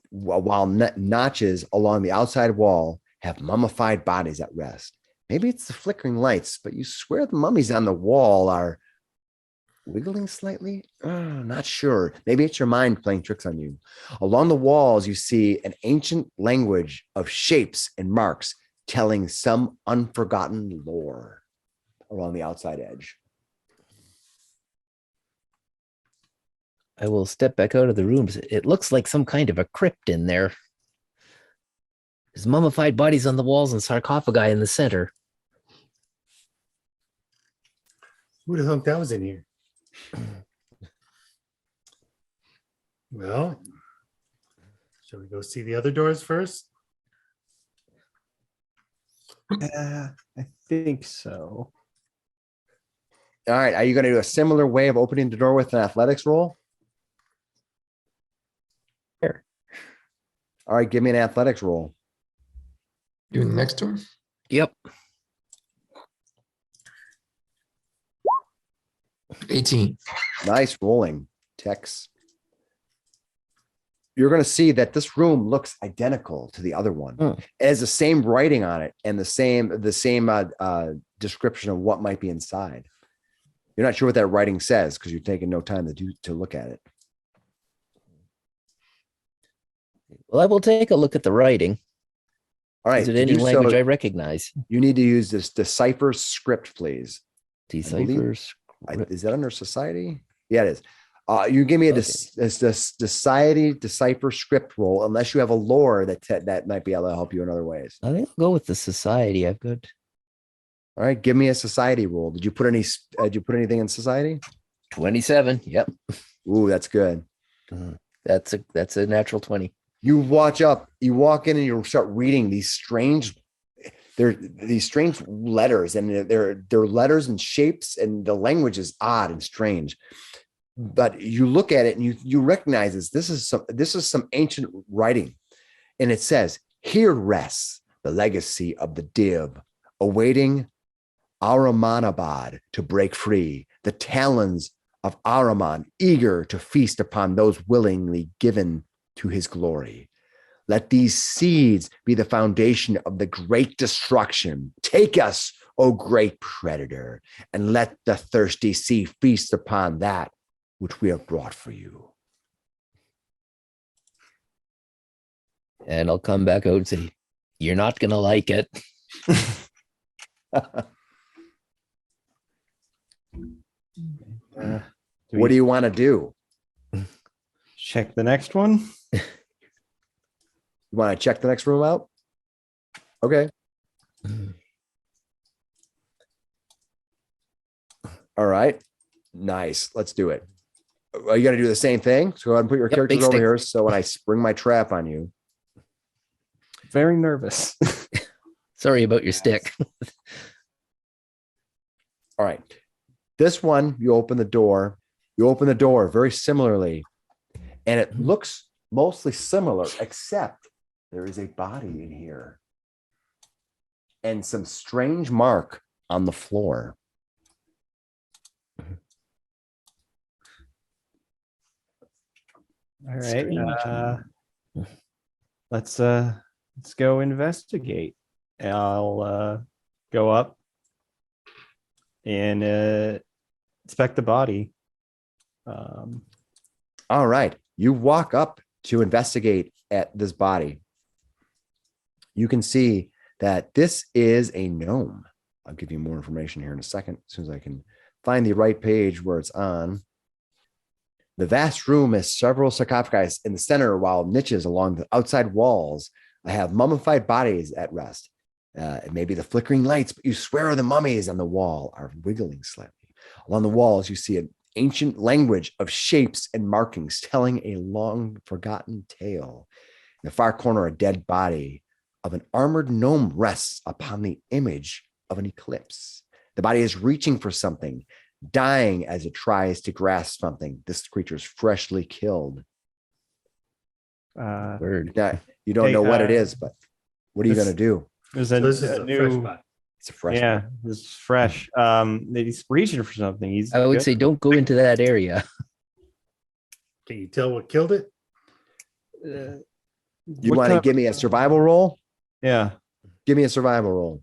while notches along the outside wall have mummified bodies at rest. Maybe it's the flickering lights, but you swear the mummies on the wall are wiggling slightly. Not sure. Maybe it's your mind playing tricks on you. Along the walls, you see an ancient language of shapes and marks telling some unforgotten lore along the outside edge. I will step back out of the rooms. It looks like some kind of a crypt in there. There's mummified bodies on the walls and sarcophagi in the center. Who'd have thought that was in here? Well, shall we go see the other doors first? I think so. All right. Are you going to do a similar way of opening the door with an athletics roll? Sure. All right. Give me an athletics roll. You in the next door? Yep. 18. Nice rolling, Tex. You're going to see that this room looks identical to the other one. Hmm. It has the same writing on it and the same description of what might be inside. You're not sure what that writing says because you're taking no time to look at it. Well, I will take a look at the writing. All right. Is it to any do so, language I recognize? you need to use this decipher script, please. Deciphers. Is that under society? Yeah, it is. You give me a society decipher script roll, unless you have a lore that might be able to help you in other ways. I think I'll go with the society. I've got All right, give me a society roll. Did you put anything in society? 27. Yep. Ooh, that's good. That's a natural 20. You walk in and you start reading these strange letters, and they're letters and shapes, and the language is odd and strange. But you look at it and you recognize this is some ancient writing, and it says, "Here rests the legacy of the Div, awaiting Ahrimanabad to break free, the talons of Ahriman eager to feast upon those willingly given to his glory. Let these seeds be the foundation of the great destruction. Take us, O great predator, and let the thirsty sea feast upon that which we have brought for you." And I'll come back out and say, "You're not going to like it." What do you want to do? Check the next one. You want to check the next room out? Okay. All right. Nice. Let's do it. You got to do the same thing. So go ahead and put your characters big over stick. here. So when I spring my trap on you, Very nervous. Sorry about your stick. all right. This one, you open the door. You open the door very similarly, and it looks mostly similar, except there is a body in here and some strange mark on the floor. All right. Strange. Let's go investigate. I'll go up and inspect the body. All right. You walk up to investigate at this body. You can see that this is a gnome. I'll give you more information here in a second, as soon as I can find the right page where it's on. The vast room has several sarcophagi in the center, while niches along the outside walls have mummified bodies at rest. It may be the flickering lights, but you swear the mummies on the wall are wiggling slightly. Along the walls, you see an ancient language of shapes and markings telling a long forgotten tale. In the far corner, a dead body of an armored gnome rests upon the image of an eclipse. The body is reaching for something, dying as it tries to grasp something. This creature is freshly killed. Word. Now, you don't know what it is, but what are you going to do? There's So a, this is a a new. fresh body. It's a fresh Yeah, it's fresh. He's reaching for something. He's. I would good. say don't go into that area. Can you tell what killed it? You What want to kind give me a survival roll? Yeah, Give me a survival roll.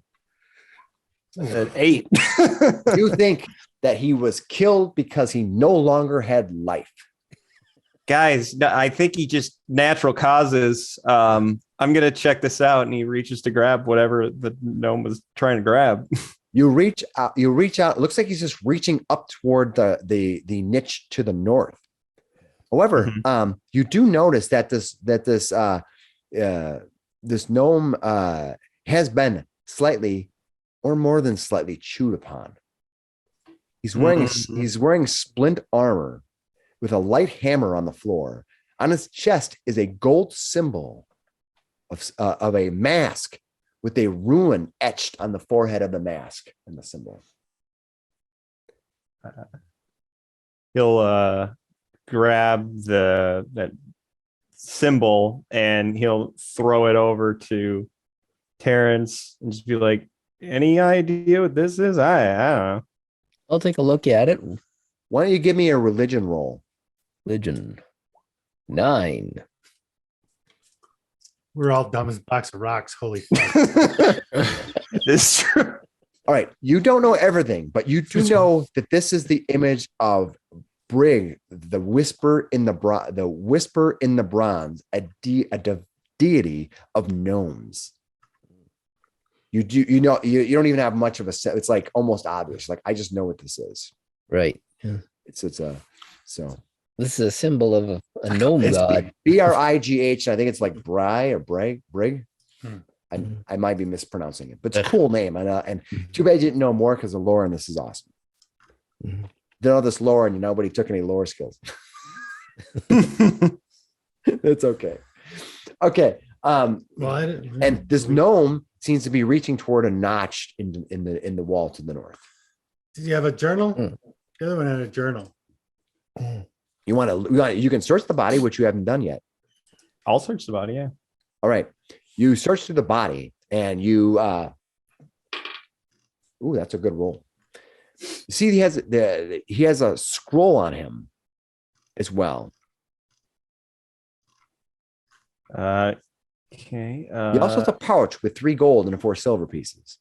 an 8. You think that he was killed because he no longer had life. Guys, no, I think he just natural causes. I'm gonna check this out, and he reaches to grab whatever the gnome was trying to grab. You reach out. It looks like he's just reaching up toward the niche to the north. However, you do notice that this gnome has been slightly or more than slightly chewed upon. He's wearing splint armor with a light hammer on the floor. On his chest is a gold symbol of a mask with a rune etched on the forehead of the mask and the symbol. He'll grab that symbol and he'll throw it over to Terrence and just be like, "Any idea what this is? I don't know." I'll take a look at it. Why don't you give me a religion roll? Religion 9. We're all dumb as a box of rocks. Holy fuck. It's true. All right, you don't know everything, but you do know that this is the image of Brig, the whisper in the bronze, a deity of gnomes. You don't even have much of a set. It's like almost obvious. Like, I just know what this is. Right. Yeah. It's so This is a symbol of a gnome it's god. Brigh. I think it's like Bri or Brig. Hmm. I might be mispronouncing it, but it's a cool name. And too bad you didn't know more, because the lore in this is awesome. Mhm. Didn't know this lore, and nobody took any lore skills. It's okay. Okay. Well, I didn't, And this gnome seems to be reaching toward a notch in the wall to the north. did you have a journal? Hmm. The other one had a journal. You can search the body, which you haven't done yet. I'll search the body. Yeah. All right. You search through the body and you ooh, that's a good roll. You see, he has a scroll on him as well. Okay. He also has a pouch with 3 gold and 4 silver pieces.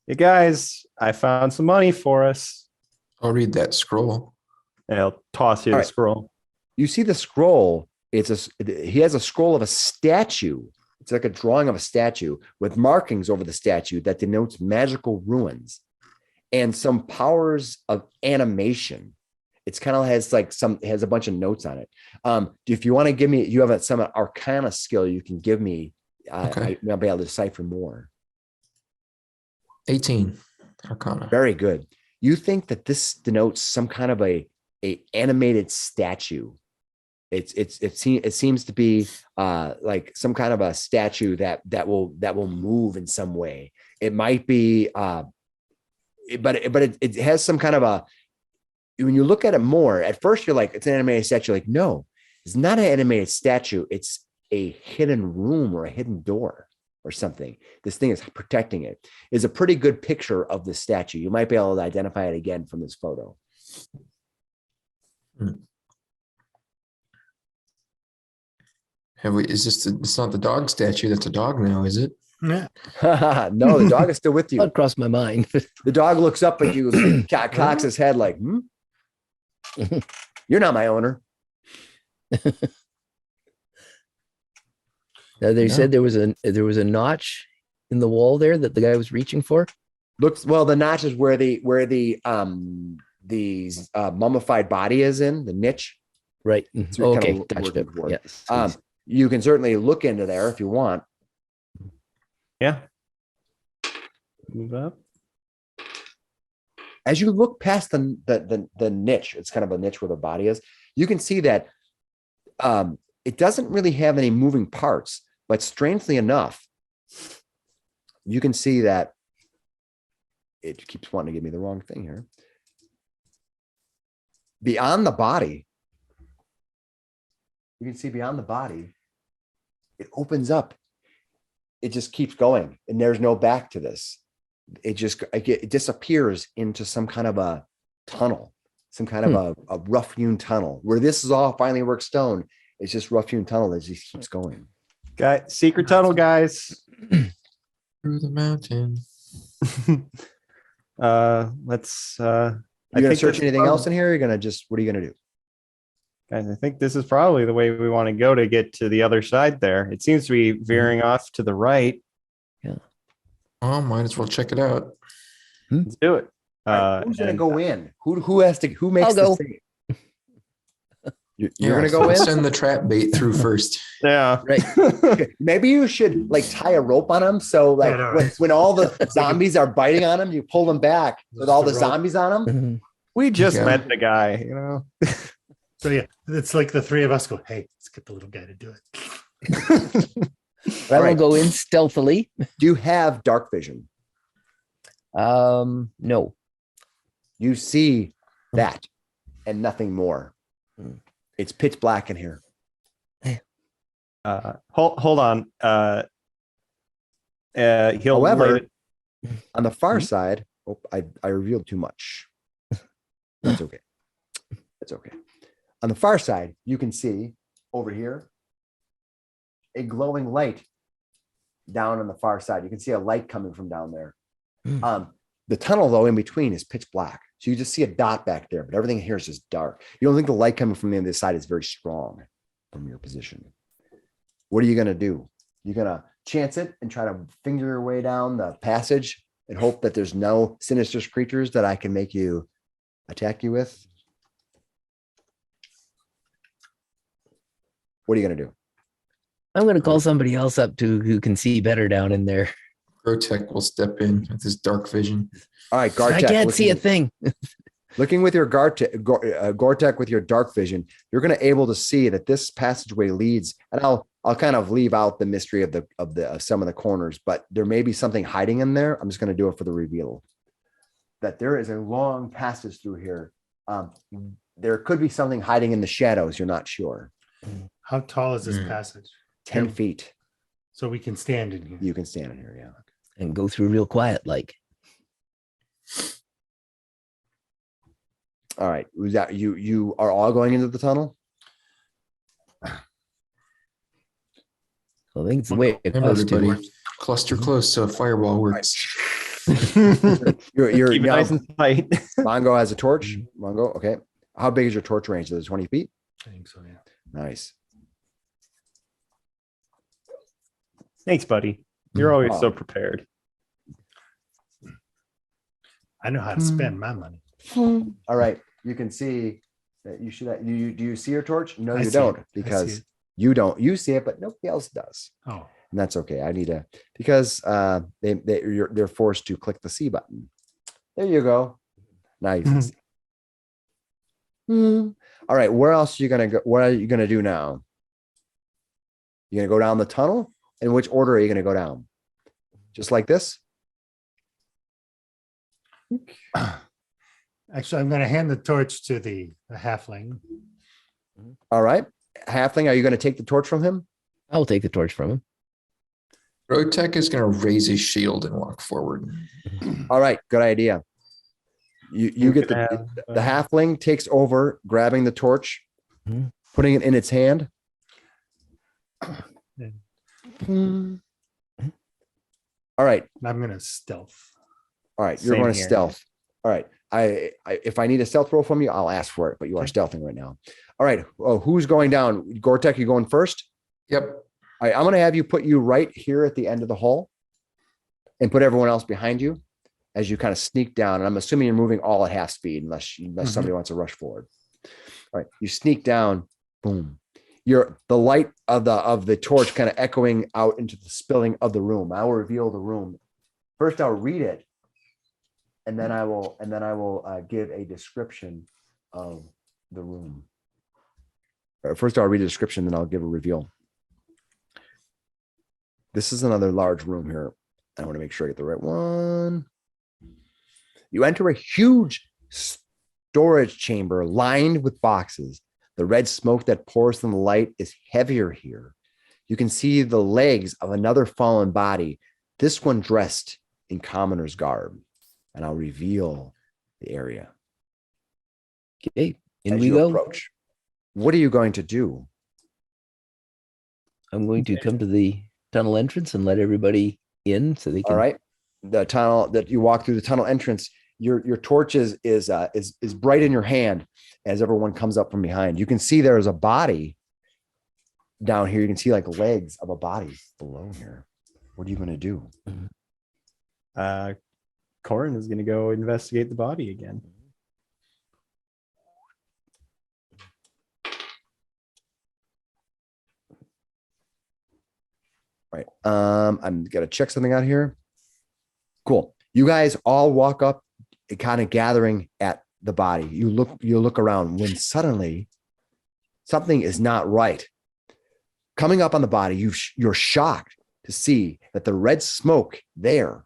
Hey guys, I found some money for us. I'll read that scroll. And I'll toss you All the right. scroll. You see the scroll. He has a scroll of a statue. It's like a drawing of a statue with markings over the statue that denotes magical ruins and some powers of animation. It's kind of has a bunch of notes on it. If you want to give me, you have some arcana skill you can give me. Okay. I'll be able to decipher more. 18 Arcana. Very good. You think that this denotes some kind of a animated statue. It seems to be like some kind of a statue that will move in some way. It might be, but it has some kind of a. When you look at it more, at first you're like, it's an animated statue. You're like, no, it's not an animated statue. It's a hidden room or a hidden door or something. This thing is protecting it. It's a pretty good picture of the statue. You might be able to identify it again from this photo. It's not the dog statue. That's a dog now, is it? Yeah. No, the dog is still with you. That crossed my mind. The dog looks up at you, cocks his head like, you're not my owner. Now, they Yeah. said there was a notch in the wall there that the guy was reaching for. The notch is where the mummified body is in the niche. Right. So you're Okay. kind of Touched it. working toward. Yes. You can certainly look into there if you want. Yeah. Move up. As you look past the niche, it's kind of a niche where the body is. You can see that it doesn't really have any moving parts, but strangely enough, you can see that it keeps wanting to give me the wrong thing here. Beyond the body, you can see beyond the body, it opens up. It just keeps going, and there's no back to this. It disappears into some kind of a tunnel, some kind of a rough-hewn tunnel where this is all finally work stone. It's just rough-hewn tunnel that just keeps going. Secret tunnel, guys. Through the mountain. Let's. You gonna search anything else in here? What are you gonna do? Guys, I think this is probably the way we want to go to get to the other side there. It seems to be veering off to the right. Oh, might as well check it out. Let's do it. Who's gonna go in? Who makes I'll go. the save? You're gonna go in? Send the trap bait through first. Yeah. Right. Maybe you should like tie a rope on him. So like Yeah, no, when all the zombies are biting on him, you pull them back with all the Just a rope. zombies on them. Mhm. We just Yeah. met the guy, you know. So yeah, it's like the three of us go, hey, let's get the little guy to do it. I will right. go in stealthily. Do you have dark vision? No. You see that and nothing more. It's pitch black in here. Hold on. He'll However, light it. on the far side, I revealed too much. That's okay. That's okay. On the far side, you can see over here a glowing light down on the far side. You can see a light coming from down there. The tunnel, though, in between is pitch black. So you just see a dot back there, but everything here is just dark. You don't think the light coming from the other side is very strong from your position. What are you going to do? You're going to chance it and try to finger your way down the passage and hope that there's no sinister creatures that I can make you attack you with? What are you going to do? I'm going to call somebody else up who can see better down in there. Grotech will step in with his dark vision. All right, guard I check. can't What's see a your- thing. Looking with your Gore-Tech with your dark vision, you're going to able to see that this passageway leads, and I'll kind of leave out the mystery of some of the corners, but there may be something hiding in there. I'm just going to do it for the reveal. That there is a long passage through here. There could be something hiding in the shadows. You're not sure. How tall is this passage? 10 feet. So we can stand in here. You can stand in here, yeah. And go through real quiet, like. All right. Was that you are all going into the tunnel? I think it's the way it Remember, goes to. everybody, cluster close so a fireball works. You're Keep it now, nice and tight. Mongo has a torch. Mongo, okay. How big is your torch range? Is it 20 feet? I think so, yeah. Nice. Thanks, buddy. You're always Oh. so prepared. I know how to spend my money. All right. You can see that you should. Do you see your torch? No, I you see don't, it. I see because it. you don't. You see it, but nobody else does, Oh, and that's okay. I need to because they're forced to click the C button. There you go. Now you can see. All right. Where else are you gonna go? What are you gonna do now? You gonna go down the tunnel? In which order are you gonna go down? Just like this? actually, I'm going to hand the torch to the halfling. All right. Halfling, are you going to take the torch from him? I'll take the torch from him. Grotech is going to raise his shield and walk forward. All right. Good idea. You get can the halfling takes over, grabbing the torch, Mhm. putting it in its hand. All right. I'm going to stealth. All right. You're Same going to here. stealth. All right. I if I need a stealth roll from you, I'll ask for it, but you are stealthing right now. All right. Oh, who's going down? Gore-Tech, you going first? Yep. All right. I'm going to have you put you right here at the end of the hall and put everyone else behind you as you kind of sneak down. And I'm assuming you're moving all at half speed unless somebody wants to rush forward. All right. You sneak down. Boom. The light of the torch kind of echoing out into the spilling of the room. I will reveal the room. First, I'll read it, and then I will give a description of the room. First, I'll read a description, then I'll give a reveal. This is another large room here. I want to make sure I get the right one. You enter a huge storage chamber lined with boxes. The red smoke that pours from the light is heavier here. You can see the legs of another fallen body, this one dressed in commoner's garb. And I'll reveal the area. Okay, in As we you go. approach. What are you going to do? I'm going to come to the tunnel entrance and let everybody in so they can. All right. The tunnel that you walk through the tunnel entrance, your torch is bright in your hand as everyone comes up from behind. You can see there's a body down here. You can see like legs of a body below here. What are you going to do? Corin is going to go investigate the body again. Right. I'm gonna check something out here. Cool. You guys all walk up, kind of gathering at the body. You look around when suddenly something is not right. Coming up on the body, you're shocked to see that the red smoke there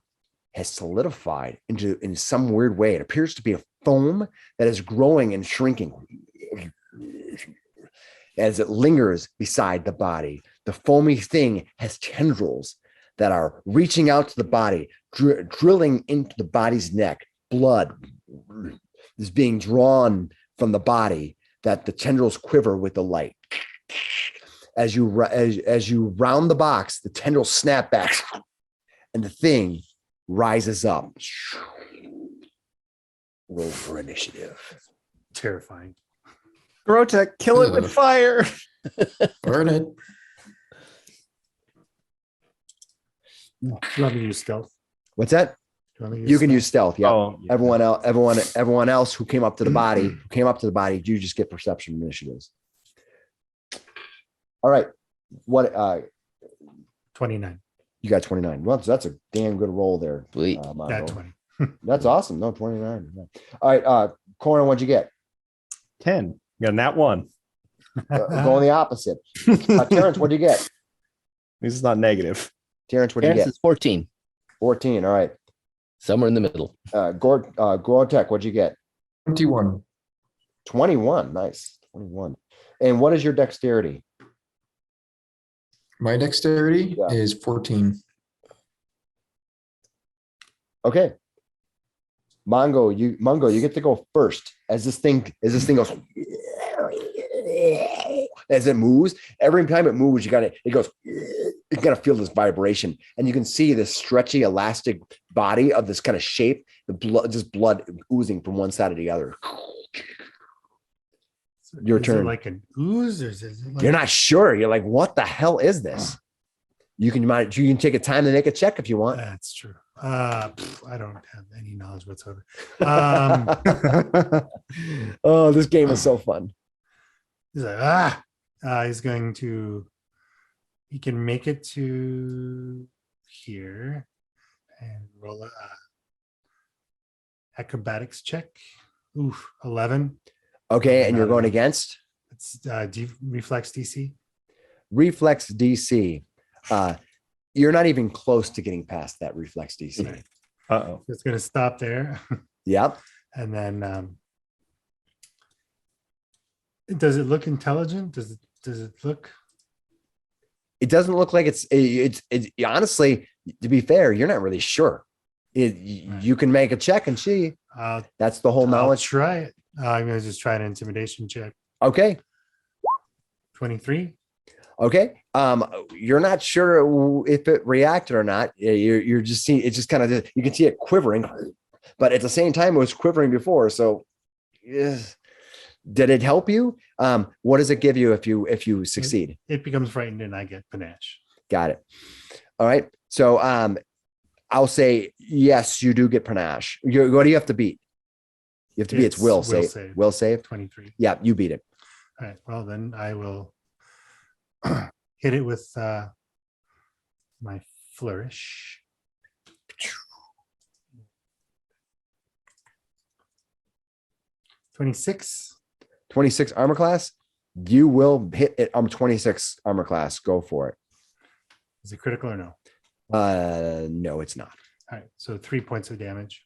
has solidified in some weird way. It appears to be a foam that is growing and shrinking as it lingers beside the body. The foamy thing has tendrils that are reaching out to the body, drilling into the body's neck. Blood is being drawn from the body that the tendrils quiver with the light. As you round the box, the tendrils snap back and the thing rises up. Roll for initiative. Terrifying. Grotech, kill it with fire. Burn it. Do you want me to use stealth? What's that? Do want me to You can stealth? use stealth. Yeah. Oh, yeah. Everyone else who came up to the body, you just get perception initiatives. All right. What 29. you got 29. Well, that's a damn good roll there. Sweet. Mongo. Not 20. That's awesome. No, 29. All right. Corin, what'd you get? 10. Got that one. Going the opposite. Terrence, what'd you get? This is not negative. Terrence, what'd you Terrence get? is 14, 14. All right. somewhere in the middle. Gore-Tech, what'd you get? 21. 21. Nice. 21. And what is your dexterity? My dexterity Yeah. is 14. Okay. Mongo, you get to go first as this thing goes. As it moves, every time it moves, you gotta feel this vibration, and you can see this stretchy, elastic body of this kind of shape, the blood oozing from one side to the other. Your Is turn. it like an ooze, or is it like You're not sure. You're like, what the hell is this? You can take a time to make a check if you want. That's true. I don't have any knowledge whatsoever. Oh, this game is so fun. He's like, he can make it to here and roll a acrobatics check. Oof, 11. Okay, and you're going against It's reflex DC. reflex DC. You're not even close to getting past that reflex DC. Right. Uh-oh. It's going to stop there. Yep. And then does it look intelligent? Does it look? It doesn't look like it's honestly, to be fair, you're not really sure. You can make a check and see. That's the whole I'll knowledge. try it. I'm going to just try an intimidation check. Okay. 23. Okay. You're not sure if it reacted or not. You're just seeing it. Just kind of, you can see it quivering, but at the same time, it was quivering before. So, did it help you? What does it give you if you succeed? It becomes frightened, and I get panache. Got it. All right. So, I'll say yes. You do get panache. What do you have to beat? You have to beat its will save. Will save. 23. Yeah, you beat it. All right. Well, then I will hit it with my flourish. 26. 26 armor class. You will hit it. 26 armor class. Go for it. Is it critical or no? No, it's not. All right. So 3 points of damage.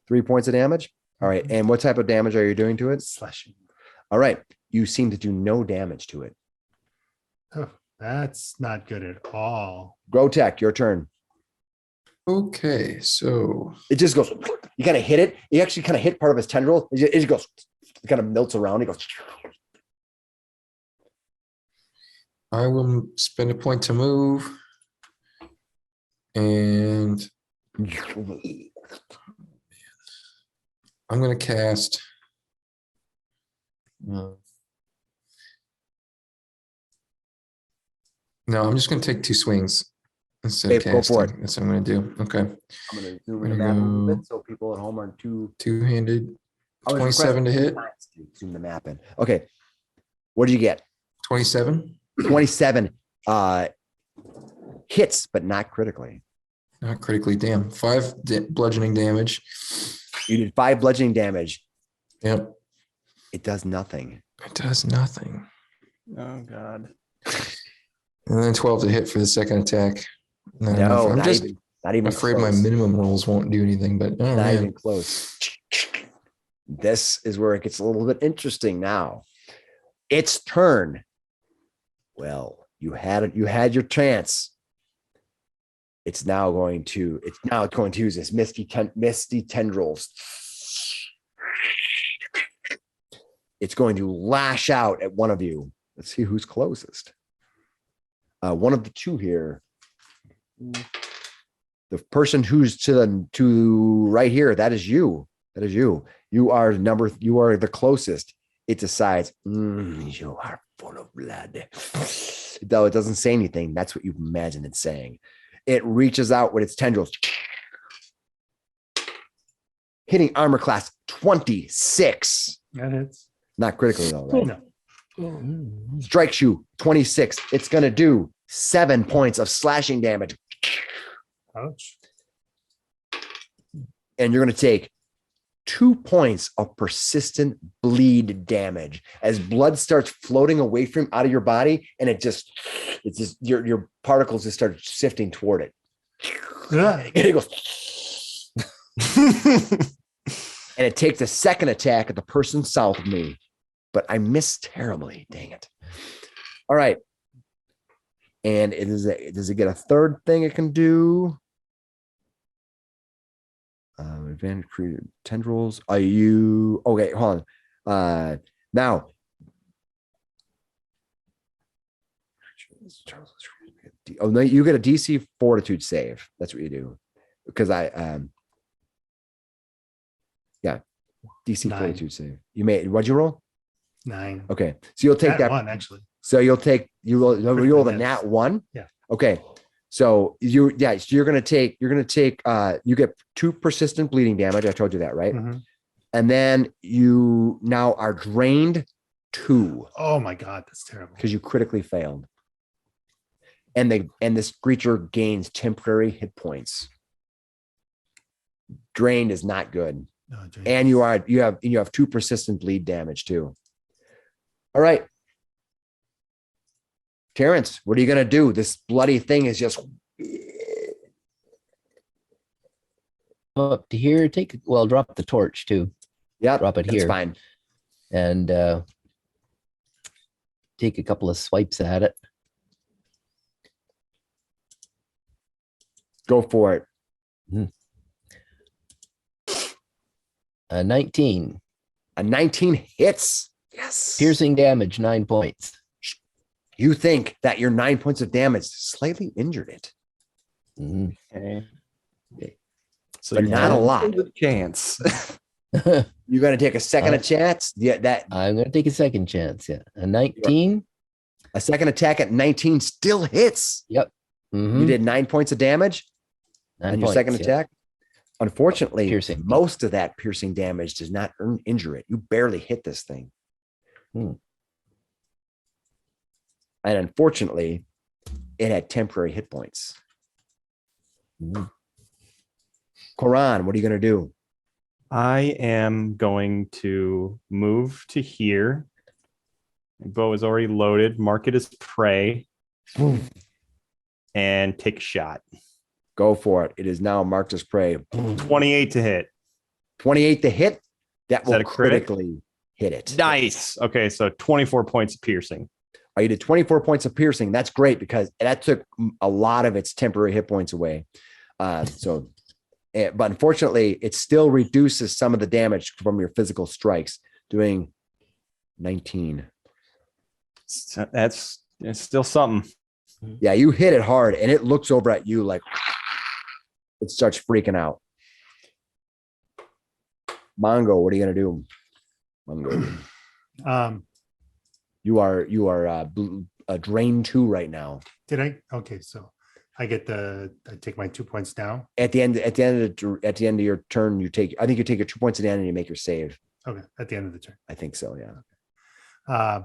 3 points of damage. All right. And what type of damage are you doing to it? Slashing. All right. You seem to do no damage to it. Oh, that's not good at all. Grotech, your turn. Okay, so It just goes, you kind of hit it. You actually kind of hit part of his tendril. It just goes, it kind of melts around. It goes. I will spend a point to move. And I'm going to cast. No, I'm just going to take 2 swings instead of Okay, go for casting. That's what I'm going to do. Okay. I'm going to zoom in the We're map a little gonna bit so people at home aren't too. Two-handed. I was 27 to hit. requesting to zoom the map in. Okay. What do you get? 27. 27 hits, but not critically. Not critically. Damn. 5 bludgeoning damage. You did 5 bludgeoning damage. Yep. It does nothing. It does nothing. Oh, God. And then 12 to hit for the second attack. No, I'm not just even. Not even afraid close. my minimum rolls won't do anything, but oh, Not man. even close. This is where it gets a little bit interesting now. Its turn. Well, you had it. You had your chance. It's now going to use this misty tendrils. It's going to lash out at one of you. Let's see who's closest. One of the two here. The person who's to right here, that is you. That is you. You are the closest. It decides, you are full of blood. Though it doesn't say anything, that's what you imagine it saying. It reaches out with its tendrils, hitting armor class 26. That hits. Not critically though, right? No. Strikes you 26. It's going to do 7 points of slashing damage. Ouch. And you're going to take 2 points of persistent bleed damage as blood starts floating away from out of your body, and it's just your particles just start sifting toward it. Ugh. And it goes, and it takes a second attack at the person south of me, but I missed terribly. Dang it! All right, and does it get a third thing it can do? Advantage created tendrils. Are you okay? Hold on. Now. Oh no, you get a DC fortitude save. That's what you do. Because DC 9. fortitude save. You made what'd you roll? 9. Okay. So you'll take that one actually. So you'll roll the Yes. nat 1. Yeah. Okay. So you're gonna take you get 2 persistent bleeding damage. I told you that, right? Mhm. And then you now are drained 2 Oh my god, that's terrible. because you critically failed. And this creature gains temporary hit points. Drained is not good. No, James. And you have 2 persistent bleed damage too. All right. Terrence, what are you gonna do? This bloody thing is just Up to here, drop the torch too, yeah, drop it that's here. fine. and take a couple of swipes at it. Go for it. 19. A 19 hits. Yes. Piercing damage, 9 points. You think that your 9 points of damage slightly injured it, Mhm. Okay. So but you not a roll lot. with a chance. You're gonna take a second a chance. Yeah, that I'm going to take a second chance. Yeah. A 19. a second attack at 19 still hits. Mhm. You did 9 points of damage 9 on your points, second yeah. attack. Unfortunately, Piercing. most of that piercing damage does not injure it. You barely hit this thing. Hmm. And unfortunately, it had temporary hit points. Mhm. Koran, what are you going to do? I am going to move to here. My bow is already loaded. Mark it as prey. And take a shot. Go for it. It is now marked as prey. 28 to hit. 28 to hit. That Is will that a crit? critically hit it. Nice. Okay, so 24 points of piercing. You did 24 points of piercing. That's great because that took a lot of its temporary hit points away. But unfortunately, it still reduces some of the damage from your physical strikes, doing 19. So it's still something. Yeah, you hit it hard, and it looks over at you like it starts freaking out. Mongo, what are you gonna do? Mongo, you are drain 2 right now. Did I? Okay, so I take my 2 points down. At the end of your turn, I think you take your 2 points at the end and you make your save. Okay, at the end of the turn. I think so, yeah.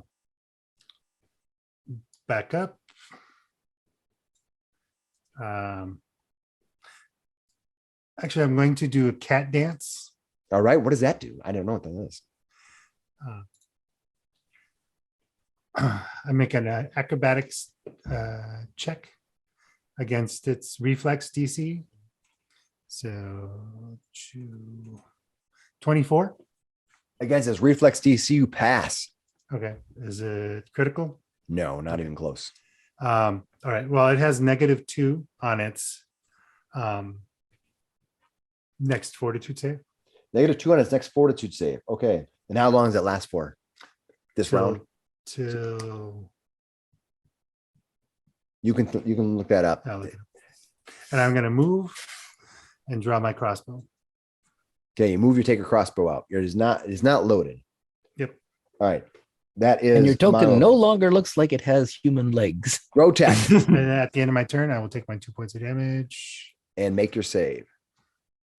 Back up. Actually, I'm going to do a cat dance. All right, what does that do? I don't know what that is. I make an acrobatics check against its reflex DC. So 24. Against this reflex DC, you pass. Okay. Is it critical? No, not even close. All right. Well, it has -2 on its next fortitude save. -2 on its next fortitude save. Okay. And how long does it last for? This round? Till You can look that up. I'll look it up. And I'm going to move and draw my crossbow. Okay, you move, you take a crossbow out. It is not loaded. Yep. All right. That is And your token Mono. no longer looks like it has human legs. Rotek And at the end of my turn, I will take my 2 points of damage. and make your save.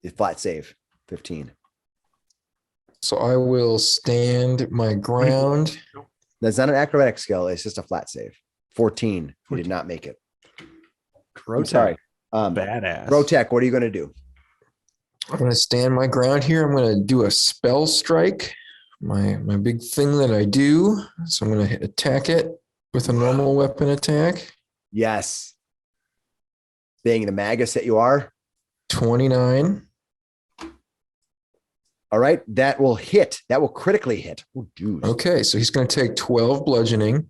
It's flat save. 15. So I will stand my ground. That's not an acrobatic skill. It's just a flat save. 14. You did 14. not make it. I'm Rotek. sorry. Badass. Rotek, what are you going to do? I'm going to stand my ground here. I'm going to do a spell strike. My big thing that I do. So I'm going to attack it with a normal weapon attack. Yes. Being the magus that you are. 29. All right. That will hit. That will critically hit. Oh, okay. So he's going to take 12 bludgeoning.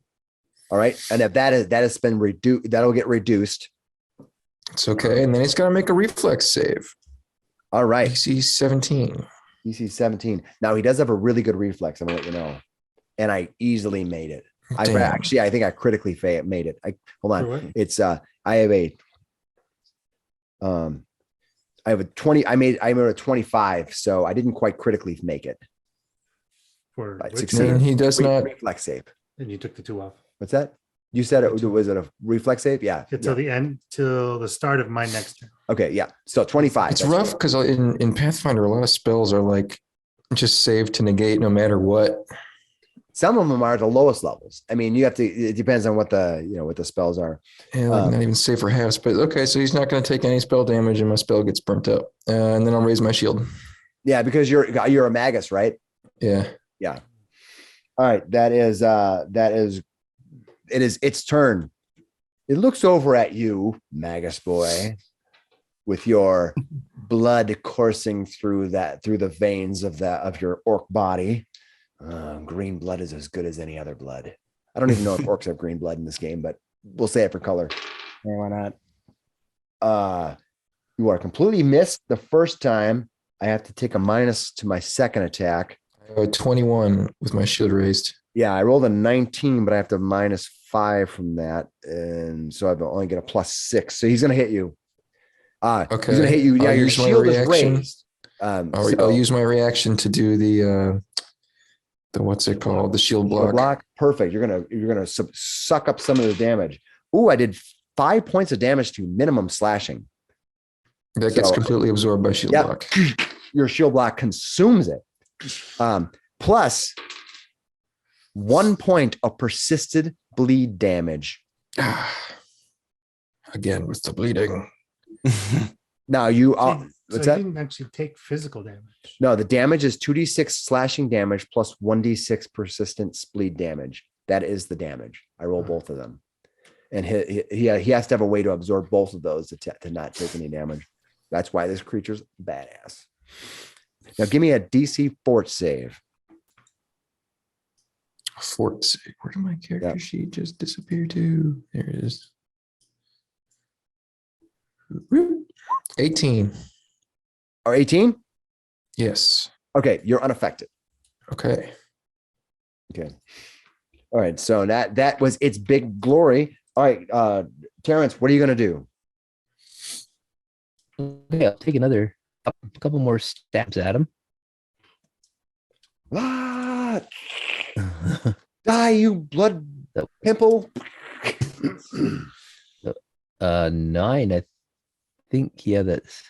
All right. And if that has been reduced, that'll get reduced. It's okay. And then he's got to make a reflex save. All right. DC 17. DC 17. Now he does have a really good reflex. I'm gonna let you know. And I easily made it. I think I critically made it. Hold on. It's I have a 20. I made a 25, so I didn't quite critically make it. For and he does not reflex save. And you took the 2 off. What's that? You said it was it a reflex save? Yeah. Till the end, till the start of my next turn. Okay, yeah. So 25. It's rough because in Pathfinder, a lot of spells are like just save to negate no matter what. Some of them are the lowest levels. I mean, you have to. It depends on what the spells are. Yeah, like not even safe for halves. But okay, so he's not going to take any spell damage, and my spell gets burnt up. And then I'll raise my shield. Yeah, because you're a magus, right? Yeah. Yeah. All right. That is. It is its turn. It looks over at you, magus boy, with your blood coursing through the veins of your orc body. Green blood is as good as any other blood. I don't even know if orcs have green blood in this game, but we'll say it for color. Yeah, why not? You are completely missed the first time. I have to take a minus to my second attack. I have 21 with my shield raised. Yeah, I rolled a 19, but I have to minus 5 from that. And so I've only get a +6. So he's going to hit you. Okay. He's going to hit you. Yeah, your shield is reaction. raised. I'll use my reaction to do the what's it called? The shield block. Perfect. You're gonna suck up some of the damage. Ooh, I did 5 points of damage to minimum slashing. That gets completely absorbed by shield block. Your shield block consumes it. Plus 1 point of persisted bleed damage. Again with the bleeding. Now you So you didn't actually take physical damage. No, the damage is 2d6 slashing damage plus 1d6 persistent bleed damage. That is the damage. I roll both of them, and he has to have a way to absorb both of those to not take any damage. That's why this creature's badass. Now give me a DC fort save. Fort save. Where did my character sheet just disappear to? There it is. 18. Or 18? Yes. Okay, you're unaffected. Okay. All right, so that was its big glory. All right, Terrence, what are you going to do? Okay, I'll take another couple more stabs at him. Ah, die, you blood pimple. 9, I think. Yeah, that's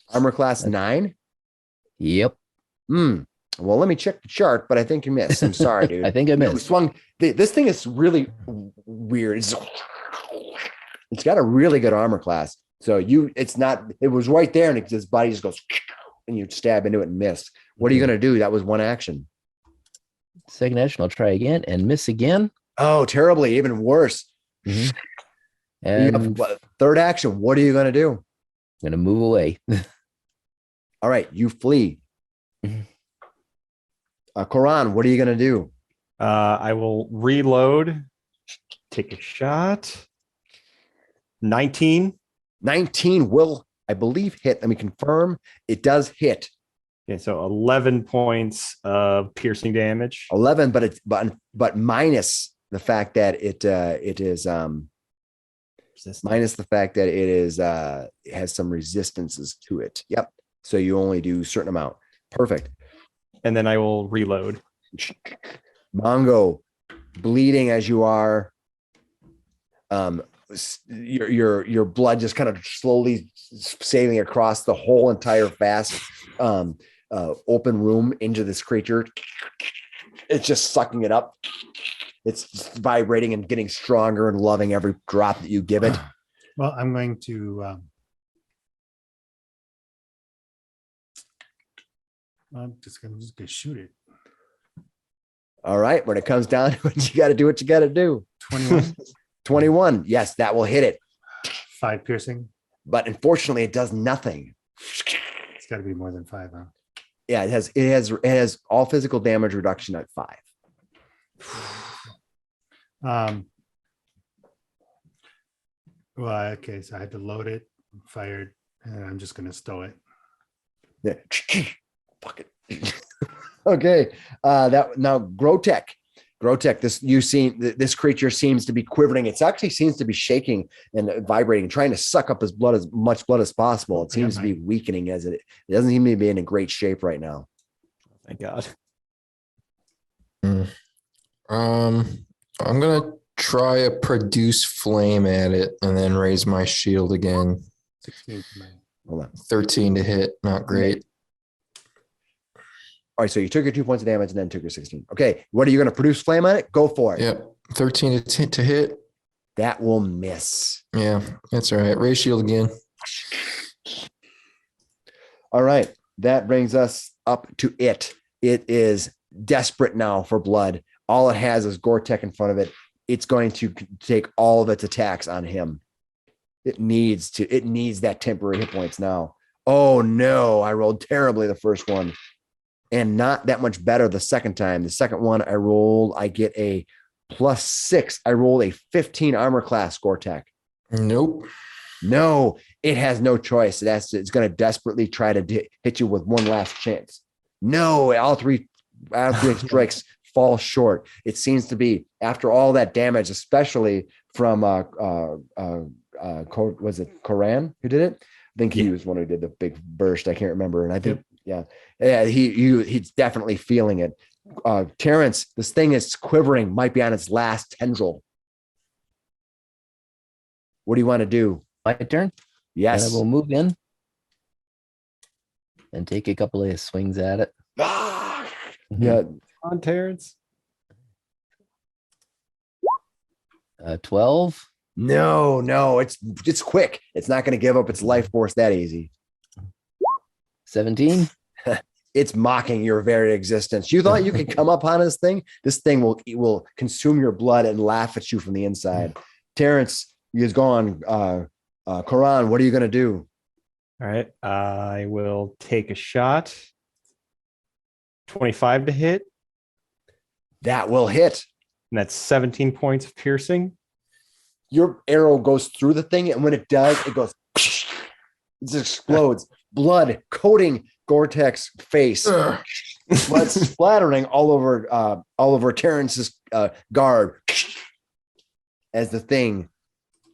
Armor class 9? Yep. Well, let me check the chart, but I think you missed. I'm sorry, dude. I think I missed. This thing is really weird. It's got a really good armor class. So it was right there, and his body just goes, and you stab into it and miss. What are you going to do? That was one action. Second action, I'll try again and miss again. Oh, terribly. Even worse. Mm-hmm. And third action, what are you going to do? I'm going to move away. All right, you flee. Koran, what are you going to do? I will reload, take a shot. 19. 19 will, I believe, hit. Let me confirm. It does hit. Okay, so 11 points of piercing damage. 11, but minus the fact that it is minus the fact that it has some resistances to it. Yep. So you only do a certain amount. Perfect. And then I will reload. Mongo, bleeding as you are. Your blood just kind of slowly sailing across the whole entire vast open room into this creature. It's just sucking it up. It's vibrating and getting stronger and loving every drop that you give it. Well, I'm going to I'm just gonna shoot it. All right. When it comes down to it, you got to do what you got to do. 21, 21. Yes, that will hit it. 5 piercing. But unfortunately, it does nothing. It's got to be more than 5, huh? Yeah, it has all physical damage reduction at 5. Well, okay, so I had to load it, fired, and I'm just gonna stow it. Yeah. Fuck it. Okay. That now Grotech. This creature seems to be quivering. It actually seems to be shaking and vibrating, trying to suck up his blood, as much blood as possible. It seems to be weakening as it doesn't seem to be in a great shape right now. Thank God. I'm gonna try a produce flame at it and then raise my shield again. 16 for my. Hold on. 13 to hit, not great. All right, so you took your 2 points of damage and then took your 16. Okay, what are you going to produce flame on it? Go for it. Yep, 13 to hit. That will miss. Yeah, that's all right. Raise shield again. All right, that brings us up to it. It is desperate now for blood. All it has is Gore-Tech in front of it. It's going to take all of its attacks on him. It needs that temporary hit points now. Oh no, I rolled terribly the first one. And not that much better the second time. The second one I get a +6. I rolled a 15 armor class Gore-Tech. Nope. No, it has no choice. It's going to desperately try to hit you with one last chance. No, all three strikes fall short. It seems to be, after all that damage, especially from was it Koran who did it? I think he was one who did the big burst. I can't remember. And I think, he's definitely feeling it. Terrence, this thing is quivering, might be on its last tendril. What do you want to do? My turn. Yes. And I will move in and take a couple of swings at it. Yeah. On Terrence. 12. No, it's quick. It's not going to give up its life force that easy. 17. It's mocking your very existence. You thought you could come up on this thing? This thing will consume your blood and laugh at you from the inside. Terrence is gone. Koran, what are you going to do? All right. I will take a shot. 25 to hit. That will hit. And that's 17 points of piercing. Your arrow goes through the thing, and when it does, it goes, it explodes. Blood coating Gore-Tech's face. Blood splattering all over Terrence's guard as the thing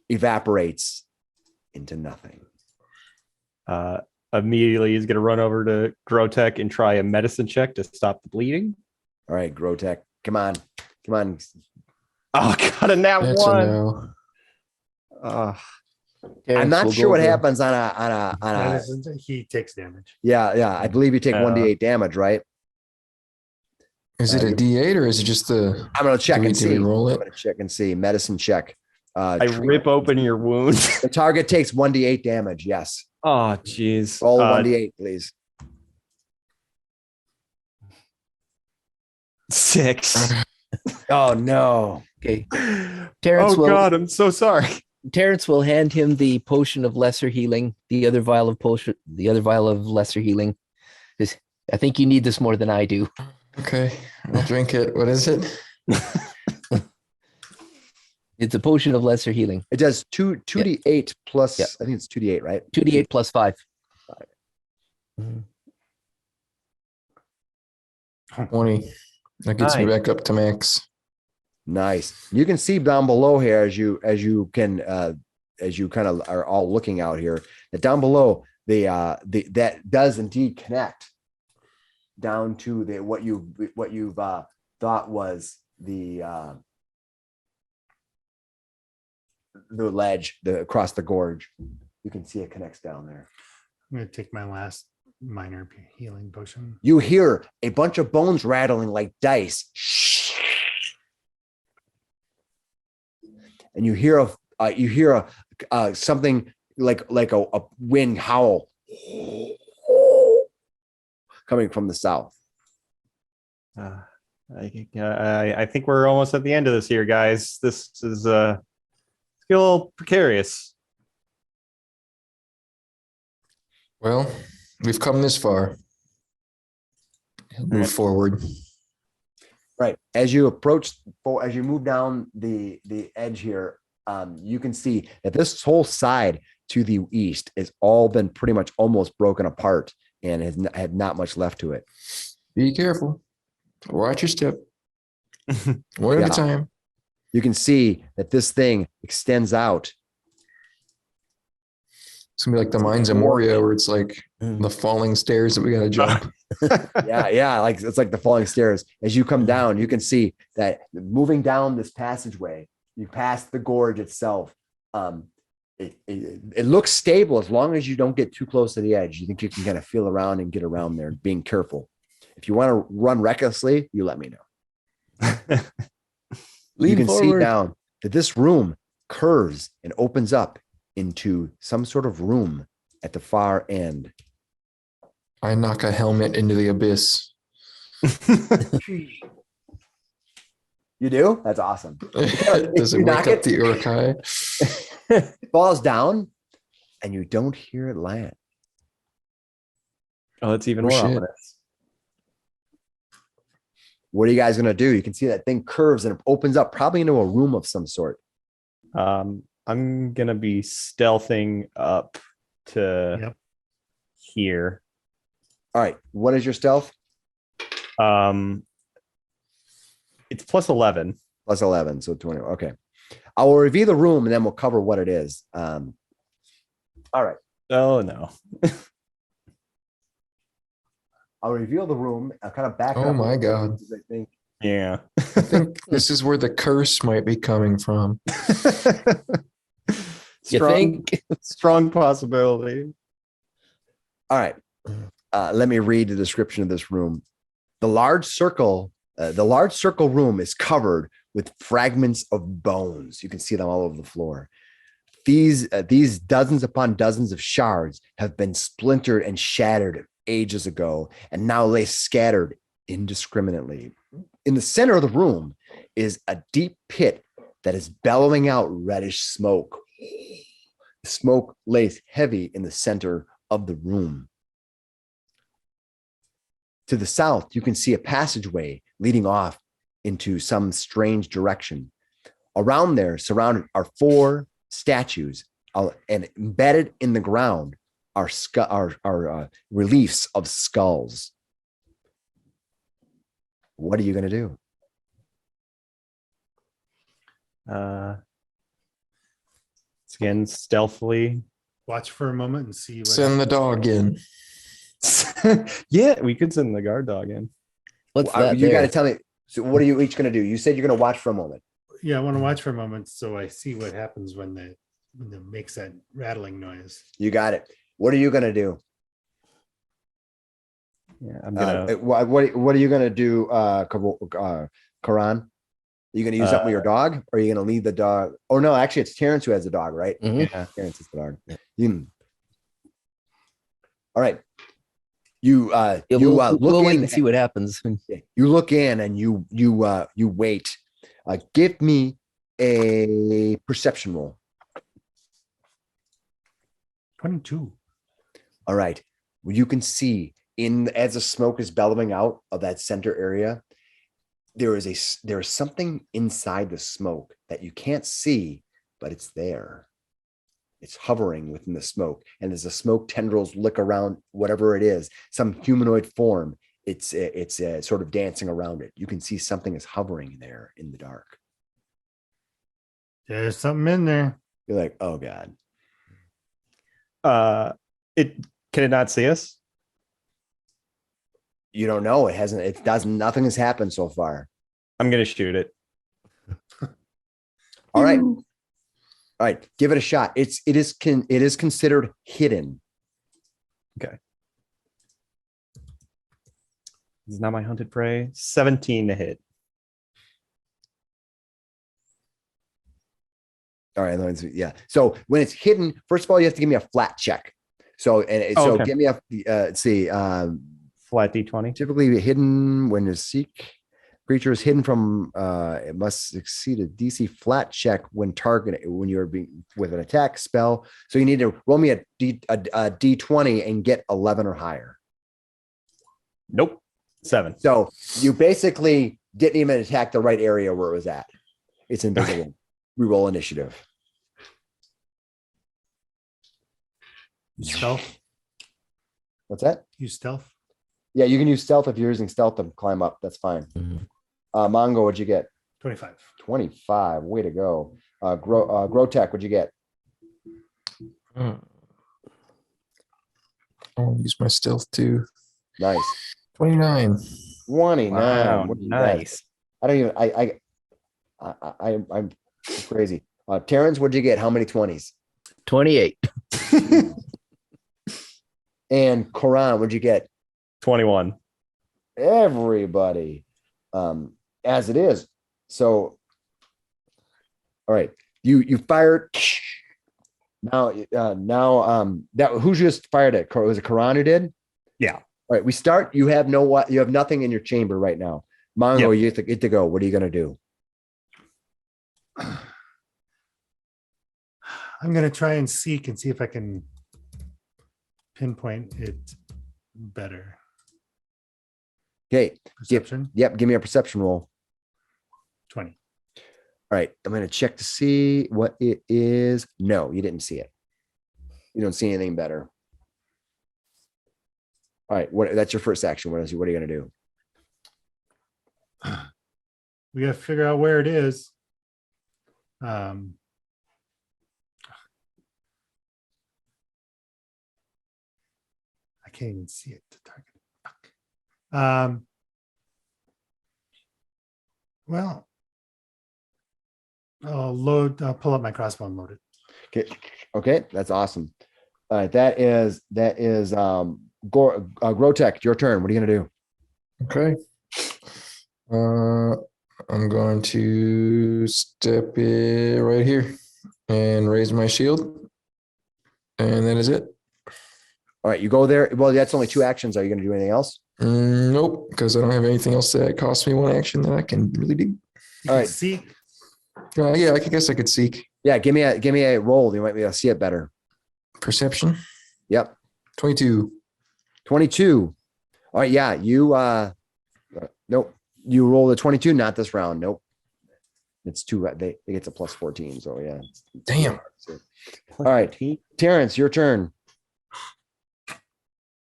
evaporates into nothing. Immediately, he's going to run over to Grotech and try a medicine check to stop the bleeding. All right, Grotech, come on. Oh, got a nat That's one. a no. I'm not sure what happens on a. He takes damage. Yeah. I believe you take 1d8 damage, right? Is it a D8 or is it just the? I'm gonna check and do we see. roll it? I'm gonna check and see. Medicine check. I rip open your wound. The target takes 1d8 damage. Yes. Oh, jeez. Roll 1d8, please. 6. Oh no. Okay. Terrence God, I'm so sorry. Terrence will hand him the potion of lesser healing, the other vial of lesser healing. I think you need this more than I do. Okay, I'll drink it. What is it? It's a potion of lesser healing. It does 2d8 plus. Yeah. I think it's 2d8, right? 2d8 plus 5. 20. That gets me back up to max. Nice. You can see down below here as you kind of are all looking out here, that down below that does indeed connect down to what you've thought was the ledge across the gorge. You can see it connects down there. I'm going to take my last minor healing potion. You hear a bunch of bones rattling like dice. And you hear something like a wind howl coming from the south. I think we're almost at the end of this here, guys. This is a little precarious. Well, we've come this far. Move forward. Right. As you move down the edge here, you can see that this whole side to the east has all been pretty much almost broken apart and has had not much left to it. Be careful. Watch your step. One at a time. You can see that this thing extends out. It's gonna be like the Mines of Moria, where it's like the falling stairs that we gotta jump. Yeah, like it's like the falling stairs. As you come down, you can see that moving down this passageway, you pass the gorge itself. It looks stable as long as you don't get too close to the edge. You think you can kind of feel around and get around there, being careful. If you want to run recklessly, you let me know. You can see down that this room curves and opens up into some sort of room at the far end. I knock a helmet into the abyss. You do? That's awesome. Does it wake up the Urkai? It falls down and you don't hear it land. Oh, that's even Oh, more shit. ominous. What are you guys going to do? You can see that thing curves and it opens up probably into a room of some sort. I'm gonna be stealthing up to here. All right. What is your stealth? It's plus 11. Plus 11. So 20. Okay. I will reveal the room and then we'll cover what it is. All right. Oh no. I'll reveal the room. I'll kind of back up. Oh my God. I think. Yeah. I think this is where the curse might be coming from. You think? Strong possibility. All right. Let me read the description of this room. The large circle room is covered with fragments of bones. You can see them all over the floor. These dozens upon dozens of shards have been splintered and shattered ages ago and now lay scattered indiscriminately. In the center of the room is a deep pit that is bellowing out reddish smoke. The smoke lays heavy in the center of the room. To the south, you can see a passageway leading off into some strange direction. Around there, surrounded are 4 statues, and embedded in the ground are reliefs of skulls. What are you going to do? Again, stealthily. Watch for a moment and see what Send the dog in. Yeah, we could send the guard dog in. What's that? You got to there? tell me. So what are you each going to do? You said you're going to watch for a moment. Yeah, I want to watch for a moment so I see what happens when it makes that rattling noise. You got it. What are you going to do? Yeah, I'm gonna. What are you going to do, Karan? Are you going to use that with your dog, or are you going to lead the dog? Oh no, actually, it's Terrence who has the dog, right? Mhm. Yeah, Terrence is the dog. All right. You Yeah, look we'll wait in and see what happens. You look in and you wait. Give me a perception roll. 22. All right. Well, you can see as the smoke is bellowing out of that center area, there is something inside the smoke that you can't see, but it's there. It's hovering within the smoke. And as the smoke tendrils lick around whatever it is, some humanoid form, it's sort of dancing around it. You can see something is hovering there in the dark. There's something in there. You're like, oh God. Can it not see us? You don't know. Nothing has happened so far. I'm gonna shoot it. All right. All right. Give it a shot. It is considered hidden. Okay. This is not my hunted prey. 17 to hit. All right. Yeah. So when it's hidden, first of all, you have to give me a flat check. So okay. give me a let's see, Flat D20. Typically hidden when you seek. Creature is hidden from. It must succeed a DC flat check when targeted when you're being with an attack spell. So you need to roll me a D20 and get 11 or higher. Nope. 7. So you basically didn't even attack the right area where it was at. It's invisible. Reroll initiative. Stealth. What's that? Use stealth. Yeah, you can use stealth if you're using stealth to climb up. That's fine. Mhm. Mongo, what'd you get? 25. 25. Way to go. Grotech, what'd you get? I'll use my stealth too. Nice. 29. 29. Wow, What do you nice. got? I don't even, I'm crazy. Terrence, what'd you get? How many 20s? 28. And Koran, what'd you get? 21. Everybody. As it is. So, all right. You fired. Now, that who just fired it? Was it Koran who did? Yeah. All right. We start. You have nothing in your chamber right now. Mongo, you get to go. What are you going to do? I'm going to try and seek and see if I can pinpoint it better. Okay. Perception. Yep. Give me a perception roll. 20. All right. I'm going to check to see what it is. No, you didn't see it. You don't see anything better. All right. That's your first action. What are you going to do? We got to figure out where it is. I can't even see it to target. Fuck. Well, I'll pull up my crossbow and load it. Okay. That's awesome. All right. That is Grotech, your turn. What are you going to do? Okay. I'm going to step it right here and raise my shield. And that is it. All right. You go there. Well, that's only 2 actions. Are you going to do anything else? Nope, because I don't have anything else that costs me 1 action that I can really do. All right. Seek. Yeah, I guess I could seek Yeah. Give me a roll. You might be able to see it better. perception. Yep. 22. 22. All right. Yeah. Nope. You roll the 22, not this round. Nope. It's too, they get a plus 14. So yeah. Damn. All right. Terrence, your turn.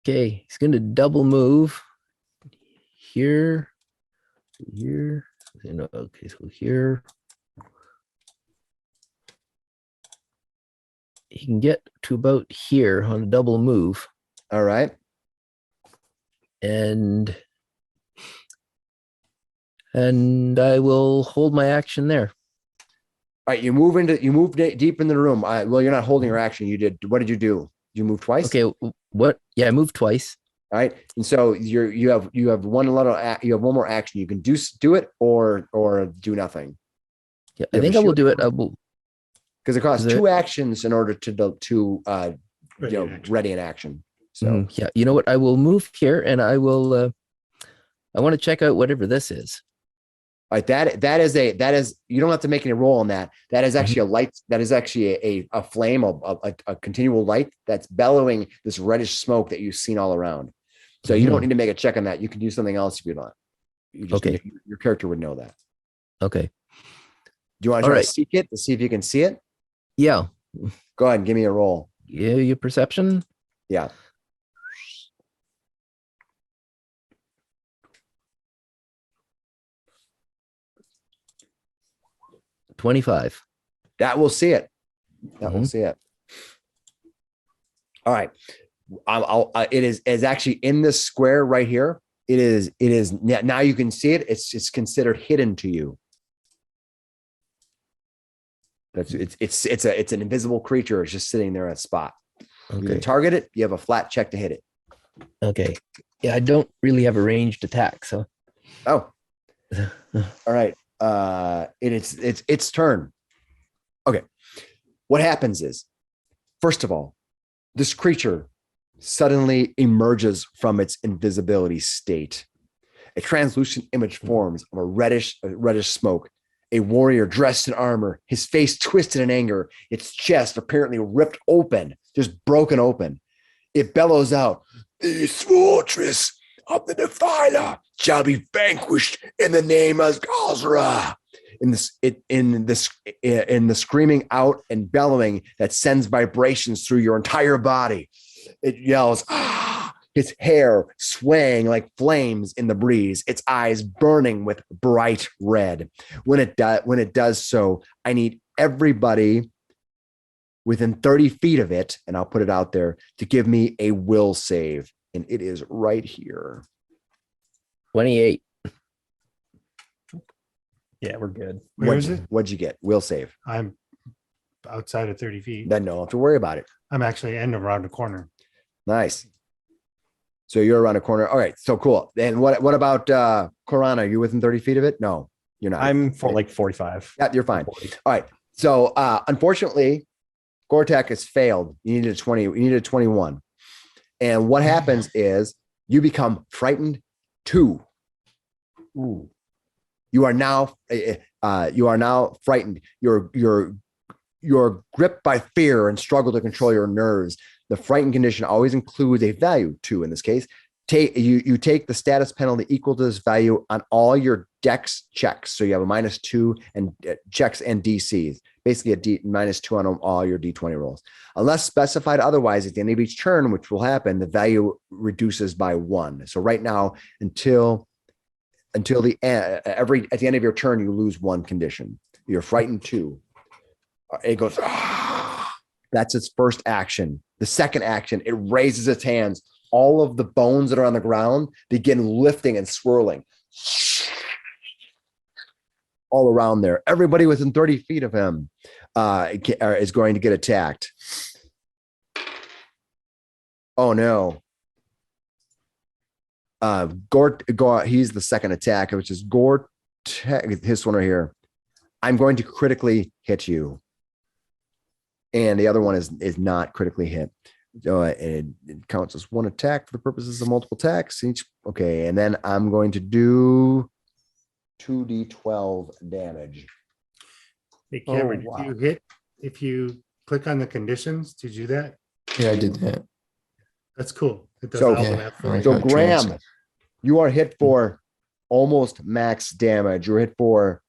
Okay, he's going to double move here, here. Okay, so here. He can get to about here on a double move, All right. and I will hold my action there. All right. You move deep into the room. Well, you're not holding your action. What did you do? You move twice? Okay, what? Yeah, I moved twice. All right. And so you have one more action. You can do it or do nothing. Yeah, You I have think a I will shield? do it. I will. Because it costs Is it- 2 actions in order to Ready in action. ready an action. So Yeah, you know what? I will move here, and I will. I want to check out whatever this is. all right, that is you don't have to make any roll on that. That is actually a light. That is actually a flame, a continual light that's bellowing this reddish smoke that you've seen all around. So you don't need to make a check on that. You can do something else if you want. You just Okay. your character would know that. Okay. Do you want to All try right. to seek it to see if you can see it? Yeah. Go ahead and give me a roll. Yeah. Your perception. Yeah. $25. That will see it. That will Mhm. see it. All right. It is actually in this square right here. It is now you can see it. It's considered hidden to you. It's an invisible creature. It's just sitting there at a spot. You can Okay. target it. You have a flat check to hit it. Okay. Yeah, I don't really have a ranged attack, so. Oh, all right. It's its turn. Okay. What happens is, first of all, this creature suddenly emerges from its invisibility state. A translucent image forms of a reddish smoke. A warrior dressed in armor, his face twisted in anger, its chest apparently ripped open, just broken open. It bellows out, "This fortress of the Defiler shall be vanquished in the name of Gazra." In the screaming out and bellowing that sends vibrations through your entire body, it yells, "Ah!" His hair swaying like flames in the breeze, its eyes burning with bright red. When it does so, I need everybody within 30 feet of it, and I'll put it out there, to give me a will save. And it is right here. 28. Yeah, we're good. Where is it? What'd you get? Will save. I'm outside of 30 feet. Then no, don't have to worry about it. I'm actually in around the corner. Nice. So you're around a corner. All right. So cool. And what about Koran? Are you within 30 feet of it? No, you're not. I'm for like 45. Yeah, you're fine. All right. So unfortunately, Gore-Tech has failed. You needed a 20. You needed a 21. And what happens is you become frightened 2. Ooh. You are now frightened. You're gripped by fear and struggle to control your nerves. The frightened condition always includes a value 2 in this case. You take the status penalty equal to this value on all your dex checks. So you have a -2 and checks and DCs, basically a -2 on all your D20 rolls. Unless specified otherwise, at the end of each turn, which will happen, the value reduces by 1. So right now, until the end, at the end of your turn, you lose 1 condition. You're frightened 2. It goes, "Ah!" That's its first action. The second action, it raises its hands. All of the bones that are on the ground begin lifting and swirling all around there. Everybody within 30 feet of him is going to get attacked. Oh no. Gore, he's the second attack, which is Gore. His one right here. I'm going to critically hit you. And the other one is not critically hit. It counts as 1 attack for the purposes of multiple attacks each. Okay, and then I'm going to do 2d12 damage. Hey, Cameron, wow. if you click on the conditions to do that, Yeah, I did that. that's cool. It does So- all Yeah, of that for right. you. So got Graham, trans- you are hit for almost max damage. You're hit for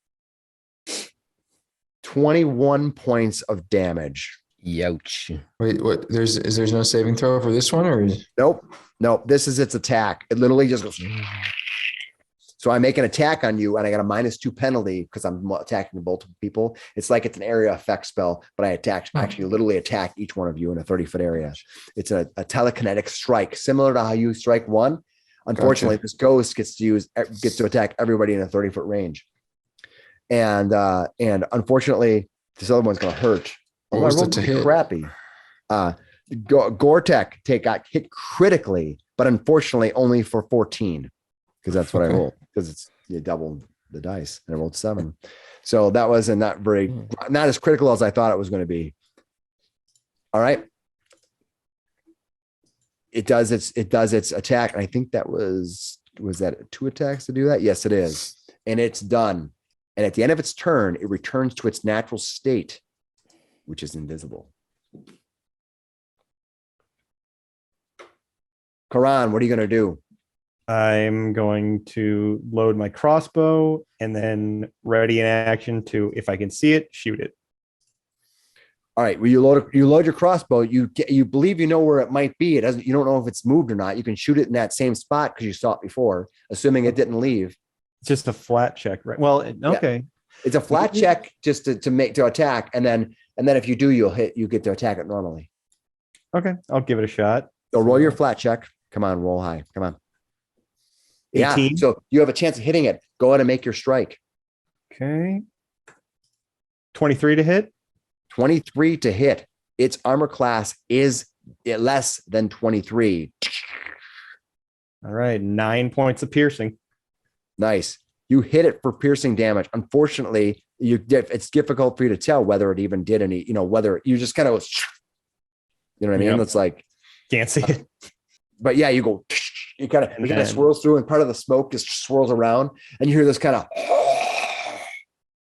21 points of damage. Youch. Wait, what? There's no saving throw for this one, or is Nope. This is its attack. It literally just goes. So I make an attack on you and I got a -2 penalty because I'm attacking multiple people. It's like it's an area effect spell, but I actually literally attack each one of you in a 30-foot area. It's a telekinetic strike, similar to how you strike one. Unfortunately, This ghost gets to attack everybody in a 30-foot range. And unfortunately, this other one's gonna hurt. What was I rolled the to pretty hit? crappy. Gore-Tech got hit critically, but unfortunately only for 14, because that's what I Okay. rolled, because you doubled the dice and I rolled 7. So that was not as critical as I thought it was going to be. All right. It does its attack. And I think that was that 2 attacks to do that? Yes, it is. And it's done. And at the end of its turn, it returns to its natural state, which is invisible. Karan, what are you going to do? I'm going to load my crossbow and then ready in action to, if I can see it, shoot it. All right. Well, you load your crossbow. You believe you know where it might be. You don't know if it's moved or not. You can shoot it in that same spot because you saw it before, assuming it didn't leave. It's just a flat check, right? Well, okay. It's a flat check just to attack, and then if you do, you get to attack it normally. Okay, I'll give it a shot. So roll your flat check. Come on, roll high. Come on. 18. Yeah. So you have a chance of hitting it. Go ahead and make your strike. Okay. 23 to hit. 23 to hit. Its armor class is less than 23. All right, 9 points of piercing. Nice. You hit it for piercing damage. Unfortunately, it's difficult for you to tell whether it even did any, whether you just kind of, you know what I mean? Yep. It's like, Can't see it. But yeah, you go, it kind of swirls through, and part of the smoke just swirls around, and you hear this kind of.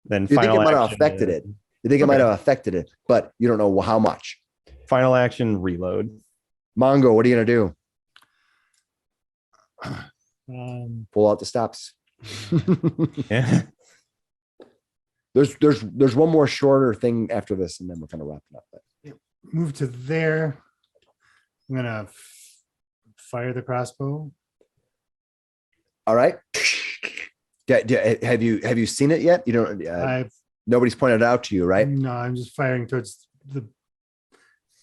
Then You think it final might have action affected is- it. You think it might Okay. have affected it, but you don't know how much. Final action reload. Mongo, what are you gonna do? Pull out the stops. Yeah. There's one more shorter thing after this, and then we're kind of wrapping up. Move to there. I'm gonna fire the crossbow. All right. Have you seen it yet? You don't. Nobody's pointed it out to you, right? No, I'm just firing towards the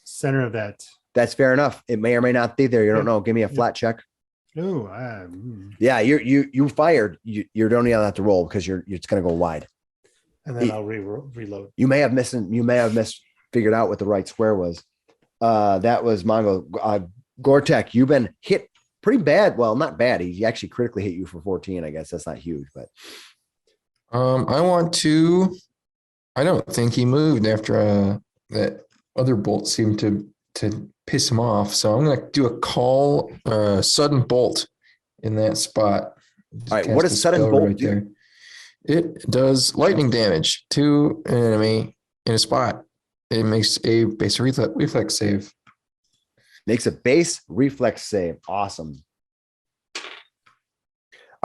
center of that. That's fair enough. It may or may not be there. You don't know. Give me a flat check. Oh, Yeah, you fired. You're only gonna have to roll because you're it's gonna go wide. and then I'll reload. You may have figured out what the right square was. That was Mongo. Gore-Tech, you've been hit pretty bad. Well, not bad. He actually critically hit you for 14. I guess that's not huge, but I don't think he moved after that other bolt seemed to piss him off. So I'm gonna do a sudden bolt in that spot. All right, what does sudden bolt do? there. It does lightning damage to an enemy in a spot. It makes a base reflex save. Makes a base reflex save. Awesome. All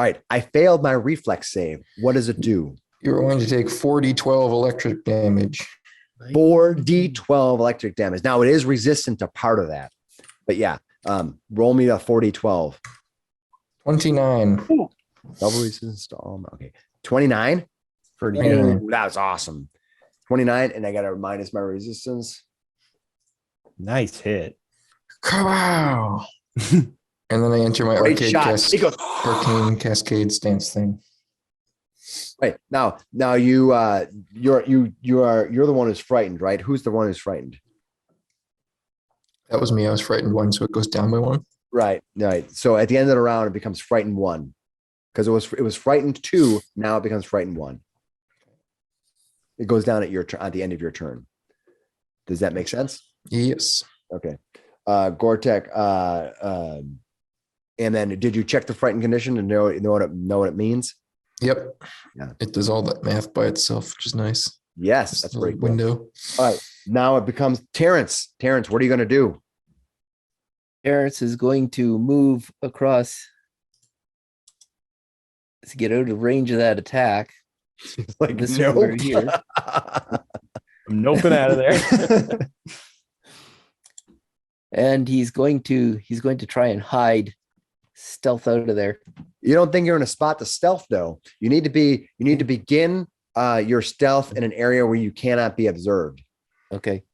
right, I failed my reflex save. What does it do? You're going to take 4d12 electric damage. 4d12 electric damage. Now it is resistant to part of that, but yeah, roll me a 4d12. 29. Double resistance to all. Okay, 29. Yeah. That was awesome. 29, and I got to minus my resistance. Nice hit. Wow. And then I enter my Great shot. He goes. arcane cascade stance thing. Right now you're the one who's frightened, right? Who's the one who's frightened? That was me. I was frightened 1, so it goes down by 1. Right. So at the end of the round, it becomes frightened 1 because it was frightened 2. Now it becomes frightened 1. It goes down at the end of your turn. Does that make sense? Yes. Okay. Gore-Tech. And then did you check the frightened condition and know what it means? Yep. Yeah. It does all that math by itself, which is nice. Yes, that's pretty cool. Window. All right. Now it becomes Terrence. Terrence, what are you going to do? Terrence is going to move across to get out of range of that attack. Like This nope. over here. I'm noping out of there. And he's going to try and hide, stealth out of there. You don't think you're in a spot to stealth though. You need to begin your stealth in an area where you cannot be observed. Okay.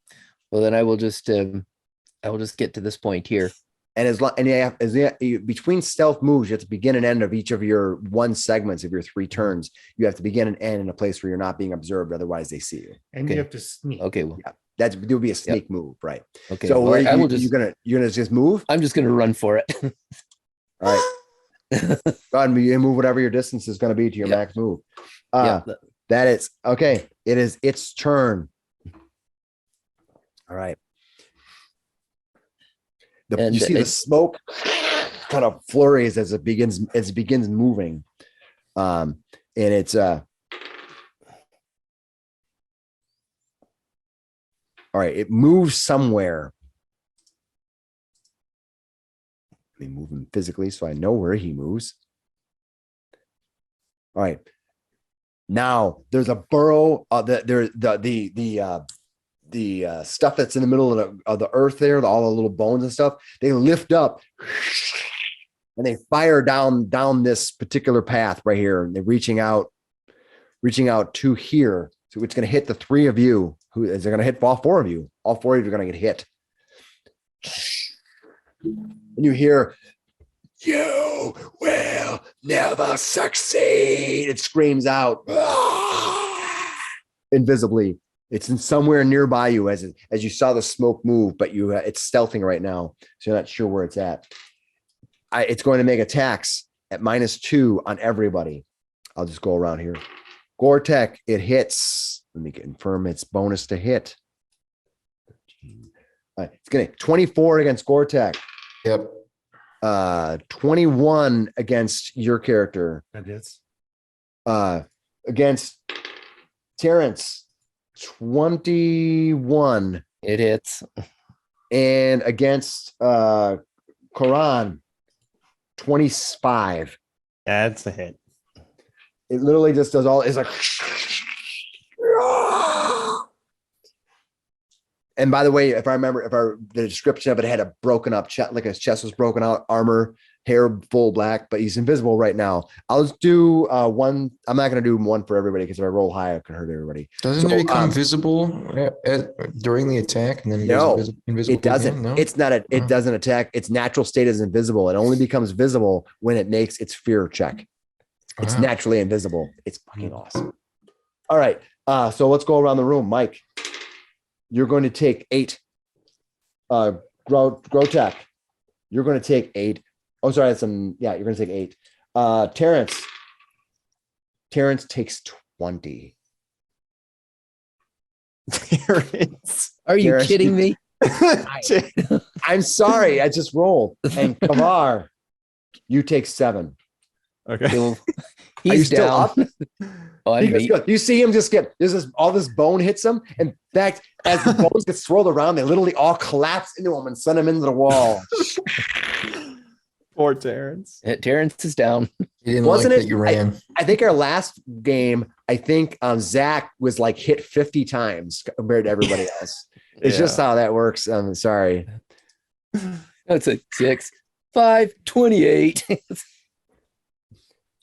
Well, then I will just get to this point here. And between stealth moves, you have to begin and end of each of your 1 segments of your 3 turns. You have to begin and end in a place where you're not being observed. Otherwise, they see you. And Okay. you have to sneak. Okay. Well, Yeah, that would be a sneak move, right? okay. So well, I will just. you're gonna just move. I'm just going to run for it. All right. Go ahead and you move whatever your distance is going to be to your Yeah. max move. Yeah. That is okay. It is its turn. All right. And you see the smoke kind of flurries as it begins moving. And it's all right, it moves somewhere. Let me move him physically so I know where he moves. All right. Now there's a burrow. The stuff that's in the middle of the earth there, all the little bones and stuff, they lift up and they fire down this particular path right here. And they're reaching out to here. So it's going to hit the 3 of you. Who is it going to hit all 4 of you? All 4 of you are going to get hit. And you hear, "You will never succeed." It screams out invisibly. It's in somewhere nearby you as you saw the smoke move, but it's stealthing right now, so you're not sure where it's at. It's going to make attacks at -2 on everybody. I'll just go around here. Gore-Tech, it hits. Let me confirm its bonus to hit. It's gonna 24 against Gore-Tech. Yep. 21 against your character. That is. Against Terrence, 21. It hits. And against Quran, 25. That's a hit. It literally just does all. It's like. And by the way, if I remember, the description of it had a broken up chest, like his chest was broken out, armor, hair full black, but he's invisible right now. I'll just do one. I'm not going to do one for everybody because if I roll high, I can hurt everybody. Doesn't it become visible during the attack and then it goes invisible? It doesn't. Again? No? It's not. It doesn't attack. Its natural state is invisible. It only becomes visible when it makes its fear check. It's naturally invisible. It's fucking awesome. All right. So let's go around the room. Mike, you're going to take 8. Grotech, you're going to take 8. Oh, sorry. That's you're going to take 8. Terrence takes 20. Terrence. Are you Terrence, kidding me? I'm sorry. I just rolled. And Kavar, you take 7. Okay. Are you He's still down. up? Oh, I'm beat. You see him just get all this bone hits him. In fact, as the bones get swirled around, they literally all collapse into him and send him into the wall. Poor Terrence. Terrence is down. You didn't Wasn't like it? that you ran. I think our last game, Zach was like hit 50 times compared to everybody else. It's just how that works. I'm sorry. That's a 6, 5, 28.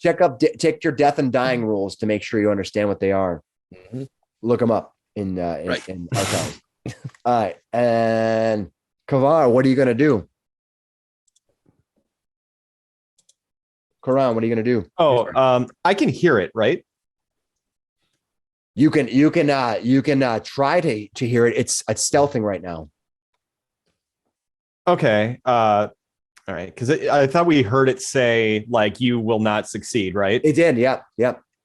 Check your death and dying rules to make sure you understand what they are. Mhm. Look them up in archives. All right, and Kavar, what are you gonna do? Karan, what are you gonna do? Oh, I can hear it, right? You can try to hear it. It's stealthing right now. Okay. All right, because I thought we heard it say like you will not succeed, right? It did. Yep.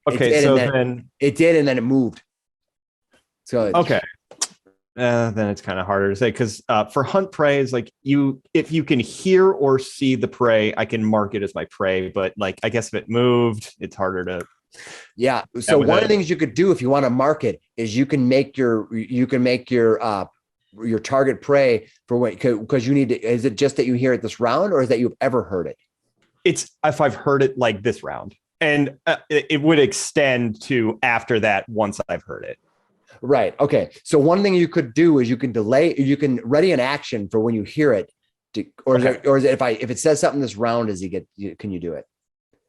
Okay, so then it did, and then it moved. So okay, then it's kind of harder to say because for hunt prey is like if you can hear or see the prey, I can mark it as my prey. But like I guess if it moved, it's harder to. Yeah. So one of the things you could do if you want to mark it is you can make your target prey for what, because you need to, is it just that you hear it this round or is that you've ever heard it? It's if I've heard it like this round, and it would extend to after that once I've heard it. Right. Okay. So one thing you could do is you can ready an action for when you hear it, is it if it says something this round, can you do it?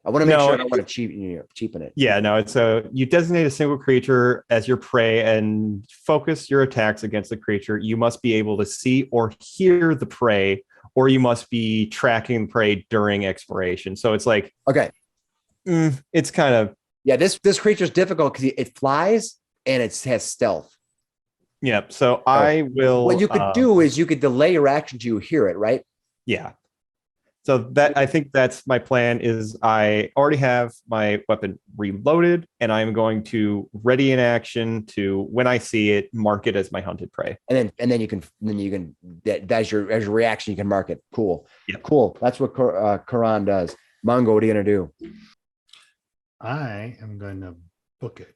I want to make sure I don't want to cheapen it. Yeah, no, it's you designate a single creature as your prey and focus your attacks against the creature. You must be able to see or hear the prey, or you must be tracking the prey during exploration. So it's like, okay, it's kind of. Yeah, this creature is difficult because it flies and it has stealth. Yeah, so I will. What you could do is you could delay your action till you hear it, right? Yeah. So that I think that's my plan is I already have my weapon reloaded and I'm going to ready an action to when I see it, mark it as my hunted prey. And then you can as your reaction, you can mark it. Cool. Yep. Cool. That's what Karan does. Mongo, what are you going to do? I am going to book it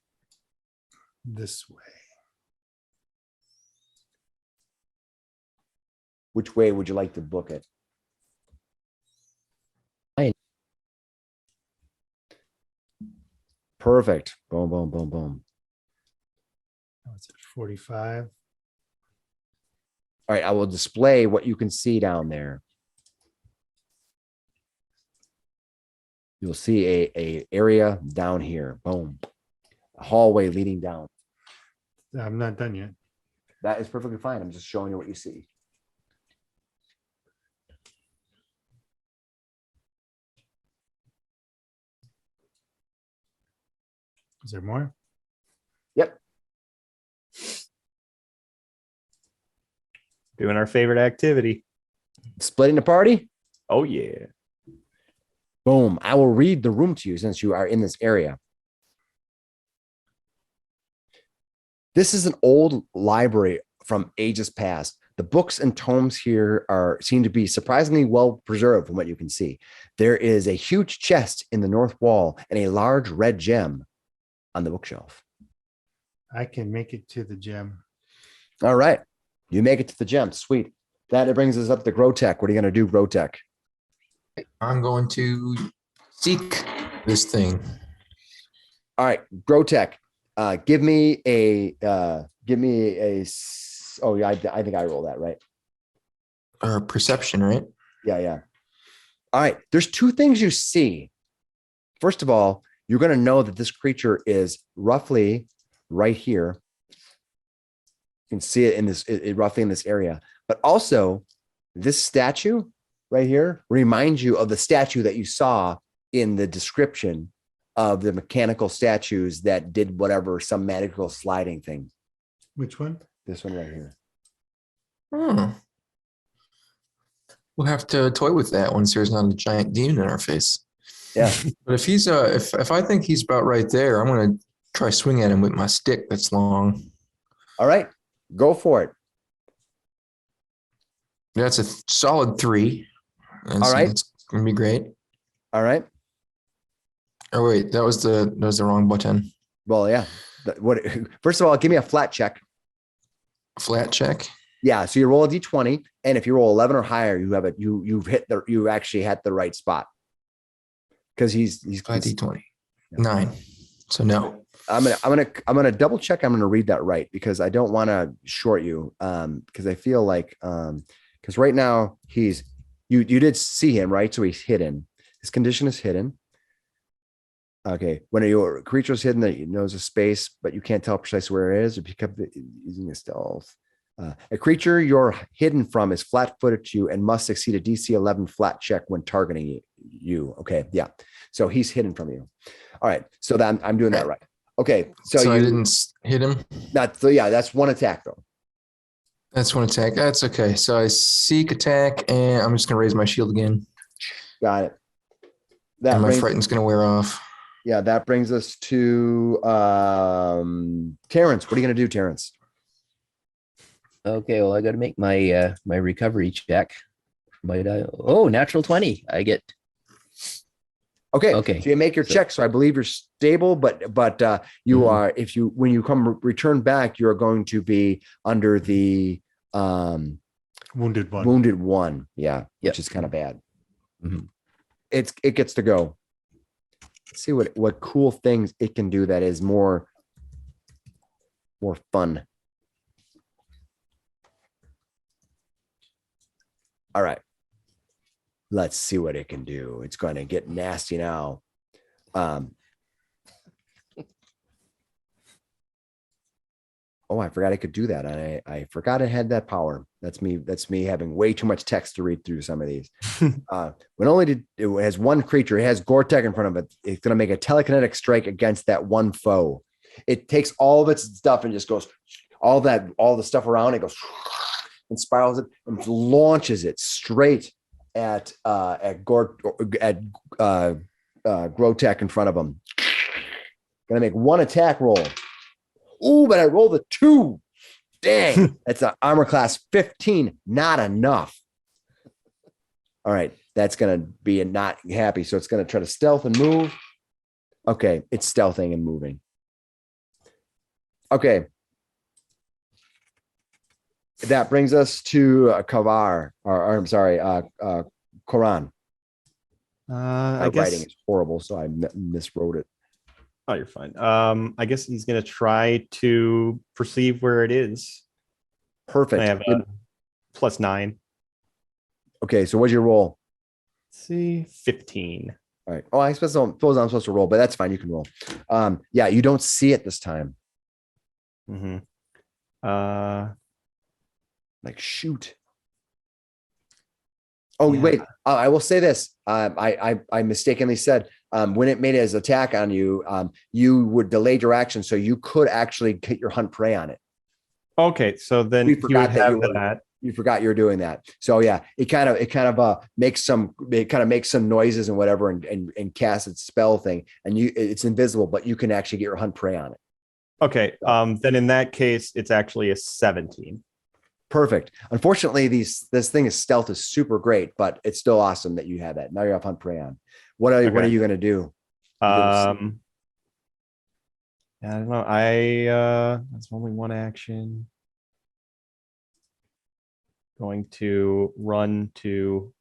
this way. Which way would you like to book it? Perfect. Boom, boom, boom, boom. Oh, it's at 45. All right, I will display what you can see down there. You'll see a area down here. Boom. A hallway leading down. I'm not done yet. That is perfectly fine. I'm just showing you what you see. Is there more? Yep. Doing our favorite activity. Splitting the party. Oh, yeah. Boom. I will read the room to you since you are in this area. This is an old library from ages past. The books and tomes here seem to be surprisingly well preserved from what you can see. There is a huge chest in the north wall and a large red gem on the bookshelf. I can make it to the gem. All right. You make it to the gem. Sweet. That brings us up to Grotech. What are you going to do, Grotech? I'm going to seek this thing. All right, Grotech. Give me a. Oh yeah, I think I roll that right. Perception, right? Yeah. All right. There's two things you see. First of all, you're going to know that this creature is roughly right here. You can see it in this, roughly in this area. But also, this statue right here reminds you of the statue that you saw in the description of the mechanical statues that did whatever, some magical sliding thing. Which one? This one right here. Oh. We'll have to toy with that once there's not a giant demon in our face. Yeah. But if he's if I think he's about right there, I'm gonna try swing at him with my stick that's long. All right. Go for it. That's a solid 3. All right. That's gonna be great. All right. Oh wait, that was the wrong button. Well, yeah. First of all, give me a flat check. Flat check. Yeah. So you roll a d20, and if you roll 11 or higher, you actually hit the right spot. Because he's d20. 9. So no. I'm gonna double check. I'm gonna read that right because I don't want to short you. Because I feel like because right now you did see him, right? So he's hidden. His condition is hidden. Okay. When your creature is hidden, that you knows a space, but you can't tell precisely where it is. If you kept using a stealth. A creature you're hidden from is flat-footed to you and must succeed a DC 11 flat check when targeting you. Okay, yeah. So he's hidden from you. All right. So that I'm doing that right. Okay. So I didn't hit him. That's one attack though. That's one attack. That's okay. So I seek attack, and I'm just gonna raise my shield again. Got it. And my frighten's gonna wear off. Yeah, that brings us to Terrence. What are you gonna do, Terrence? Okay, well, I got to make my my recovery check. Natural 20. I get. Okay. Okay. So you make your check. So I believe you're stable, but you are, when you return back, you're going to be under the Wounded one. Wounded one. Yeah. Yep. Which is kind of bad. Mhm. It gets to go. Let's see what cool things it can do that is more fun. All right. Let's see what it can do. It's going to get nasty now. Oh, I forgot I could do that. I forgot it had that power. That's me having way too much text to read through some of these. When only it has one creature, it has Gore-Tech in front of it. It's going to make a telekinetic strike against that one foe. It takes all of its stuff and just goes all the stuff around it goes and spirals it and launches it straight at Grotech in front of him. Gonna make one attack roll. Ooh, but I rolled a 2. Dang, that's an armor class 15. Not enough. All right, that's gonna be not happy. So it's gonna try to stealth and move. Okay, it's stealthing and moving. Okay. That brings us to Kavar, or I'm sorry, Koran. My writing is horrible, so I miswrote it. Oh, you're fine. I guess he's going to try to perceive where it is. Perfect. I have a +9. Okay, so what's your roll? Let's see, 15. All right. Oh, I suppose I'm supposed to roll, but that's fine. You can roll. Yeah, you don't see it this time. Mm-hmm. Like, shoot. Oh, yeah. Wait. I will say this. I mistakenly said when it made its attack on you, you would delay your action, so you could actually get your hunt prey on it. Okay, so then We forgot that you forgot you were doing that. So yeah, it kind of makes some noises and whatever, and casts its spell thing, and it's invisible, but you can actually get your hunt prey on it. Okay, then in that case, it's actually a 17. Perfect. Unfortunately, this thing is stealth is super great, but it's still awesome that you have that. Now you're up on prey on. What are Okay. you gonna do? Yeah, I don't know. That's only one action. Going to run to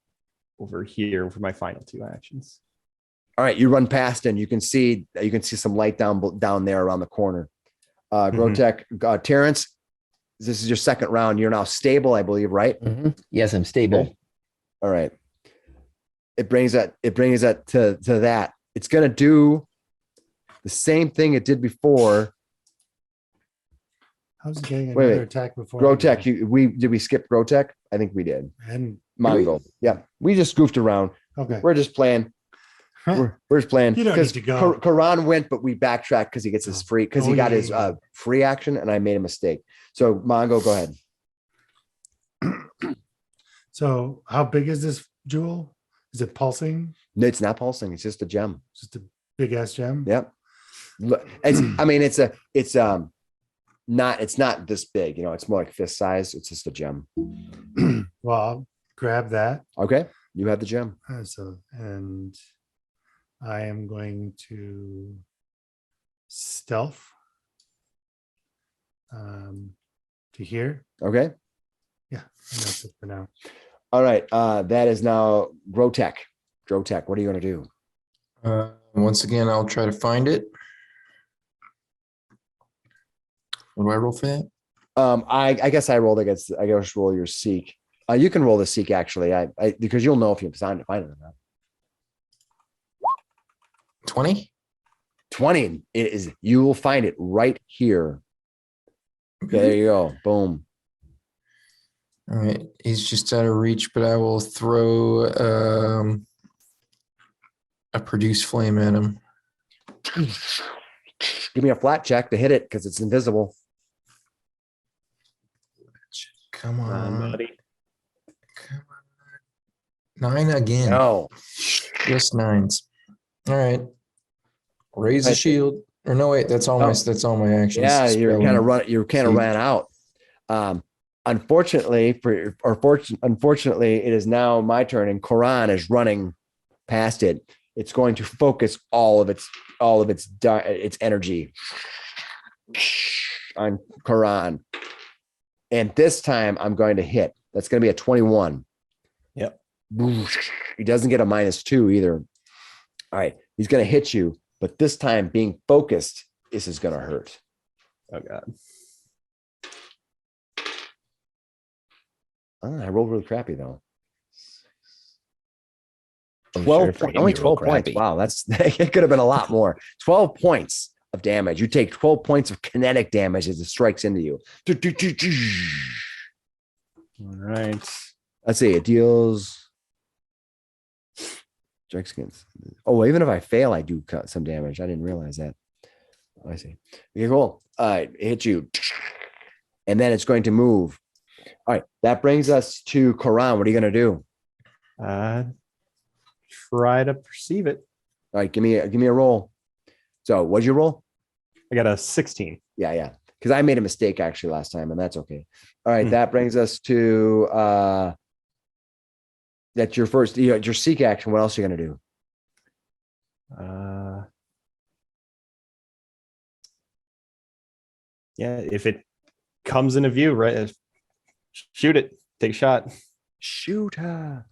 over here for my final 2 actions. All right, you run past and you can see some light down there around the corner. Grotech, Terrence, this is your second round. You're now stable, I believe, right? Yes, I'm stable. Okay. All right. It brings that to that. It's gonna do the same thing it did before. How's it getting Wait, another wait. attack before? Grotech, did we skip Grotech? I think we did. And Mongo. Yeah, we just goofed around. okay. We're just playing. We're just playing. You don't need to go. Karan went, but we backtracked because he gets his free he got his free action, and I made a mistake. So Mongo, go ahead. So how big is this jewel? Is it pulsing? No, it's not pulsing. It's just a gem. Just a big ass gem? Yep. It's not this big, it's more like fist size. It's just a gem. Well, I'll grab that. Okay. You have the gem. And I am going to stealth to here. Okay. Yeah, and that's it for now. All right. That is now Grotech. Grotech, what are you going to do? Once again, I'll try to find it. What do I roll for that? I guess I rolled against. I guess roll your seek. You can roll the seek actually. I because you'll know if you find it or not. 20? 20. It is. You will find it right here. Okay, there you go. Boom. All right. He's just out of reach, but I will throw a produce flame at him. Give me a flat check to hit it because it's invisible. Come on. Buddy. Come on. 9 again. No. Just 9s. All right. Raise the shield. Or no, wait, that's all my actions. Yeah, you're Spelling. kind of run. You kind of ran out. Unfortunately, it is now my turn, and Quran is running past it. It's going to focus all of its energy on Quran, and this time I'm going to hit. That's going to be a 21. Yep. He doesn't get a -2 either. All right, he's going to hit you, but this time being focused, this is going to hurt. Oh God. I rolled really crappy though. I'm 12 sure if points, you only roll 12 points. crappy. Wow, it could have been a lot more. 12 points of damage. You take 12 points of kinetic damage as it strikes into you. All right. Let's see. It deals strike skins. Oh, even if I fail, I do cut some damage. I didn't realize that. I see. Okay, cool. All right, it hits you, and then it's going to move. All right, that brings us to Quran. What are you going to do? Try to perceive it. All right, give me a roll. So, what'd you roll? I got a 16. Yeah. Because I made a mistake actually last time, and that's okay. All right, that brings us to that's your first. Your seek action. What else are you gonna do? Yeah, if it comes into view, right, shoot it. Take a shot. Shoot her.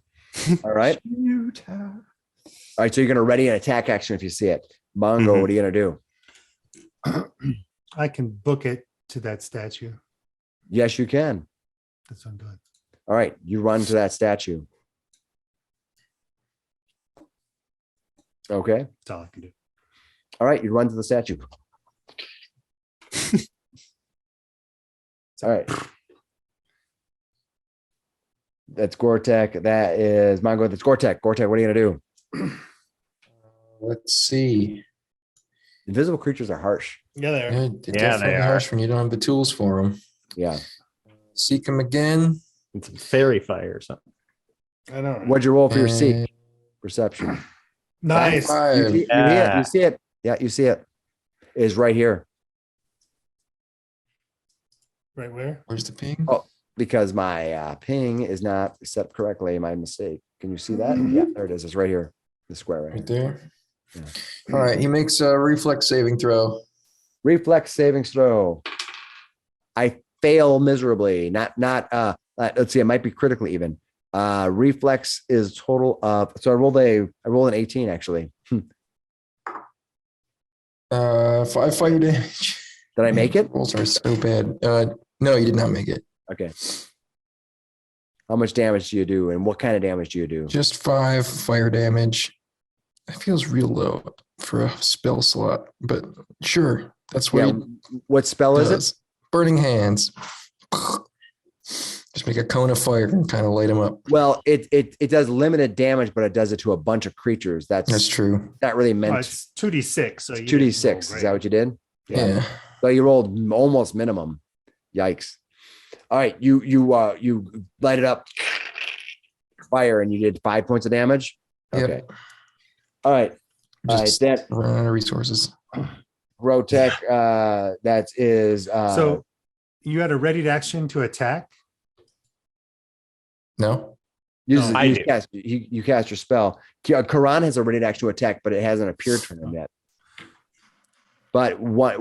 All right. Shoot her. All right. So you're gonna ready an attack action if you see it. Mongo, what are you gonna do? I can book it to that statue. Yes, you can. That's what I'm doing. All right, you run to that statue. Okay. That's all I can do. All right, you run to the statue. All right. That's Gore-Tech. That is Mongo. That's Gore-Tech. Gore-Tech, what are you gonna do? Let's see. Invisible creatures are harsh. Yeah, there. Yeah, they definitely are. harsh when you don't have the tools for them. Yeah. Seek them again. It's fairy fire or something. I don't know. What'd you roll for your seek? Perception. Nice. 5. You see it. Yeah, you see it. It is right here. Right where? Where's the ping? Oh. because my ping is not set correctly. My mistake. Can you see that? Yeah, there it is. It's right here. The square right Right here. there. Yeah. All right. He makes a reflex saving throw. Reflex saving throw. I fail miserably. Let's see, it might be critically even. Reflex is total of, so I rolled an 18 actually. 5 fire damage. Did I make it? Rolls are so bad. No, you did not make it. Okay. How much damage do you do and what kind of damage do you do? Just 5 fire damage. That feels real low for a spell slot, but sure, that's what Yeah, what spell he is it? does. Burning hands. Just make a cone of fire and kind of light them up. Well, it does limited damage, but it does it to a bunch of creatures. That's true. Not really Oh, meant. it's 2d6. So It's you 2d6. didn't roll Is great. that what you did? Yeah. So you rolled almost minimum. Yikes. All right, you light it up, fire, and you did 5 points of damage. Yep. Okay. All right. Just That run out of resources. Grotech, that is So you had a ready to action to attack. No? uses, I you do. cast you cast your spell. Karan has a ready action to attack, but it hasn't appeared to him yet. But what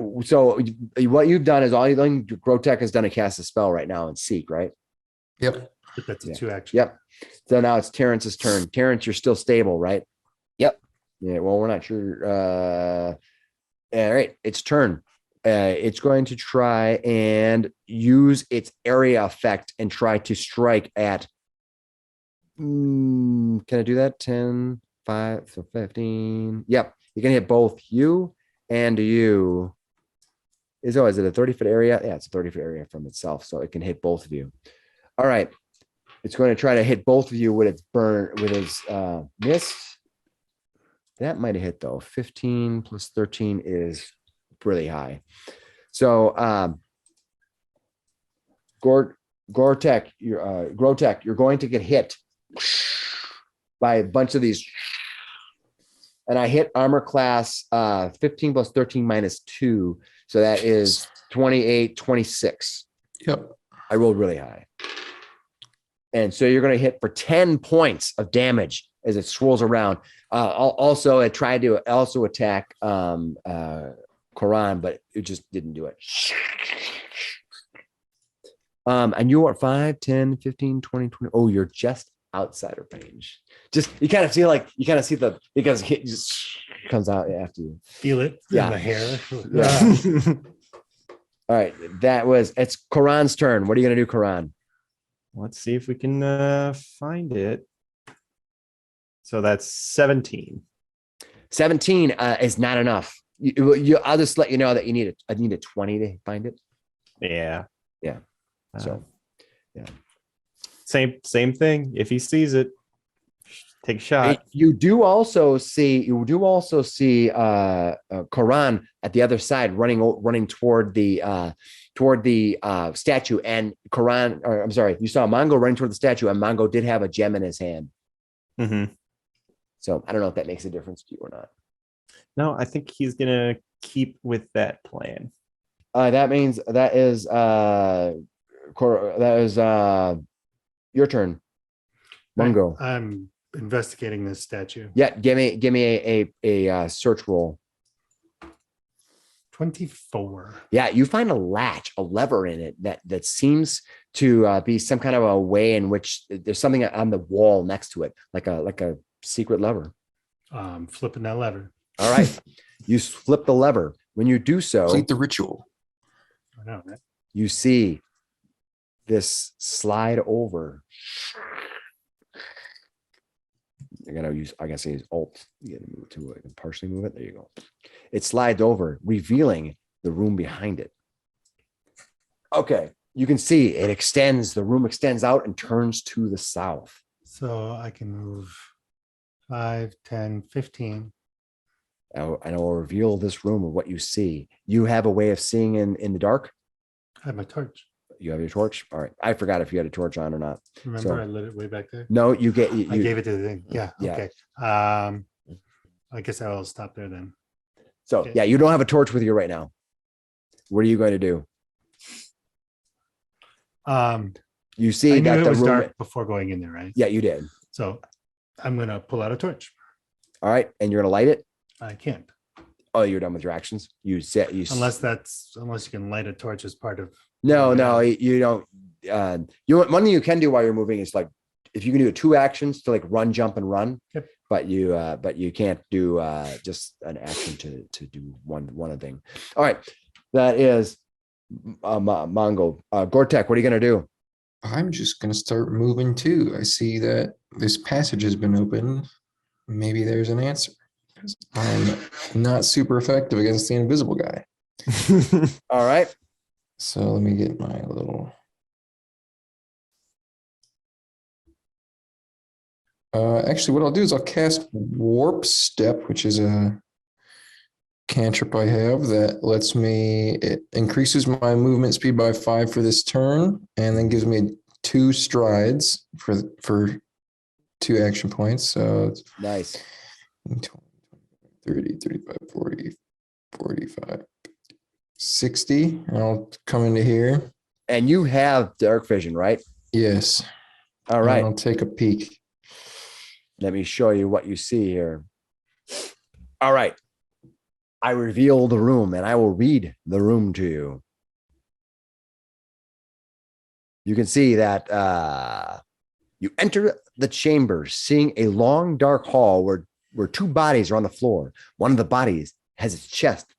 you've done is all you done. Grotech has done a cast a spell right now and seek, right? Yep. But that's a Yeah. 2 action. Yep. So now it's Terrence's turn. Terrence, you're still stable, right? Yep. Yeah. Well, we're not sure. All right, its turn. It's going to try and use its area effect and try to strike at. Can I do that? 10, 5, so 15. Yep. You can hit both you and you. Is it a 30-foot area? Yeah, it's a 30-foot area from itself. So it can hit both of you. All right. It's going to try to hit both of you with its miss. That might have hit though. 15 plus 13 is really high. So Grotech, you're going to get hit by a bunch of these. And I hit armor class 15 plus 13 minus 2. So that is 28, 26. Yep. I rolled really high. And so you're going to hit for 10 points of damage as it swirls around. Also, it tried to also attack Koran, but it just didn't do it. And you are 5, 10, 15, 20, 20. Oh, you're just outside of range. Just you kind of see because it just comes out after you. Feel it Yeah. in the hair. Yeah. All right, it's Koran's turn. What are you going to do, Koran? Let's see if we can find it. So that's 17. 17 is not enough. I'll just let you know that I need a 20 to find it. Yeah. Yeah. So, Same thing. If he sees it, take a shot. you do also see Koran at the other side running toward the statue, and Koran, or I'm sorry, you saw Mongo running toward the statue, and Mongo did have a gem in his hand. Mm-hmm. So I don't know if that makes a difference to you or not. No, I think he's gonna keep with that plan. That means that is your turn, Mongo. I'm investigating this statue. Yeah, give me a search roll. 24. Yeah, you find a lever in it that seems to be some kind of a way in which there's something on the wall next to it, like a secret lever. Flipping that lever. All right, you flip the lever. When you do so, Complete the ritual. I know, right? you see this slide over. You're gonna use, I guess, use Alt. You gotta move to it and partially move it. There you go. It slides over, revealing the room behind it. Okay, you can see it extends. The room extends out and turns to the south. So I can move 5, 10, 15. And I will reveal this room of what you see. You have a way of seeing in the dark. I have my torch. You have your torch. All right. I forgot if you had a torch on or not. Remember, So- I lit it way back there. No, you get. I gave it to the thing. Yeah. Yeah. Okay. I guess I will stop there then. So Okay. yeah, you don't have a torch with you right now. What are you going to do? You see I knew that it the was room. dark before going in there, right? Yeah, you did. So I'm gonna pull out a torch. All right, and you're gonna light it. I can't. Oh, you're done with your actions. You set you. Unless you can light a torch as part of. No, you don't. One thing you can do while you're moving is like if you can do 2 actions to like run, jump, and run. Yep. But you can't do just an action to do one thing. All right, that is Mongo. Gore-Tech, what are you gonna do? I'm just gonna start moving too. I see that this passage has been opened. Maybe there's an answer. I'm not super effective against the invisible guy. All right. So let me get my little. Actually, what I'll do is I'll cast Warp Step, which is a cantrip I have that lets me, it increases my movement speed by 5 for this turn, and then gives me 2 strides for 2 action points. So it's Nice. 20, 30, 35, 40, 45, 60. And I'll come into here. And you have dark vision, right? Yes. All right. I'll take a peek. Let me show you what you see here. All right. I reveal the room and I will read the room to you. You can see that you enter the chamber, seeing a long, dark hall where 2 bodies are on the floor. One of the bodies has its chest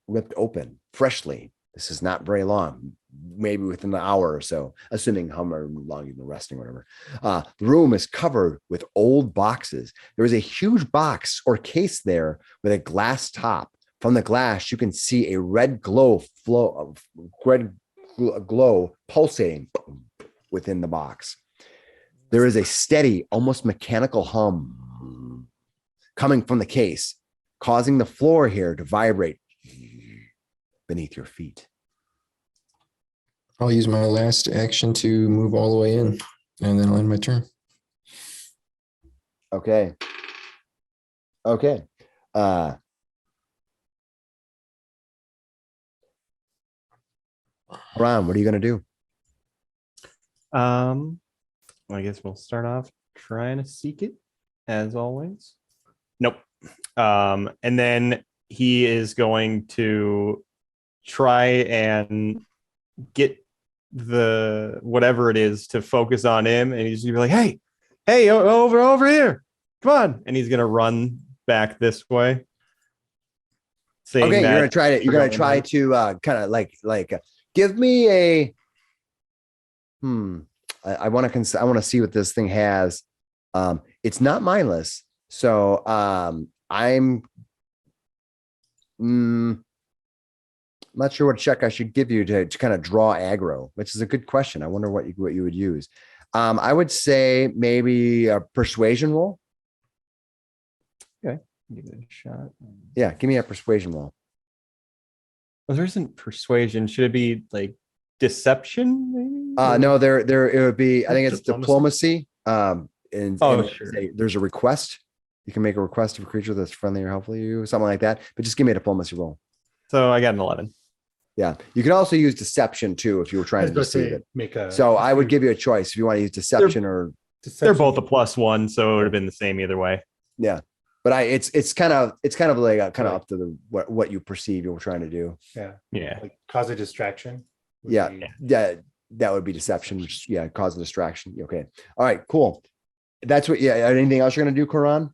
ripped open freshly. This is not very long, maybe within an hour or so, assuming how long you've been resting or whatever. The room is covered with old boxes. There is a huge box or case there with a glass top. From the glass, you can see a red glow pulsating within the box. There is a steady, almost mechanical hum coming from the case, causing the floor here to vibrate beneath your feet. I'll use my last action to move all the way in, and then I'll end my turn. Okay. Ron, what are you going to do? I guess we'll start off trying to seek it, as always. Nope. And then he is going to try and get the whatever it is to focus on him, and he's gonna be like, hey, over here, come on, and he's gonna run back this way. Okay, you're gonna try to kind of like give me a I want to see what this thing has. It's not mindless, so I'm not sure what check I should give you to kind of draw aggro, which is a good question. I wonder what you would use. I would say maybe a persuasion roll. Okay, give it a shot. Yeah, give me a persuasion roll. Well, there isn't persuasion. Should it be like deception? Maybe? No, there it would be. I think it's diplomacy. And sure. There's a request. You can make a request of a creature that's friendly or helpful to you, something like that. But just give me a diplomacy roll. So I got an 11. Yeah, you can also use deception too if you were trying to deceive it. So I would give you a choice if you want to use deception or. They're both a +1, so it would have been the same either way. Yeah, but it's kind of like up to what you perceive you're trying to do. Yeah. Like cause a distraction. Yeah, that would be deception. Which, cause a distraction. Okay, all right, cool. That's what. Yeah, anything else you're gonna do, Karan?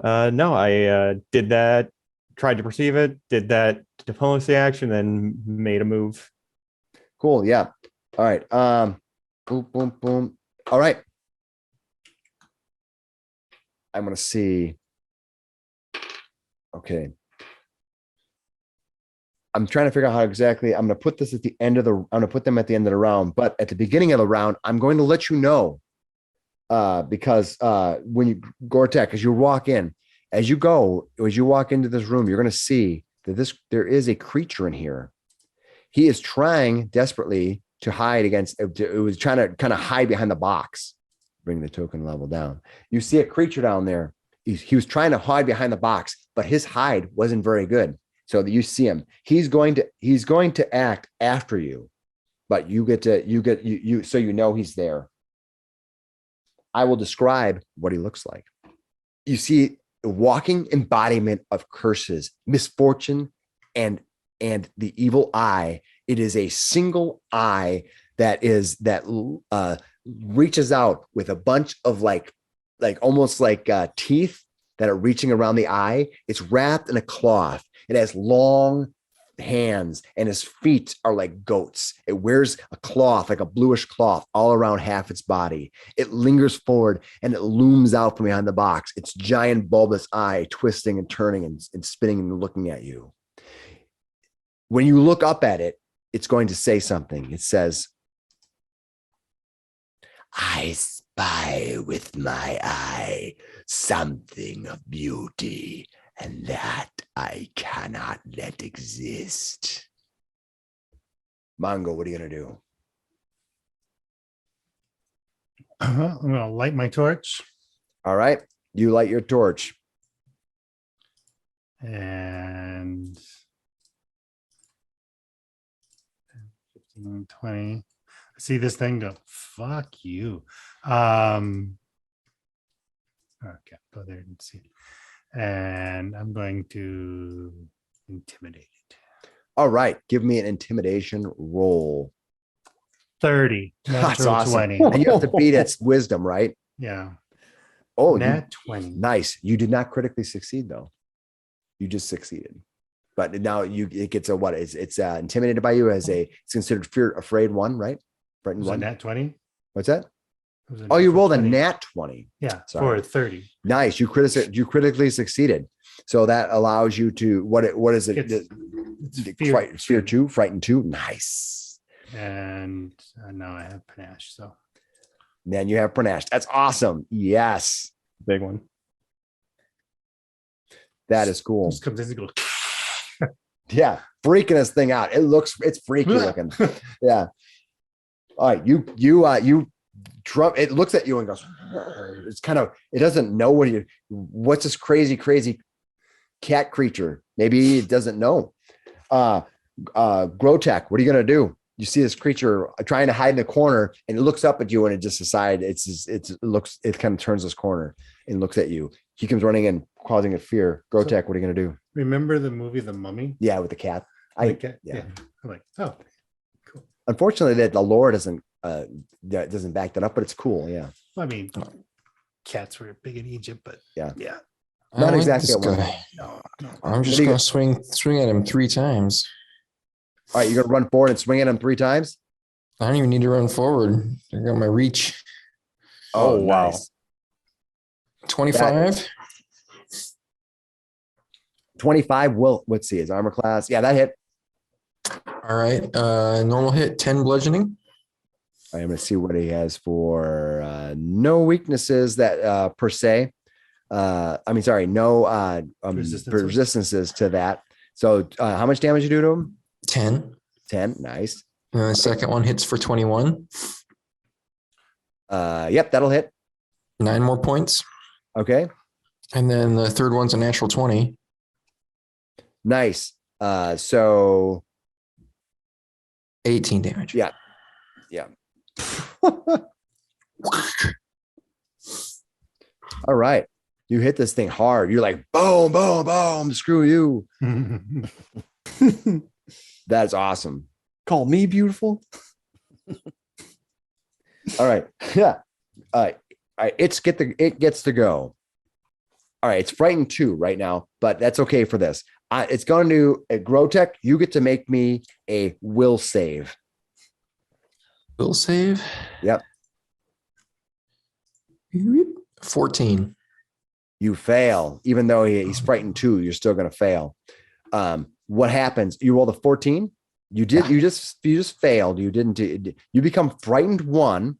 No, I did that. Tried to perceive it. Did that diplomacy action, then made a move. Cool. Yeah. All right. Boom, boom, boom. All right. I'm gonna see. Okay. I'm trying to figure out how exactly I'm going to put this at the end of I'm going to put them at the end of the round, but at the beginning of the round, I'm going to let you know because when you Gore-Tech, as you walk into this room, you're going to see that there is a creature in here. He is trying desperately to hide against. It was trying to kind of hide behind the box. Bring the token level down. You see a creature down there. He was trying to hide behind the box, but his hide wasn't very good. So that you see him, he's going to act after you. but so you know he's there. I will describe what he looks like. You see a walking embodiment of curses, misfortune, and the evil eye. It is a single eye that reaches out with a bunch of like almost like teeth that are reaching around the eye. It's wrapped in a cloth. It has long hands, and his feet are like goats. It wears a cloth, like a bluish cloth, all around half its body. It lingers forward and it looms out from behind the box, its giant bulbous eye twisting and turning and spinning and looking at you. When you look up at it, it's going to say something. It says, "I spy with my eye something of beauty, and that I cannot let exist." Mongo, what are you going to do? I'm going to light my torch. All right. You light your torch. And 15, 20. I see this thing go, fuck you. Okay, go there and see. And I'm going to intimidate it. All right. Give me an intimidation roll. 30. That's Natural awesome. 20. And you have to beat its wisdom, right? Yeah. Oh, Nat 20. nice. You did not critically succeed, though. You just succeeded. But now it gets a what? It's intimidated by you as it's considered afraid one, right? Frightened Was it one. Nat 20? What's that? It was a Oh, you natural rolled a 20. nat 20. Yeah, Sorry. for 30. Nice. You critically succeeded. So that allows you to what is it? It's Fear two, frightened two. Nice. And now I have panache. So Then you have panache. That's awesome. Yes. Big one. That is cool. just comes in and goes. Yeah. Freaking this thing out. It's freaky looking. Yeah. All right. You Trump, it looks at you and goes, it's kind of, it doesn't know what's this crazy cat creature. Maybe it doesn't know. Grotech, what are you going to do? You see this creature trying to hide in the corner, and it looks up at you, and it just decides it kind of turns this corner and looks at you. He comes running in, causing a fear. Grotech, what are you going to do? Remember the movie The Mummy? Yeah, with the cat. Yeah. I'm like, oh, cool. Unfortunately, that the lore doesn't back that up, but it's cool. Yeah. I mean, cats were big in Egypt, but Yeah. I Not like exactly. this guy. no. I'm just What do you gonna swing at him 3 times. All right, you're gonna run forward and swing at him 3 times. I don't even need to run forward. I got my reach. Oh, wow. Nice. 25. 25 will, let's see, his armor class. Yeah, that hit. All right. Normal hit, 10 bludgeoning. I'm going to see what he has for no weaknesses that per se. No resistances to that. So how much damage you do to him? 10. 10. Nice. And the second one hits for 21. Yep, that'll hit. 9 more points. Okay. And then the third one's a natural 20. Nice. So 18 damage. Yeah. All right. You hit this thing hard. You're like, boom, boom, boom. Screw you. That's awesome. Call me beautiful. All right. Yeah. All right. It gets to go. All right. It's frightened 2 right now, but that's okay for this. It's going to Grotech. You get to make me a will save. Will save. Yep. 14. You fail, even though he's frightened 2. You're still going to fail. What happens? You rolled a 14. You just failed. You didn't. You become frightened 1,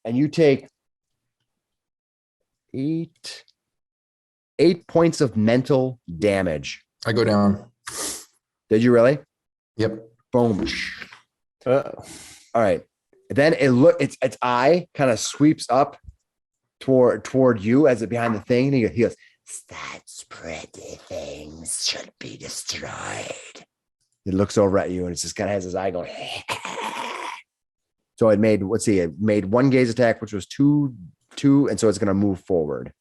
and you take 8 points of mental damage. I go down. Did you really? Yep. Boom. All right. Then its eye kind of sweeps up toward you as it behind the thing. And he goes, such pretty things should be destroyed. It looks over at you and it just kind of has his eye going. So it made, let's see, it made one gaze attack, which was two, and so it's going to move forward.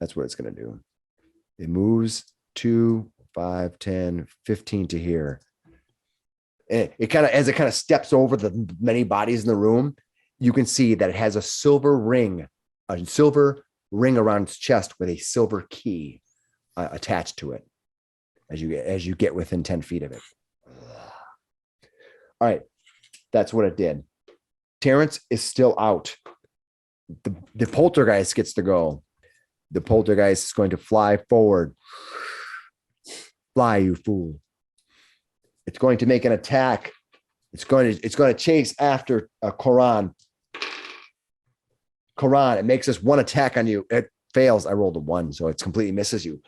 That's what it's going to do. It moves 2, 5, 10, 15 to here. It kind of, as it kind of steps over the many bodies in the room, you can see that it has a silver ring around its chest with a silver key attached to it as you get within 10 feet of it. All right, that's what it did. Terrence is still out. The poltergeist gets to go. The poltergeist is going to fly forward. Fly, you fool. It's going to make an attack. It's going to chase after Koran. Koran, it makes this one attack on you. It fails. I rolled a 1, so it completely misses you.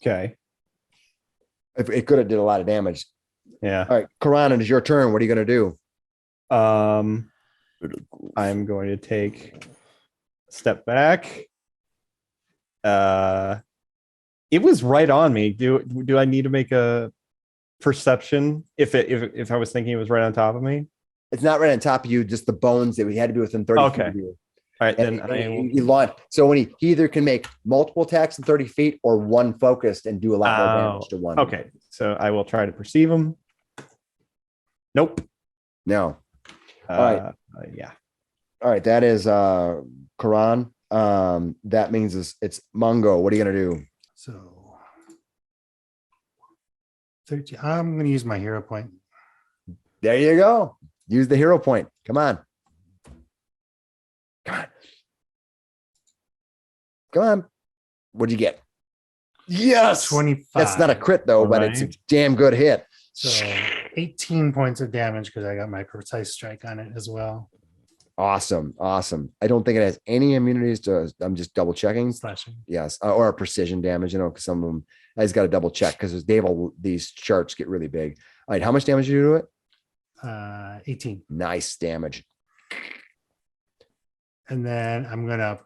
Okay. It could have did a lot of damage. Yeah. All right, Koran, it is your turn. What are you going to do? I'm going to take a step back. It was right on me. Do I need to make a perception if I was thinking it was right on top of me? It's not right on top of you, just the bones that we had to be within 30 feet of you. All right, then he launched. So when he either can make multiple attacks in 30 feet or one focused and do a lot more damage to one. Okay, so I will try to perceive him. Nope. No. All right. Yeah. All right. That is Quran. That means it's Mongo. What are you gonna do? So 13. I'm gonna use my hero point. There you go. Use the hero point. Come on. Come on. Come on. What'd you get? Yes. 25. That's not a crit though, but it's a damn good hit. So 18 points of damage because I got my precise strike on it as well. Awesome. Awesome. I don't think it has any immunities to, I'm just double checking. Slashing. Yes. Or a precision damage, because some of them I just got to double check because these charts get really big. All right. How much damage do you do to it? 18. Nice damage. And then I'm going to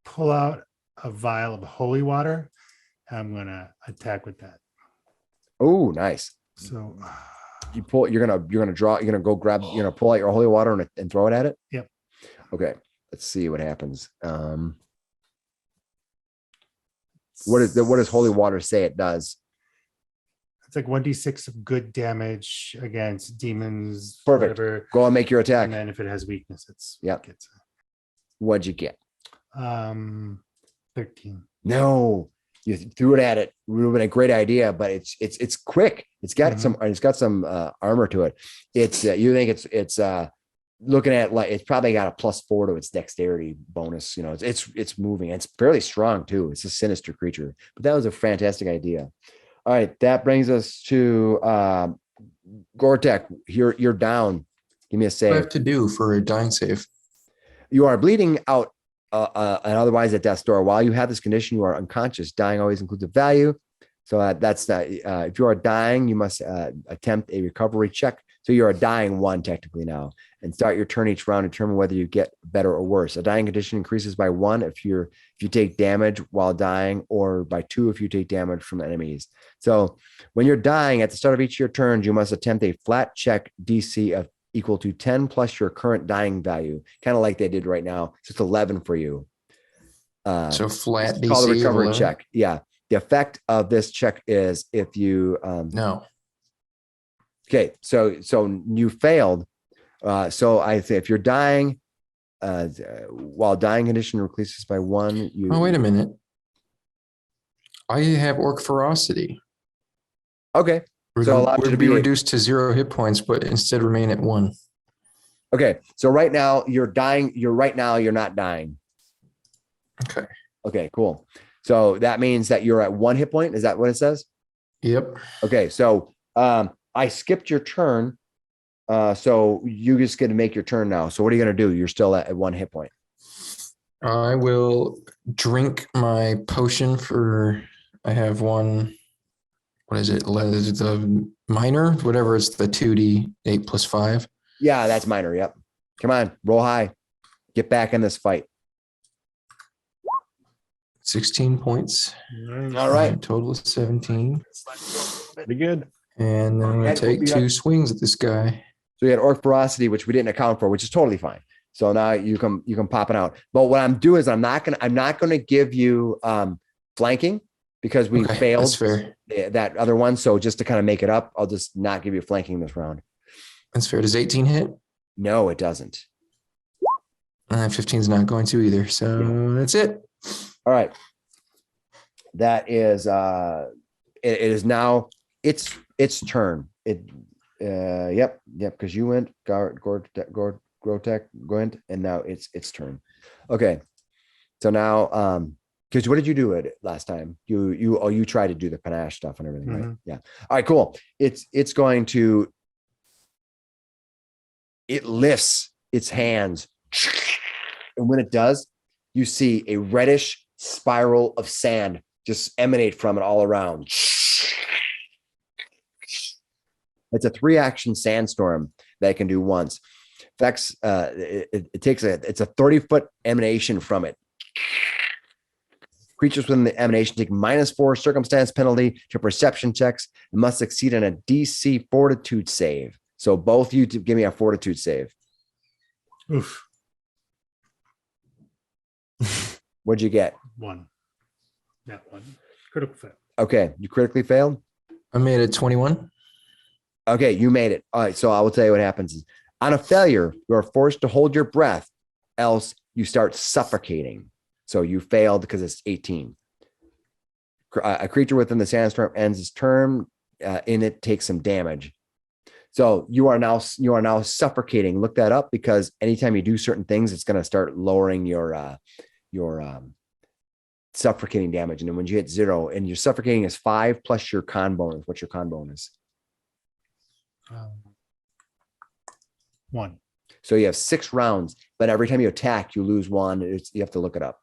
pull out a vial of holy water. I'm going to attack with that. Oh, nice. So you're gonna go grab, pull out your holy water and throw it at it. Yep. Okay. Let's see what happens. What does holy water say it does? It's like 1d6 of good damage against demons. Perfect. Whatever. Go and make your attack. And then if it has weakness, Yep. gets What'd you get? 13. No, you threw it at it. Would have been a great idea, but it's quick. It's got some armor to it. It's you think it's looking at like it's probably got a +4 to its dexterity bonus. It's moving. It's fairly strong too. It's a sinister creature. But that was a fantastic idea. All right, that brings us to Gore-Tech. You're down. Give me a save. What do I have to do for a dying save? You are bleeding out and otherwise at death's door. While you have this condition, you are unconscious. Dying always includes a value. So that's that. If you are dying, you must attempt a recovery check. So you're a dying 1 technically now, and start your turn each round to determine whether you get better or worse. A dying condition increases by 1 if you take damage while dying, or by 2 if you take damage from enemies. So when you're dying at the start of each of your turns, you must attempt a flat check DC of equal to 10 plus your current dying value, kind of like they did right now. It's just 11 for you. So flat DC. Call the recovery 11? check. Yeah. The effect of this check is if you No. Okay, so you failed. So I say if you're dying, while dying condition increases by 1, you. Oh, wait a minute. I have orc ferocity. Okay. So allowed you to be be reduced to 0 hit points, but instead remain at 1. Okay. So right now you're dying. You're not dying. Okay. Okay, cool. So that means that you're at 1 hit point. Is that what it says? Yep. Okay. So I skipped your turn. So you just get to make your turn now. So what are you going to do? You're still at 1 hit point. I will drink my potion I have one. What is it? The minor, whatever. It's the 2d8 plus 5. Yeah, that's minor. Yep. Come on, roll high. Get back in this fight. 16 points. All right. Total of 17. Pretty good. And then I'm going And to take we 2 have- swings at this guy. So you had orc ferocity, which we didn't account for, which is totally fine. So now you can pop it out. But what I'm doing is I'm not gonna give you flanking because we Okay, failed that's fair. that other one. So just to kind of make it up, I'll just not give you flanking this round. That's fair. Does 18 hit? No, it doesn't. 15 is not going to either. So that's it. All right. That is it is now its turn. Yep, because you went Grotech went, and now it's turn. Okay. So now because what did you do it last time? You tried to do the panache stuff and everything, right? Yeah. All right, cool. It's going to it lifts its hands, and when it does, you see a reddish spiral of sand just emanate from it all around. It's a 3-action sandstorm that it can do once. Effects, it takes it's a 30-foot emanation from it. Creatures within the emanation take -4 circumstance penalty to perception checks and must succeed on a DC fortitude save. So both you give me a fortitude save. Oof. What'd you get? 1. That one. Critical fail. Okay, you critically failed. I made it 21. Okay, you made it. All right, so I will tell you what happens. Is on a failure, you are forced to hold your breath, else you start suffocating. So you failed because it's 18. A creature within the sandstorm ends its turn. In it takes some damage. So you are now suffocating. Look that up because anytime you do certain things, it's going to start lowering your suffocating damage. And then when you hit 0, and your suffocating is 5 plus your con bonus. What's your con bonus? 1. So you have 6 rounds, but every time you attack, you lose 1. You have to look it up.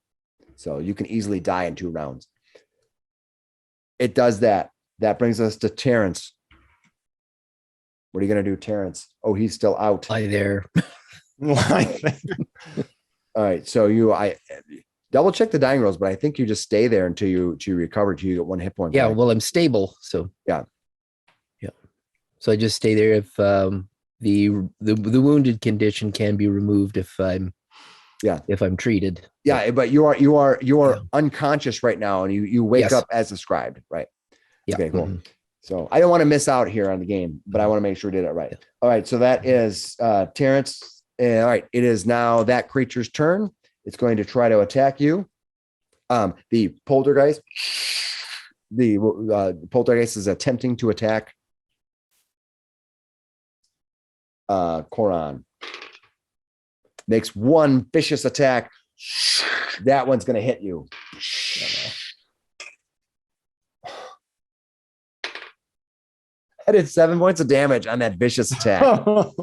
So you can easily die in 2 rounds. It does that. That brings us to Terrence. What are you going to do, Terrence? Oh, he's still out. Lie there. All right. So I double check the dying rolls, but I think you just stay there until you recover till you get 1 hit point. Yeah, back. well, I'm stable, so Yeah. So I just stay there if the wounded condition can be removed if I'm treated. Yeah, but you are Yeah. unconscious right now, and you wake Yes. up as described, right? Yeah. Okay, cool. Mhm. So I don't want to miss out here on the game, but I want to make sure we did it right. All right, so that is Terrence. All right, it is now that creature's turn. It's going to try to attack you. The poltergeist is attempting to attack Koran. Makes 1 vicious attack. That one's going to hit you. I did 7 points of damage on that vicious attack. Oh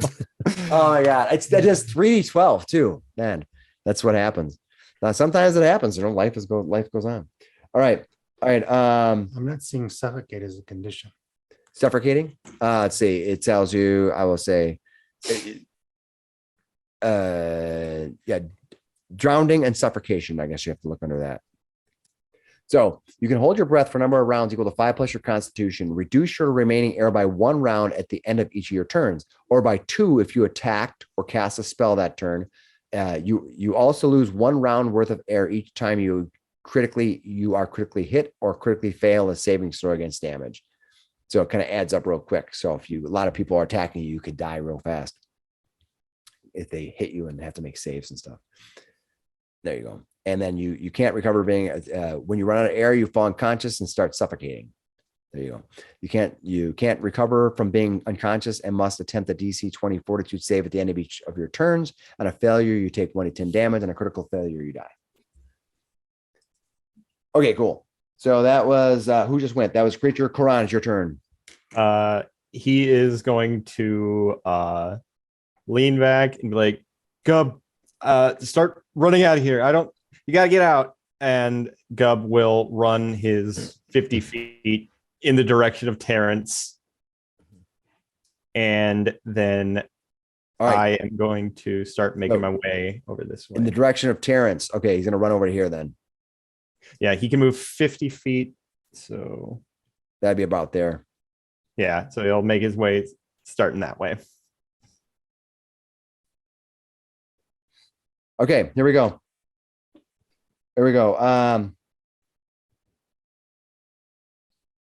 my god! That does 3d12 too. Man, that's what happens. Now sometimes it happens. Life goes on. All right. I'm not seeing suffocate as a condition. Suffocating. Let's see. It tells you. I will say. Drowning and suffocation. I guess you have to look under that. So you can hold your breath for a number of rounds equal to 5 plus your constitution. Reduce your remaining air by 1 round at the end of each of your turns, or by 2 if you attacked or cast a spell that turn. You also lose 1 round worth of air each time you are critically hit or critically fail a saving throw against damage. So it kind of adds up real quick. So if a lot of people are attacking you, you could die real fast if they hit you and have to make saves and stuff. There you go. And then you can't recover being when you run out of air, you fall unconscious and start suffocating. There you go. You can't recover from being unconscious and must attempt a DC 20 fortitude save at the end of each of your turns. On a failure, you take 1d10 damage. On a critical failure, you die. Okay, cool. So that was who just went? That was creature. Koran, it's your turn. He is going to lean back and be like, Gub, start running out of here. You got to get out. And Gub will run his 50 feet in the direction of Terrence. And then All right. I am going to start making my way over this way. In the direction of Terrence. Okay, he's going to run over here then. Yeah, he can move 50 feet. So That'd be about there. Yeah, so he'll make his way starting that way. Okay, here we go. Here we go.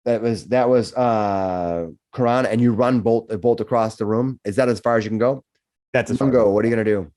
That was Karan, and you run bolt across the room. Is that as far as you can go? That's as far. Mungo, what are you gonna do?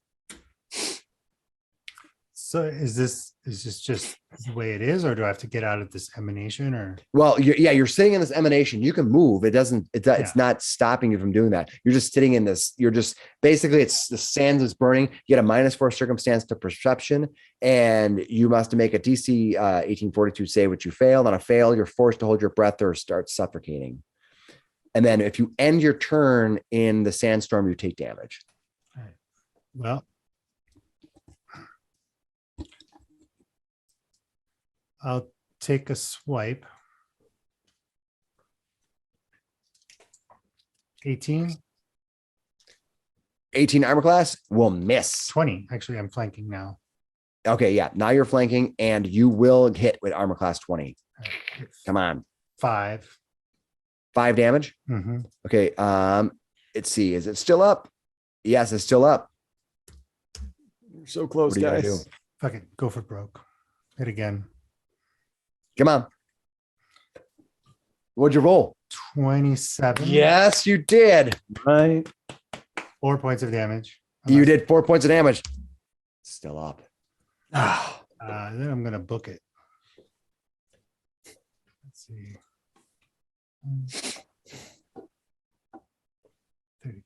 So is this just the way it is, or do I have to get out of this emanation? Or Well, you're sitting in this emanation. You can move. It's not stopping you from doing that. You're just sitting in this. You're just basically it's the sand is burning. You get a -4 circumstance to perception, and you must make a DC 1842 save, which you fail. On a fail, you're forced to hold your breath or start suffocating. And then if you end your turn in the sandstorm, you take damage. well, I'll take a swipe. 18, 18 armor class will miss. 20. Actually, I'm flanking now. Okay, yeah. Now you're flanking, and you will hit with armor class 20. Come on. 5. 5 damage. Mm-hmm. Okay. Let's see. Is it still up? Yes, it's still up. You're so close, What are you gonna guys. do? Fuck it. Go for broke. Hit again. Come on. What'd you roll? 27. Yes, you did. Right. 4 points of damage. You did 4 points of damage. Still up. Then I'm gonna book it. Let's see. 35.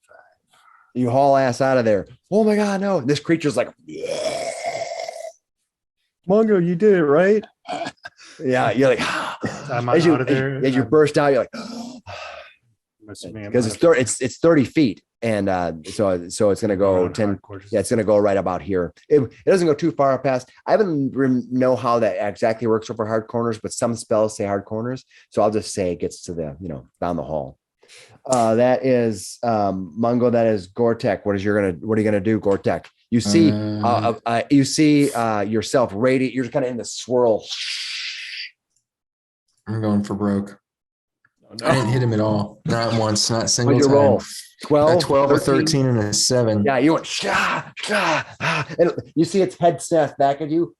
You haul ass out of there. Oh my God, no. This creature's like, yeah. Mongo, you did it, right? Yeah, you're like, I'm as you, out of there. as you burst out, you're like, I'm assuming I'm because out it's of- 30, it's 30 feet. And so it's going to go around 10. hard quarters. Yeah, it's going to go right about here. It doesn't go too far past. I haven't know how that exactly works over hard corners, but some spells say hard corners. So I'll just say it gets to the, down the hall. That is Mungo. That is Gore-Tech. What are you gonna do, Gore-Tech? You see, yourself radiate. You're kind of in the swirl. I'm going for broke. I didn't hit him at all. Not once. Not a single What'd you time. roll? 12, A 12, a 13, and a 7. Yeah, you went and you see its head snap back at you.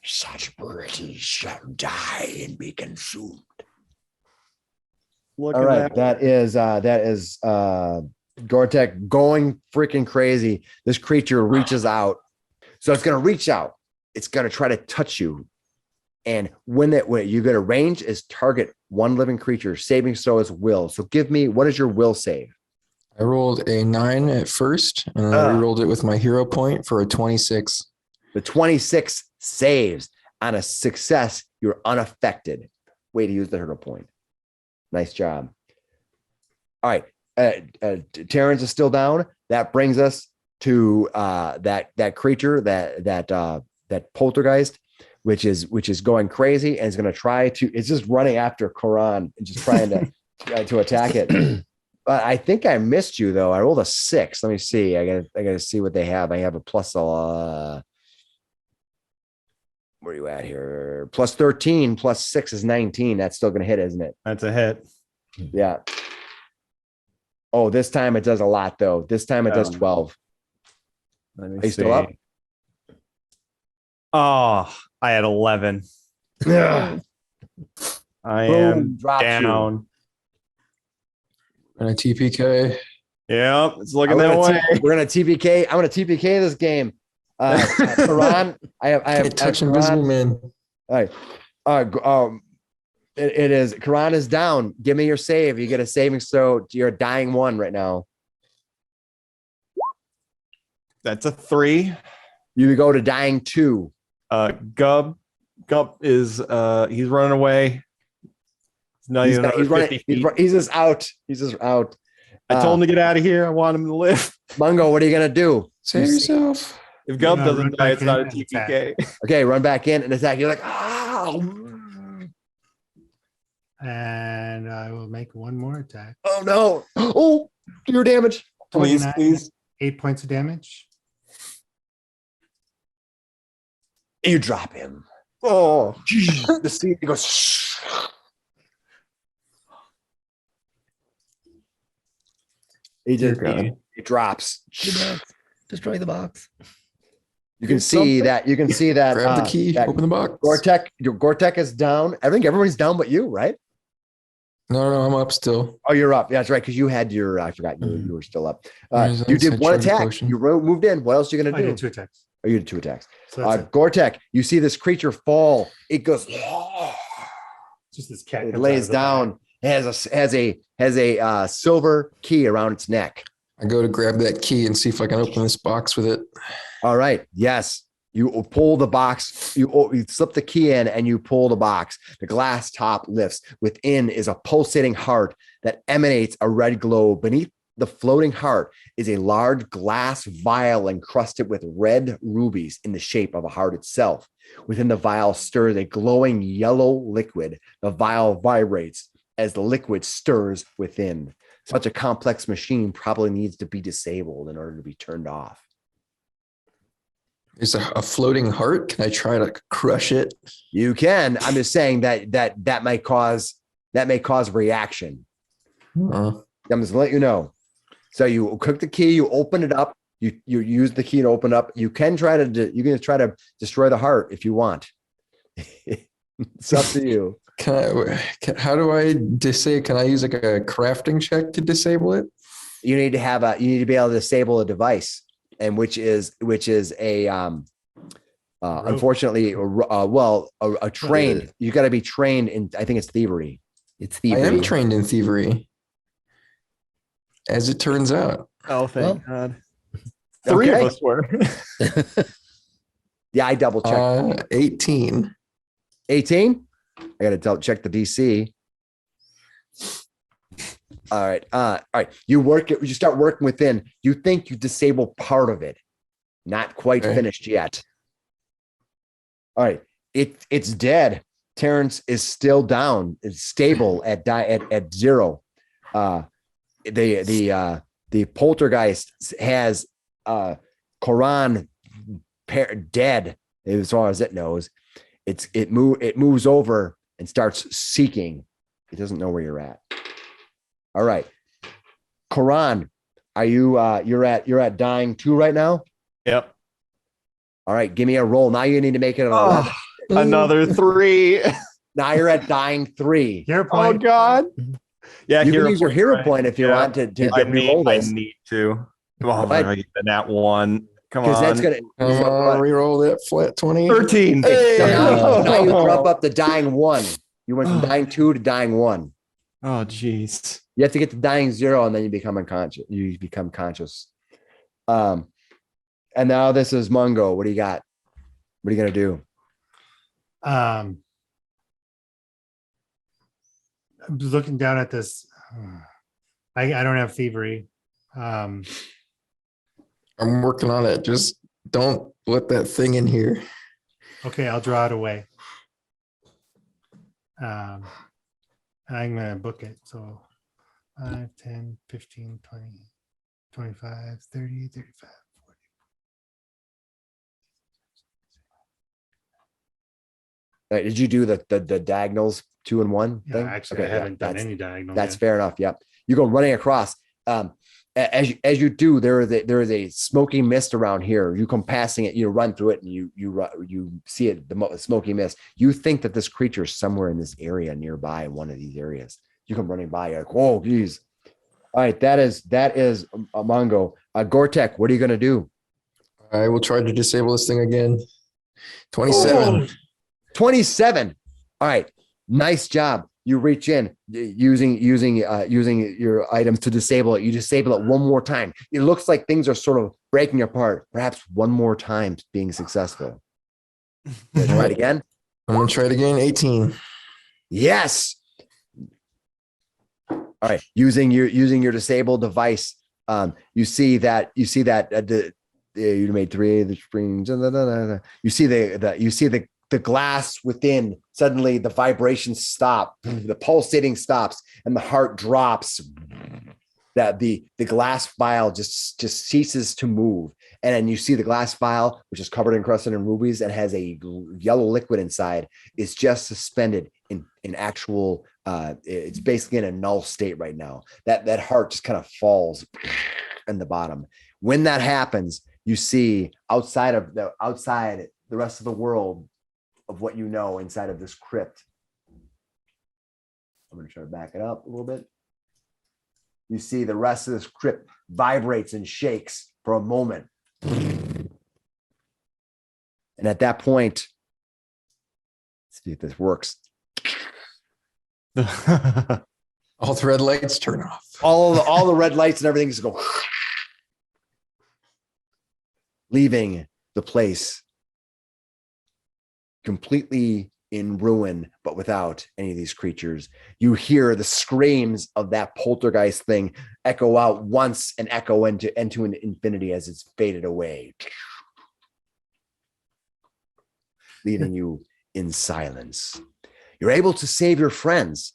Such British shall die and be consumed. Look All at right, that is Gore-Tech going freaking crazy. This creature reaches out, so it's gonna reach out. It's gonna try to touch you, and when you get a range is target one living creature. Saving throw is will. So give me, what is your will save? I rolled a 9 at first, and then I re-rolled it with my hero point for a 26. The 26 saves. On a success, you're unaffected. Way to use the hero point. Nice job. All right. Terrence is still down. That brings us to that creature, that poltergeist, which is going crazy and is going to try to. It's just running after Koran and just trying to attack it. But I think I missed you though. I rolled a 6. Let me see. I gotta see what they have. I have a plus. Where are you at here? Plus 13 plus 6 is 19. That's still going to hit, isn't it? That's a hit. Yeah. Oh, this time it does a lot though. This time it does 12. Let Are me you still up? Oh, I had 11. I am drops you. down. And a TPK. Yep, it's looking We're that way. gonna TPK. I'm gonna TPK this game. Karan, I have Touch Karan. invisible man. All right. It is Karan is down. Give me your save. You get a saving throw. You're a dying 1 right now. That's a 3. You go to dying 2. Gub is he's running away. No, He's he's running. 50 feet. He's just out. He's just out. I told him to get out of here. I want him to live. Mungo, what are you gonna do? Save yourself. If Gub Yeah, doesn't run die, back it's not a in and TPK. Okay, run back in and attack. You're like, And I will make one more attack. oh no. Oh, your damage. Please, 29, please. 8 points of damage. You drop him. Oh, the seed goes. He Dear just God. it drops. The box. Destroy the box. You can see that. You can see that. Grab the key, that open the box. Gore-Tech is down. I think everybody's down but you, right? No, I'm up still. Oh, you're up. Yeah, that's right. Because you had your. I forgot you were still up. Where's You that? did one Charge attack. potion. You moved in. What else are you gonna I do? did 2 attacks. Oh, you did 2 attacks. So that's it. Gore-Tech, you see this creature fall. It goes. Just this cat. It comes lays out of the down. It has a silver key around its neck. I go to grab that key and see if I can open this box with it. All right. Yes. You pull the box. You slip the key in and you pull the box. The glass top lifts. Within is a pulsating heart that emanates a red glow. Beneath the floating heart is a large glass vial encrusted with red rubies in the shape of a heart itself. Within the vial stirs a glowing yellow liquid. The vial vibrates as the liquid stirs within. Such a complex machine probably needs to be disabled in order to be turned off. There's a floating heart. Can I try to crush it? You can. I'm just saying that may cause reaction. I'm just letting you know. So you cook the key, you open it up, you use the key to open up. You can try to destroy the heart if you want. It's up to you. How do I disable? Can I use like a crafting check to disable it? You need to be able to disable a device, and which is a unfortunately a trained. You got to be trained in. I think it's thievery. It's I thievery. am trained in thievery, as it turns out. Oh, thank God. Okay. 3 of us were. Yeah, I double checked. 18. 18. I got to double check the DC. All right. All right. You start working within. You think you disable part of it. Not quite Okay. finished yet. All right. It's dead. Terrence is still down. It's stable at 0. The poltergeist has Koran dead as far as it knows. It moves over and starts seeking. It doesn't know where you're at. All right. Koran, are you you're at dying 2 right now? Yep. All right, give me a roll. Now you need to make it an 11. Oh, another 3. Now you're at dying 3. Hero Oh point. God. Yeah, You can use your hero right? point if you Yeah. want to I re-roll need, I this. need to. Oh, Right. I get the nat 1. Come Because on. that's gonna Reroll that flat 20. 13. Hey! now you drop up to dying 1. You went from dying 2 to dying 1. Oh, jeez. You have to get to dying 0 and then you become unconscious. You become conscious. And now this is Mungo. What do you got? What are you gonna do? I'm looking down at this. I don't have thievery. I'm working on it. Just don't let that thing in here. Okay, I'll draw it away. And I'm going to book it. So 5, 10, 15, 20, 25, 30, 35, 40. Did you do the diagonals 2 and 1 Yeah, thing? actually, I haven't done any diagonal. That's yet. fair enough. Yep. You go running across. As you do, there is a smoky mist around here. You come passing it, you run through it, and you see it, the smoky mist. You think that this creature is somewhere in this area nearby, in one of these areas. You come running by, you're like, oh, geez. All right, that is a Mongo. Gore-Tech, what are you gonna do? I will try to disable this thing again. 27. 27. All right, nice job. You reach in using your items to disable it. You disable it one more time. It looks like things are sort of breaking apart. Perhaps one more time being successful. Try it again. I'm gonna try it again. 18. Yes. All right. Using your disabled device, you see that you made 3 of the springs. You see the glass within. Suddenly the vibrations stop, the pulsating stops, and the heart drops. That the glass vial just ceases to move, And then you see the glass vial, which is covered in crusted in rubies and has a yellow liquid inside, is just suspended in actual, it's basically in a null state right now. That heart just kind of falls in the bottom. When that happens, you see outside the rest of the world of what you know inside of this crypt. I'm going to try to back it up a little bit. You see the rest of this crypt vibrates and shakes for a moment. And at that point, let's see if this works. All the red lights turn off. All the red lights and everything just go, leaving the place completely in ruin, but without any of these creatures. You hear the screams of that poltergeist thing echo out once and echo into an infinity as it's faded away, leaving you in silence. You're able to save your friends,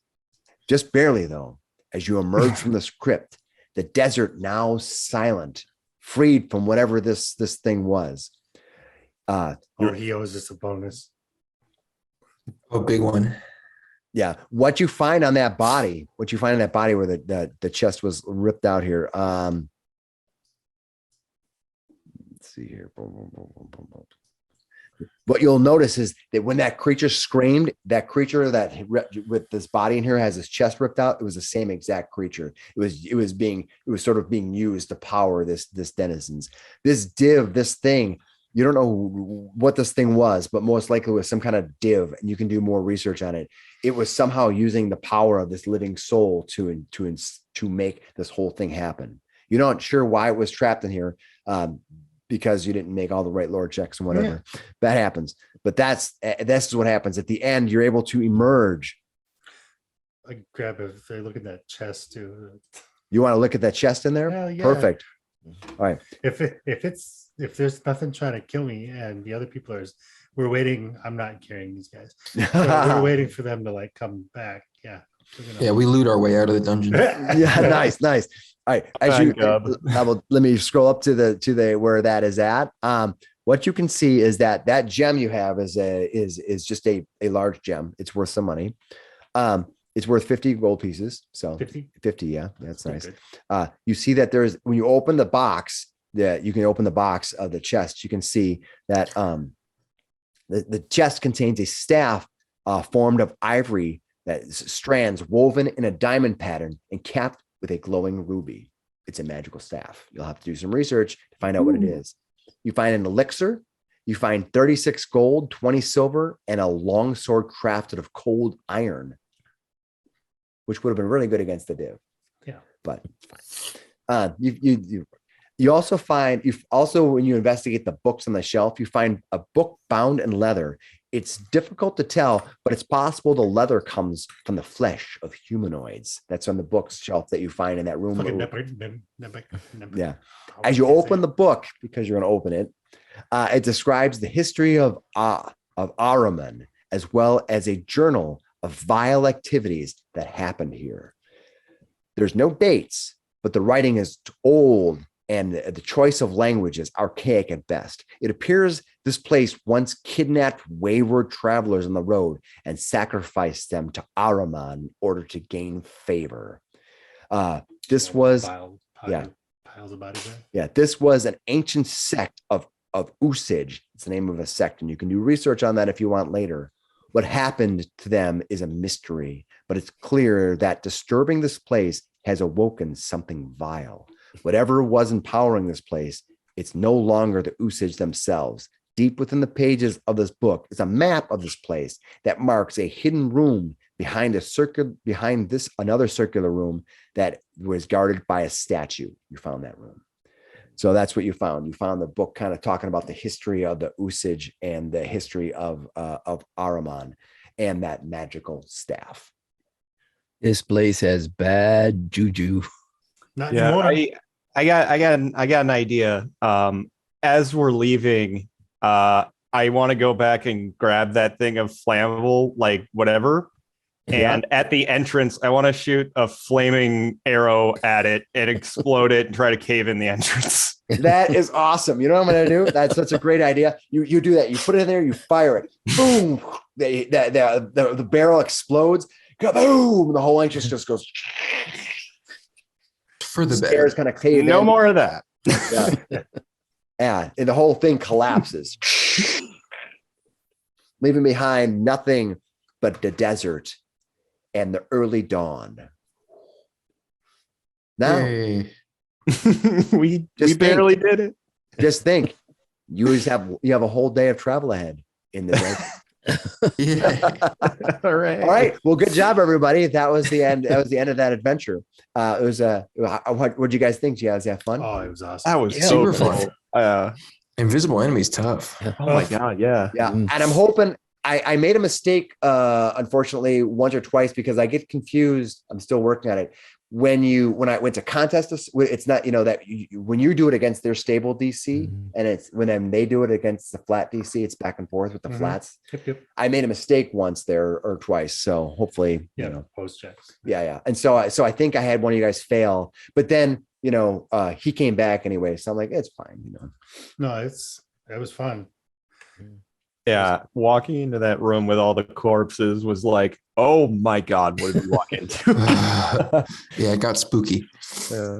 just barely though, as you emerge from this crypt, the desert now silent, freed from whatever this thing was. He owes us a bonus. A big one. Yeah. What you find on that body where the chest was ripped out here. Let's see here. What you'll notice is that when that creature screamed, that creature with this body in here has his chest ripped out. It was the same exact creature. It was sort of being used to power this denizens. This thing. You don't know what this thing was, but most likely it was some kind of div, and you can do more research on it. It was somehow using the power of this living soul to make this whole thing happen. You're not sure why it was trapped in here, because you didn't make all the right lore checks and whatever. Yeah. That happens. But this is what happens at the end. You're able to emerge. I grab it. They look at that chest too. You want to look at that chest in there? Hell yeah. Perfect. All right. If there's nothing trying to kill me and the other people we're waiting. I'm not carrying these guys. So we're waiting for them to come back. Yeah. Yeah, we loot our way out of the dungeon. Yeah, nice. All right. Let me scroll up to the where that is at. What you can see is that gem you have is just a large gem. It's worth some money. It's worth 50 gold pieces. So 50, yeah, that's nice. You see that when you open the box, you can open the box of the chest. You can see that the chest contains a staff formed of ivory, that strands woven in a diamond pattern and capped with a glowing ruby. It's a magical staff. You'll have to do some research to find out what it is. You find an elixir. You find 36 gold, 20 silver, and a long sword crafted of cold iron, which would have been really good against the div. Yeah. But you also find, when you investigate the books on the shelf, you find a book bound in leather. It's difficult to tell, but it's possible the leather comes from the flesh of humanoids. That's on the bookshelf that you find in that room. Yeah. As you open the book, because you're going to open it, it describes the history of Ahriman, as well as a journal of vile activities that happened here. There's no dates, but the writing is old, and the choice of language is archaic at best. It appears this place once kidnapped wayward travelers on the road and sacrificed them to Ahriman in order to gain favor. This was piles of body there. Yeah, this was an ancient sect of Usage. It's the name of a sect, and you can do research on that if you want later. What happened to them is a mystery, but it's clear that disturbing this place has awoken something vile. Whatever was empowering this place, it's no longer the Usage themselves. Deep within the pages of this book is a map of this place that marks a hidden room behind another circular room that was guarded by a statue. You found that room. So that's what you found. You found the book kind of talking about the history of the Usage and the history of Ahriman and that magical staff. This place has bad juju. Not anymore. I got an idea. As we're leaving, I want to go back and grab that thing of flammable, whatever. And at the entrance, I want to shoot a flaming arrow at it and explode it and try to cave in the entrance. That is awesome. You know what I'm going to do? That's such a great idea. You do that. You put it in there. You fire it. Boom. The barrel explodes. Boom. The whole Ancient just goes. For the Stairs better. kind of cave No in. more of that. Yeah. Yeah. And the whole thing collapses, leaving behind nothing but the desert and the early dawn. Now, Yay. we Just barely did it. just think, you have a whole day of travel ahead in the day. Yeah. All right. All right. Well, good job, everybody. That was the end. That was the end of that adventure. It was what did you guys think? Did you guys have fun? Oh, it was awesome. That was Yeah. so Super cool. fun. Invisible enemy's tough. Oh my god, yeah. Yeah. Mm. And I'm hoping I made a mistake, unfortunately, once or twice because I get confused. I'm still working on it. When I went to contest, it's not, when you do it against their stable DC Mhm. and it's when they do it against the flat DC, it's back and forth with the Mhm. flats. Yep. I made a mistake once there or twice. So hopefully, Yeah. Post checks. yeah. And so I think I had one of you guys fail, but then, he came back anyway. So I'm like, it's fine, No, it was fun. Yeah. Walking into that room with all the corpses was like, oh my god, what did we walk into? Yeah, it got spooky.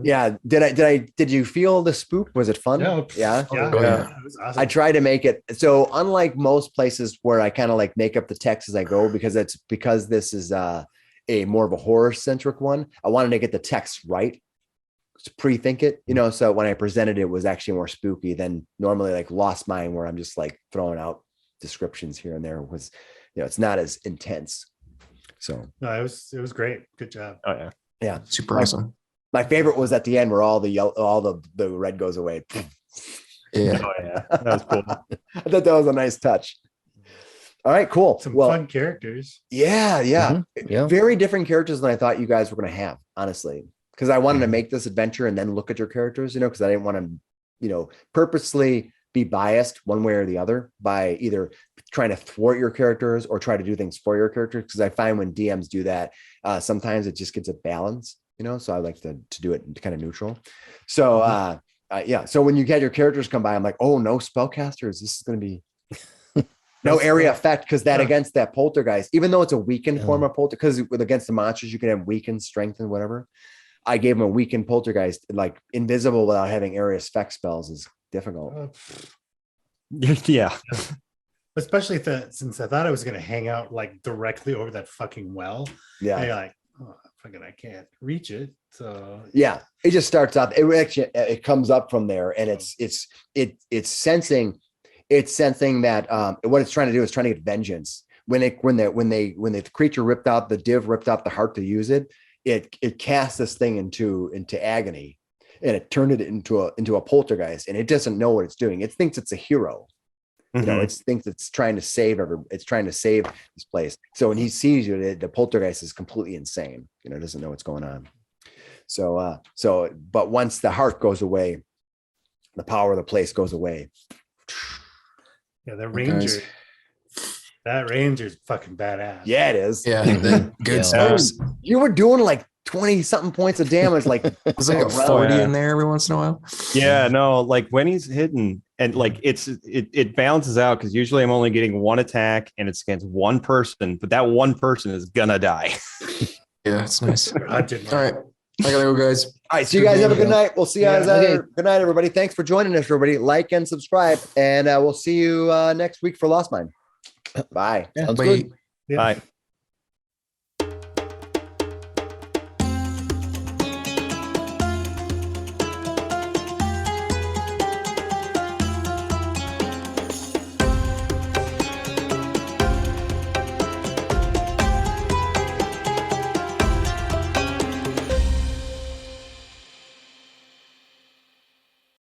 Yeah. Did you feel the spook? Was it fun? Yeah. Yeah. Yeah. Oh, yeah. It was awesome. I try to make it so unlike most places where I kind of like make up the text as I go because this is a more of a horror centric one. I wanted to get the text right to pre-think it, so when I presented it was actually more spooky than normally like Lost Mine where I'm just like throwing out descriptions here and there was, it's not as intense. So No, it was great. Good job. Oh yeah. yeah. Super awesome. My favorite was at the end where all the red goes away. Yeah. Oh yeah. That was cool. I thought that was a nice touch. All right, cool. Some Well, fun characters. yeah. Mhm. Yeah. Very different characters than I thought you guys were going to have, honestly, because I wanted to make this adventure and then look at your characters, because I didn't want to, purposely be biased one way or the other by either trying to thwart your characters or try to do things for your characters. Because I find when DMs do that, sometimes it just gets a balance, so I like to do it kind of neutral. So, yeah. So when you get your characters come by, I'm like, oh, no spellcasters. This is going to be no area effect because that against that poltergeist, even though it's a weakened form of poltergeist, because against the monsters, you can have weakened strength and whatever. I gave him a weakened poltergeist, like invisible without having area effect spells is difficult. Yeah. Especially since I thought I was going to hang out like directly over that fucking well. Yeah. And you're like, oh, fucking, I can't reach it. So Yeah. It just starts out. It comes up from there, and it's sensing that what it's trying to do is trying to get vengeance. When the creature ripped out the heart to use it, it cast this thing into agony, and it turned it into a poltergeist, and it doesn't know what it's doing. It thinks it's a hero. It thinks it's trying to save this place. So when he sees you, the poltergeist is completely insane. Doesn't know what's going on. So but once the heart goes away, the power of the place goes away. yeah, that ranger's fucking badass. Yeah, it is. Yeah, the good Yeah. stuff. You were doing like 20 something points of damage. Like There's like a Oh, 40 yeah. in there every once in a while. Yeah, no, like when he's hitting and like it balances out because usually I'm only getting one attack and it's against one person, but that one person is gonna die. Yeah, it's nice. All I did not. right. I gotta go, guys. all right, so you guys have a good night. We'll see you guys Yeah. later. Good night, everybody. Thanks for joining us, everybody. Like and subscribe, and we'll see you next week for Lost Mine. Bye. Sounds Wait. good. Yeah. Bye.